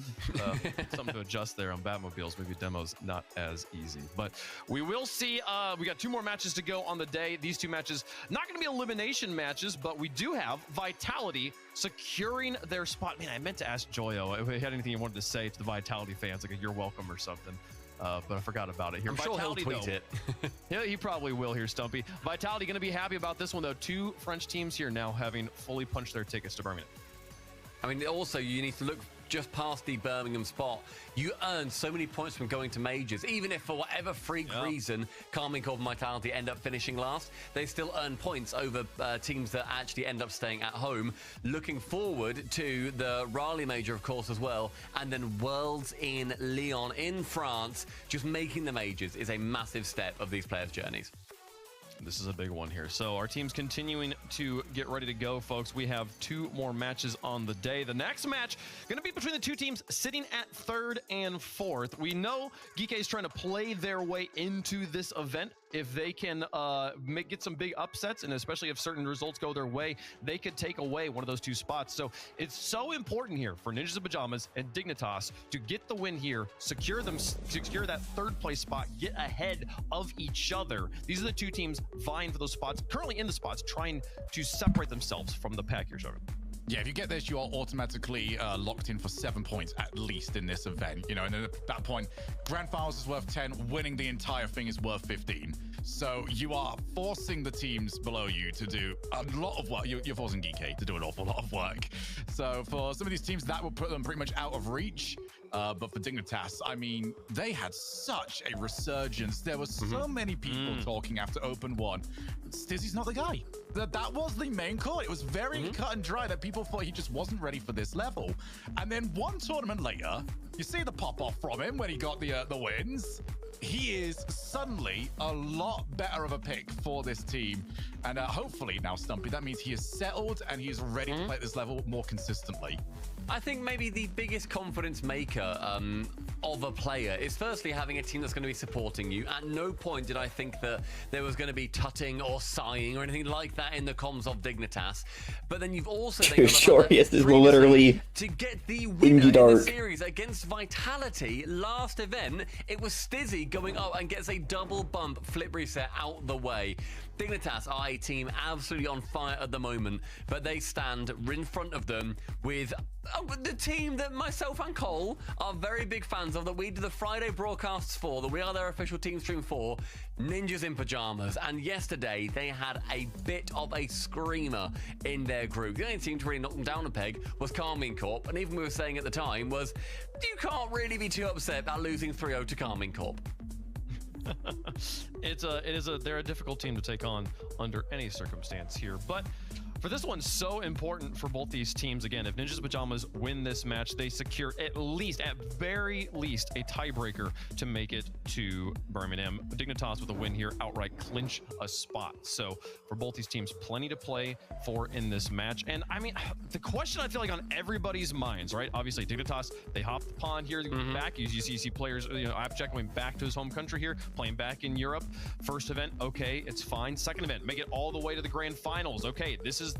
something to adjust there on Batmobiles. Maybe demos not as easy. But we will see. We got 2 more matches to go on the day. These 2 matches, not going to be elimination matches, but we do have Vitality securing their spot. Man, I meant to ask Joyo if he had anything he wanted to say to the Vitality fans, like a "you're welcome" or something, but I forgot about it here. I'm sure he'll tweet it. Yeah, he probably will here, Stumpy. Vitality going to be happy about this one, though. 2 French teams here now having fully punched their tickets to Birmingham. I mean, also, you need to look just past the Birmingham spot. You earn so many points from going to majors. Even if for whatever freak reason Carmine Corps and Vitality end up finishing last, they still earn points over teams that actually end up staying at home. Looking forward to the Raleigh major, of course, as well. And then Worlds in Lyon in France. Just making the majors is a massive step of these players' journeys. This is a big one here. So our team's continuing to get ready to go, folks. We have 2 more matches on the day. The next match going to be between the 2 teams sitting at 3rd and 4th. We know GK is trying to play their way into this event. If they can get some big upsets, and especially if certain results go their way, they could take away one of those 2 spots. So it's so important here for Ninjas in Pajamas and Dignitas to get the win here, secure that 3rd place spot, get ahead of each other. These are the 2 teams vying for those spots, currently in the spots, trying to separate themselves from the pack here, Shogun. Yeah, if you get this, you are automatically locked in for 7 points at least in this event. You know, and at that point, Grand Finals is worth 10, winning the entire thing is worth 15. So you are forcing the teams below you to do a lot of work. You're forcing GK to do an awful lot of work. So for some of these teams, that will put them pretty much out of reach. But for Dignitas, I mean, they had such a resurgence. There were so many people talking after Open 1. Stizzy's not the guy. That was the main call. It was very cut and dry that people thought he just wasn't ready for this level. And then one tournament later, you see the pop-off from him when he got the wins. He is suddenly a lot better of a pick for this team. And hopefully now, Stumpy, that means he is settled and he is ready to play at this level more consistently. I think maybe the biggest confidence maker of a player is firstly having a team that's going to be supporting you. At no point did I think that there was going to be tutting or sighing or anything like that in the comms of Dignitas. But then you've also Shorius is literally to get the winner in the series against Vitality last event. It was Stizzy going up and gets a double bump flip reset out the way. Dignitas are a team absolutely on fire at the moment, but they stand in front of them with the team that myself and Cole are very big fans of, that we do the Friday broadcasts for, that we are their official team stream for, Ninjas in Pajamas. And yesterday they had a bit of a screamer in their group. The only team to really knock them down a peg was Carmine Corp, and even we were saying at the time was, you can't really be too upset about losing 3-0 to Carmine Corp. They're a difficult team to take on under any circumstance here, but for this one, so important for both these teams. Again, if Ninjas Pajamas win this match, they secure at very least, a tiebreaker to make it to Birmingham. Dignitas with a win here, outright clinch a spot. So for both these teams, plenty to play for in this match. And I mean, the question I feel like on everybody's minds, right? Obviously, Dignitas, they hopped the pond here, back. You see players, you know, Abject going back to his home country here, playing back in Europe. First event, okay, it's fine. Second event, make it all the way to the grand finals. Okay, this is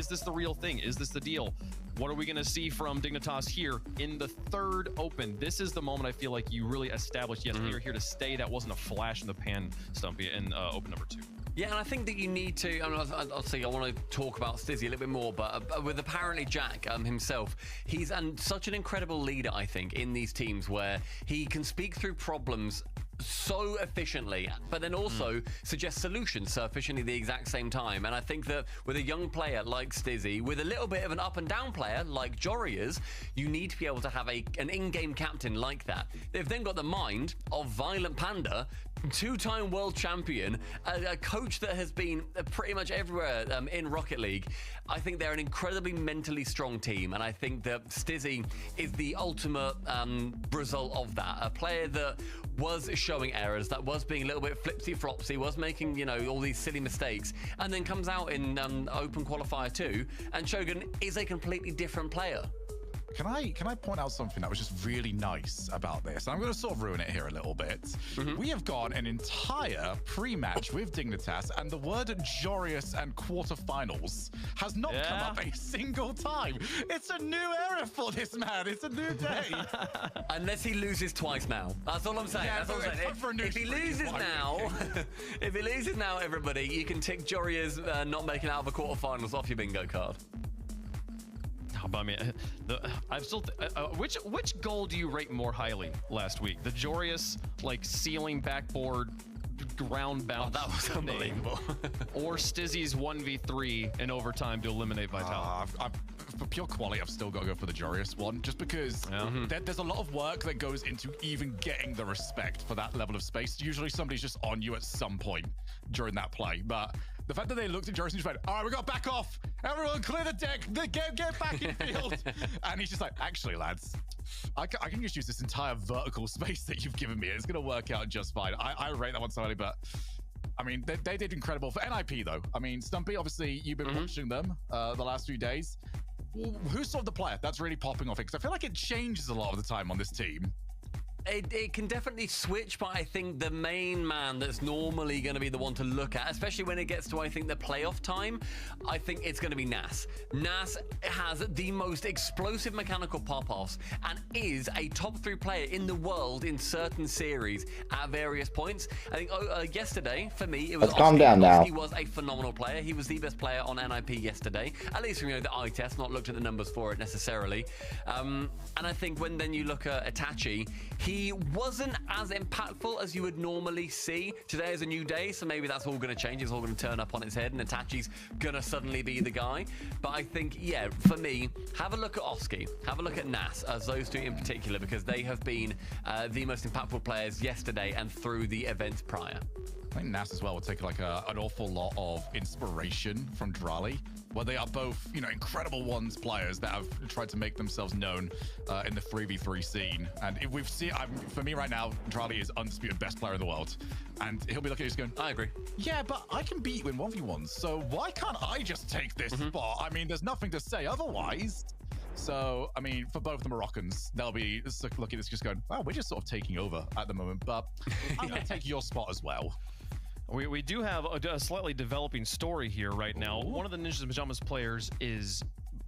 this the real thing? Is this the deal? What are we going to see from Dignitas here in the third open? This is the moment I feel like you really established, yes, we are here to stay. That wasn't a flash in the pan, Stumpy, in open number 2. Yeah, and I think that you need to, I want to talk about Stizzy a little bit more, but with apparently Jack himself, he's such an incredible leader, I think, in these teams where he can speak through problems so efficiently, but then also suggest solutions so efficiently at the exact same time. And I think that with a young player like Stizzy, with a little bit of an up and down player like Jorius, you need to be able to have an in-game captain like that. They've then got the mind of Violent Panda, two-time world champion, a coach that has been pretty much everywhere in Rocket League. I think they're an incredibly mentally strong team, and I think that Stizzy is the ultimate result of that. A player that was showing errors, that was being a little bit flipsy-flopsy, was making, you know, all these silly mistakes, and then comes out in Open Qualifier 2, and Shogun is a completely different player. Can I point out something that was just really nice about this? I'm going to sort of ruin it here a little bit. We have gone an entire pre-match with Dignitas, and the word Jorius and quarterfinals has not come up a single time. It's a new era for this man. It's a new day. Unless he loses twice now. That's all I'm saying. Yeah, that's all I'm saying. If he loses now, if he loses now, everybody, you can tick Jorius not making out of the quarterfinals off your bingo card. I mean, I've still. Which goal do you rate more highly last week? The Jorius like ceiling backboard ground bounce. That was unbelievable. Or Stizzy's 1v3 in overtime to eliminate Vitality. For pure quality, I've still got to go for the Jorius one, just because there's a lot of work that goes into even getting the respect for that level of space. Usually somebody's just on you at some point during that play, but the fact that they looked at Jorius and just went, all right, we got to back off. Everyone clear the deck. Get back in field. And he's just like, actually, lads, I can just use this entire vertical space that you've given me. It's going to work out just fine. I rate that one so highly, but I mean, they did incredible. For NIP, though, I mean, Stumpy, obviously, you've been watching them the last few days. Who's sort of the player that's really popping off it? Because I feel like it changes a lot of the time on this team. It can definitely switch, but I think the main man that's normally going to be the one to look at, especially when it gets to, I think, the playoff time, I think it's going to be Nas. Nas has the most explosive mechanical pop-offs and is a top 3 player in the world in certain series at various points. I think yesterday, for me, it was Let's calm down now. He was a phenomenal player. He was the best player on NIP yesterday, at least from the eye test, not looked at the numbers for it necessarily. And I think when then you look at Itachi, he wasn't as impactful as you would normally see. Today is a new day, so maybe that's all going to change. It's all going to turn up on its head, and Itachi's going to suddenly be the guy. But I think, yeah, for me, have a look at Oski, have a look at Nas, as those two in particular, because they have been the most impactful players yesterday and through the events prior. I think Nas as well will take like an awful lot of inspiration from Drali, where they are both, you know, incredible ones players that have tried to make themselves known in the 3v3 scene. And if we've seen, for me right now, Drali is undisputed best player in the world. And he'll be looking at us going, I agree. Yeah, but I can beat you in 1v1s, so why can't I just take this spot? I mean, there's nothing to say otherwise. So, I mean, for both the Moroccans, they'll be looking at this just going, wow, we're just sort of taking over at the moment, but I'm going to take your spot as well. We do have a slightly developing story here right now. One of the Ninjas in Pajamas players is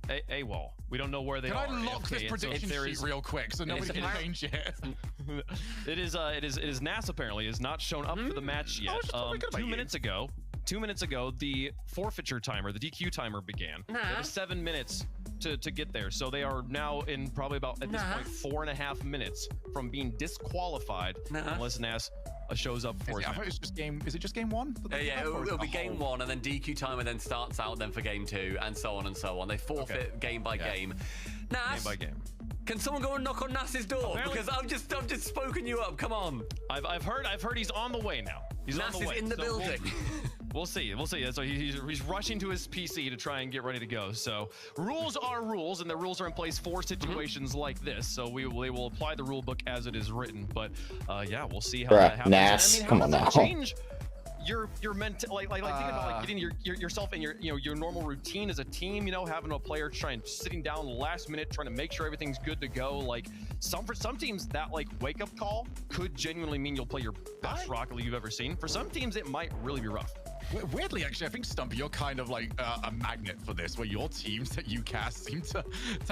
AWOL. We don't know where they are. Can I lock this prediction sheet real quick so nobody can change it? It is Nas apparently is not shown up for the match yet. 2 minutes ago, 2 minutes ago, the forfeiture timer, the DQ timer began. They have 7 minutes to get there. So they are now in probably about, at this point, 4.5 minutes from being disqualified unless Nas shows up for his match. It's just game. Is it just game 1? Yeah, it'll be game 1, and then DQ timer then starts out then for game 2, and so on and so on. They forfeit game by game. Nas, game by game. Can someone go and knock on Nas's door? Apparently, because I've just spoken you up. Come on. I've heard he's on the way now. He's Nas on the way. is in the building. We'll see. We'll see. So he's rushing to his PC to try and get ready to go. So rules are rules, and the rules are in place for situations like this. So they will apply the rule book as it is written. But yeah, we'll see how that happens. Nas, I mean, come on now. Change your mental, like think about like getting yourself in your normal routine as a team. You know, having a player sitting down last minute, trying to make sure everything's good to go. Like for some teams, that like wake up call could genuinely mean you'll play your best Rocket League you've ever seen. For some teams, it might really be rough. Weirdly, actually, I think Stumpy, you're kind of like a magnet for this, where your teams that you cast seem to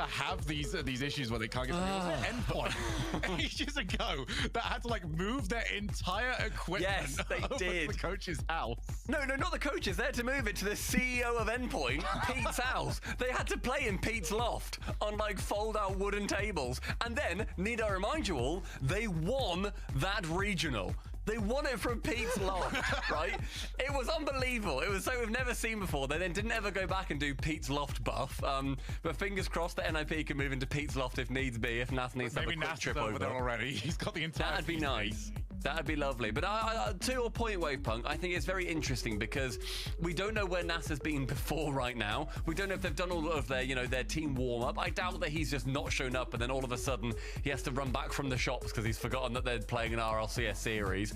have these issues where they can't get to the endpoint ages ago that had to like move their entire equipment. Yes, they did. To the coach's house. No, not the coaches. They had to move it to the CEO of Endpoint, Pete's house. They had to play in Pete's loft on like fold-out wooden tables, and then need I remind you all, they won that regional. They won it from Pete's loft, right? It was unbelievable. It was something we've never seen before. They then didn't ever go back and do Pete's loft buff. But fingers crossed that NIP can move into Pete's loft if needs be, if Nas needs to have a quick trip over there already. He's got the entire That'd be nice. That'd be lovely. But to your point, Wavepunk, I think it's very interesting because we don't know where Nas has been before right now. We don't know if they've done all of their, their team warm-up. I doubt that he's just not shown up and then all of a sudden he has to run back from the shops because he's forgotten that they're playing an RLCS series.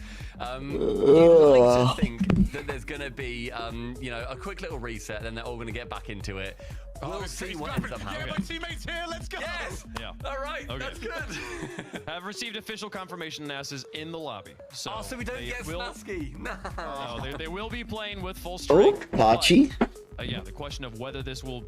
You'd like to think that there's going to be, a quick little reset, then they're all going to get back into it. We'll see what ends up happening. Yeah, my teammate's here. Let's go. Yes. Yeah. All right. Okay. That's good. Have received official confirmation Nas is in the lobby. So we don't get Snasky. No. They will be playing with full strength. Oh, Pachi. Yeah, the question of whether this will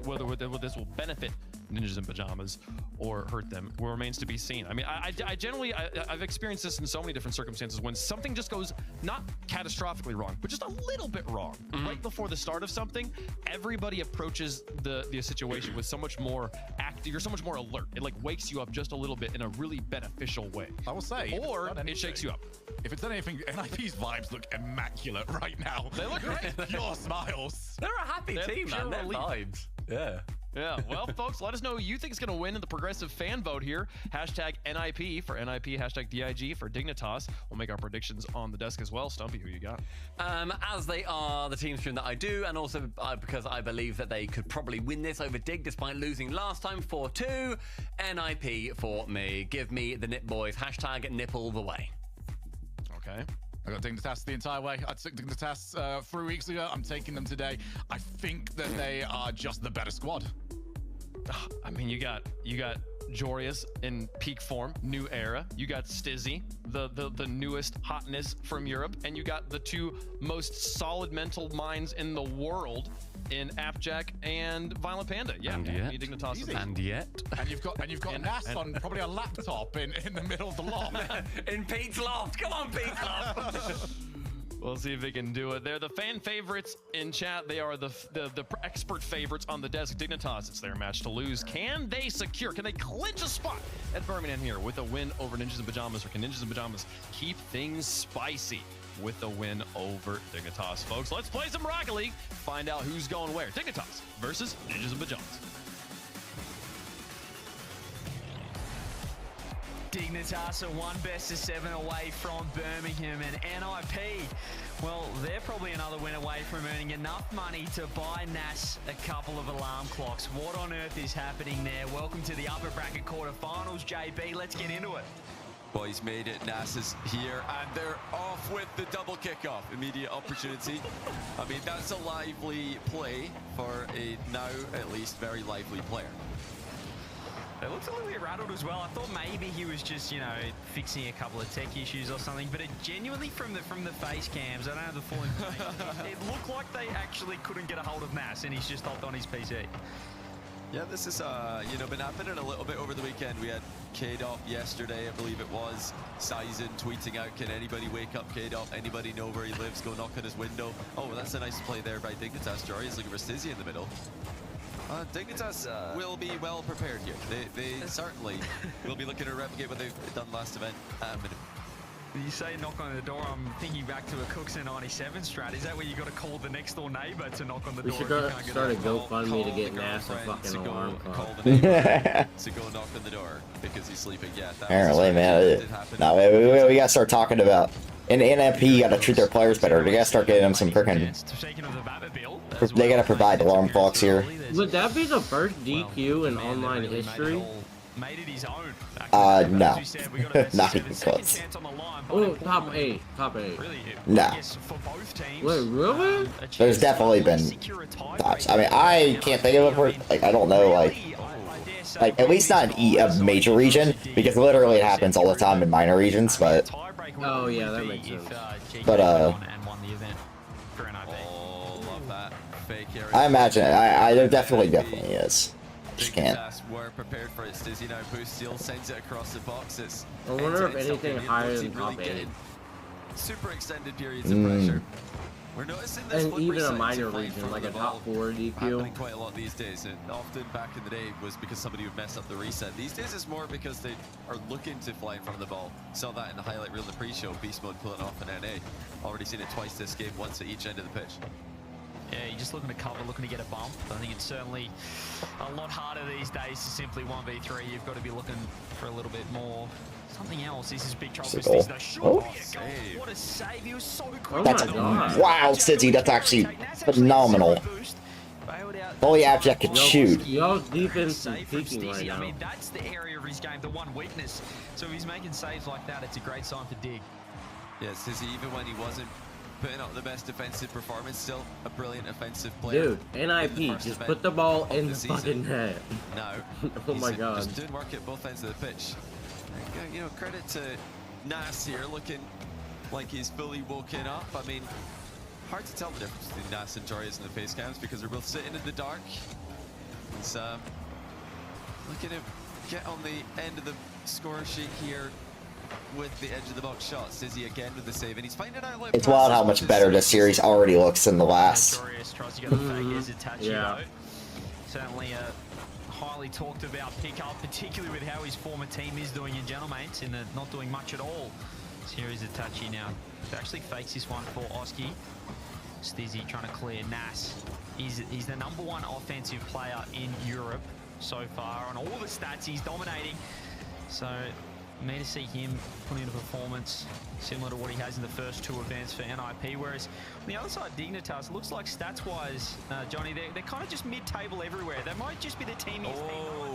whether this will benefit Ninjas in Pajamas or hurt them remains to be seen. I mean, I generally I've experienced this in so many different circumstances when something just goes not catastrophically wrong, but just a little bit wrong right before the start of something. Everybody approaches the situation with so much more active. You're so much more alert. It like wakes you up just a little bit in a really beneficial way. I will say, or it shakes you up. If it's done anything, NIP's vibes look immaculate right now. They look great. Pure smiles. They're a happy team, man. They're vibes. Yeah. Yeah, well, folks, let us know who you think is going to win in the progressive fan vote here. Hashtag NIP for NIP, hashtag DIG for Dignitas. We'll make our predictions on the desk as well. Stumpy, who you got? As they are the team stream that I do, and also because I believe that they could probably win this over Dig despite losing last time 4-2. NIP for me. Give me the Nip Boys. Hashtag nipple the way. Okay. I got Dignitas the entire way. I took Dignitas 3 weeks ago. I'm taking them today. I think that they are just the better squad. I mean, you got Jorius in peak form, new era. You got Stizzy, the newest hotness from Europe, and you got the two most solid mental minds in the world in Appjack and Violent Panda. Yeah, and yet, and you've got Nas on probably a laptop in the middle of the loft. In Pete's loft. Come on, Pete's loft. We'll see if they can do it. They're the fan favorites in chat. They are the expert favorites on the desk. Dignitas, it's their match to lose. Can they clinch a spot at Birmingham here with a win over Ninjas in Pajamas, or can Ninjas in Pajamas keep things spicy with a win over Dignitas? Folks, let's play some Rocket League. Find out who's going where. Dignitas versus Ninjas in Pajamas. Dignitas are one best of 7 away from Birmingham, and NIP, well, they're probably another win away from earning enough money to buy Nas a couple of alarm clocks. What on earth is happening there? Welcome to the upper bracket quarterfinals, JB. Let's get into it. Boys made it. Nas is here, and they're off with the double kickoff. Immediate opportunity. I mean, that's a lively play for a now, at least, very lively player. It looks a little bit rattled as well. I thought maybe he was just, you know, fixing a couple of tech issues or something, but it genuinely from the face cams, I don't have the full information. It looked like they actually couldn't get a hold of Nas, and he's just hopped on his PC. Yeah, this is, you know, been happening a little bit over the weekend. We had K-Dop yesterday, I believe it was. Sizen tweeting out, can anybody wake up K-Dop? Anybody know where he lives? Go knock on his window. Oh, that's a nice play there by Dignitas. Jory is looking for Stizzy in the middle. Dignitas will be well prepared here. They certainly will be looking to replicate what they've done last event at a minimum. You say knock on the door, I'm thinking back to a Cookson 97 strat. Is that where you got to call the next door neighbor to knock on the door? We should start a GoFundMe to get Nas a fucking alarm clock. Call the neighbor to go knock on the door because he's sleeping. Yeah, apparently, man. No, we gotta start talking about. In NMP, you gotta treat their players better. They gotta start getting them some freaking. They gotta provide alarm clocks here. Would that be the first DQ in online history? Made it his own. No. Not even close. Oh, top 8. Top 8. No. Wait, really? There's definitely been tops. I mean, I can't think of it. Like, I don't know, like at least not in a major region, because literally it happens all the time in minor regions, but. Oh, yeah, that makes sense. But, I imagine there definitely is. I just can't. We're prepared for it. Stizzy now boost steal, sends it across the box. It's I wonder if anything higher than top 8. Super extended periods of pressure. We're noticing this and even a minor region, like a top 4 DQ. Happening quite a lot these days. And often back in the day was because somebody would mess up the reset. These days it's more because they are looking to fly in front of the ball. Saw that in the highlight reel in the pre-show. Beast Mode pulling off an NA. Already seen it twice this game, once at each end of the pitch. Yeah, you're just looking to cover, looking to get a bump. I think it's certainly a lot harder these days to simply 1v3. You've got to be looking for a little bit more. Something else. This is big trouble for Stizzy. Oh. What a save. He was so quick. That's wow, Stizzy. That's actually phenomenal. Only Abject could shoot. Y'all's defense is peaking right now. I mean, that's the area of his game, the one weakness. So if he's making saves like that, it's a great sign for Dig. Yeah, Stizzy, even when he wasn't putting up the best defensive performance, still a brilliant offensive player. Dude, NIP, just put the ball in the fucking net. No. Oh my god. Just doing work at both ends of the pitch. You know, credit to Nas here, looking like he's fully woken up. I mean, hard to tell the difference between Nas and Jorius in the face cams because they're both sitting in the dark. He's looking to get on the end of the score sheet here with the edge of the box shot. Stizzy again with the save, and he's finding out like it's wild how much better this series already looks than the last. Yeah. Certainly a highly talked about pickup, particularly with how his former team is doing in Gentlemates, in the not doing much at all. So here is a touchy now. He actually fakes this one for Oski. Stizzy trying to clear Nas. He's the #1 offensive player in Europe so far. On all the stats, he's dominating. So me to see him put in a performance similar to what he has in the first 2 events for NIP, whereas on the other side, Dignitas, looks like stats-wise, Johnny, they're kind of just mid-table everywhere. They might just be the team he's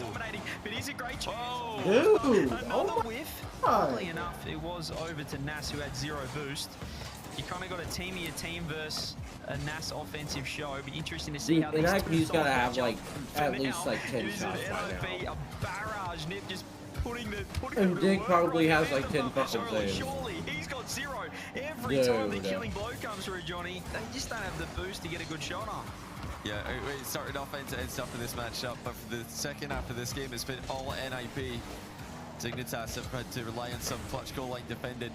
dominating, but he's a great chance. Dude, Another whiff. Funnily enough, it was over to Nas, who had 0 boost. You kind of got a team of your team versus a NAS offensive show. It'd be interesting to see Dude, how these two NIP's gotta have match up. like For at least now, like 10 it is shots an by NIP, now. a barrage. Nip just putting And them Dig to probably work has like 10 fucking saves. Surely, he's got 0. Every time the Dude. killing blow comes through, Johnny, they just don't have the boost to get a good shot on. Yeah, it started off end-to-end stuff in this matchup, but for the second half of this game, it's been all NIP. Dignitas have had to rely on some clutch goal line defending.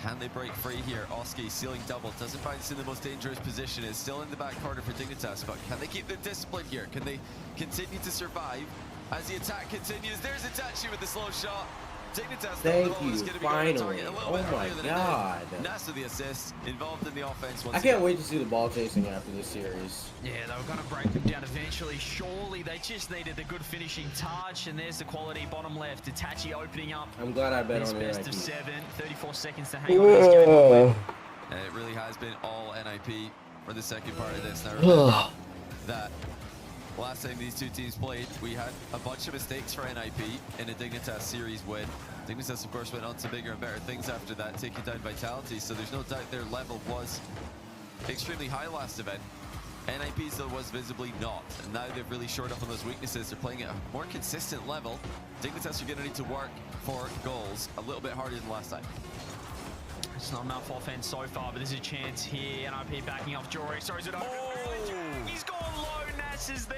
Can they break free here? Oski ceiling double, doesn't bounce in the most dangerous position. It's still in the back corner for Dignitas, but can they keep the discipline here? Can they continue to survive as the attack continues? There's Itachi with the slow shot. Dignitas, Thank you, finally. Oh my god. Nasa the assist, involved in the offense once I can't again. wait to see the ball chasing after this series. Yeah, they were going to break them down eventually. Surely they just needed the good finishing touch, and there's the quality bottom left. Itachi opening up. I'm glad I bet This on best NIP. of 7, 34 seconds to hang on to this game. And it really has been all NIP for the second part of this. Now remember that last time these two teams played, we had a bunch of mistakes for NIP in a Dignitas series win. Dignitas, of course, went on to bigger and better things after that, taking down Vitality, so there's no doubt their level was extremely high last event. NIP still was visibly not, and now they've really shored up on those weaknesses. They're playing at a more consistent level. Dignitas are going to need to work for goals a little bit harder than last time. It's not enough offense so far, but there's a chance here. NIP backing off Jory. Sorry, he's gone low. Nass is there.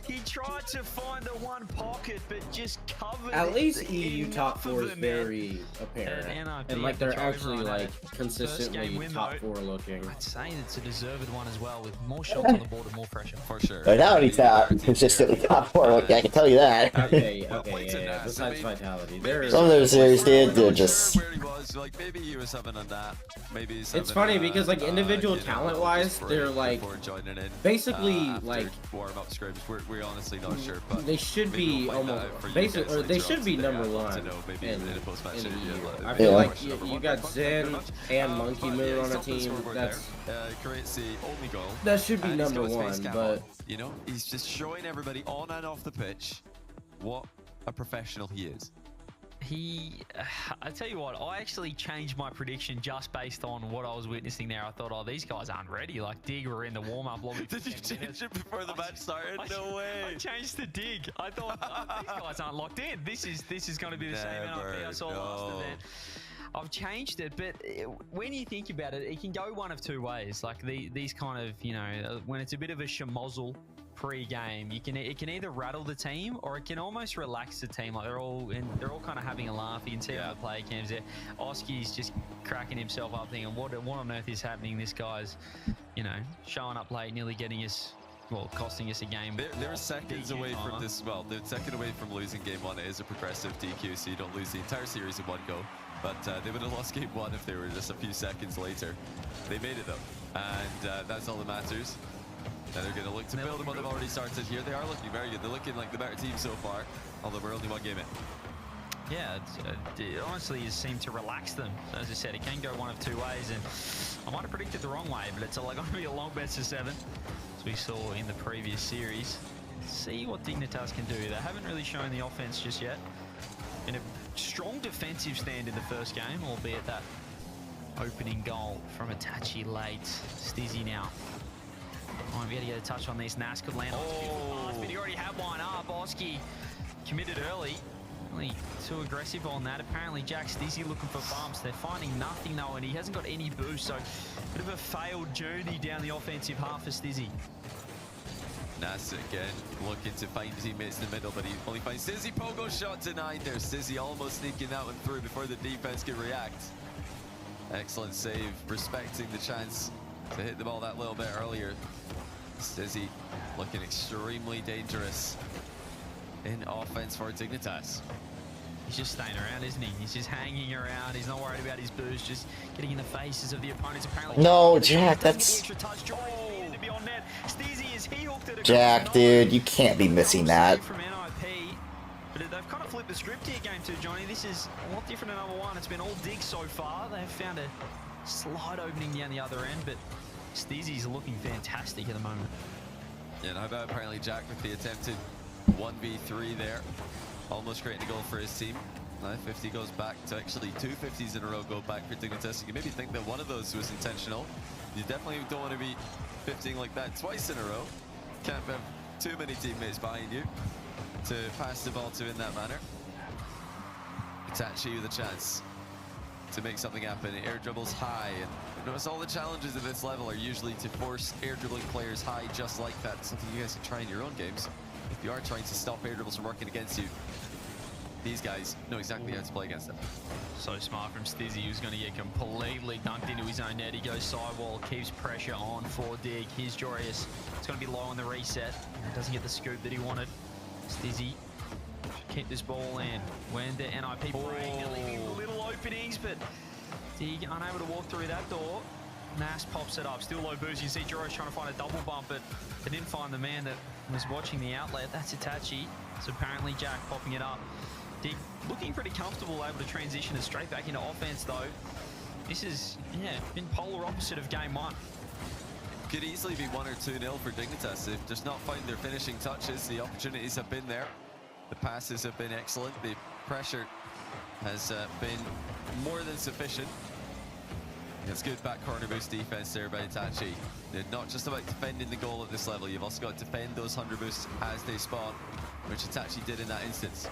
He tried to find the one pocket, but just covered. At least it EU top enough 4 of is them. very apparent. And like they're actually like consistently top 4 looking. I'd say it's a deserved one as well, with more shots on the board and more pressure. For sure. Vitality top consistently top 4. Like, I can tell you that. Okay, yeah. Besides Vitality, Some of those series, dude, they're just. Where he was, like maybe he was having a nap. Maybe he's It's having, funny because like individual you know, talent-wise, break they're like before joining in, basically after like warm-up scrims. We're honestly not sure, but they should maybe be we'll find that almost out for you basic, guys or they later should on be today. number I'd love one to know, maybe in in a post-match the interview. EU. I feel like you got Zen and Monkey Moon on a team. That's creates the only goal. that should be And he's number got his face one, cap but on. You know, he's just showing everybody on and off the pitch what a professional he is. I tell you what, I actually changed my prediction just based on what I was witnessing there. I thought, oh, these guys aren't ready. Like, Dig were in the warm-up lobby. Did you change it before the match started? No way. I changed to Dig. I thought, these guys aren't locked in. This is going to be the same NIP I saw last event. I've changed it, but when you think about it, it can go one of two ways. Like these kind of, you know, when it's a bit of a schmozzle pre-game, it can either rattle the team or it can almost relax the team. Like they're all kind of having a laugh. You can see on the player cams there. Oski's just cracking himself up, thinking, what on earth is happening? This guy's, you know, showing up late, nearly getting us. Well, costing us a game. They're seconds away from this. Well, they're second away from losing game 1. It is a progressive DQ, so you don't lose the entire series in one go. But they would have lost game 1 if they were just a few seconds later. They made it though, and that's all that matters. Now they're going to look to build on what they've already started here. They are looking very good. They're looking like the better team so far, although we're only one game in. Yeah, it honestly has seemed to relax them. As I said, it can go one of two ways, and I might have predicted the wrong way, but it's going to be a long best of 7, as we saw in the previous series. See what Dignitas can do. They haven't really shown the offense just yet. In a strong defensive stand in the first game, albeit that opening goal from Itachi late. Stizzy now. Might be able to get a touch on this. Nas could land on pass, but he already had one up. Oski committed early. Really too aggressive on that. Apparently Jack Stizzy looking for bumps. They're finding nothing though, and he hasn't got any boost, so a bit of a failed journey down the offensive half for Stizzy. Nas again looking to find teammates in the middle, but he only finds Stizzy. Pogo shot denied there. Stizzy almost sneaking that one through before the defense could react. Excellent save, respecting the chance to hit the ball that little bit earlier. Stizzy looking extremely dangerous in offense for Dignitas. He's just staying around, isn't he? He's just hanging around. He's not worried about his boost, just getting in the faces of the opponents. Apparently, no, Jack, that's... Jack, dude, you can't be missing that. From NIP, but they've kind of flipped the script here, game 2, Johnny. This is a lot different than number 1. It's been all Dig so far. They've found a slight opening down the other end, but Stizzy's looking fantastic at the moment. Yeah, and how about apparently Jack with the attempted 1v3 there. Almost creating a goal for his team. 950 goes back to actually 250s in a row go back for Dignitas. You can maybe think that one of those was intentional. You definitely don't want to be 50ing like that twice in a row. Can't have too many teammates behind you to pass the ball to in that manner. Itachi with a chance to make something happen. Air dribbles high. And notice all the challenges at this level are usually to force air dribbling players high just like that. Something you guys can try in your own games. If you are trying to stop air dribbles from working against you, these guys know exactly how to play against them. So smart from Stizzy, who's going to get completely dunked into his own net. He goes sidewall, keeps pressure on for Dig. Here's Jorius. It's going to be low on the reset. Doesn't get the scoop that he wanted. Stizzy should keep this ball in. When the NIP break, they're leaving little openings, but Dig unable to walk through that door. Nas pops it up, still low boost. You see Jorius trying to find a double bump, but they didn't find the man that was watching the outlet. That's Itachi. So apparently Jack popping it up. Dig looking pretty comfortable, able to transition it straight back into offense though. This is, yeah, been polar opposite of game one. Could easily be 1 or 2-0 for Dignitas. They've just not found their finishing touches. The opportunities have been there. The passes have been excellent. The pressure has been more than sufficient. It's good back corner boost defense there by Itachi. They're not just about defending the goal at this level. You've also got to defend those 100 boosts as they spawn, which Itachi did in that instance.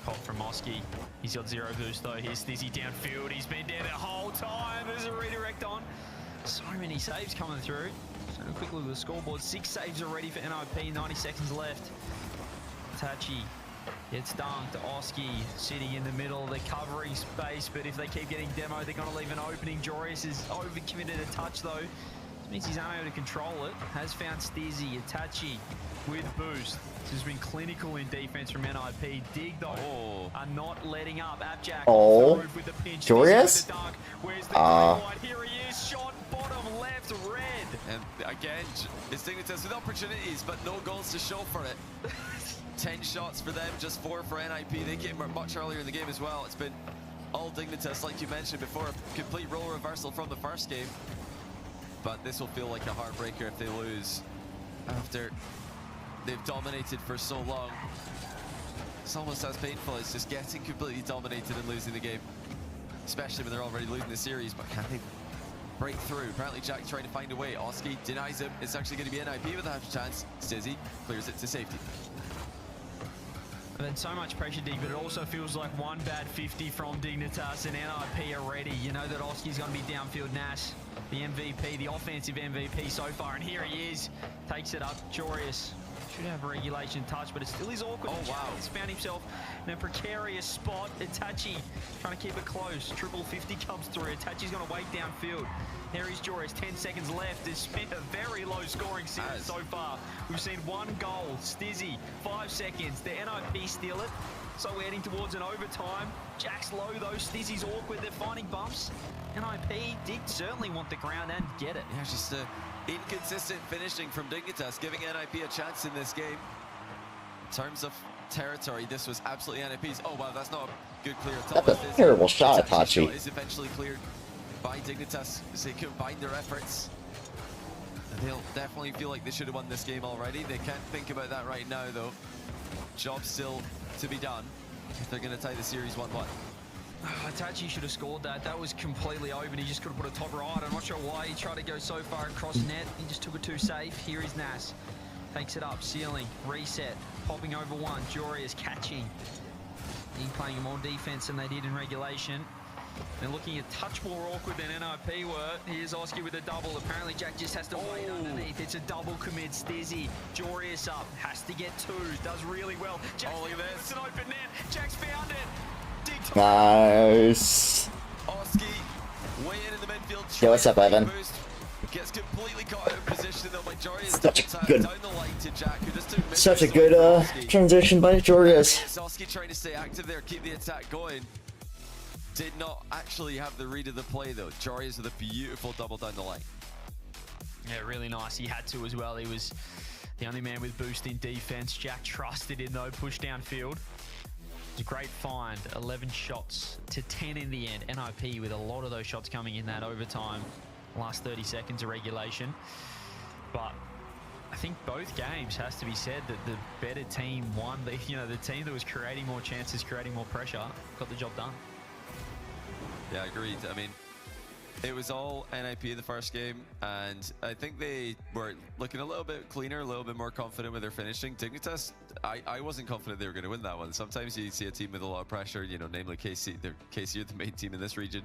Pop from Oski. He's got 0 boost though. Here's Stizzy downfield. He's been there the whole time. There's a redirect on. So many saves coming through. So a quick look at the scoreboard. 6 saves already for NIP. 90 seconds left. Itachi gets dunked. Oski sitting in the middle of the covering space. But if they keep getting demo, they're going to leave an opening. Jorius is overcommitted a touch though. This means he's unable to control it. Has found Stizzy. Itachi with boost. This has been clinical in defense from NIP. Dig though are not letting up. Abjack off the roof with the pinch. Jorius? Where's the green? Here he is. Shot bottom left, red. And again, it's Dignitas with opportunities, but no goals to show for it. 10 shots for them, just 4 for NIP. They came much earlier in the game as well. It's been all Dignitas, like you mentioned before. A complete role reversal from the first game. But this will feel like a heartbreaker if they lose after they've dominated for so long. It's almost as painful as just getting completely dominated and losing the game, especially when they're already losing the series. But can they break through? Apparently Jack trying to find a way. Oski denies him. It's actually going to be NIP with a half chance. Stizzy clears it to safety. And then so much pressure, Dig, but it also feels like one bad 50 from Dignitas and NIP are ready. You know that Oski's going to be downfield. Nash, the MVP, the offensive MVP so far, and here he is. Takes it up. Jorius should have a regulation touch, but it still is awkward. Oh, wow. He's found himself in a precarious spot. Itachi trying to keep it close. Triple 50 comes through. Itachi's going to wait downfield. There is Jorius, 10 seconds left. It's been a very low scoring series so far. We've seen 1 goal. Stizzy, 5 seconds. The NIP steal it. So we're heading towards an overtime. Jack's low though. Stizzy's awkward. They're finding bumps. NIP did certainly want the ground and get it. Yeah, just inconsistent finishing from Dignitas, giving NIP a chance in this game. In terms of territory, this was absolutely NIP's. Oh wow, that's not a good clear. That's a terrible shot, Itachi. Is eventually cleared by Dignitas as they combine their efforts. And they'll definitely feel like they should have won this game already. They can't think about that right now though. Job still to be done if they're going to tie the series 1-1. Itachi should have scored that. That was completely open. He just could have put a top right. I'm not sure why he tried to go so far across net. He just took it too safe. Here is Nas. Takes it up, ceiling, reset, popping over one. Jorius catching. He playing more defense than they did in regulation. They're looking a touch more awkward than NIP were. Here's Oski with a double. Apparently Jack just has to wait underneath. It's a double commit. Stizzy, Jorius up, has to get 2. Does really well. Jack's it's an open net. Jack's found it. Nice. Oski way in the midfield. Yo, what's up, Evan? Gets completely caught out of position though by Jorius. Such a good transition by Jorius. Oski trying to stay active there, keep the attack going. Did not actually have the read of the play though. Jorius with a beautiful double down the line. Yeah, really nice. He had to as well. He was the only man with boost in defense. Jack trusted in though, push downfield. It's a great find. 11 shots to 10 in the end. NIP with a lot of those shots coming in that overtime. Last 30 seconds of regulation. But I think both games has to be said that the better team won. The team that was creating more chances, creating more pressure, got the job done. Yeah, agreed. I mean, it was all NIP in the first game, and I think they were looking a little bit cleaner, a little bit more confident with their finishing. Dignitas, I wasn't confident they were going to win that one. Sometimes you see a team with a lot of pressure, namely KC. KC are the main team in this region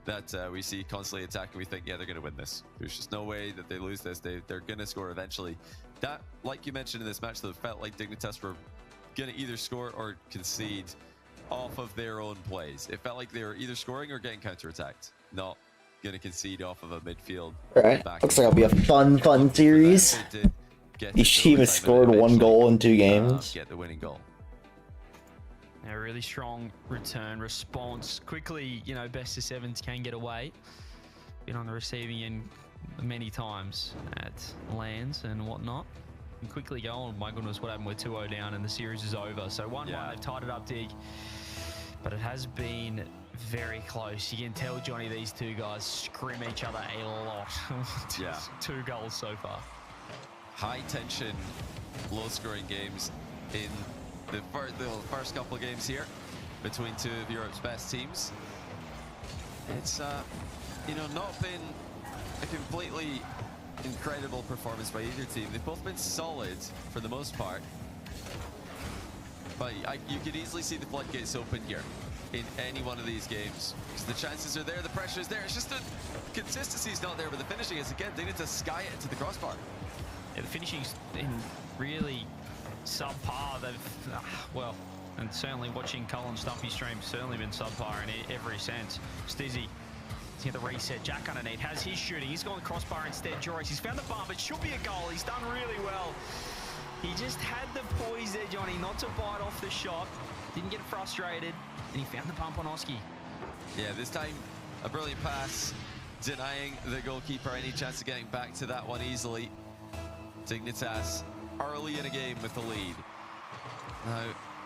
that we see constantly attacking. We think, yeah, they're going to win this. There's just no way that they lose this. They're going to score eventually. That, like you mentioned in this match, though, felt like Dignitas were going to either score or concede off of their own plays. It felt like they were either scoring or getting counterattacked, not going to concede off of a midfield. Alright, looks like it'll be a fun series. Each team has scored 1 goal in 2 games. Get the winning goal. A really strong return response. Quickly, best of 7s can get away. Been on the receiving end many times at lands and whatnot. And quickly go on. My goodness, what happened? We're 2-0 down and the series is over. So 1-1, they've tied it up, Dig. But it has been very close. You can tell, Johnny, these two guys scrim each other a lot. Yeah. 2 goals so far. High tension, low scoring games in the first couple of games here between 2 of Europe's best teams. It's not been a completely incredible performance by either team. They've both been solid for the most part, but you could easily see the floodgates open here in any one of these games, because the chances are there, the pressure is there. It's just the consistency is not there, but the finishing is, again, they need to sky it to the crossbar. Yeah, the finishing's been really subpar. They've, and certainly watching Cullen Stumpy stream, certainly been subpar in every sense. Stizzy, he's got the reset. Jack underneath has his shooting. He's gone the crossbar instead. Joris, he's found the bump. It should be a goal. He's done really well. He just had the poise there, Johnny, not to bite off the shot. Didn't get frustrated, and he found the bump on Oski. Yeah, this time a brilliant pass, denying the goalkeeper any chance of getting back to that one easily. Dignitas early in a game with the lead. Now,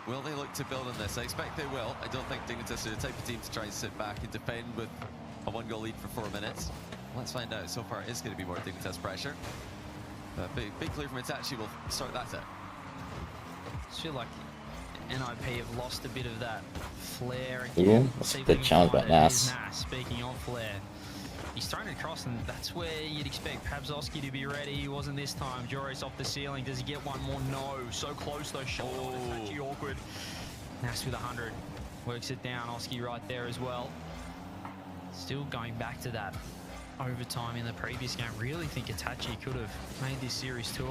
will they look to build on this? I expect they will. I don't think Dignitas are the type of team to try and sit back and defend with a 1-goal lead for 4 minutes. Let's find out. So far, it is going to be more Dignitas pressure. But big clear from Itachi will start that out. I feel like NIP have lost a bit of that flair. Yeah, that's a big challenge by Nas. Speaking of flair, he's thrown it across, and that's where you'd expect Pabzowski to be ready. He wasn't this time. Joris off the ceiling. Does he get one more? No. So close, though. Shot. It's actually awkward. Nas with 100. Works it down. Oski right there as well. Still going back to that overtime in the previous game. Really think Itachi could have made this series 2-0.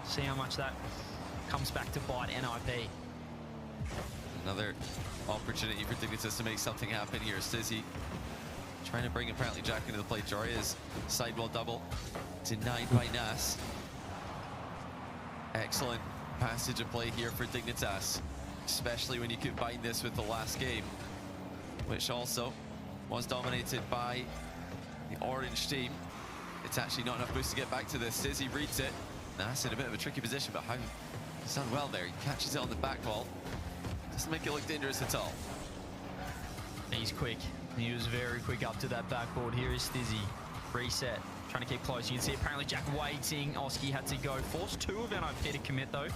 See how much that comes back to bite NIP. Another opportunity for Dignitas to make something happen here. Stizzy trying to bring apparently Jack into the play. Joria's sidewall double denied by Nas. Excellent passage of play here for Dignitas, especially when you combine this with the last game, which also was dominated by the orange team. It's actually not enough boost to get back to this. Stizzy reads it. Nas in a bit of a tricky position, but he's done well there. He catches it on the back wall. Doesn't make it look dangerous at all. He's quick. He was very quick up to that backboard. Here is Stizzy. Reset. Trying to keep close. You can see apparently Jack waiting. Oski had to go. Forced 2 of NIP to commit, though.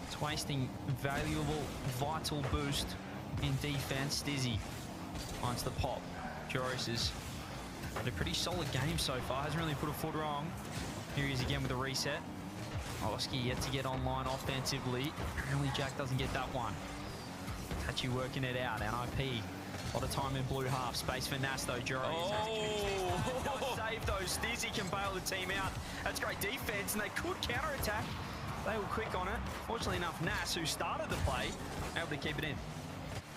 It's wasting valuable, vital boost in defense. Stizzy finds the pop. Joris has had a pretty solid game so far. Hasn't really put a foot wrong. Here he is again with a reset. Oski yet to get online offensively. Apparently Jack doesn't get that one. Tachi working it out. NIP. A lot of time in blue half. Space for Nas, though. Joris does save those. Stizzy can bail the team out. That's great defense, and they could counter-attack. They were quick on it. Fortunately enough, Nas, who started the play, able to keep it in.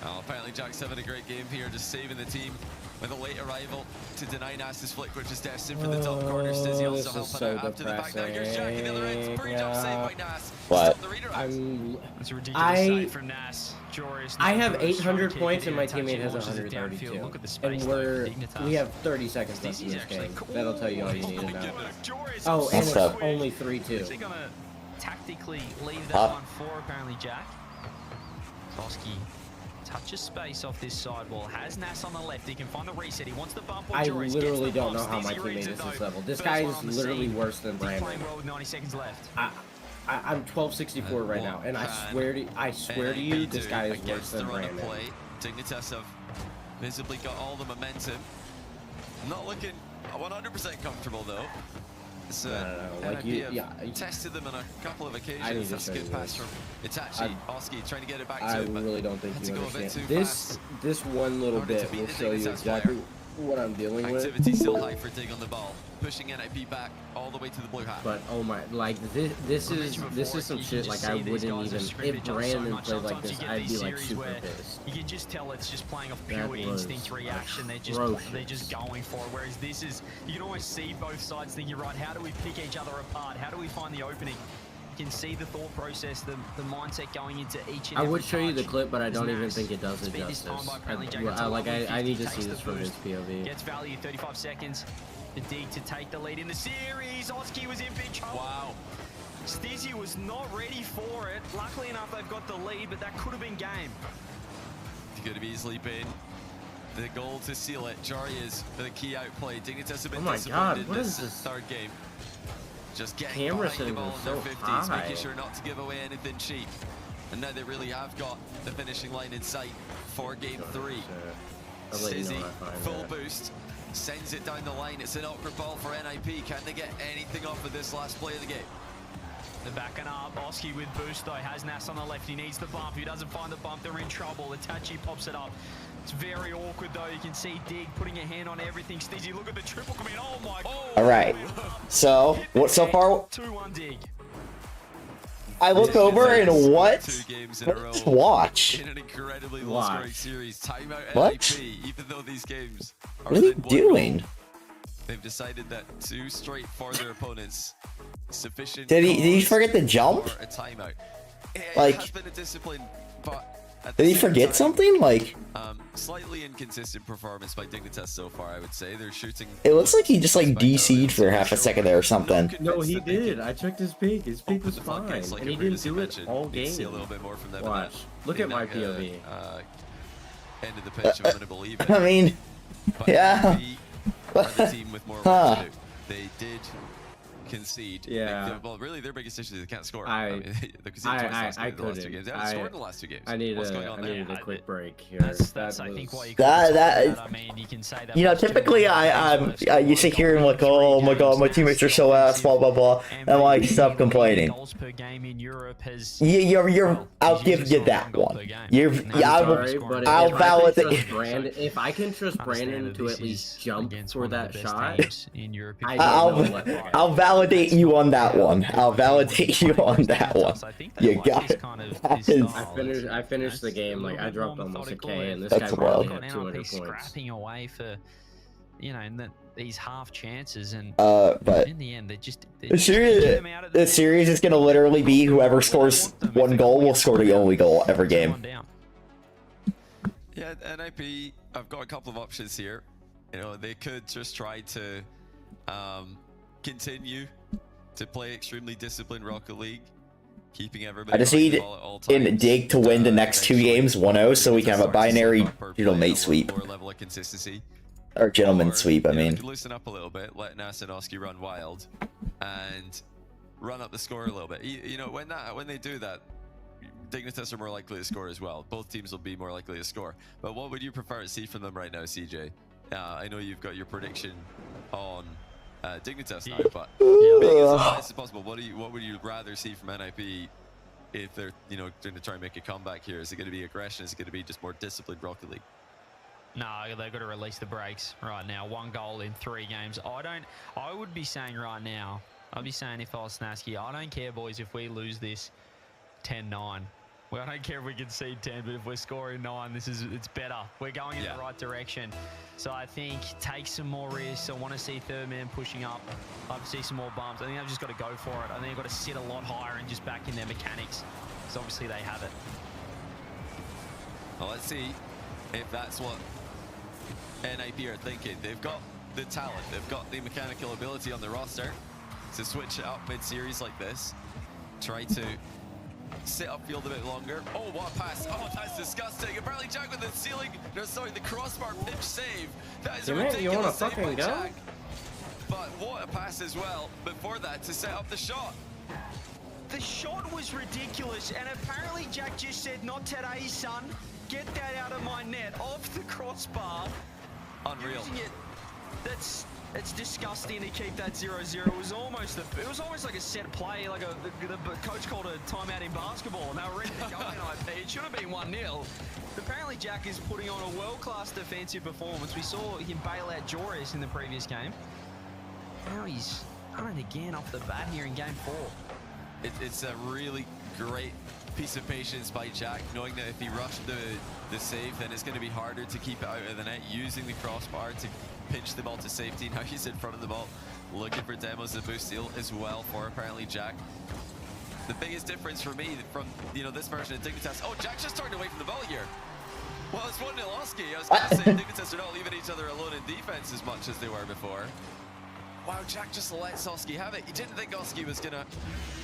Oh, apparently Jack's having a great game here, just saving the team with a late arrival to deny Nas's flick, which is destined for the top corner. Stizzy also helping out after the back. Now here's Jack in the other end. Pretty jump save by Nas. What? It's a ridiculous save from Nas. Joris. I have 800 points and my teammate has 132. And we have 30 seconds left in this game. That'll tell you all you need to know. Oh, and it's only 3-2. Is he gonna tactically leave that one for apparently Jack? Oski Touches space off this sidewall. Has Nas on the left. He can find the reset. He wants the bump. I literally don't know how my teammate is this level. This guy is literally worse than Brandon. Playing well with 90 seconds left. I'm 1264 right now, and I swear to you, this guy is worse than Brandon. Dignitas have visibly got all the momentum. Not looking 100% comfortable though. So like you tested them on a couple of occasions. That's a good pass from Itachi. Oski trying to get it back to him. I really don't think you understand. This one little bit will show you exactly what I'm dealing with. Activity still high for Dig on the ball, pushing NIP back all the way to the blue hat. But oh my, like this is some shit like I wouldn't even, if Brandon played like this, I'd be like super pissed. You can just tell it's just playing off pure instinct reaction. They're just going for it. Whereas this is, you can almost see both sides thinking, right, how do we pick each other apart? How do we find the opening? You can see the thought process, the mindset going into each and every I would show you the clip, but I don't even think it does it justice. I need to see this from his POV. Gets value, 35 seconds. The Dig to take the lead in the series. Oski was in big trouble. Wow. Stizzy was not ready for it. Luckily enough, they've got the lead, but that could have been game. He could have easily been the goal to seal it. Jari is the key outplay. Dignitas have been disappointed in this third game. Just getting behind the ball in their 50s, making sure not to give away anything cheap. And now they really have got the finishing line in sight for game 3. Stizzy, full boost, sends it down the line. It's an awkward ball for NIP. Can they get anything off of this last play of the game? They're backing up. Oski with boost though. Has Nas on the left. He needs the bump. If he doesn't find the bump, they're in trouble. Itachi pops it up. It's very awkward though. You can see Dig putting a hand on everything. Stizzy, look at the triple coming in. Oh my god. All right. So what so far? 2-1 Dig. I look over and what? Let's watch. In an incredibly low-scoring series, timeout NIP. Even though these games are what are they doing? They've decided that 2 straight for their opponents sufficient. Did he forget the jump? A timeout. It has been a discipline, but did he forget something? Like slightly inconsistent performance by Dignitas so far, I would say. They're shooting. It looks like he just like DC'd for half a second there or something. No, he did. I checked his peak. His peak was fine, and he didn't do it all game. See a little bit more from them. Watch. Look at my POV. End of the pitch. I'm gonna believe it. I mean, yeah. Are the team with more work to do. They did concede. Yeah. Well, really, their biggest issue is they can't score. I couldn't. They scored in the last 2 games. I needed a quick break here. That's I think what you I mean, you can say that. You know, typically I used to hear him like, oh my god, my teammates are so ass, blah blah blah, and I'm like, stop complaining. Goals per game in Europe has. You're. I'll give you that one. I'll validate. If I can trust Brandon to at least jump for that shot, I'll validate you on that one. I'll validate you on that one. You got it. I finished the game like I dropped almost a K, and this guy probably had 200 points. Scrapping away for, you know, these half chances, and but in the end, the series is gonna literally be whoever scores 1 goal will score the only goal every game. Yeah, NIP. I've got a couple of options here. You know, they could just try to continue to play extremely disciplined Rocket League, keeping everybody. I just need in Dig to win the next 2 games 1-0 so we can have a binary mate sweep. Level of consistency. Or gentleman sweep, I mean. Loosen up a little bit, let Nas and Oski run wild, and run up the score a little bit. You know, when they do that, Dignitas are more likely to score as well. Both teams will be more likely to score. But what would you prefer to see from them right now, CJ? I know you've got your prediction on Dignitas now, but being as honest as possible, what would you rather see from NIP if they're going to try and make a comeback here? Is it going to be aggression? Is it going to be just more disciplined Rocket League? No, they've got to release the brakes right now. 1 goal in 3 games. I would be saying right now, I'd be saying if I was Snasky, I don't care, boys, if we lose this 10-9. Well, I don't care if we concede 10, but if we're scoring 9, it's better. We're going in the right direction. So I think take some more risks. I want to see third man pushing up. I'd like to see some more bumps. I think they've just got to go for it. I think they've got to sit a lot higher and just back in their mechanics. Because obviously they have it. Well, let's see if that's what NIP are thinking. They've got the talent. They've got the mechanical ability on the roster to switch it up mid-series like this. Try to sit upfield a bit longer. Oh, what a pass. Oh, that's disgusting. Apparently Jack with the ceiling, no, sorry, the crossbar pinch save. That is a ridiculous save by Jack. But what a pass as well before that to set up the shot. The shot was ridiculous, and apparently Jack just said, not today, son. Get that out of my net, off the crossbar. Unreal. It's disgusting to keep that 0-0. It was almost like a set play, like the coach called a timeout in basketball, and they were ready to go in IP. It should have been 1-0. Apparently Jack is putting on a world-class defensive performance. We saw him bail out Joris in the previous game. Now he's coming again off the bat here in game 4. It's a really great piece of patience by Jack, knowing that if he rushed the save, then it's going to be harder to keep it out of the net, using the crossbar to pinch the ball to safety. Now he's in front of the ball, looking for demos and boost steal as well for apparently Jack. The biggest difference for me from this version of Dignitas, oh, Jack's just turned away from the ball here. Well, it's 1-0 Oski. I was going to say Dignitas are not leaving each other alone in defense as much as they were before. Wow, Jack just lets Oski have it. He didn't think Oski was gonna.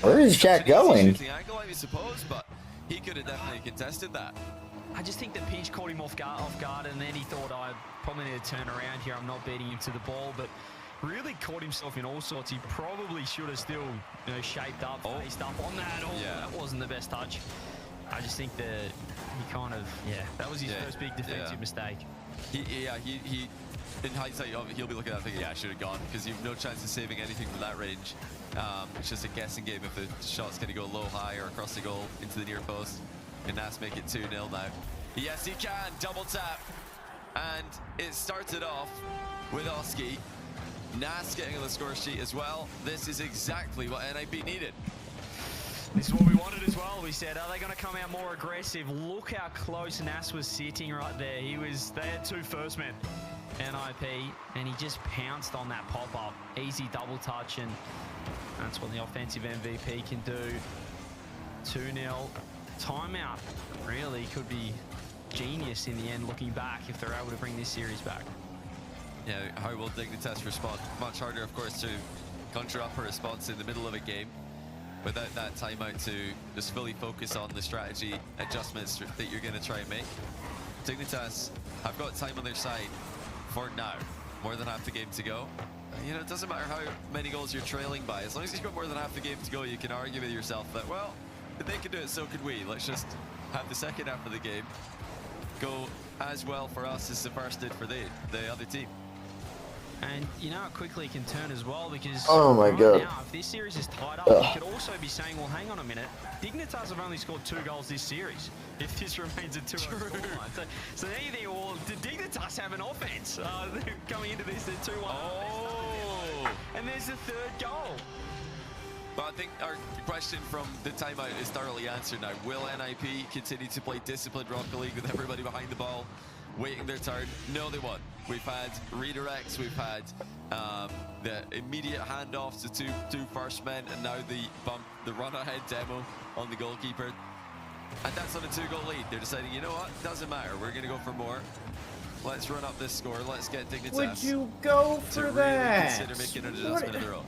Where is Jack going? Angle, I suppose, but he could have definitely contested that. I just think the pinch caught him off guard, and then he thought, I probably need to turn around here. I'm not beating him to the ball, but really caught himself in all sorts. He probably should have still, shaped up, faced up on that. Oh, yeah, that wasn't the best touch. I just think that he kind of, that was his first big defensive mistake. He in hindsight, he'll be looking at that thinking, I should have gone, because you've no chance of saving anything from that range. It's just a guessing game if the shot's going to go low, high, or across the goal into the near post. Can Nas make it 2-0 now? Yes, he can. Double tap. And it started off with Oski. Nas getting on the score sheet as well. This is exactly what NIP needed. This is what we wanted as well. We said, are they going to come out more aggressive? Look how close Nas was sitting right there. They had 2 first men. NIP, and he just pounced on that pop-up. Easy double touch, and that's what the offensive MVP can do. 2-0. Timeout really could be genius in the end, looking back, if they're able to bring this series back. Yeah, how will Dignitas respond? Much harder, of course, to conjure up a response in the middle of a game without that timeout to just fully focus on the strategy adjustments that you're going to try and make. Dignitas have got time on their side for now. More than half the game to go. It doesn't matter how many goals you're trailing by. As long as you've got more than half the game to go, you can argue with yourself that, well, if they can do it, so could we. Let's just have the second half of the game go as well for us as the first did for the other team. And you know how quickly it can turn as well, because oh my God. Now, if this series is tied up, you could also be saying, well, hang on a minute, Dignitas have only scored 2 goals this series. If this remains a 2-0 scoreline. So now you think, well, did Dignitas have an offense coming into this 2-1? Oh! And there's the 3rd goal. Well, I think our question from the timeout is thoroughly answered now. Will NIP continue to play disciplined Rocket League with everybody behind the ball, waiting their turn? No, they won't. We've had redirects, we've had the immediate handoffs to two first men, and now the run-ahead demo on the goalkeeper. And that's on a 2-goal lead. They're deciding, you know what? Doesn't matter. We're going to go for more. Let's run up this score. Let's get Dignitas. Would you go for that? Really consider making an adjustment of their own.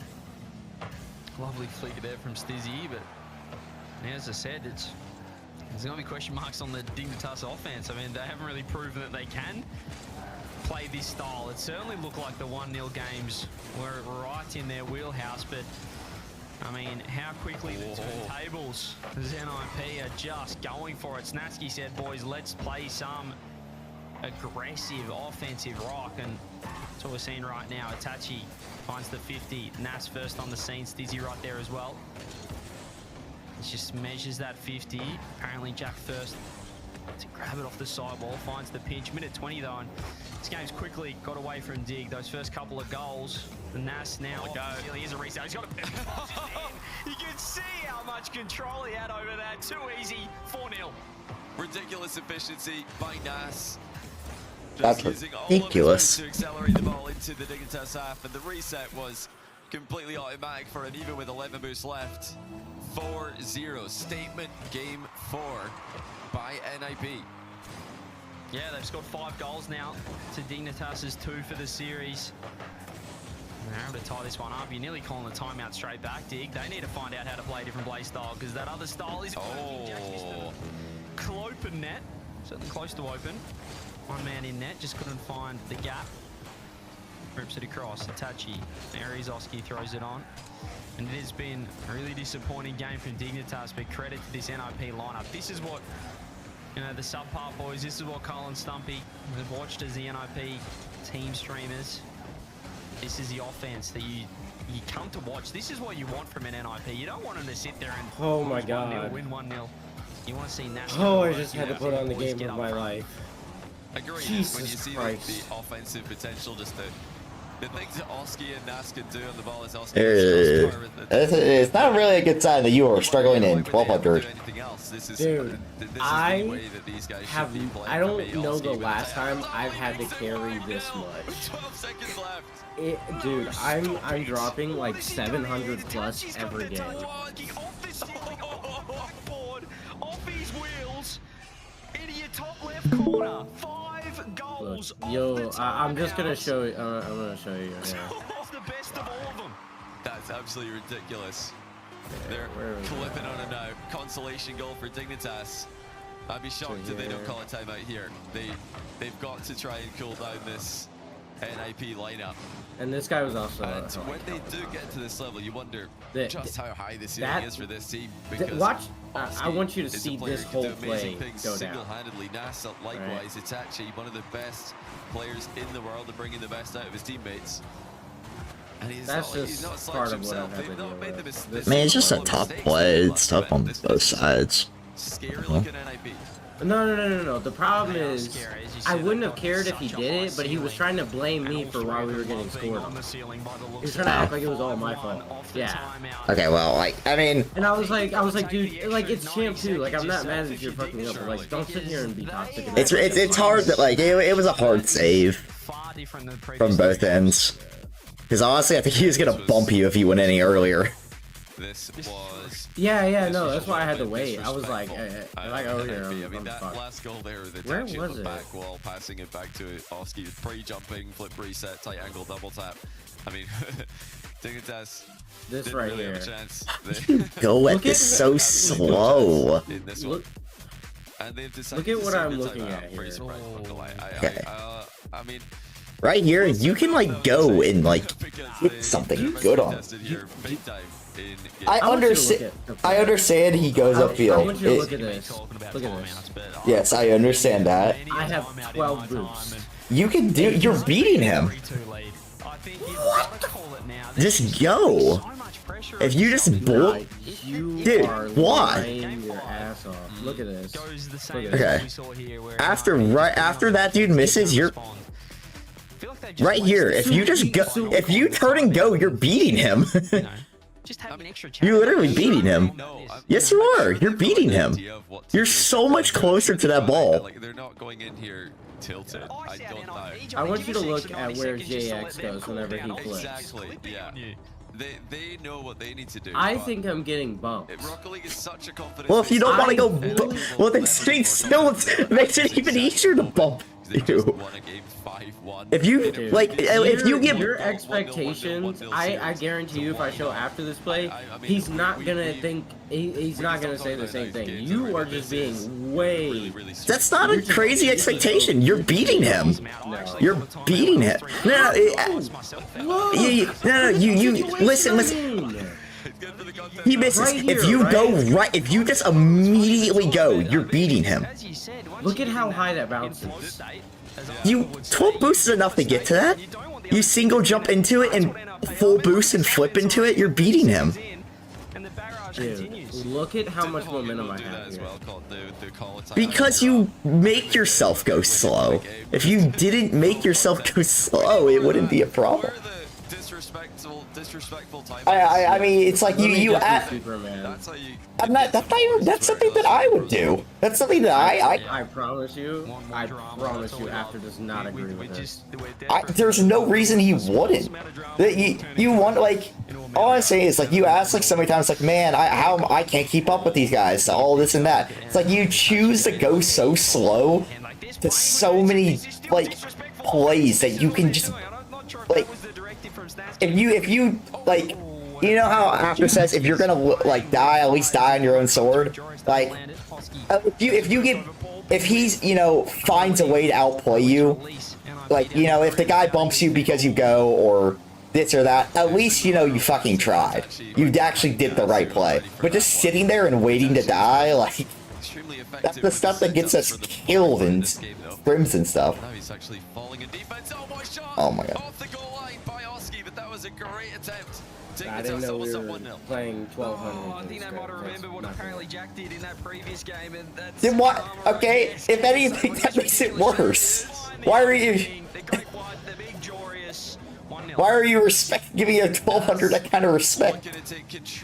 Lovely flick there from Stizzy, but as I said, there's going to be question marks on the Dignitas offense. I mean, they haven't really proven that they can play this style. It certainly looked like the 1-0 games were right in their wheelhouse, but I mean, how quickly the turntables, NIP are just going for it. Snatsky said, boys, let's play some aggressive offensive rock, and that's what we're seeing right now. Itachi finds the 50. Nas first on the scene. Stizzy right there as well. He just measures that 50. Apparently Jack first to grab it off the sidewall. Finds the pinch. Minute 20 though, and this game's quickly got away from Dig. Those first couple of goals. Nas now go. Here's a reset. He's got a You can see how much control he had over that. Too easy. 4-0. Ridiculous efficiency by Nas. That's ridiculous. To accelerate the ball into the Dignitas half, and the reset was completely automatic for an even with 11 boosts left. 4-0. Statement game 4 by NIP. Yeah, they've scored 5 goals now to Dignitas's 2 for the series. They're able to tie this one up. You're nearly calling the timeout straight back, Dig. They need to find out how to play a different play style because that other style is open net. Certainly close to open. One man in net, just couldn't find the gap. Rips it across. Itachi. Arizoski throws it on. And it has been a really disappointing game from Dignitas, but credit to this NIP lineup. This is what, you know, the subpart boys, this is what Cole and Stumpy have watched as the NIP team streamers. This is the offense that you come to watch. This is what you want from an NIP. You don't want them to sit there and oh my god, win 1-0. You want to see NASCAR. Oh, I just had to put on the game of my life. Agree. Jesus when you see Christ. the offensive potential, just the things that Oski and Nas can do on the ball is Oski. It's not really a good sign that you are struggling in 1200. Dude, I don't know the last time I've had to carry this much. 12 seconds left. Dude, I'm dropping like 700 plus every game. Off his wheels, into your top left corner. 5 goals. Look, yo, I'm just gonna show you. I'm gonna show you. Yeah. The best of all of them. That's absolutely ridiculous. They're clipping on a note. Consolation goal for Dignitas. I'd be shocked if they don't call a timeout here. They've got to try and cool down this NIP lineup. And this guy was also. And when they do get to this level, you wonder just how high the ceiling is for this team. Watch. I want you to see this whole play go down. Single-handedly, NASA likewise. It's actually one of the best players in the world to bring in the best out of his teammates. And he's not part of what I've had to deal with. I mean, it's just a tough play. It's tough on both sides. Scary looking NIP. No. The problem is, I wouldn't have cared if he did it, but he was trying to blame me for why we were getting scored on. He was trying to act like it was all my fault. Yeah. Okay, well, like, I mean... And I was like, dude, like, it's Champ 2. Like, I'm not mad that you're fucking up, but, like, don't sit here and be toxic. It's hard that, like, it was a hard save from both ends. Because honestly, I think he was gonna bump you if he went any earlier. This was... Yeah, no, that's why I had to wait. I was like, over here. I mean, that last goal there, the touch on the back wall, passing it back to Oski, pre-jumping, flip reset, tight angle, double tap. I mean, Dignitas this right really here. Have a chance. Go at this so slow. In this one. And they've decided look at what I'm looking at here. Okay. I mean... Right here, you can, like, go and, like, get something good on. I understand he goes upfield. I want you to look at this. Look at this. Yes, I understand that. I have 12 boosts. You can do... You're beating him. What? Just go. If you just bolt... Dude, why? Your ass off. Look at this. Okay. After that dude misses, you're... Right here, if you just go... If you turn and go, you're beating him. You're literally beating him. Yes, you are. You're beating him. You're so much closer to that ball. Like, they're not going in here tilted. I don't know. I want you to look at where JX goes whenever he flips. Exactly, yeah. They know what they need to do. I think I'm getting bumped. Rocket League is such a confidence. Well, if you don't want to go... Well, then Street still makes it even easier to bump you. If you, like, if you give... Your expectations, I guarantee you if I show after this play, he's not gonna think... He's not gonna say the same thing. You are just being way... That's not a crazy expectation. You're beating him. You're beating him. No, you listen. He misses. If you go right, if you just immediately go, you're beating him. Look at how high that bounces. 12 boosts is enough to get to that. You single jump into it and full boost and flip into it, you're beating him. Dude, look at how much momentum I have here. Because you make yourself go slow. If you didn't make yourself go slow, it wouldn't be a problem. I mean, it's like you I'm not. That's something that I would do. That's something that I promise you. After does not agree with this. There's no reason he wouldn't. You want, like, all I'm saying is, like, you ask like so many times, like, man, I can't keep up with these guys. All this and that. It's like you choose to go so slow to so many, like, plays that you can just, like, if you like, you know how After says if you're gonna like die, at least die on your own sword. Like, if he's, you know, finds a way to outplay you, like, you know, if the guy bumps you because you go or this or that, at least, you know, you fucking tried. You actually did the right play. But just sitting there and waiting to die, like, that's the stuff that gets us killed in scrims and stuff. Now he's actually falling in defense. Oh my shot! Oh my god. Off the goal line by Oski, but that was a great attempt. I didn't know we were playing 1200. Oh, I think they might have remembered what apparently Jack did in that previous game, and that's... Then what? Okay, if anything, that makes it worse. Why are you... Why are you giving a 1200 that kind of respect?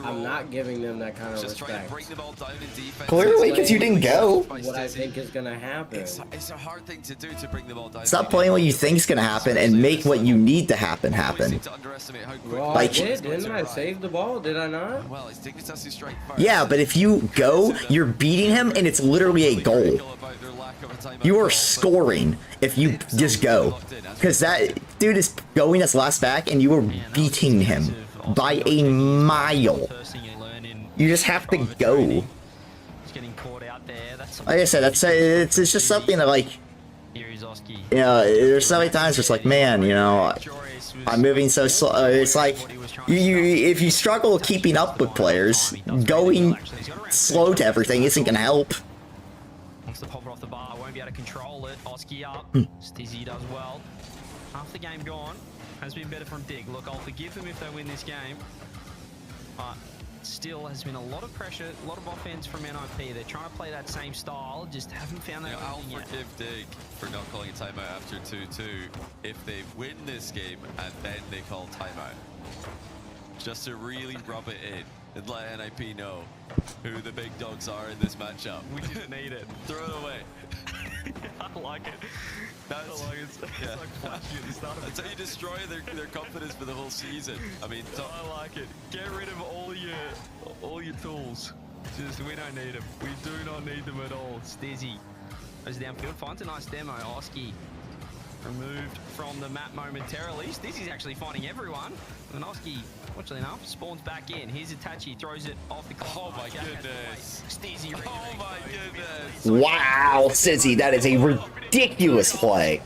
I'm not giving them that kind of respect. Clearly, because you didn't go. What I think is gonna happen. It's a hard thing to do to bring the ball down. Stop playing what you think's gonna happen and make what you need to happen. Well, Like, I did, didn't I? Save the ball, did I not? Well, it's Dignitas straight first. yeah, but if you go, you're beating him, and it's literally a goal. You are scoring if you just go. Because that dude is going as last back, and you are beating him by a mile. You just have to go. Like I said, it's just something that, like, you know, there's so many times where it's like, man, you know, I'm moving so slow. It's like, if you struggle keeping up with players, going slow to everything isn't gonna help. Wants to pop it off the bar, won't be able to control it. Oski up, Stizzy does well. Half the game gone, has been better from Dig. Look, I'll forgive them if they win this game. But still has been a lot of pressure, a lot of offense from NIP. They're trying to play that same style, just haven't found that I'll rhythm yet. forgive Dig for not calling a timeout after 2-2 if they win this game and then they call timeout. Just to really rub it in and let NIP know who the big dogs are in this matchup. We didn't need it. Throw it away. I like it. That's, It's like flashy at the start of that's how you destroy their confidence for the whole season. I mean, I like it. Get rid of all your tools. Just, we don't need them. We do not need them at all. Stizzy goes downfield, finds a nice demo. Oski removed from the map momentarily. Stizzy's actually finding everyone. And Oski, fortunately enough, spawns back in. Here's Itachi, throws it off the clock. Oh my goodness. Stizzy. Oh my goodness. Wow, Stizzy, that is a ridiculous play.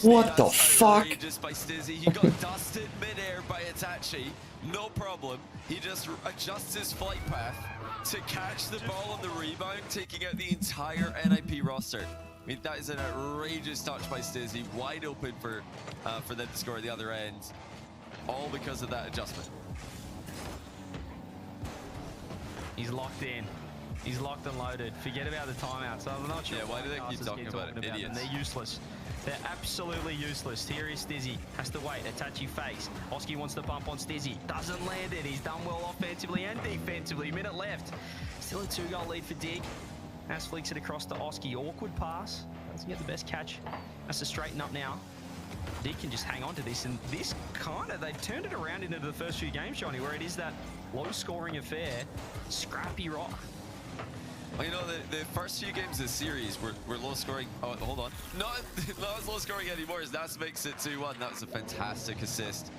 What the fuck? Just by Stizzy. He got dusted midair by Itachi. No problem. He just adjusts his flight path to catch the ball on the rebound, taking out the entire NIP roster. I mean, that is an outrageous touch by Stizzy, wide open for them to score at the other end, all because of that adjustment. He's locked in. He's locked and loaded. Forget about the timeouts. I'm not sure. Yeah, why do they keep talking about it? Idiots. They're useless. They're absolutely useless. Here is Stizzy. Has to wait. Itachi face. Oski wants to bump on Stizzy. Doesn't land it. He's done well offensively and defensively. Minute left. Still a 2-goal lead for Dig. As flicks it across to Oski. Awkward pass. Doesn't get the best catch. Has to straighten up now. Dig can just hang on to this, and this kind of, they've turned it around into the first few games, Johnny, where it is that low-scoring affair, scrappy rock. Well, you know, the first few games of the series were low-scoring. Oh, hold on. Not as low-scoring anymore, as that makes it 2-1. That was a fantastic assist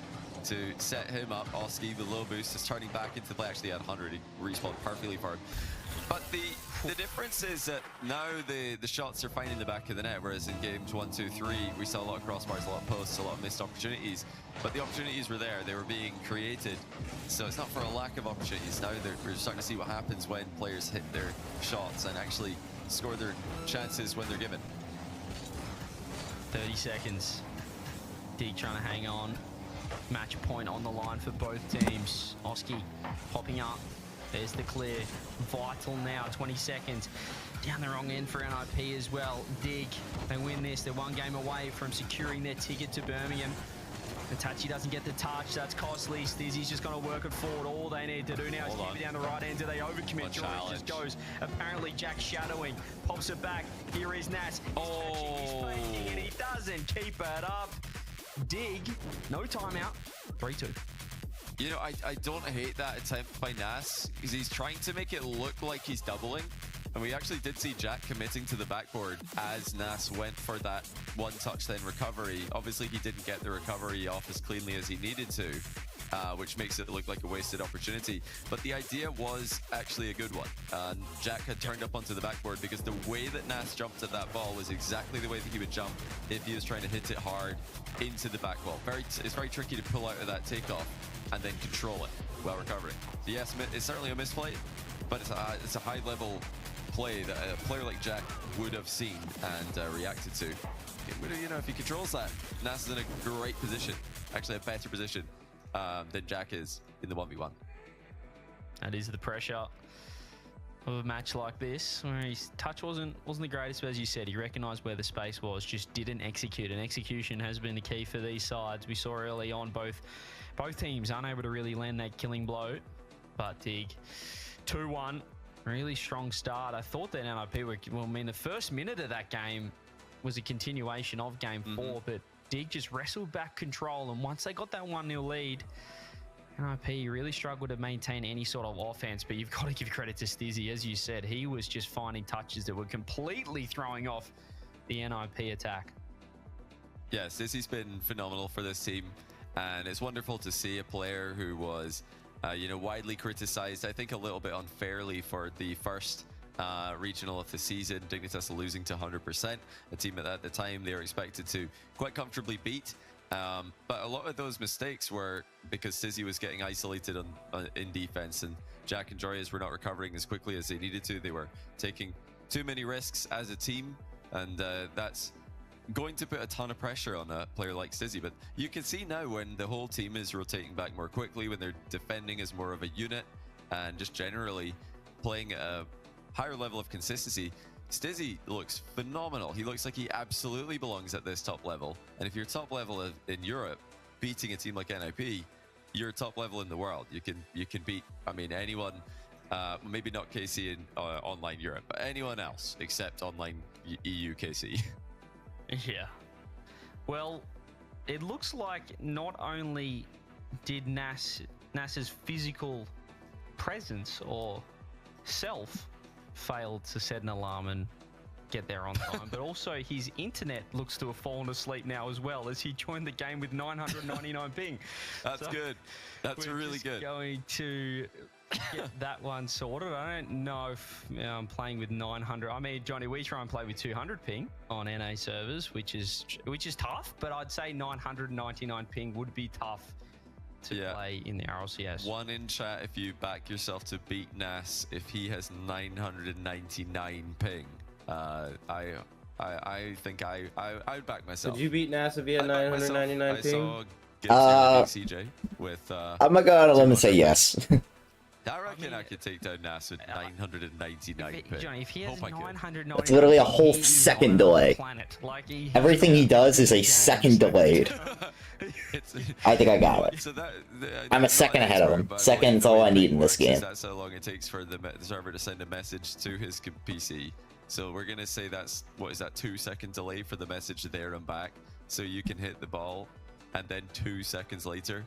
to set him up. Oski, the low boost, is turning back into play. Actually, at 100, he respawned perfectly for him. But the difference is that now the shots are finding the back of the net, whereas in games 1, 2, 3, we saw a lot of crossbars, a lot of posts, a lot of missed opportunities. But the opportunities were there, they were being created. So it's not for a lack of opportunities. Now we're starting to see what happens when players hit their shots and actually score their chances when they're given. 30 seconds. Dig trying to hang on. Match point on the line for both teams. Oski popping up. There's the clear. Vital now, 20 seconds. Down the wrong end for NIP as well. Dig, they win this. They're one game away from securing their ticket to Birmingham. Itachi doesn't get the touch. That's costly. Stizzy's just going to work it forward. All they need to do now is keep it down the right end. Do they overcommit? George just goes. Apparently, Jack shadowing. Pops it back. Here is Nas. Oh. He's faking, and he doesn't keep it up. Dig, no timeout. 3-2. You know, I don't hate that attempt by Nas, because he's trying to make it look like he's doubling, And we actually did see Jack committing to the backboard as Nas went for that one touch then recovery. Obviously, he didn't get the recovery off as cleanly as he needed to, which makes it look like a wasted opportunity. But the idea was actually a good one. Jack had turned up onto the backboard because the way that Nas jumped at that ball was exactly the way that he would jump if he was trying to hit it hard into the back wall. It's very tricky to pull out of that takeoff and then control it while recovering. So yes, it's certainly a misplay, but it's a high-level play that a player like Jack would have seen and reacted to. You know, if he controls that, Nas is in a great position, actually a better position than Jack is in the 1v1. That is the pressure of a match like this, where his touch wasn't the greatest, but as you said, he recognised where the space was, just didn't execute. And execution has been the key for these sides. We saw early on both teams unable to really land that killing blow, but Dig 2-1. Really strong start. I thought that NIP were, well, I mean, the first minute of that game was a continuation of game 4, but Dig just wrestled back control, and once they got that 1-0 lead, NIP really struggled to maintain any sort of offense. But you've got to give credit to Stizzy. As you said, he was just finding touches that were completely throwing off the NIP attack. Yeah, Stizzy's been phenomenal for this team, and it's wonderful to see a player who was you know, widely criticized, I think a little bit unfairly, for the first regional of the season. Dignitas losing to 100%, a team that at the time they were expected to quite comfortably beat. But a lot of those mistakes were because Stizzy was getting isolated in defense, and Jack and Joyous were not recovering as quickly as they needed to. They were taking too many risks as a team, and that's going to put a ton of pressure on a player like Stizzy. But you can see now when the whole team is rotating back more quickly, when they're defending as more of a unit, and just generally playing at a higher level of consistency, Stizzy looks phenomenal. He looks like he absolutely belongs at this top level. And if you're top level in Europe, beating a team like NIP, you're top level in the world. You can beat, I mean, anyone, maybe not KC in online Europe, but anyone else except online EU KC. Yeah. Well, it looks like not only did Nas's physical presence or self fail to set an alarm and get there on time, but also his internet looks to have fallen asleep now as well, as he joined the game with 999 ping. That's good. That's really good. Going to get that one sorted. I don't know if I'm playing with 900. I mean, Johnny, we try and play with 200 ping on NA servers, which is tough, but I'd say 999 ping would be tough to play in the RLCS. One in chat if you back yourself to beat Nas if he has 999 ping. I think I would back myself. Would you beat Nas if he had 999 ping? CJ with I'm gonna go out on a limb and say yes. I reckon I could take down Nas with 999 ping. Johnny, if he has 999, it's literally a whole second delay. Like Everything he does is a second delayed. I think I got it. So I'm a second ahead of him. Second's all I need in this game. That's how long it takes for the server to send a message to his PC. So we're gonna say that's, what is that, 2-second delay for the message there and back. So you can hit the ball, and then 2 seconds later,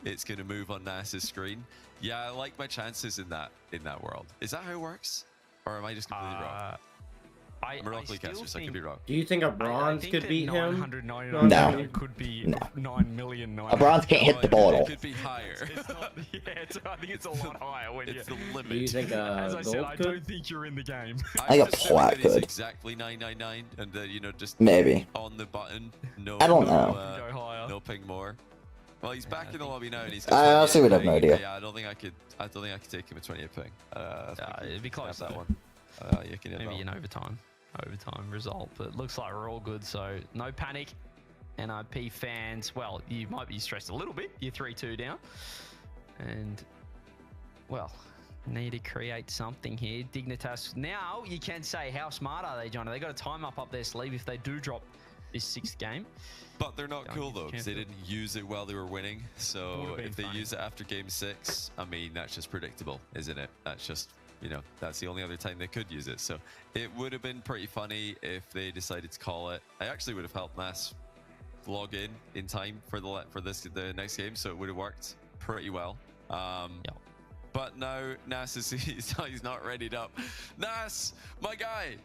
it's gonna move on Nas's screen. Yeah, I like my chances in that world. Is that how it works, or am I just completely wrong? I'm a Rock League caster, so I could be wrong. Do you think a bronze could beat him? No. Could be No. 9 million. A bronze can't hit the ball at all. It could be higher. It's not, I think it's a lot higher when it's the limit. Do you think as I said, gold I could? don't think you're in the game. I got plat It's could. exactly 999, and you know, just Maybe. on the button. No, I don't know. Go higher. No ping more. Well, he's back in the lobby now, and he's. I honestly would have no idea. Yeah, I don't think I could take him at 28 ping. It'd be close that though. one. You can Maybe an overtime result, but it looks like we're all good, so no panic. NIP fans, well, you might be stressed a little bit. You're 3-2 down, and well, need to create something here. Dignitas, now you can say, how smart are they, Johnny? They got a time up their sleeve if they do drop this 6th game. But they're not cool though, because they didn't use it while they were winning. So if they use it after game 6, I mean, that's just predictable, isn't it? That's just, you know, that's the only other time they could use it. So it would have been pretty funny if they decided to call it. I actually would have helped Nas log in time for the next game, so it would have worked pretty well. But now Nas is he's not readied up. Nas, my guy,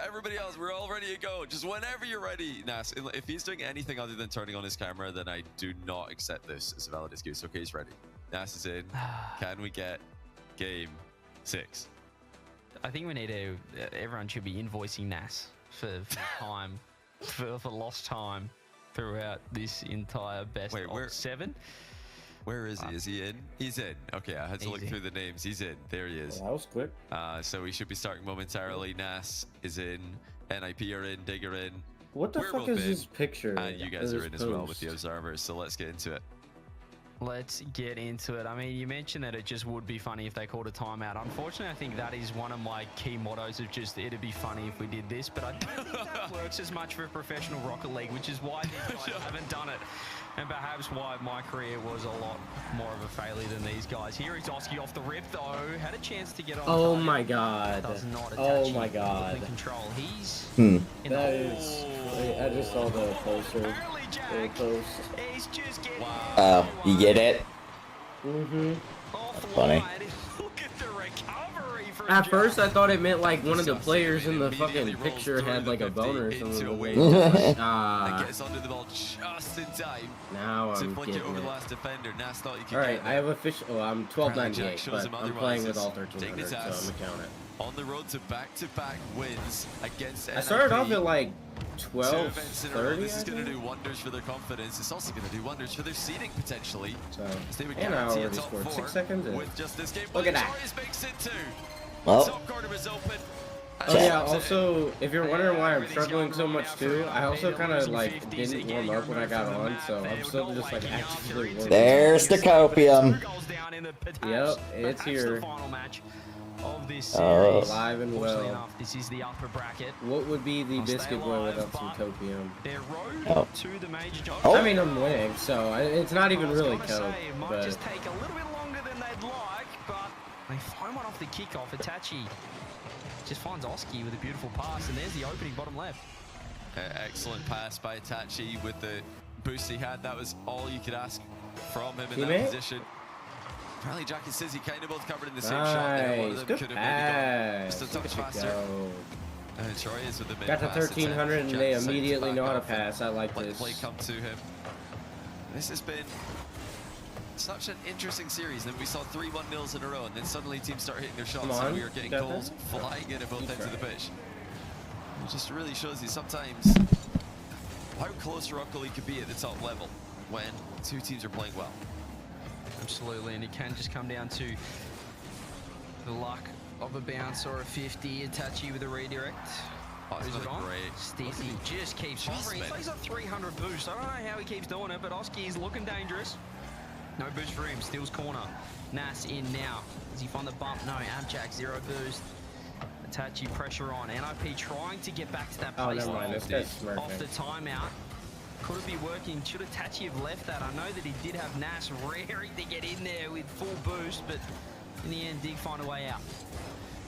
everybody else, we're all ready to go. Just whenever you're ready, Nas. If he's doing anything other than turning on his camera, then I do not accept this as a valid excuse. Okay, he's ready. Nas is in. Can we get game 6? I think we need to. Everyone should be invoicing Nas for time, for lost time throughout this entire best of 7. Where is he? Is he in? He's in. Okay, I had to look through the names. He's in. There he is. That was quick. So we should be starting momentarily. Nas is in. NIP are in. Dig are in. What the fuck is this picture? And you guys are in as well with the observers. So let's get into it. Let's get into it. I mean, you mentioned that it just would be funny if they called a timeout. Unfortunately, I think that is one of my key mottos of just, it'd be funny if we did this, but I don't think that works as much for professional Rocket League, which is why these guys haven't done it. And perhaps why my career was a lot more of a failure than these guys. Here is Oski off the rip, though. Had a chance to get on. Oh my god. Oh my god. Control. He's that is. I just saw the poster. He's just getting. Oh, you get it? Mm-hmm. That's funny. Look at the recovery from At first, I thought it meant like one of the players in the fucking picture had like a boner or something. Gets under the ball just in time. Now I'm to flick getting it over it. the last defender. Nas thought you could Alright, get I have official. Oh, I'm 1298, but I'm otherwise. playing with all It's 1300, so I'm gonna count it. On the road to back-to-back wins against I started NIP. off at like 12:30. This is I going to think. do wonders for their confidence. It's also going to do wonders for their seeding potentially. So, As they would and I guarantee a already top scored 4 6 seconds. And with just this game. look at that. Jarius makes it 2. Well. Top corner was open. Oh yeah, also, if you're wondering why I'm struggling so much too, I also kind of like didn't warm up when I got on, so I'm still just like actively warming up. There's the copium. Yep, it's here. Of this Oh. series. Alive and Fortunately well. enough, this is the upper bracket. What would be the I'll stay biscuit boy alive, without some but copium? Their road Oh. to the major jump. I mean, I'm winning, so it's not even I was really gonna cope, say, it might but just take a little bit longer than they'd like, but they find one off the kickoff. Itachi just finds Oski with a beautiful pass, and there's the opening bottom left. Excellent pass by Itachi with the boost he had. That was all you could ask from him in Teammate? that position. Apparently Jack and Sizzy kind of both covered in the same shot there. One of them good could have maybe gone pass. just a Look touch at you faster. go. Troy is with the mid Got to pass 1300 and attempt. they Jack decided to immediately back know how to off and pass. I like let this. play come to him. This has been such an interesting series. Then we saw 3 1-0s in a row, and then suddenly teams start hitting their shots, Come on, and we are getting got goals this? flying in at both You ends of the try. pitch. It just really shows you sometimes how close Rocket League could be at the top level when 2 teams are playing well. Absolutely, and it can just come down to the luck of a bounce or a 50. Itachi with a redirect. Oh, it's Is it another on? great. Stizzy just keeps hovering. He's got 300 boost. I don't know how he keeps doing it, but Oski is looking dangerous. No boost for him. Steals corner. Nas in now. Does he find the bump? No. Abjack 0 boost. Itachi pressure on. NIP trying to get back to that Oh, place never mind. This guy's smirking. off the timeout. Could it be working? Should Itachi have left that? I know that he did have Nas raring to get in there with full boost, but in the end, did find a way out.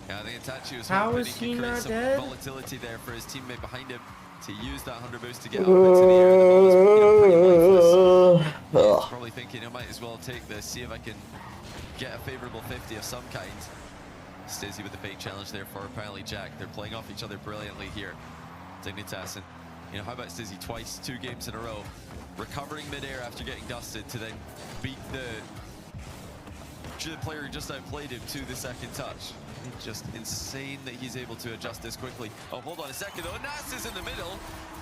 Yeah, I think Itachi was How hoping is he he could create not some dead? volatility there for his teammate behind him to use that 100 boost to get up into the air. The ball was, pretty lifeless. Probably thinking I might as well take this, see if I can get a favorable 50 of some kind. Stizzy with the fake challenge there for apparently Jack. They're playing off each other brilliantly here. Dignitas and, you know, how about Stizzy twice, 2 games in a row, recovering midair after getting dusted to then beat the player who just outplayed him to the second touch. Just insane that he's able to adjust this quickly. Oh, hold on a second though. Nas is in the middle,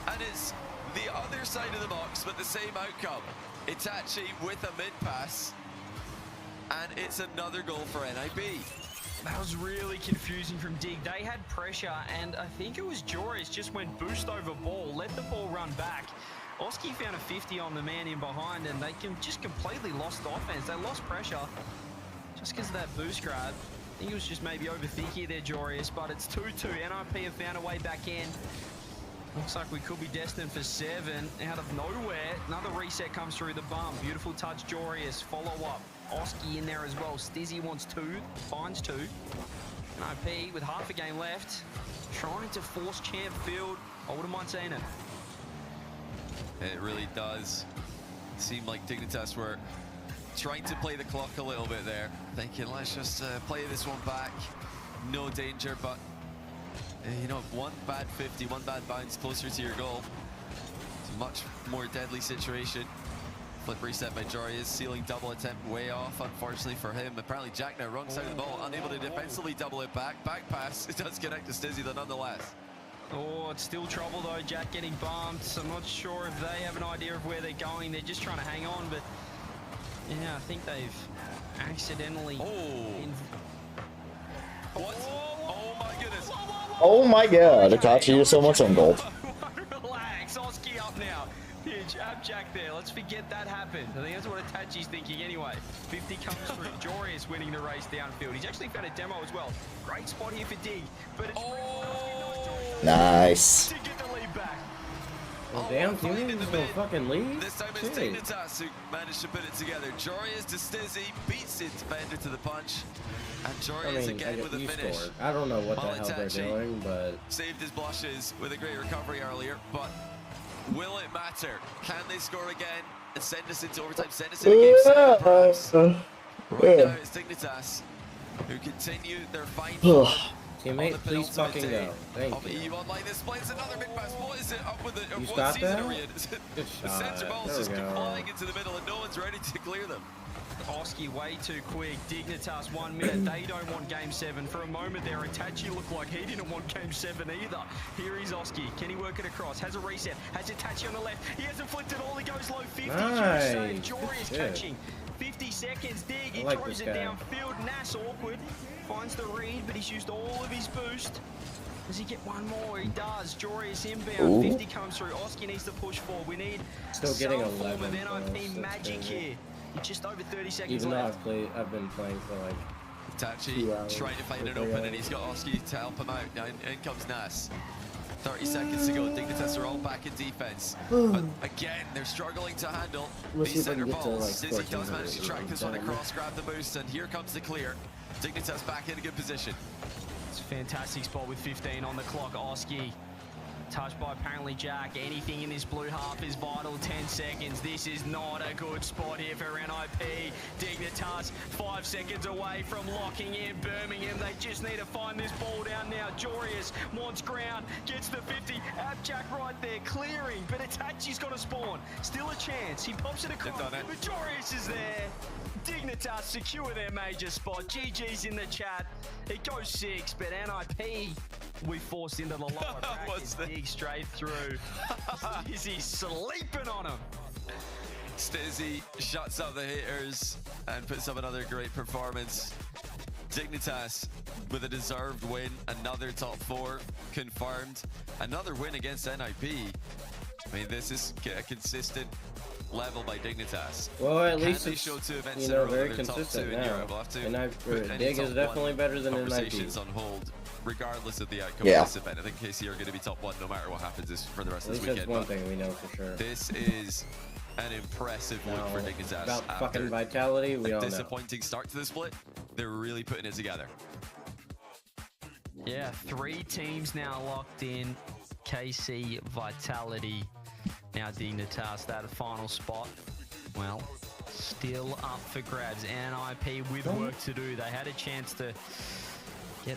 and it's the other side of the box, but the same outcome. Itachi with a mid pass, and it's another goal for NIB. That was really confusing from Dig. They had pressure, and I think it was Joris just went boost over ball, let the ball run back. Oski found a 50 on the man in behind, and they just completely lost offense. They lost pressure just because of that boost grab. I think it was just maybe overthinking there, Joris, but it's 2-2. NIP have found a way back in. Looks like we could be destined for 7 out of nowhere. Another reset comes through the bum. Beautiful touch, Joris. Follow up. Oski in there as well. Stizzy wants 2, finds 2. NIP with half a game left, trying to force champ field. I wouldn't mind seeing it. It really does seem like Dignitas were trying to play the clock a little bit there, thinking let's just play this one back. No danger, but you know, one bad 50, one bad bounce closer to your goal. It's a much more deadly situation. Flip reset by Jorius, sealing double attempt way off, unfortunately for him. Apparently Jack now wrong side of the ball, unable to defensively double it back. Back pass, it does connect to Stizzy though nonetheless. Oh, it's still trouble though, Jack getting bumped. I'm not sure if they have an idea of where they're going. They're just trying to hang on, but yeah, I think they've accidentally... What? Oh my goodness. Oh my god, Itachi is so much on gold. Relax, Oski up now. Pitch, Jack there. Let's forget that happened. I think that's what Itachi's thinking anyway. 50 comes through. Jorius winning the race downfield. He's actually found a demo as well. Great spot here for Dig. But it's Nice. to get the lead back. Well, damn, teammates gonna fucking leave? This time it's Dignitas who managed to put it together. Jorius to Stizzy, beats it defender to the punch. And Jorius again with a finish. Scored. I don't know what the hell they're doing, but... Saved his blushes with a great recovery earlier, but will it matter? Can they score again and send us into overtime, send us into game 7 perhaps? Right now it's Dignitas who continue their fine form. Teammate, please fucking go. Thank you. EU Online displays another big pass. What is it up with it? You What stopped season that? are we in? Good The shot. center ball There is we just go. flying into the middle and no one's ready to clear them. Oski way too quick. Dignitas 1 minute. They don't want game 7. For a moment there, Itachi looked like he didn't want game 7 either. Here is Oski. Can he work it across? Has a reset. Has Itachi on the left. He hasn't flipped it all. He goes low 50. Nice. Jorius catching. 50 seconds. Dig. He I like throws this it guy. downfield. Nass awkward. Finds the read, but he's used all of his boost. Does he get one more? He does. Jorius inbound. 50 comes through. Oski needs to push forward. We need Still getting some form 11 of NIP points. magic That's crazy. here. Just over 30 seconds Even though left. I've been playing for like Itachi 2 hours, trying to find an 3 open hours. and he's got Oski to help him out. Now in comes Nas. 30 seconds to go. Dignitas are all back in defense. But again, they're struggling to handle Let's see these if I can center get to, balls. like, Stizzy does manage to 1400 track this one damage. across, grab the boost, and here comes the clear. Dignitas back in a good position. It's a fantastic spot with 15 on the clock. Oski touched by apparently Jack. Anything in this blue half is vital. 10 seconds. This is not a good spot here for NIP. Dignitas 5 seconds away from locking in Birmingham. They just need to find this ball down now. Jorius wants ground. Gets the 50. Jack right there clearing. But Itachi's got to spawn. Still a chance. He pops it across. But Jorius is there. Dignitas secure their major spot. GG's in the chat. It goes 6, but NIP we forced into the lower brackets. Dig straight through. Stizzy sleeping on him. Stizzy shuts up the haters and puts up another great performance. Dignitas with a deserved win, another top 4 confirmed, another win against NIP. I mean, this is a consistent level by Dignitas. Well, at Can least they it's, show 2 events you in a know, row very that they're top 2 consistent in now. Europe? We'll have to And put any Dig is top definitely 1 better than NIP. conversations on hold, regardless of the outcome Yeah. of this event. I think KC are going to be top 1 no matter what happens for the rest At of least this that's weekend. one but thing we know for sure. this is an impressive win for Dignitas. About After fucking vitality, we a all know. disappointing start to the split, they're really putting it together. Yeah, 3 teams now locked in. KC, Vitality, now Dignitas, that final spot. Well, still up for grabs. NIP with work to do. They had a chance to get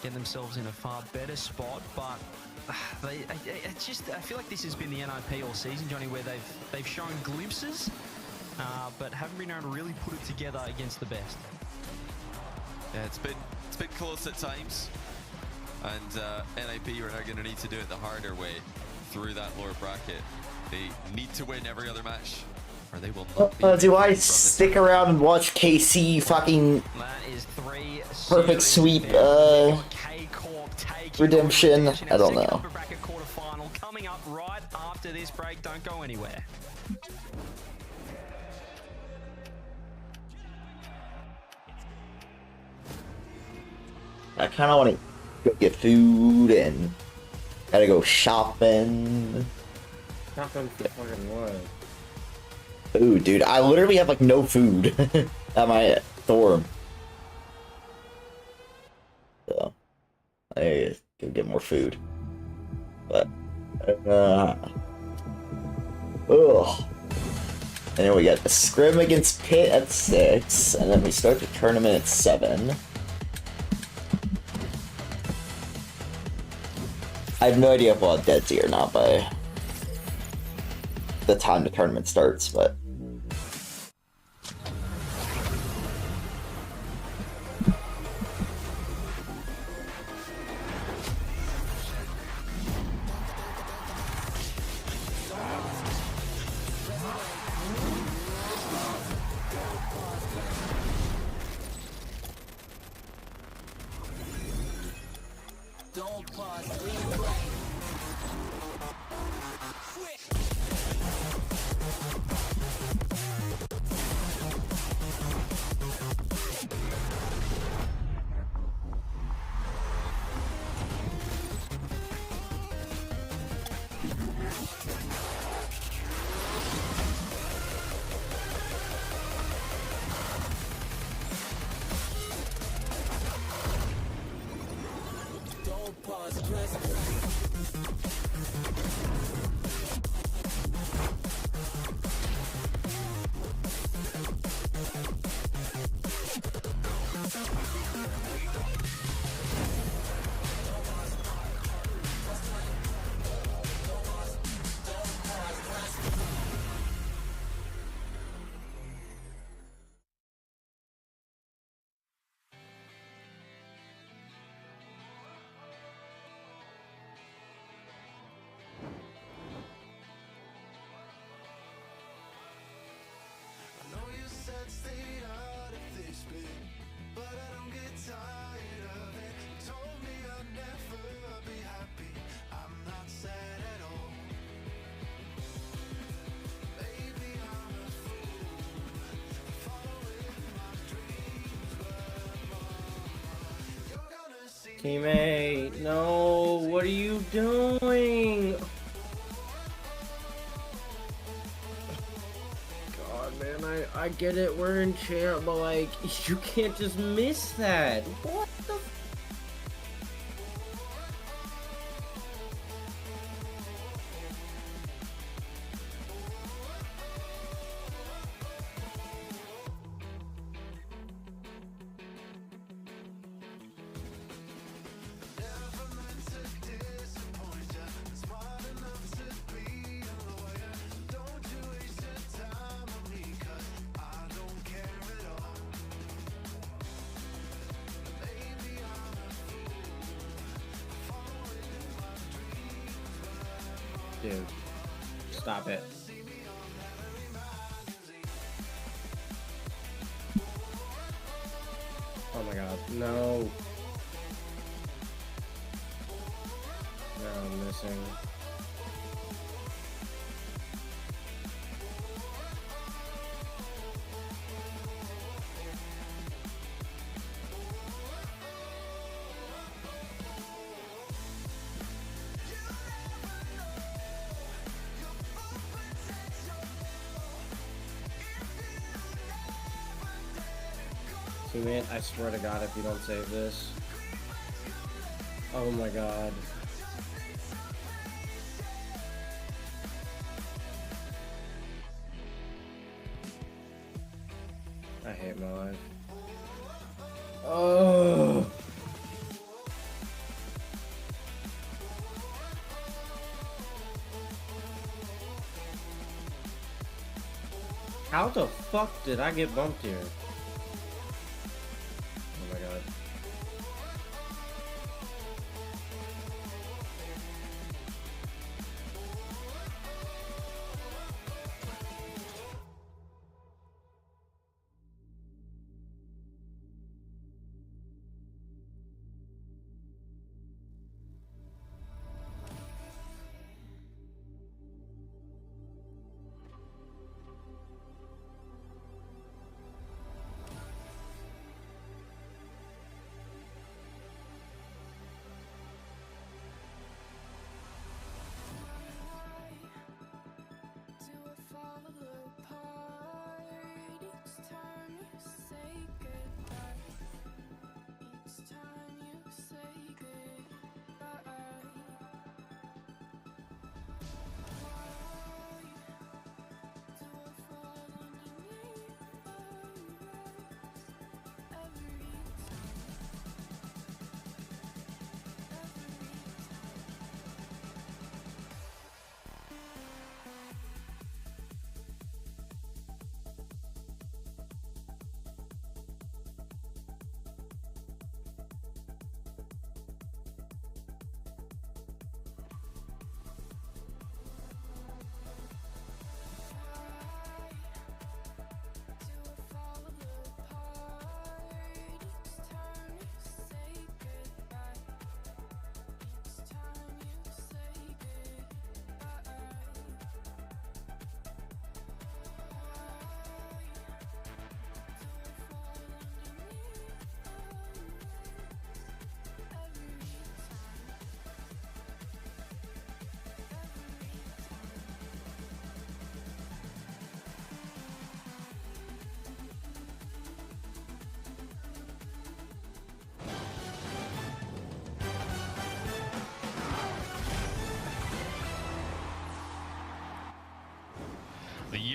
get themselves in a far better spot, but I feel like this has been the NIP all season, Johnny, where they've shown glimpses, but haven't been able to really put it together against the best. Yeah, it's been close at times, and NIP are now going to need to do it the harder way through that lower bracket. They need to win every other match, or they will not be. Do I stick around and watch KC fucking perfect sweep redemption? I don't know. Bracket quarterfinal coming up right after this break. Don't go anywhere. I kind of want to go get food and gotta go shopping. Shopping for fucking what? Food, dude. I literally have like no food at my dorm. So I need to go get more food. But ugh. And then we got the scrim against Pitt at 6, and then we start the tournament at 7. I have no idea if we'll have Dead Sea or not by the time the tournament starts, but... Teammate, no, what are you doing? God, man, I get it, we're in champ, but like, you can't just miss that. What the f— Dude, stop it. Oh my god, no. No, I'm missing. Teammate, I swear to God, if you don't save this. Oh my god. I hate my life. Oh. How the fuck did I get bumped here? Oh my god.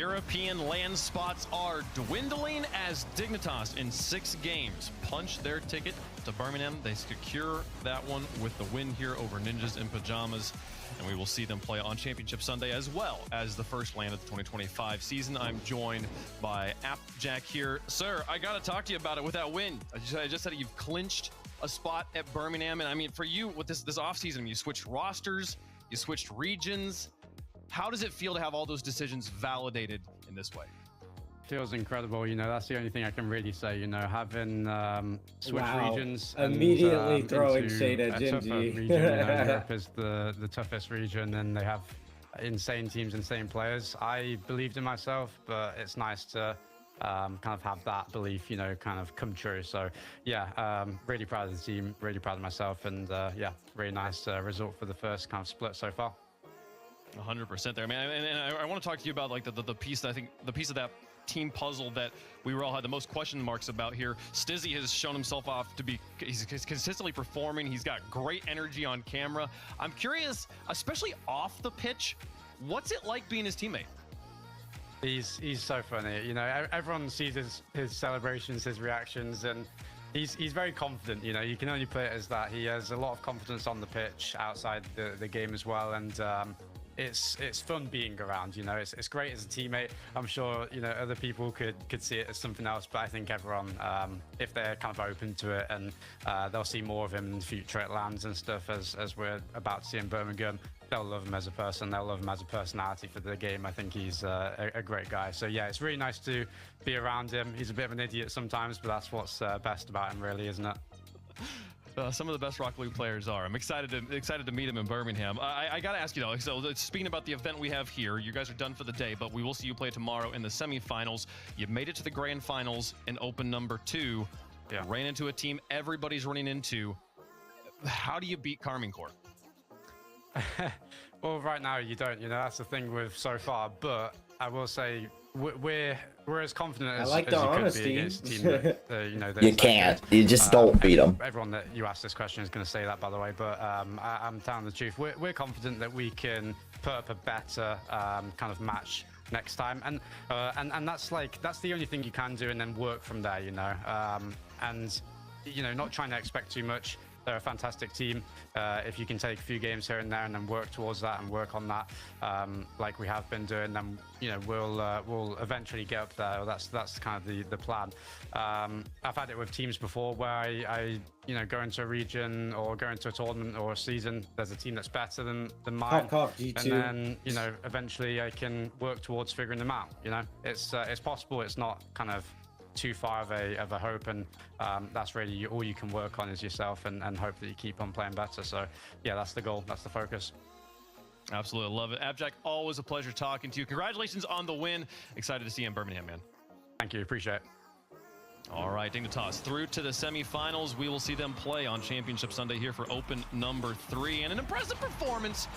European land spots are dwindling as Dignitas in 6 games punch their ticket to Birmingham. They secure that one with the win here over Ninjas in Pajamas, and we will see them play on Championship Sunday as well as the first land of the 2025 season. I'm joined by Appjack here. Sir, I got to talk to you about it with that win. I just said you've clinched a spot at Birmingham, and I mean, for you with this offseason, you switched rosters, you switched regions. How does it feel to have all those decisions validated in this way? Feels incredible. You know, that's the only thing I can really say. You know, having switched regions, immediately and, throwing into shade at a tougher Gingy. region. You know, Europe is the toughest region, and they have insane teams, insane players. I believed in myself, but it's nice to kind of have that belief, you know, kind of come true. So yeah, really proud of the team, really proud of myself, and yeah, really nice result for the first kind of split so far. 100% there, man. And I want to talk to you about like the piece that I think the piece of that team puzzle that we were all had the most question marks about here. Stizzy has shown himself off to be, he's consistently performing. He's got great energy on camera. I'm curious, especially off the pitch, what's it like being his teammate? He's so funny. You know, everyone sees his celebrations, his reactions, and he's very confident. You know, you can only put it as that. He has a lot of confidence on the pitch, outside the game as well, and it's fun being around. You know, it's great as a teammate. I'm sure, you know, other people could see it as something else, but I think everyone, if they're kind of open to it, and they'll see more of him in the future at lands and stuff, as we're about to see in Birmingham, they'll love him as a person. They'll love him as a personality for the game. I think he's a great guy. So yeah, it's really nice to be around him. He's a bit of an idiot sometimes, but that's what's best about him, really, isn't it? Some of the best Rocket League players are. I'm excited to meet him in Birmingham. I got to ask you though. So speaking about the event we have here, you guys are done for the day, but we will see you play tomorrow in the semifinals. You made it to the grand finals in Open number 2. Yeah. Ran into a team everybody's running into. How do you beat Carmine Corps? Well, right now you don't. You know, that's the thing with so far. But I will say we're as confident as, like as you honesty. could be against a team that, you know, You can't. You just don't beat them. Everyone that you ask this question is going to say that, by the way. But I'm telling the truth. We're confident that we can put up a better kind of match next time, and that's the only thing you can do, and then work from there. You know, and you know, not trying to expect too much. They're a fantastic team. If you can take a few games here and there and then work towards that and work on that, like we have been doing, then you know we'll eventually get up there. That's kind of the plan. I've had it with teams before where I you know, go into a region or go into a tournament or a season. There's a team that's better than mine, G2. and then you know eventually I can work towards figuring them out. You know, it's possible. It's not kind of too far of a hope, and that's really all you can work on is yourself, and hope that you keep on playing better. So yeah, that's the goal, that's the focus. Absolutely love it. Appjack, always a pleasure talking to you. Congratulations on the win. Excited to see you in Birmingham, man. Thank you, appreciate it. All right, Dignitas through to the semifinals. We will see them play on Championship Sunday here for Open number 3, and an impressive performance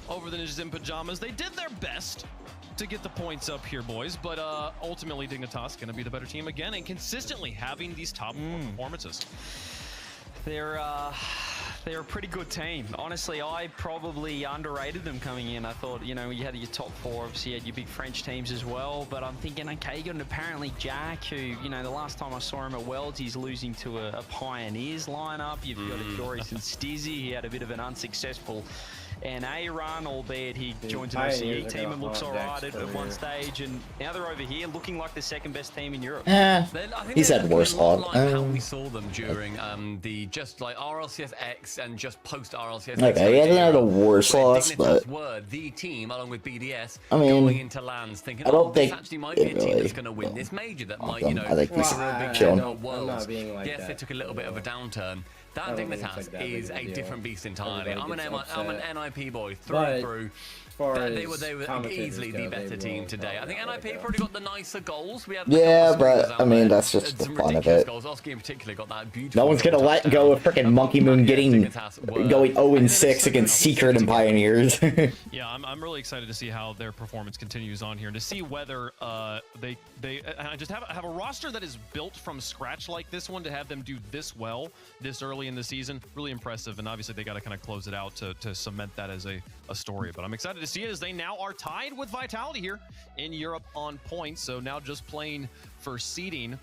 over the Ninjas in Pajamas. They did their best to get the points up here, boys, but ultimately Dignitas going to be the better team again, and consistently having these top performances. They're a pretty good team. Honestly, I probably underrated them coming in. I thought, you know, you had your top 4, obviously you had your big French teams as well, but I'm thinking, okay, you got an apparently Jack, who, you know, the last time I saw him at Worlds, he's losing to a Pioneers lineup. You've got a Joris and Stizzy. He had a bit of an unsuccessful NA run, albeit he joins an OCE team and looks alright at one stage, and now they're over here looking like the second best team in Europe. He's had worse luck. Like how we saw them during the just like RLCS X and just post RLCS. Okay, he hasn't had a worse loss, but were the team along with BDS I mean, going into lands thinking, I don't this think actually might be a team really, that's going to win this major that might, you know, I think push he's a real big chilling. worlds. Like yes, they took a little bit of a downturn. That Dignitas is a different beast entirely. I'm an NIP boy through and through. They were easily the better team today. I think NIP probably got the nicer goals. We had but I mean that's just the fun of it. Goals. Oski in particular got that beautiful. No one's gonna let go of freaking Monkey Moon going 0-6 against Secret and Pioneers. Yeah, I'm really excited to see how their performance continues on here, and to see whether they just have a roster that is built from scratch like this one, to have them do this well this early early in the season. Really impressive, and obviously they got to kind of close it out to cement that as a story. But I'm excited to see it as they now are tied with Vitality here in Europe on points. So now just playing for seeding,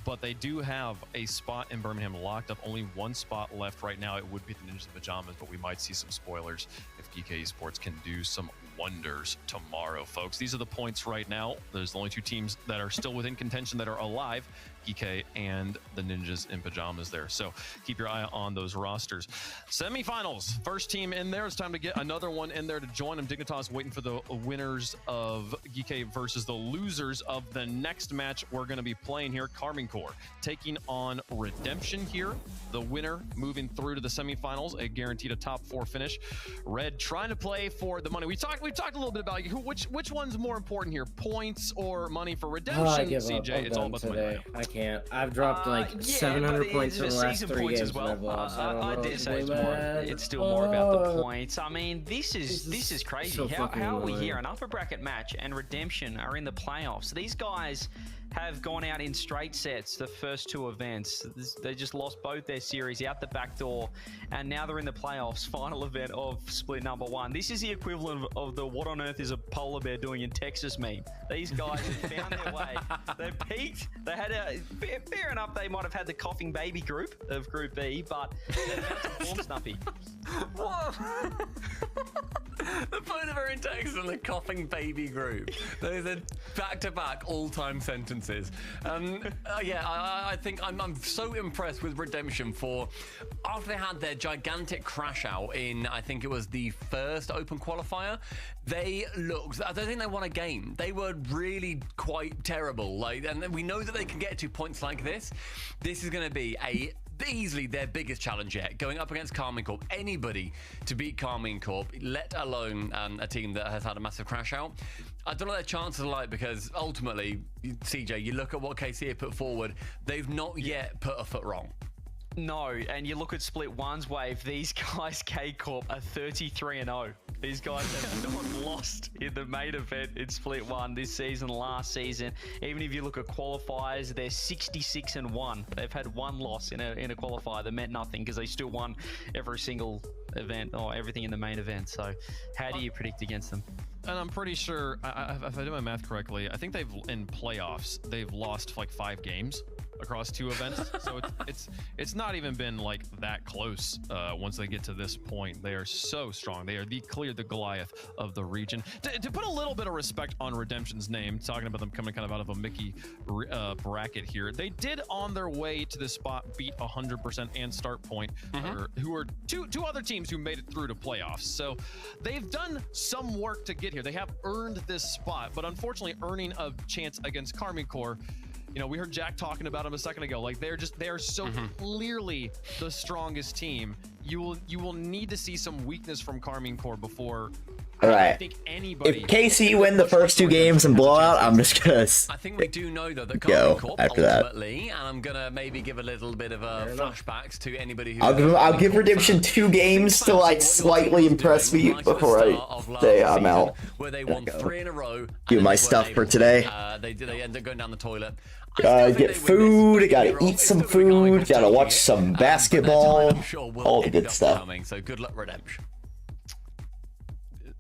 but they do have a spot in Birmingham locked up. Only one spot left right now. It would be the Ninjas in Pajamas, but we might see some spoilers if GK Esports can do some wonders tomorrow, folks. These are the points right now. There's only 2 teams that are still within contention that are alive, GK and the Ninjas in Pajamas there. So keep your eye on those rosters. Semifinals, first team in there. It's time to get another one in there to join them. Dignitas waiting for the winners of GK versus the losers of the next match we're going to be playing here. Carmine Corps taking on Redemption here. The winner moving through to the semifinals, a guaranteed a top 4 finish. Red trying to play for the money. We've talked a little bit about which one's more important here, points or money for Redemption. I give CJ, up. it's all about the money right now. I can't. I've dropped like 700 points in the last 3 games as well. I've lost. I dare say it's still more about the points. I mean, this is crazy. So how are we here? An upper bracket match and Redemption are in the playoffs. These guys have gone out in straight sets the first 2 events. They just lost both their series out the back door, and now they're in the playoffs, final event of split number 1. This is the equivalent of the "what on earth is a polar bear doing in Texas" meme. These guys have found their way. They peaked. They had fair enough, they might have had the coughing baby group of Group B, but they found some form snuffy. What? The polar bear in Texas and the coughing baby group. Those are back-to-back all-time sentences. Yeah, I think I'm so impressed with Redemption for after they had their gigantic crash out in, I think it was the first open qualifier, they looked, I don't think they won a game. They were really quite terrible. And we know that they can get to points like this. This is going to be easily their biggest challenge yet, going up against Carmine Corp. Anybody to beat Carmine Corp, let alone a team that has had a massive crash out. I don't know what their chances are like, because ultimately, CJ, you look at what KC have put forward, they've not yet put a foot wrong. No, and you look at Split 1's wave, these guys, K-Corp, are 33-0. These guys have not lost in the main event in Split 1 this season, last season. Even if you look at qualifiers, they're 66-1. They've had 1 loss in a qualifier that meant nothing, because they still won every single event, or everything in the main event. So how do you predict against them? And I'm pretty sure, if I do my math correctly, I think in playoffs, they've lost like 5 games across 2 events. So it's not even been like that close once they get to this point. They are so strong. They are the Goliath of the region. To put a little bit of respect on Redemption's name, talking about them coming kind of out of a Mickey bracket here, they did on their way to this spot beat 100% and Start Point, who are two other teams who made it through to playoffs. So they've done some work to get here. They have earned this spot, but unfortunately earning a chance against Carmine Corps, you know, we heard Jack talking about them a second ago. Like they are so clearly the strongest team. You will need to see some weakness from Carmine Corps before. All right. I think anybody. If KC win the first 2 games and blow out, I'm just gonna. I think we do know though that go Carmine Corp after that. ultimately, and I'm gonna maybe give a little bit of flashbacks to anybody who. I'll give Redemption 2 games to like slightly impress me before I say I'm out. Where they won 3 in a row. Do my stuff for today. They end up going down the toilet. Gotta get food, gotta eat some food, gotta watch some basketball, all the good stuff. So good luck, Redemption.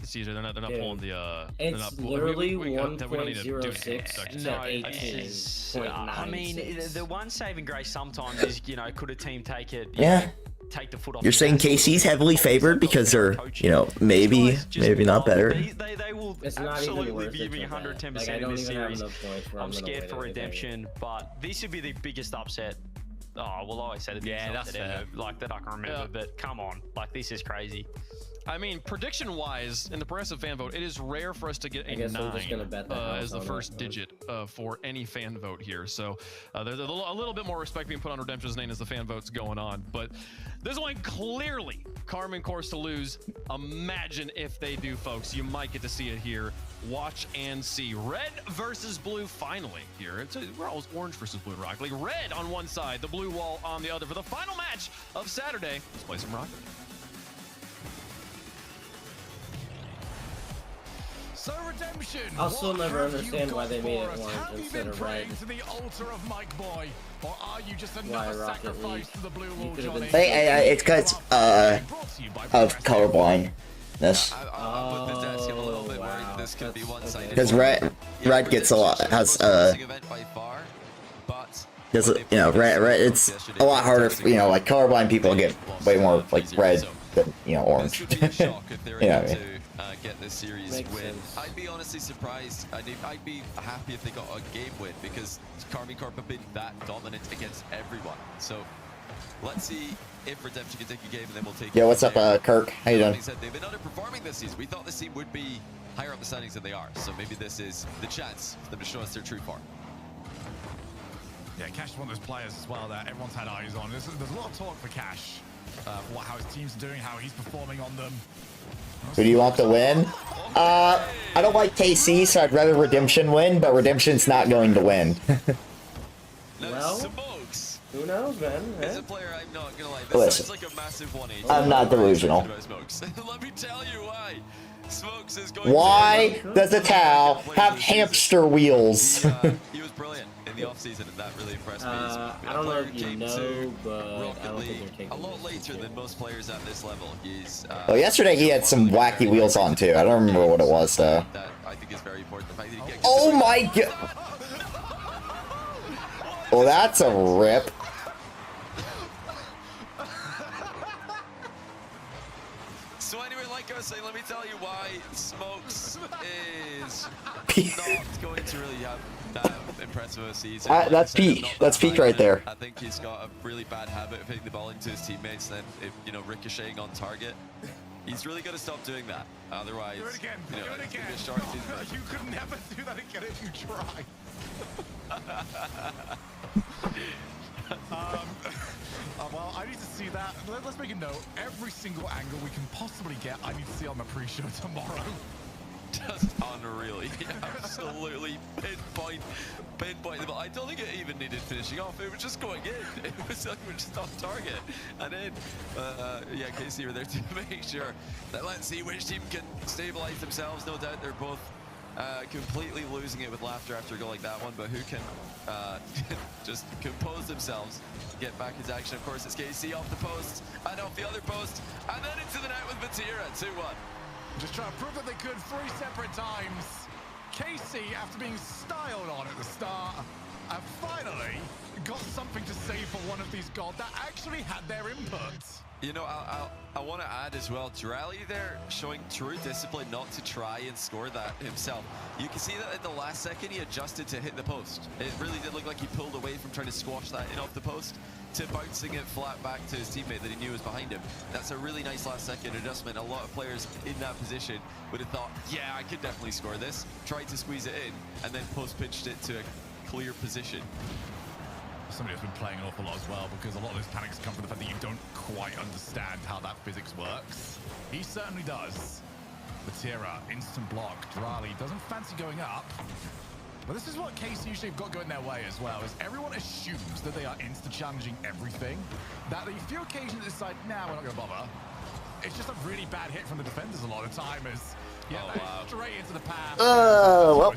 Caesar, they're not pulling the. It's literally 1.06 to 18.9. I mean, the one saving grace sometimes is, you know, could a team take it? Yeah. Take the foot off. You're saying KC's heavily favored because they're, you know, maybe not better. They will absolutely be giving 110% in this series. I'm scared for Redemption, but this would be the biggest upset. Oh, we'll always say the biggest upset ever, like that I can remember. But come on, like this is crazy. I mean, prediction-wise, in the Progressive fan vote, it is rare for us to get a 9 as the first digit for any fan vote here. So there's a little bit more respect being put on Redemption's name as the fan vote's going on. But this one clearly Carmine Corps to lose. Imagine if they do, folks. You might get to see it here. Watch and see. Red versus blue finally here. We're always orange versus blue, Rocket League. Red on one side, the blue wall on the other for the final match of Saturday. Let's play some Rocket League. So Redemption, I'll still never understand why they made it orange have you instead been of red. praying to the altar of Mike Boy, or are you just Why another Rocket sacrifice League? to the blue You wall, could have Johnny? been It's because of colorblindness. Oh, wow. This could be one-sided. Because red gets a lot has because you know red it's a lot harder. You know, like colorblind people get way more like red than orange. This would be a shock if they were You know able what I mean? to get this series Makes win. sense. I'd be honestly surprised. I'd be happy if they got a game win because Karmine Corp have been that dominant against everyone. So let's see if Redemption can take a game and then we'll take. Yo, what's up, Kirk? How you doing? Said, they've been underperforming this season. We thought this team would be higher up the standings than they are. So maybe this is the chance for them to show us their true form. Yeah, Cash is one of those players as well that everyone's had eyes on. There's a lot of talk for Cash, how his team's doing, how he's performing on them. Who do you want to win? I don't like KC, so I'd rather Redemption win, but Redemption's not going to win. Well, who knows, man? As a player, I'm not gonna lie. This Listen, sounds like a massive 180. I'm not delusional. Let me tell you why. Smokes is going Why does the Tau have hamster wheels? He was brilliant in the offseason, and that really impressed me. I don't know if you know, but I don't think they're taking a lot later than most players at this level. He's Well, yesterday he had some wacky wheels on too. I don't remember what it was though. that I think is very important. The fact that he gets Oh my god! Well, that's a rip. So anyway, like I was saying, let me tell you why Smokes is not going to really have that impressive a season. That's peak. That's peak right there. I think he's got a really bad habit of hitting the ball into his teammates and then, ricocheting on target. He's really got to stop doing that. Otherwise, Do it again. do it again. Be a short season. You could never do that again if you try. Well, I need to see that. Let's make a note. Every single angle we can possibly get, I need to see on the pre-show tomorrow. Just unreal. He absolutely pinpoint the ball. I don't think it even needed finishing off. It was just going in. It was just off target. And then, yeah, KC were there to make sure that let's see which team can stabilize themselves. No doubt they're both completely losing it with laughter after a goal like that one, but who can just compose themselves, get back into action. Of course, it's KC off the post and off the other post, and then into the net with Batira, 2-1. Just trying to prove that they could 3 separate times. KC, after being styled on at the start, have finally got something to say for one of these gods that actually had their input. You know, I want to add as well, Durali there showing true discipline not to try and score that himself. You can see that at the last second he adjusted to hit the post. It really did look like he pulled away from trying to squash that in off the post to bouncing it flat back to his teammate that he knew was behind him. That's a really nice last second adjustment. A lot of players in that position would have thought, yeah, I could definitely score this. Tried to squeeze it in and then post-pitched it to a clear position. Somebody has been playing an awful lot as well, because a lot of those panics come from the fact that you don't quite understand how that physics works. He certainly does. Batira, instant block. Durali doesn't fancy going up. But this is what KC usually have got going their way as well, is everyone assumes that they are insta-challenging everything. That a few occasions decide, nah, we're not going to bother. It's just a really bad hit from the defenders a lot of the time, as straight into the path. Well.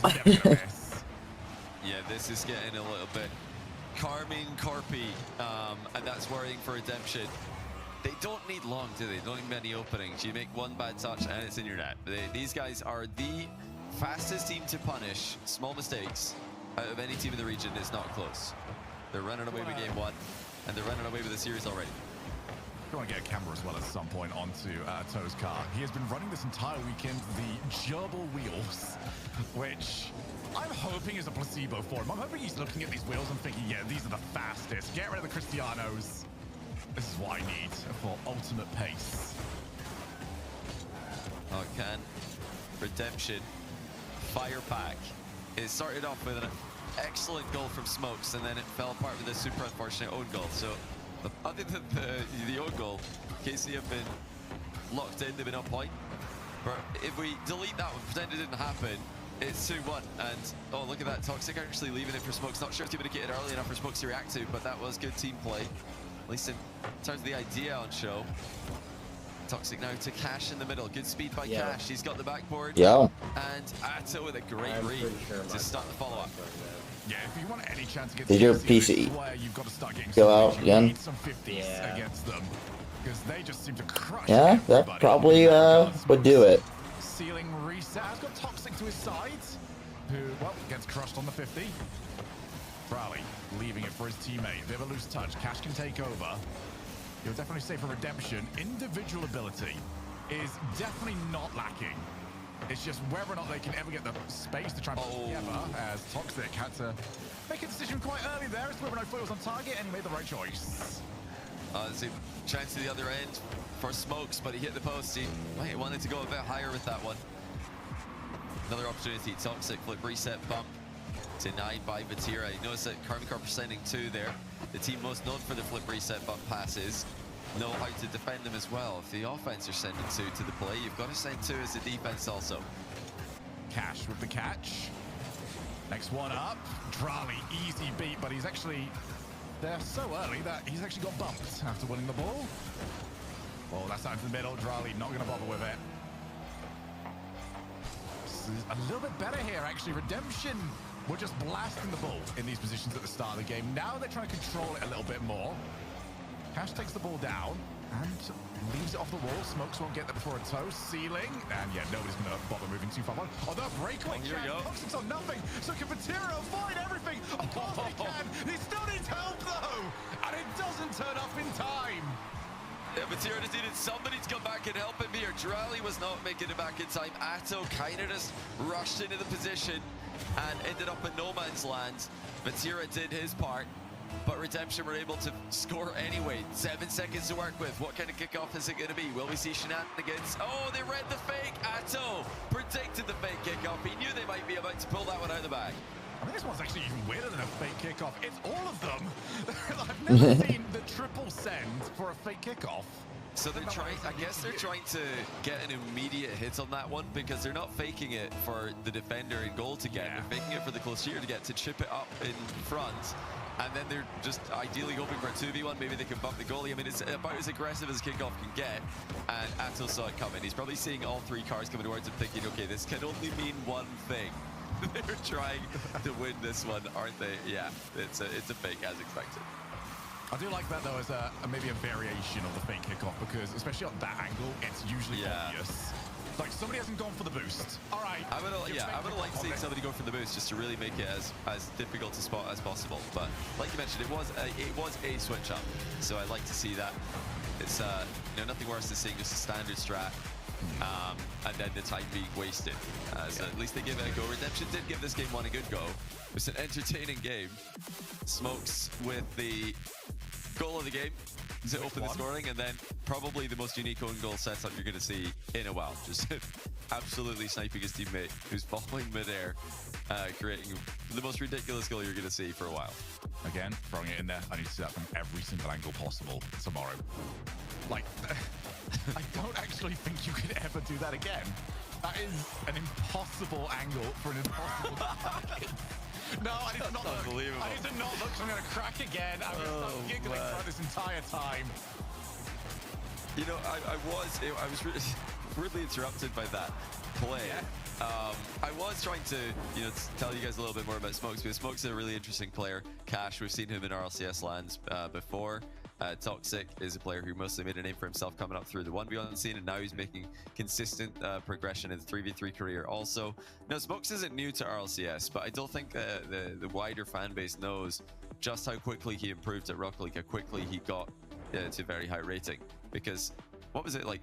Yeah, this is getting a little bit Karmine Corpy, and that's worrying for Redemption. They don't need long, do they? They don't need many openings. You make one bad touch and it's in your net. These guys are the fastest team to punish small mistakes out of any team in the region. It's not close. They're running away with game 1, and they're running away with the series already. I want to get a camera as well at some point onto Toe's car. He has been running this entire weekend the gerbil wheels, which I'm hoping is a placebo for him. I'm hoping he's looking at these wheels and thinking, yeah, these are the fastest. Get rid of the Cristianos. This is what I need for ultimate pace. Oh, can Redemption fire back? It started off with an excellent goal from Smokes, and then it fell apart with a super unfortunate own goal. So, other than the own goal, KC have been locked in, they've been on point. But if we delete that one, pretend it didn't happen, it's 2-1. And, oh, look at that. Toxic actually leaving it for Smokes. Not sure if he would have get it early enough for Smokes to react to, but that was good team play. At least in terms of the idea on show. Toxic now to Cash in the middle. Good speed by Cash. He's got the backboard. Yeah. And Atto with a great read to start the follow-up. Yeah, if you want any chance to get Did your PC you've got to start getting go out again? Need some 50s against them because they just seem to crush. Yeah, that probably would do it. Ceiling reset. Has got Toxic to his side, who gets crushed on the 50. Rally leaving it for his teammate. Bit of a loose touch. Cash can take over. You'll definitely say for Redemption, individual ability is definitely not lacking. It's just whether or not they can ever get the space to try and put it together, as Toxic had to make a decision quite early there as to whether or not he was on target, and he made the right choice. There's a chance to the other end for Smokes, but he hit the post. He wanted to go a bit higher with that one. Another opportunity. Toxic flip reset bump. Denied by Vatira. You notice that Karmikar are sending 2 there. The team most known for the flip reset bump passes know how to defend them as well. If the offense are sending 2 to the play, you've got to send 2 as the defense also. Cash with the catch. Next one up. Drali, easy beat, but he's actually there so early that he's actually got bumped after winning the ball. Oh, that's out into the middle. Drali not going to bother with it. This is a little bit better here, actually. Redemption were just blasting the ball in these positions at the start of the game. Now they're trying to control it a little bit more. Cash takes the ball down and leaves it off the wall. Smokes won't get there before a toe. Ceiling. And yeah, nobody's going to bother moving too far. Oh, the breakaway chance. Toxic's on nothing. So can Vatira avoid everything? Of course he can. He still needs help, though. And it doesn't turn up in time. Yeah, Vatira just needed somebody to come back and help him here. Drali was not making it back in time. Atto kind of just rushed into the position and ended up in no man's land. Vatira did his part, but Redemption were able to score anyway. 7 seconds to work with. What kind of kickoff is it going to be? Will we see shenanigans? Oh, they read the fake. Atto predicted the fake kickoff. He knew they might be about to pull that one out of the bag. I mean, this one's actually even weirder than a fake kickoff. It's all of them. I've never seen the triple send for a fake kickoff. So they're trying, I guess they're trying to get an immediate hit on that one because they're not faking it for the defender in goal to get. They're faking it for the closeer to get, to chip it up in front. And then they're just ideally hoping for a 2v1. Maybe they can bump the goalie. I mean, it's about as aggressive as kickoff can get. And Atto saw it coming. He's probably seeing all 3 cars coming towards him thinking, okay, this can only mean one thing. They're trying to win this one, aren't they? Yeah, it's a fake as expected. I do like that though as maybe a variation of the fake kickoff because especially on that angle, it's usually obvious. Like somebody hasn't gone for the boost. All right. I would have liked seeing somebody go for the boost just to really make it as difficult to spot as possible. But like you mentioned, it was a switch up, so I like to see that. It's nothing worse than seeing just a standard strat. And then the time being wasted. So at least they give it a go. Redemption did give this game 1 a good go. It was an entertaining game. Smokes with the goal of the game to open the scoring, and then probably the most unique own goal setup you're going to see in a while. Just absolutely sniping his teammate who's falling midair, creating the most ridiculous goal you're going to see for a while. Again, throwing it in there. I need to see that from every single angle possible tomorrow. Like, I don't actually think you could ever do that again. That is an impossible angle for an impossible target. No, I need to not look. Unbelievable. I need to not look, so I'm going to crack again. I'm going to start giggling throughout this entire time. You know, I was rudely interrupted by that play. I was trying to, tell you guys a little bit more about Smokes, because Smokes is a really interesting player. Cash, we've seen him in RLCS lands before. Toxic is a player who mostly made a name for himself coming up through the 1v1 scene, and now he's making consistent progression in the 3v3 career also. Now, Smokes isn't new to RLCS, but I don't think the wider fan base knows just how quickly he improved at Rocket League, how quickly he got to very high rating. Because, what was it like?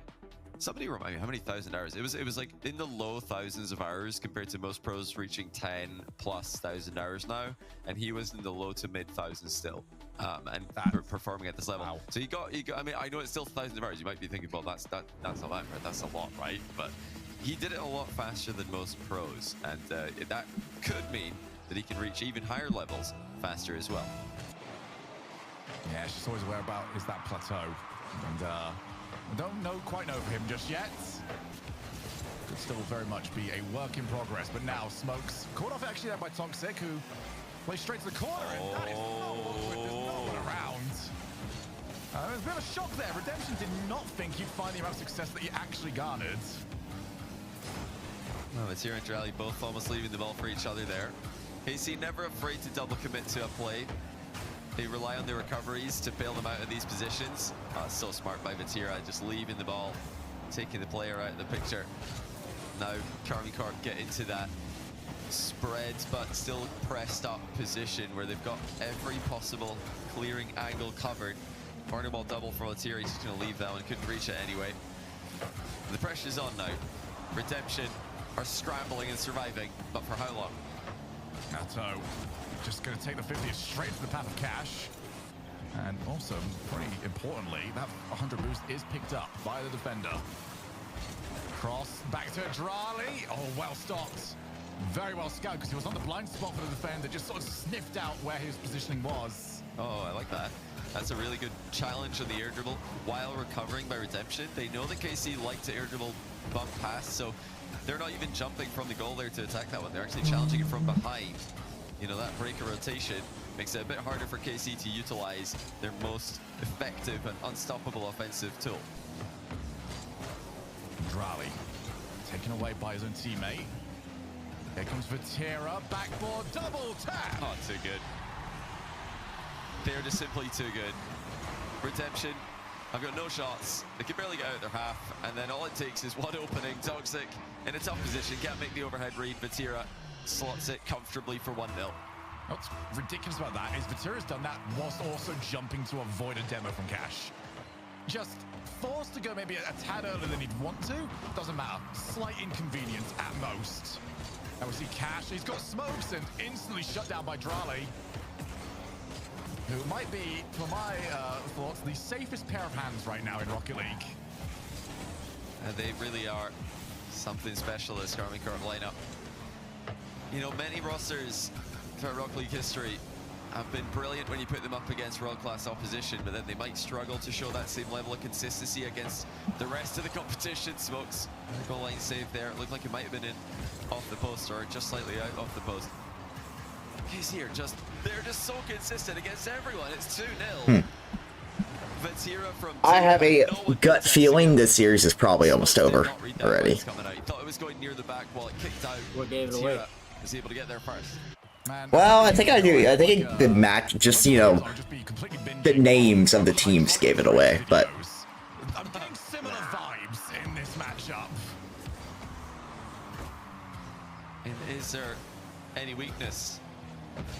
Somebody remind me how many thousand hours? It was like in the low thousands of hours compared to most pros reaching 10,000+ hours now, and he was in the low to mid thousands still, and performing at this level. Wow. So he got. I mean, I know it's still thousands of hours. You might be thinking, well, that's a lot, that's a lot, right? But he did it a lot faster than most pros, and that could mean that he can reach even higher levels faster as well. Yeah, she's always aware about is that plateau, and I don't quite know for him just yet. Could still very much be a work in progress, but now Smokes caught off actually there by Toxic, who plays straight to the corner, and that is not one around. There's a bit of a shock there. Redemption did not think he'd find the amount of success that he actually garnered. Well, it's here and Drally both almost leaving the ball for each other there. KC never afraid to double commit to a play. They rely on their recoveries to bail them out of these positions. So smart by Vatira, just leaving the ball, taking the player out of the picture. Now Karmine Corp get into that spread but still pressed up position where they've got every possible clearing angle covered. Corner ball double for Vatira, he's just going to leave that one, couldn't reach it anyway. The pressure's on now. Redemption are scrambling and surviving, but for how long? Nato just going to take the 50th straight to the path of cash. And also, pretty importantly, that 100 boost is picked up by the defender. Cross back to Drali. Oh, well stopped. Very well scouted because he was on the blind spot for the defender, just sort of sniffed out where his positioning was. Oh, I like that. That's a really good challenge on the air dribble while recovering by Redemption. They know that KC like to air dribble bump past, so they're not even jumping from the goal there to attack that one. They're actually challenging it from behind. You know, that breaker rotation makes it a bit harder for KC to utilize their most effective and unstoppable offensive tool. Drali taken away by his own teammate. Here comes Vatira, backboard, double tap. Oh, too good. They're just simply too good. Redemption, I've got no shots. They can barely get out their half, and then all it takes is one opening. Toxic in a tough position, can't make the overhead read. Vatira slots it comfortably for 1-0. What's ridiculous about that is Vatira's done that whilst also jumping to avoid a demo from Cash. Just forced to go maybe a tad earlier than he'd want to. Doesn't matter. Slight inconvenience at most. And we see Cash. He's got smokes and instantly shut down by Drali, who might be, for my thoughts, the safest pair of hands right now in Rocket League. They really are something special, this Karmine Corp lineup. You know, many rosters throughout Rocket League history have been brilliant when you put them up against world-class opposition, but then they might struggle to show that same level of consistency against the rest of the competition. Smokes, goal line save there. It looked like it might have been in off the post or just slightly out off the post. He's here, they're just so consistent against everyone. It's 2-0. Vatira from I have a gut feeling this series is probably almost over already. Thought it was going near the back while it kicked out. What gave it away? Was able to get there first. Well, I think I do. I think the match, just, you know, the names of the teams gave it away, but I'm getting similar vibes in this matchup. And is there any weakness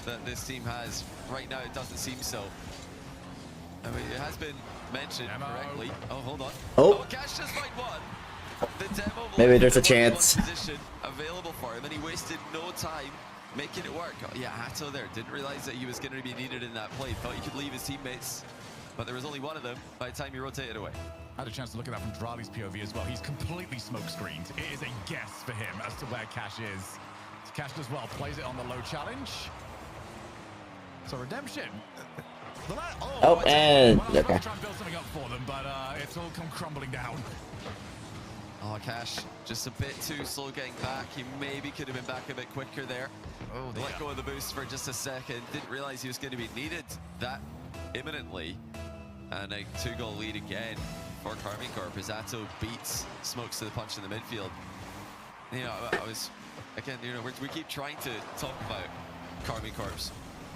that this team has? Right now, it doesn't seem so. I mean, it has been mentioned correctly. Oh, hold on. Oh, Cash just find one. The demo maybe there's a chance. Position available for him, and he wasted no time making it work. Oh, yeah, Hato there didn't realize that he was going to be needed in that play. Thought he could leave his teammates, but there was only one of them by the time he rotated away. I had a chance to look at that from Drali's POV as well. He's completely smoke screened. It is a guess for him as to where Cash is. Cash as well plays it on the low challenge. So Redemption. Oh, and okay. Try and build something up for them, but it's all come crumbling down. Oh, Cash just a bit too slow getting back. He maybe could have been back a bit quicker there. Oh, let go of the boost for just a second. Didn't realize he was going to be needed that imminently. And a 2-goal lead again for Karmine Corp. Zato beats Smokes to the punch in the midfield. You know, I was, again, you know, we keep trying to talk about Karmine Corp's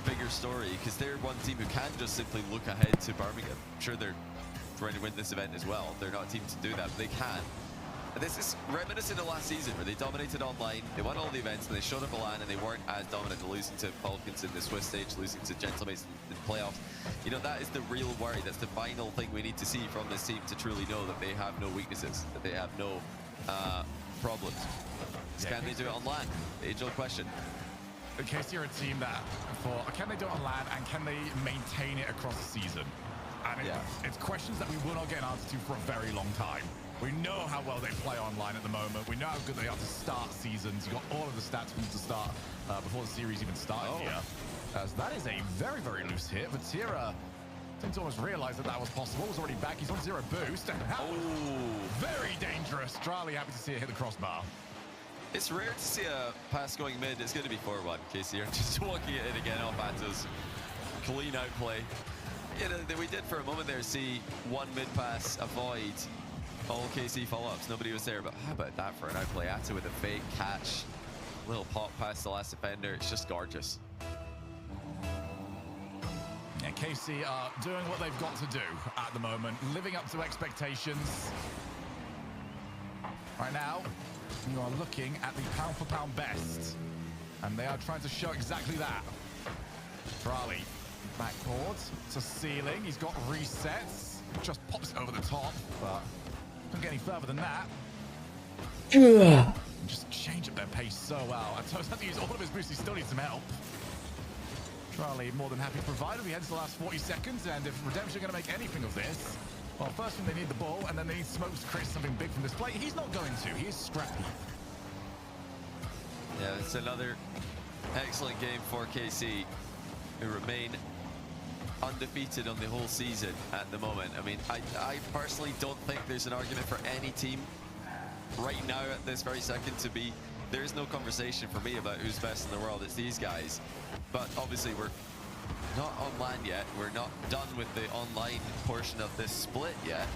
bigger story because they're one team who can just simply look ahead to Birmingham. I'm sure they're trying to win this event as well. They're not a team to do that, but they can. And this is reminiscent of last season where they dominated online, they won all the events, and they showed up Milan and they weren't as dominant, losing to Falcons in the Swiss stage, losing to Gentlemates in playoffs. You know, that is the real worry. That's the final thing we need to see from this team to truly know that they have no weaknesses, that they have no problems. Can they do it on land? Age-old question. In case you're a team that, can they do it on land and can they maintain it across the season? And it's questions that we will not get an answer to for a very long time. We know how well they play online at the moment. We know how good they are to start seasons. You've got all of the stats from to start before the series even started here. So that is a very, very loose hit. Vatira didn't almost realize that that was possible. Was already back. He's on 0 boost. And very dangerous. Drali happy to see it hit the crossbar. It's rare to see a pass going mid. It's going to be 4-1. KC are just walking it in again off Atos. Clean out play. you know, we did for a moment there see one mid pass avoid all KC follow-ups. Nobody was there, but how about that for an outplay? Ata with a fake catch, little pop past the last defender. It's just gorgeous. Yeah, KC are doing what they've got to do at the moment, living up to expectations. Right now, you are looking at the pound-for-pound best, and they are trying to show exactly that. Charlie, backboard to ceiling. He's got resets. Just pops over the top, but don't get any further than that. Just change up their pace so well. And Toast has to use all of his boosts. He still needs some help. Charlie more than happy to provide. We head to the last 40 seconds, and if Redemption are going to make anything of this, well, first thing they need the ball, and then they need Smokes to create something big from this play. He's not going to. He is scrappy. Yeah, it's another excellent game for KC, who remain undefeated on the whole season at the moment. I mean, I personally don't think there's an argument for any team right now at this very second to be. There is no conversation for me about who's best in the world. It's these guys. But obviously we're not on land yet. We're not done with the online portion of this split yet.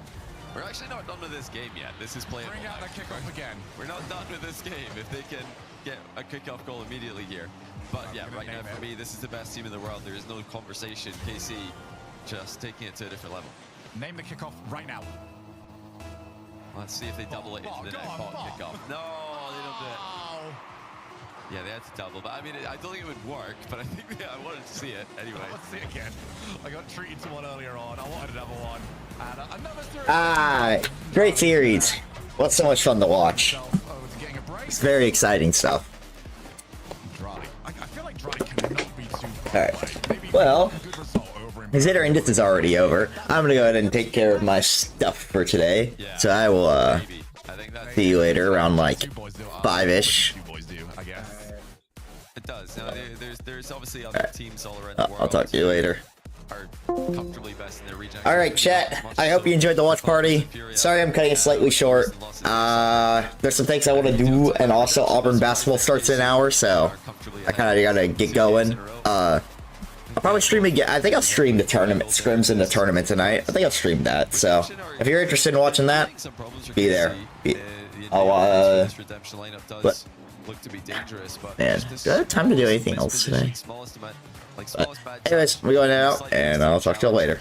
We're actually not done with this game yet. This is playable. Bring out that kickoff again. We're not done with this game if they can get a kickoff goal immediately here. But yeah, right now for me, this is the best team in the world. There is no conversation. KC just taking it to a different level. Name the kickoff right now. Let's see if they double it into the net kickoff. No, they don't do it. Yeah, they had to double, but I mean, I don't think it would work, but I think I wanted to see it anyway. Let's see it again. I got treated to one earlier on. I wanted another one. And another series. Ah, great series. What's so much fun to watch. It's very exciting stuff. I feel like Dry cannot be too Alright. Well, his interendus is already over. I'm gonna go ahead and take care of my stuff for today. So I will see you later around like 5-ish. It does. Now, there's obviously other teams all around the world. I'll talk to you later. Are comfortably best in their region. Alright, chat. I hope you enjoyed the watch party. Sorry I'm cutting it slightly short. There's some things I want to do, and also Auburn basketball starts in an hour, so I kind of gotta get going. I'll probably stream again. I think I'll stream the tournament, scrims in the tournament tonight. I think I'll stream that, so if you're interested in watching that, be there. But look to be dangerous, but man, do I have time to do anything else today? But anyways, we're going out, and I'll talk to you later.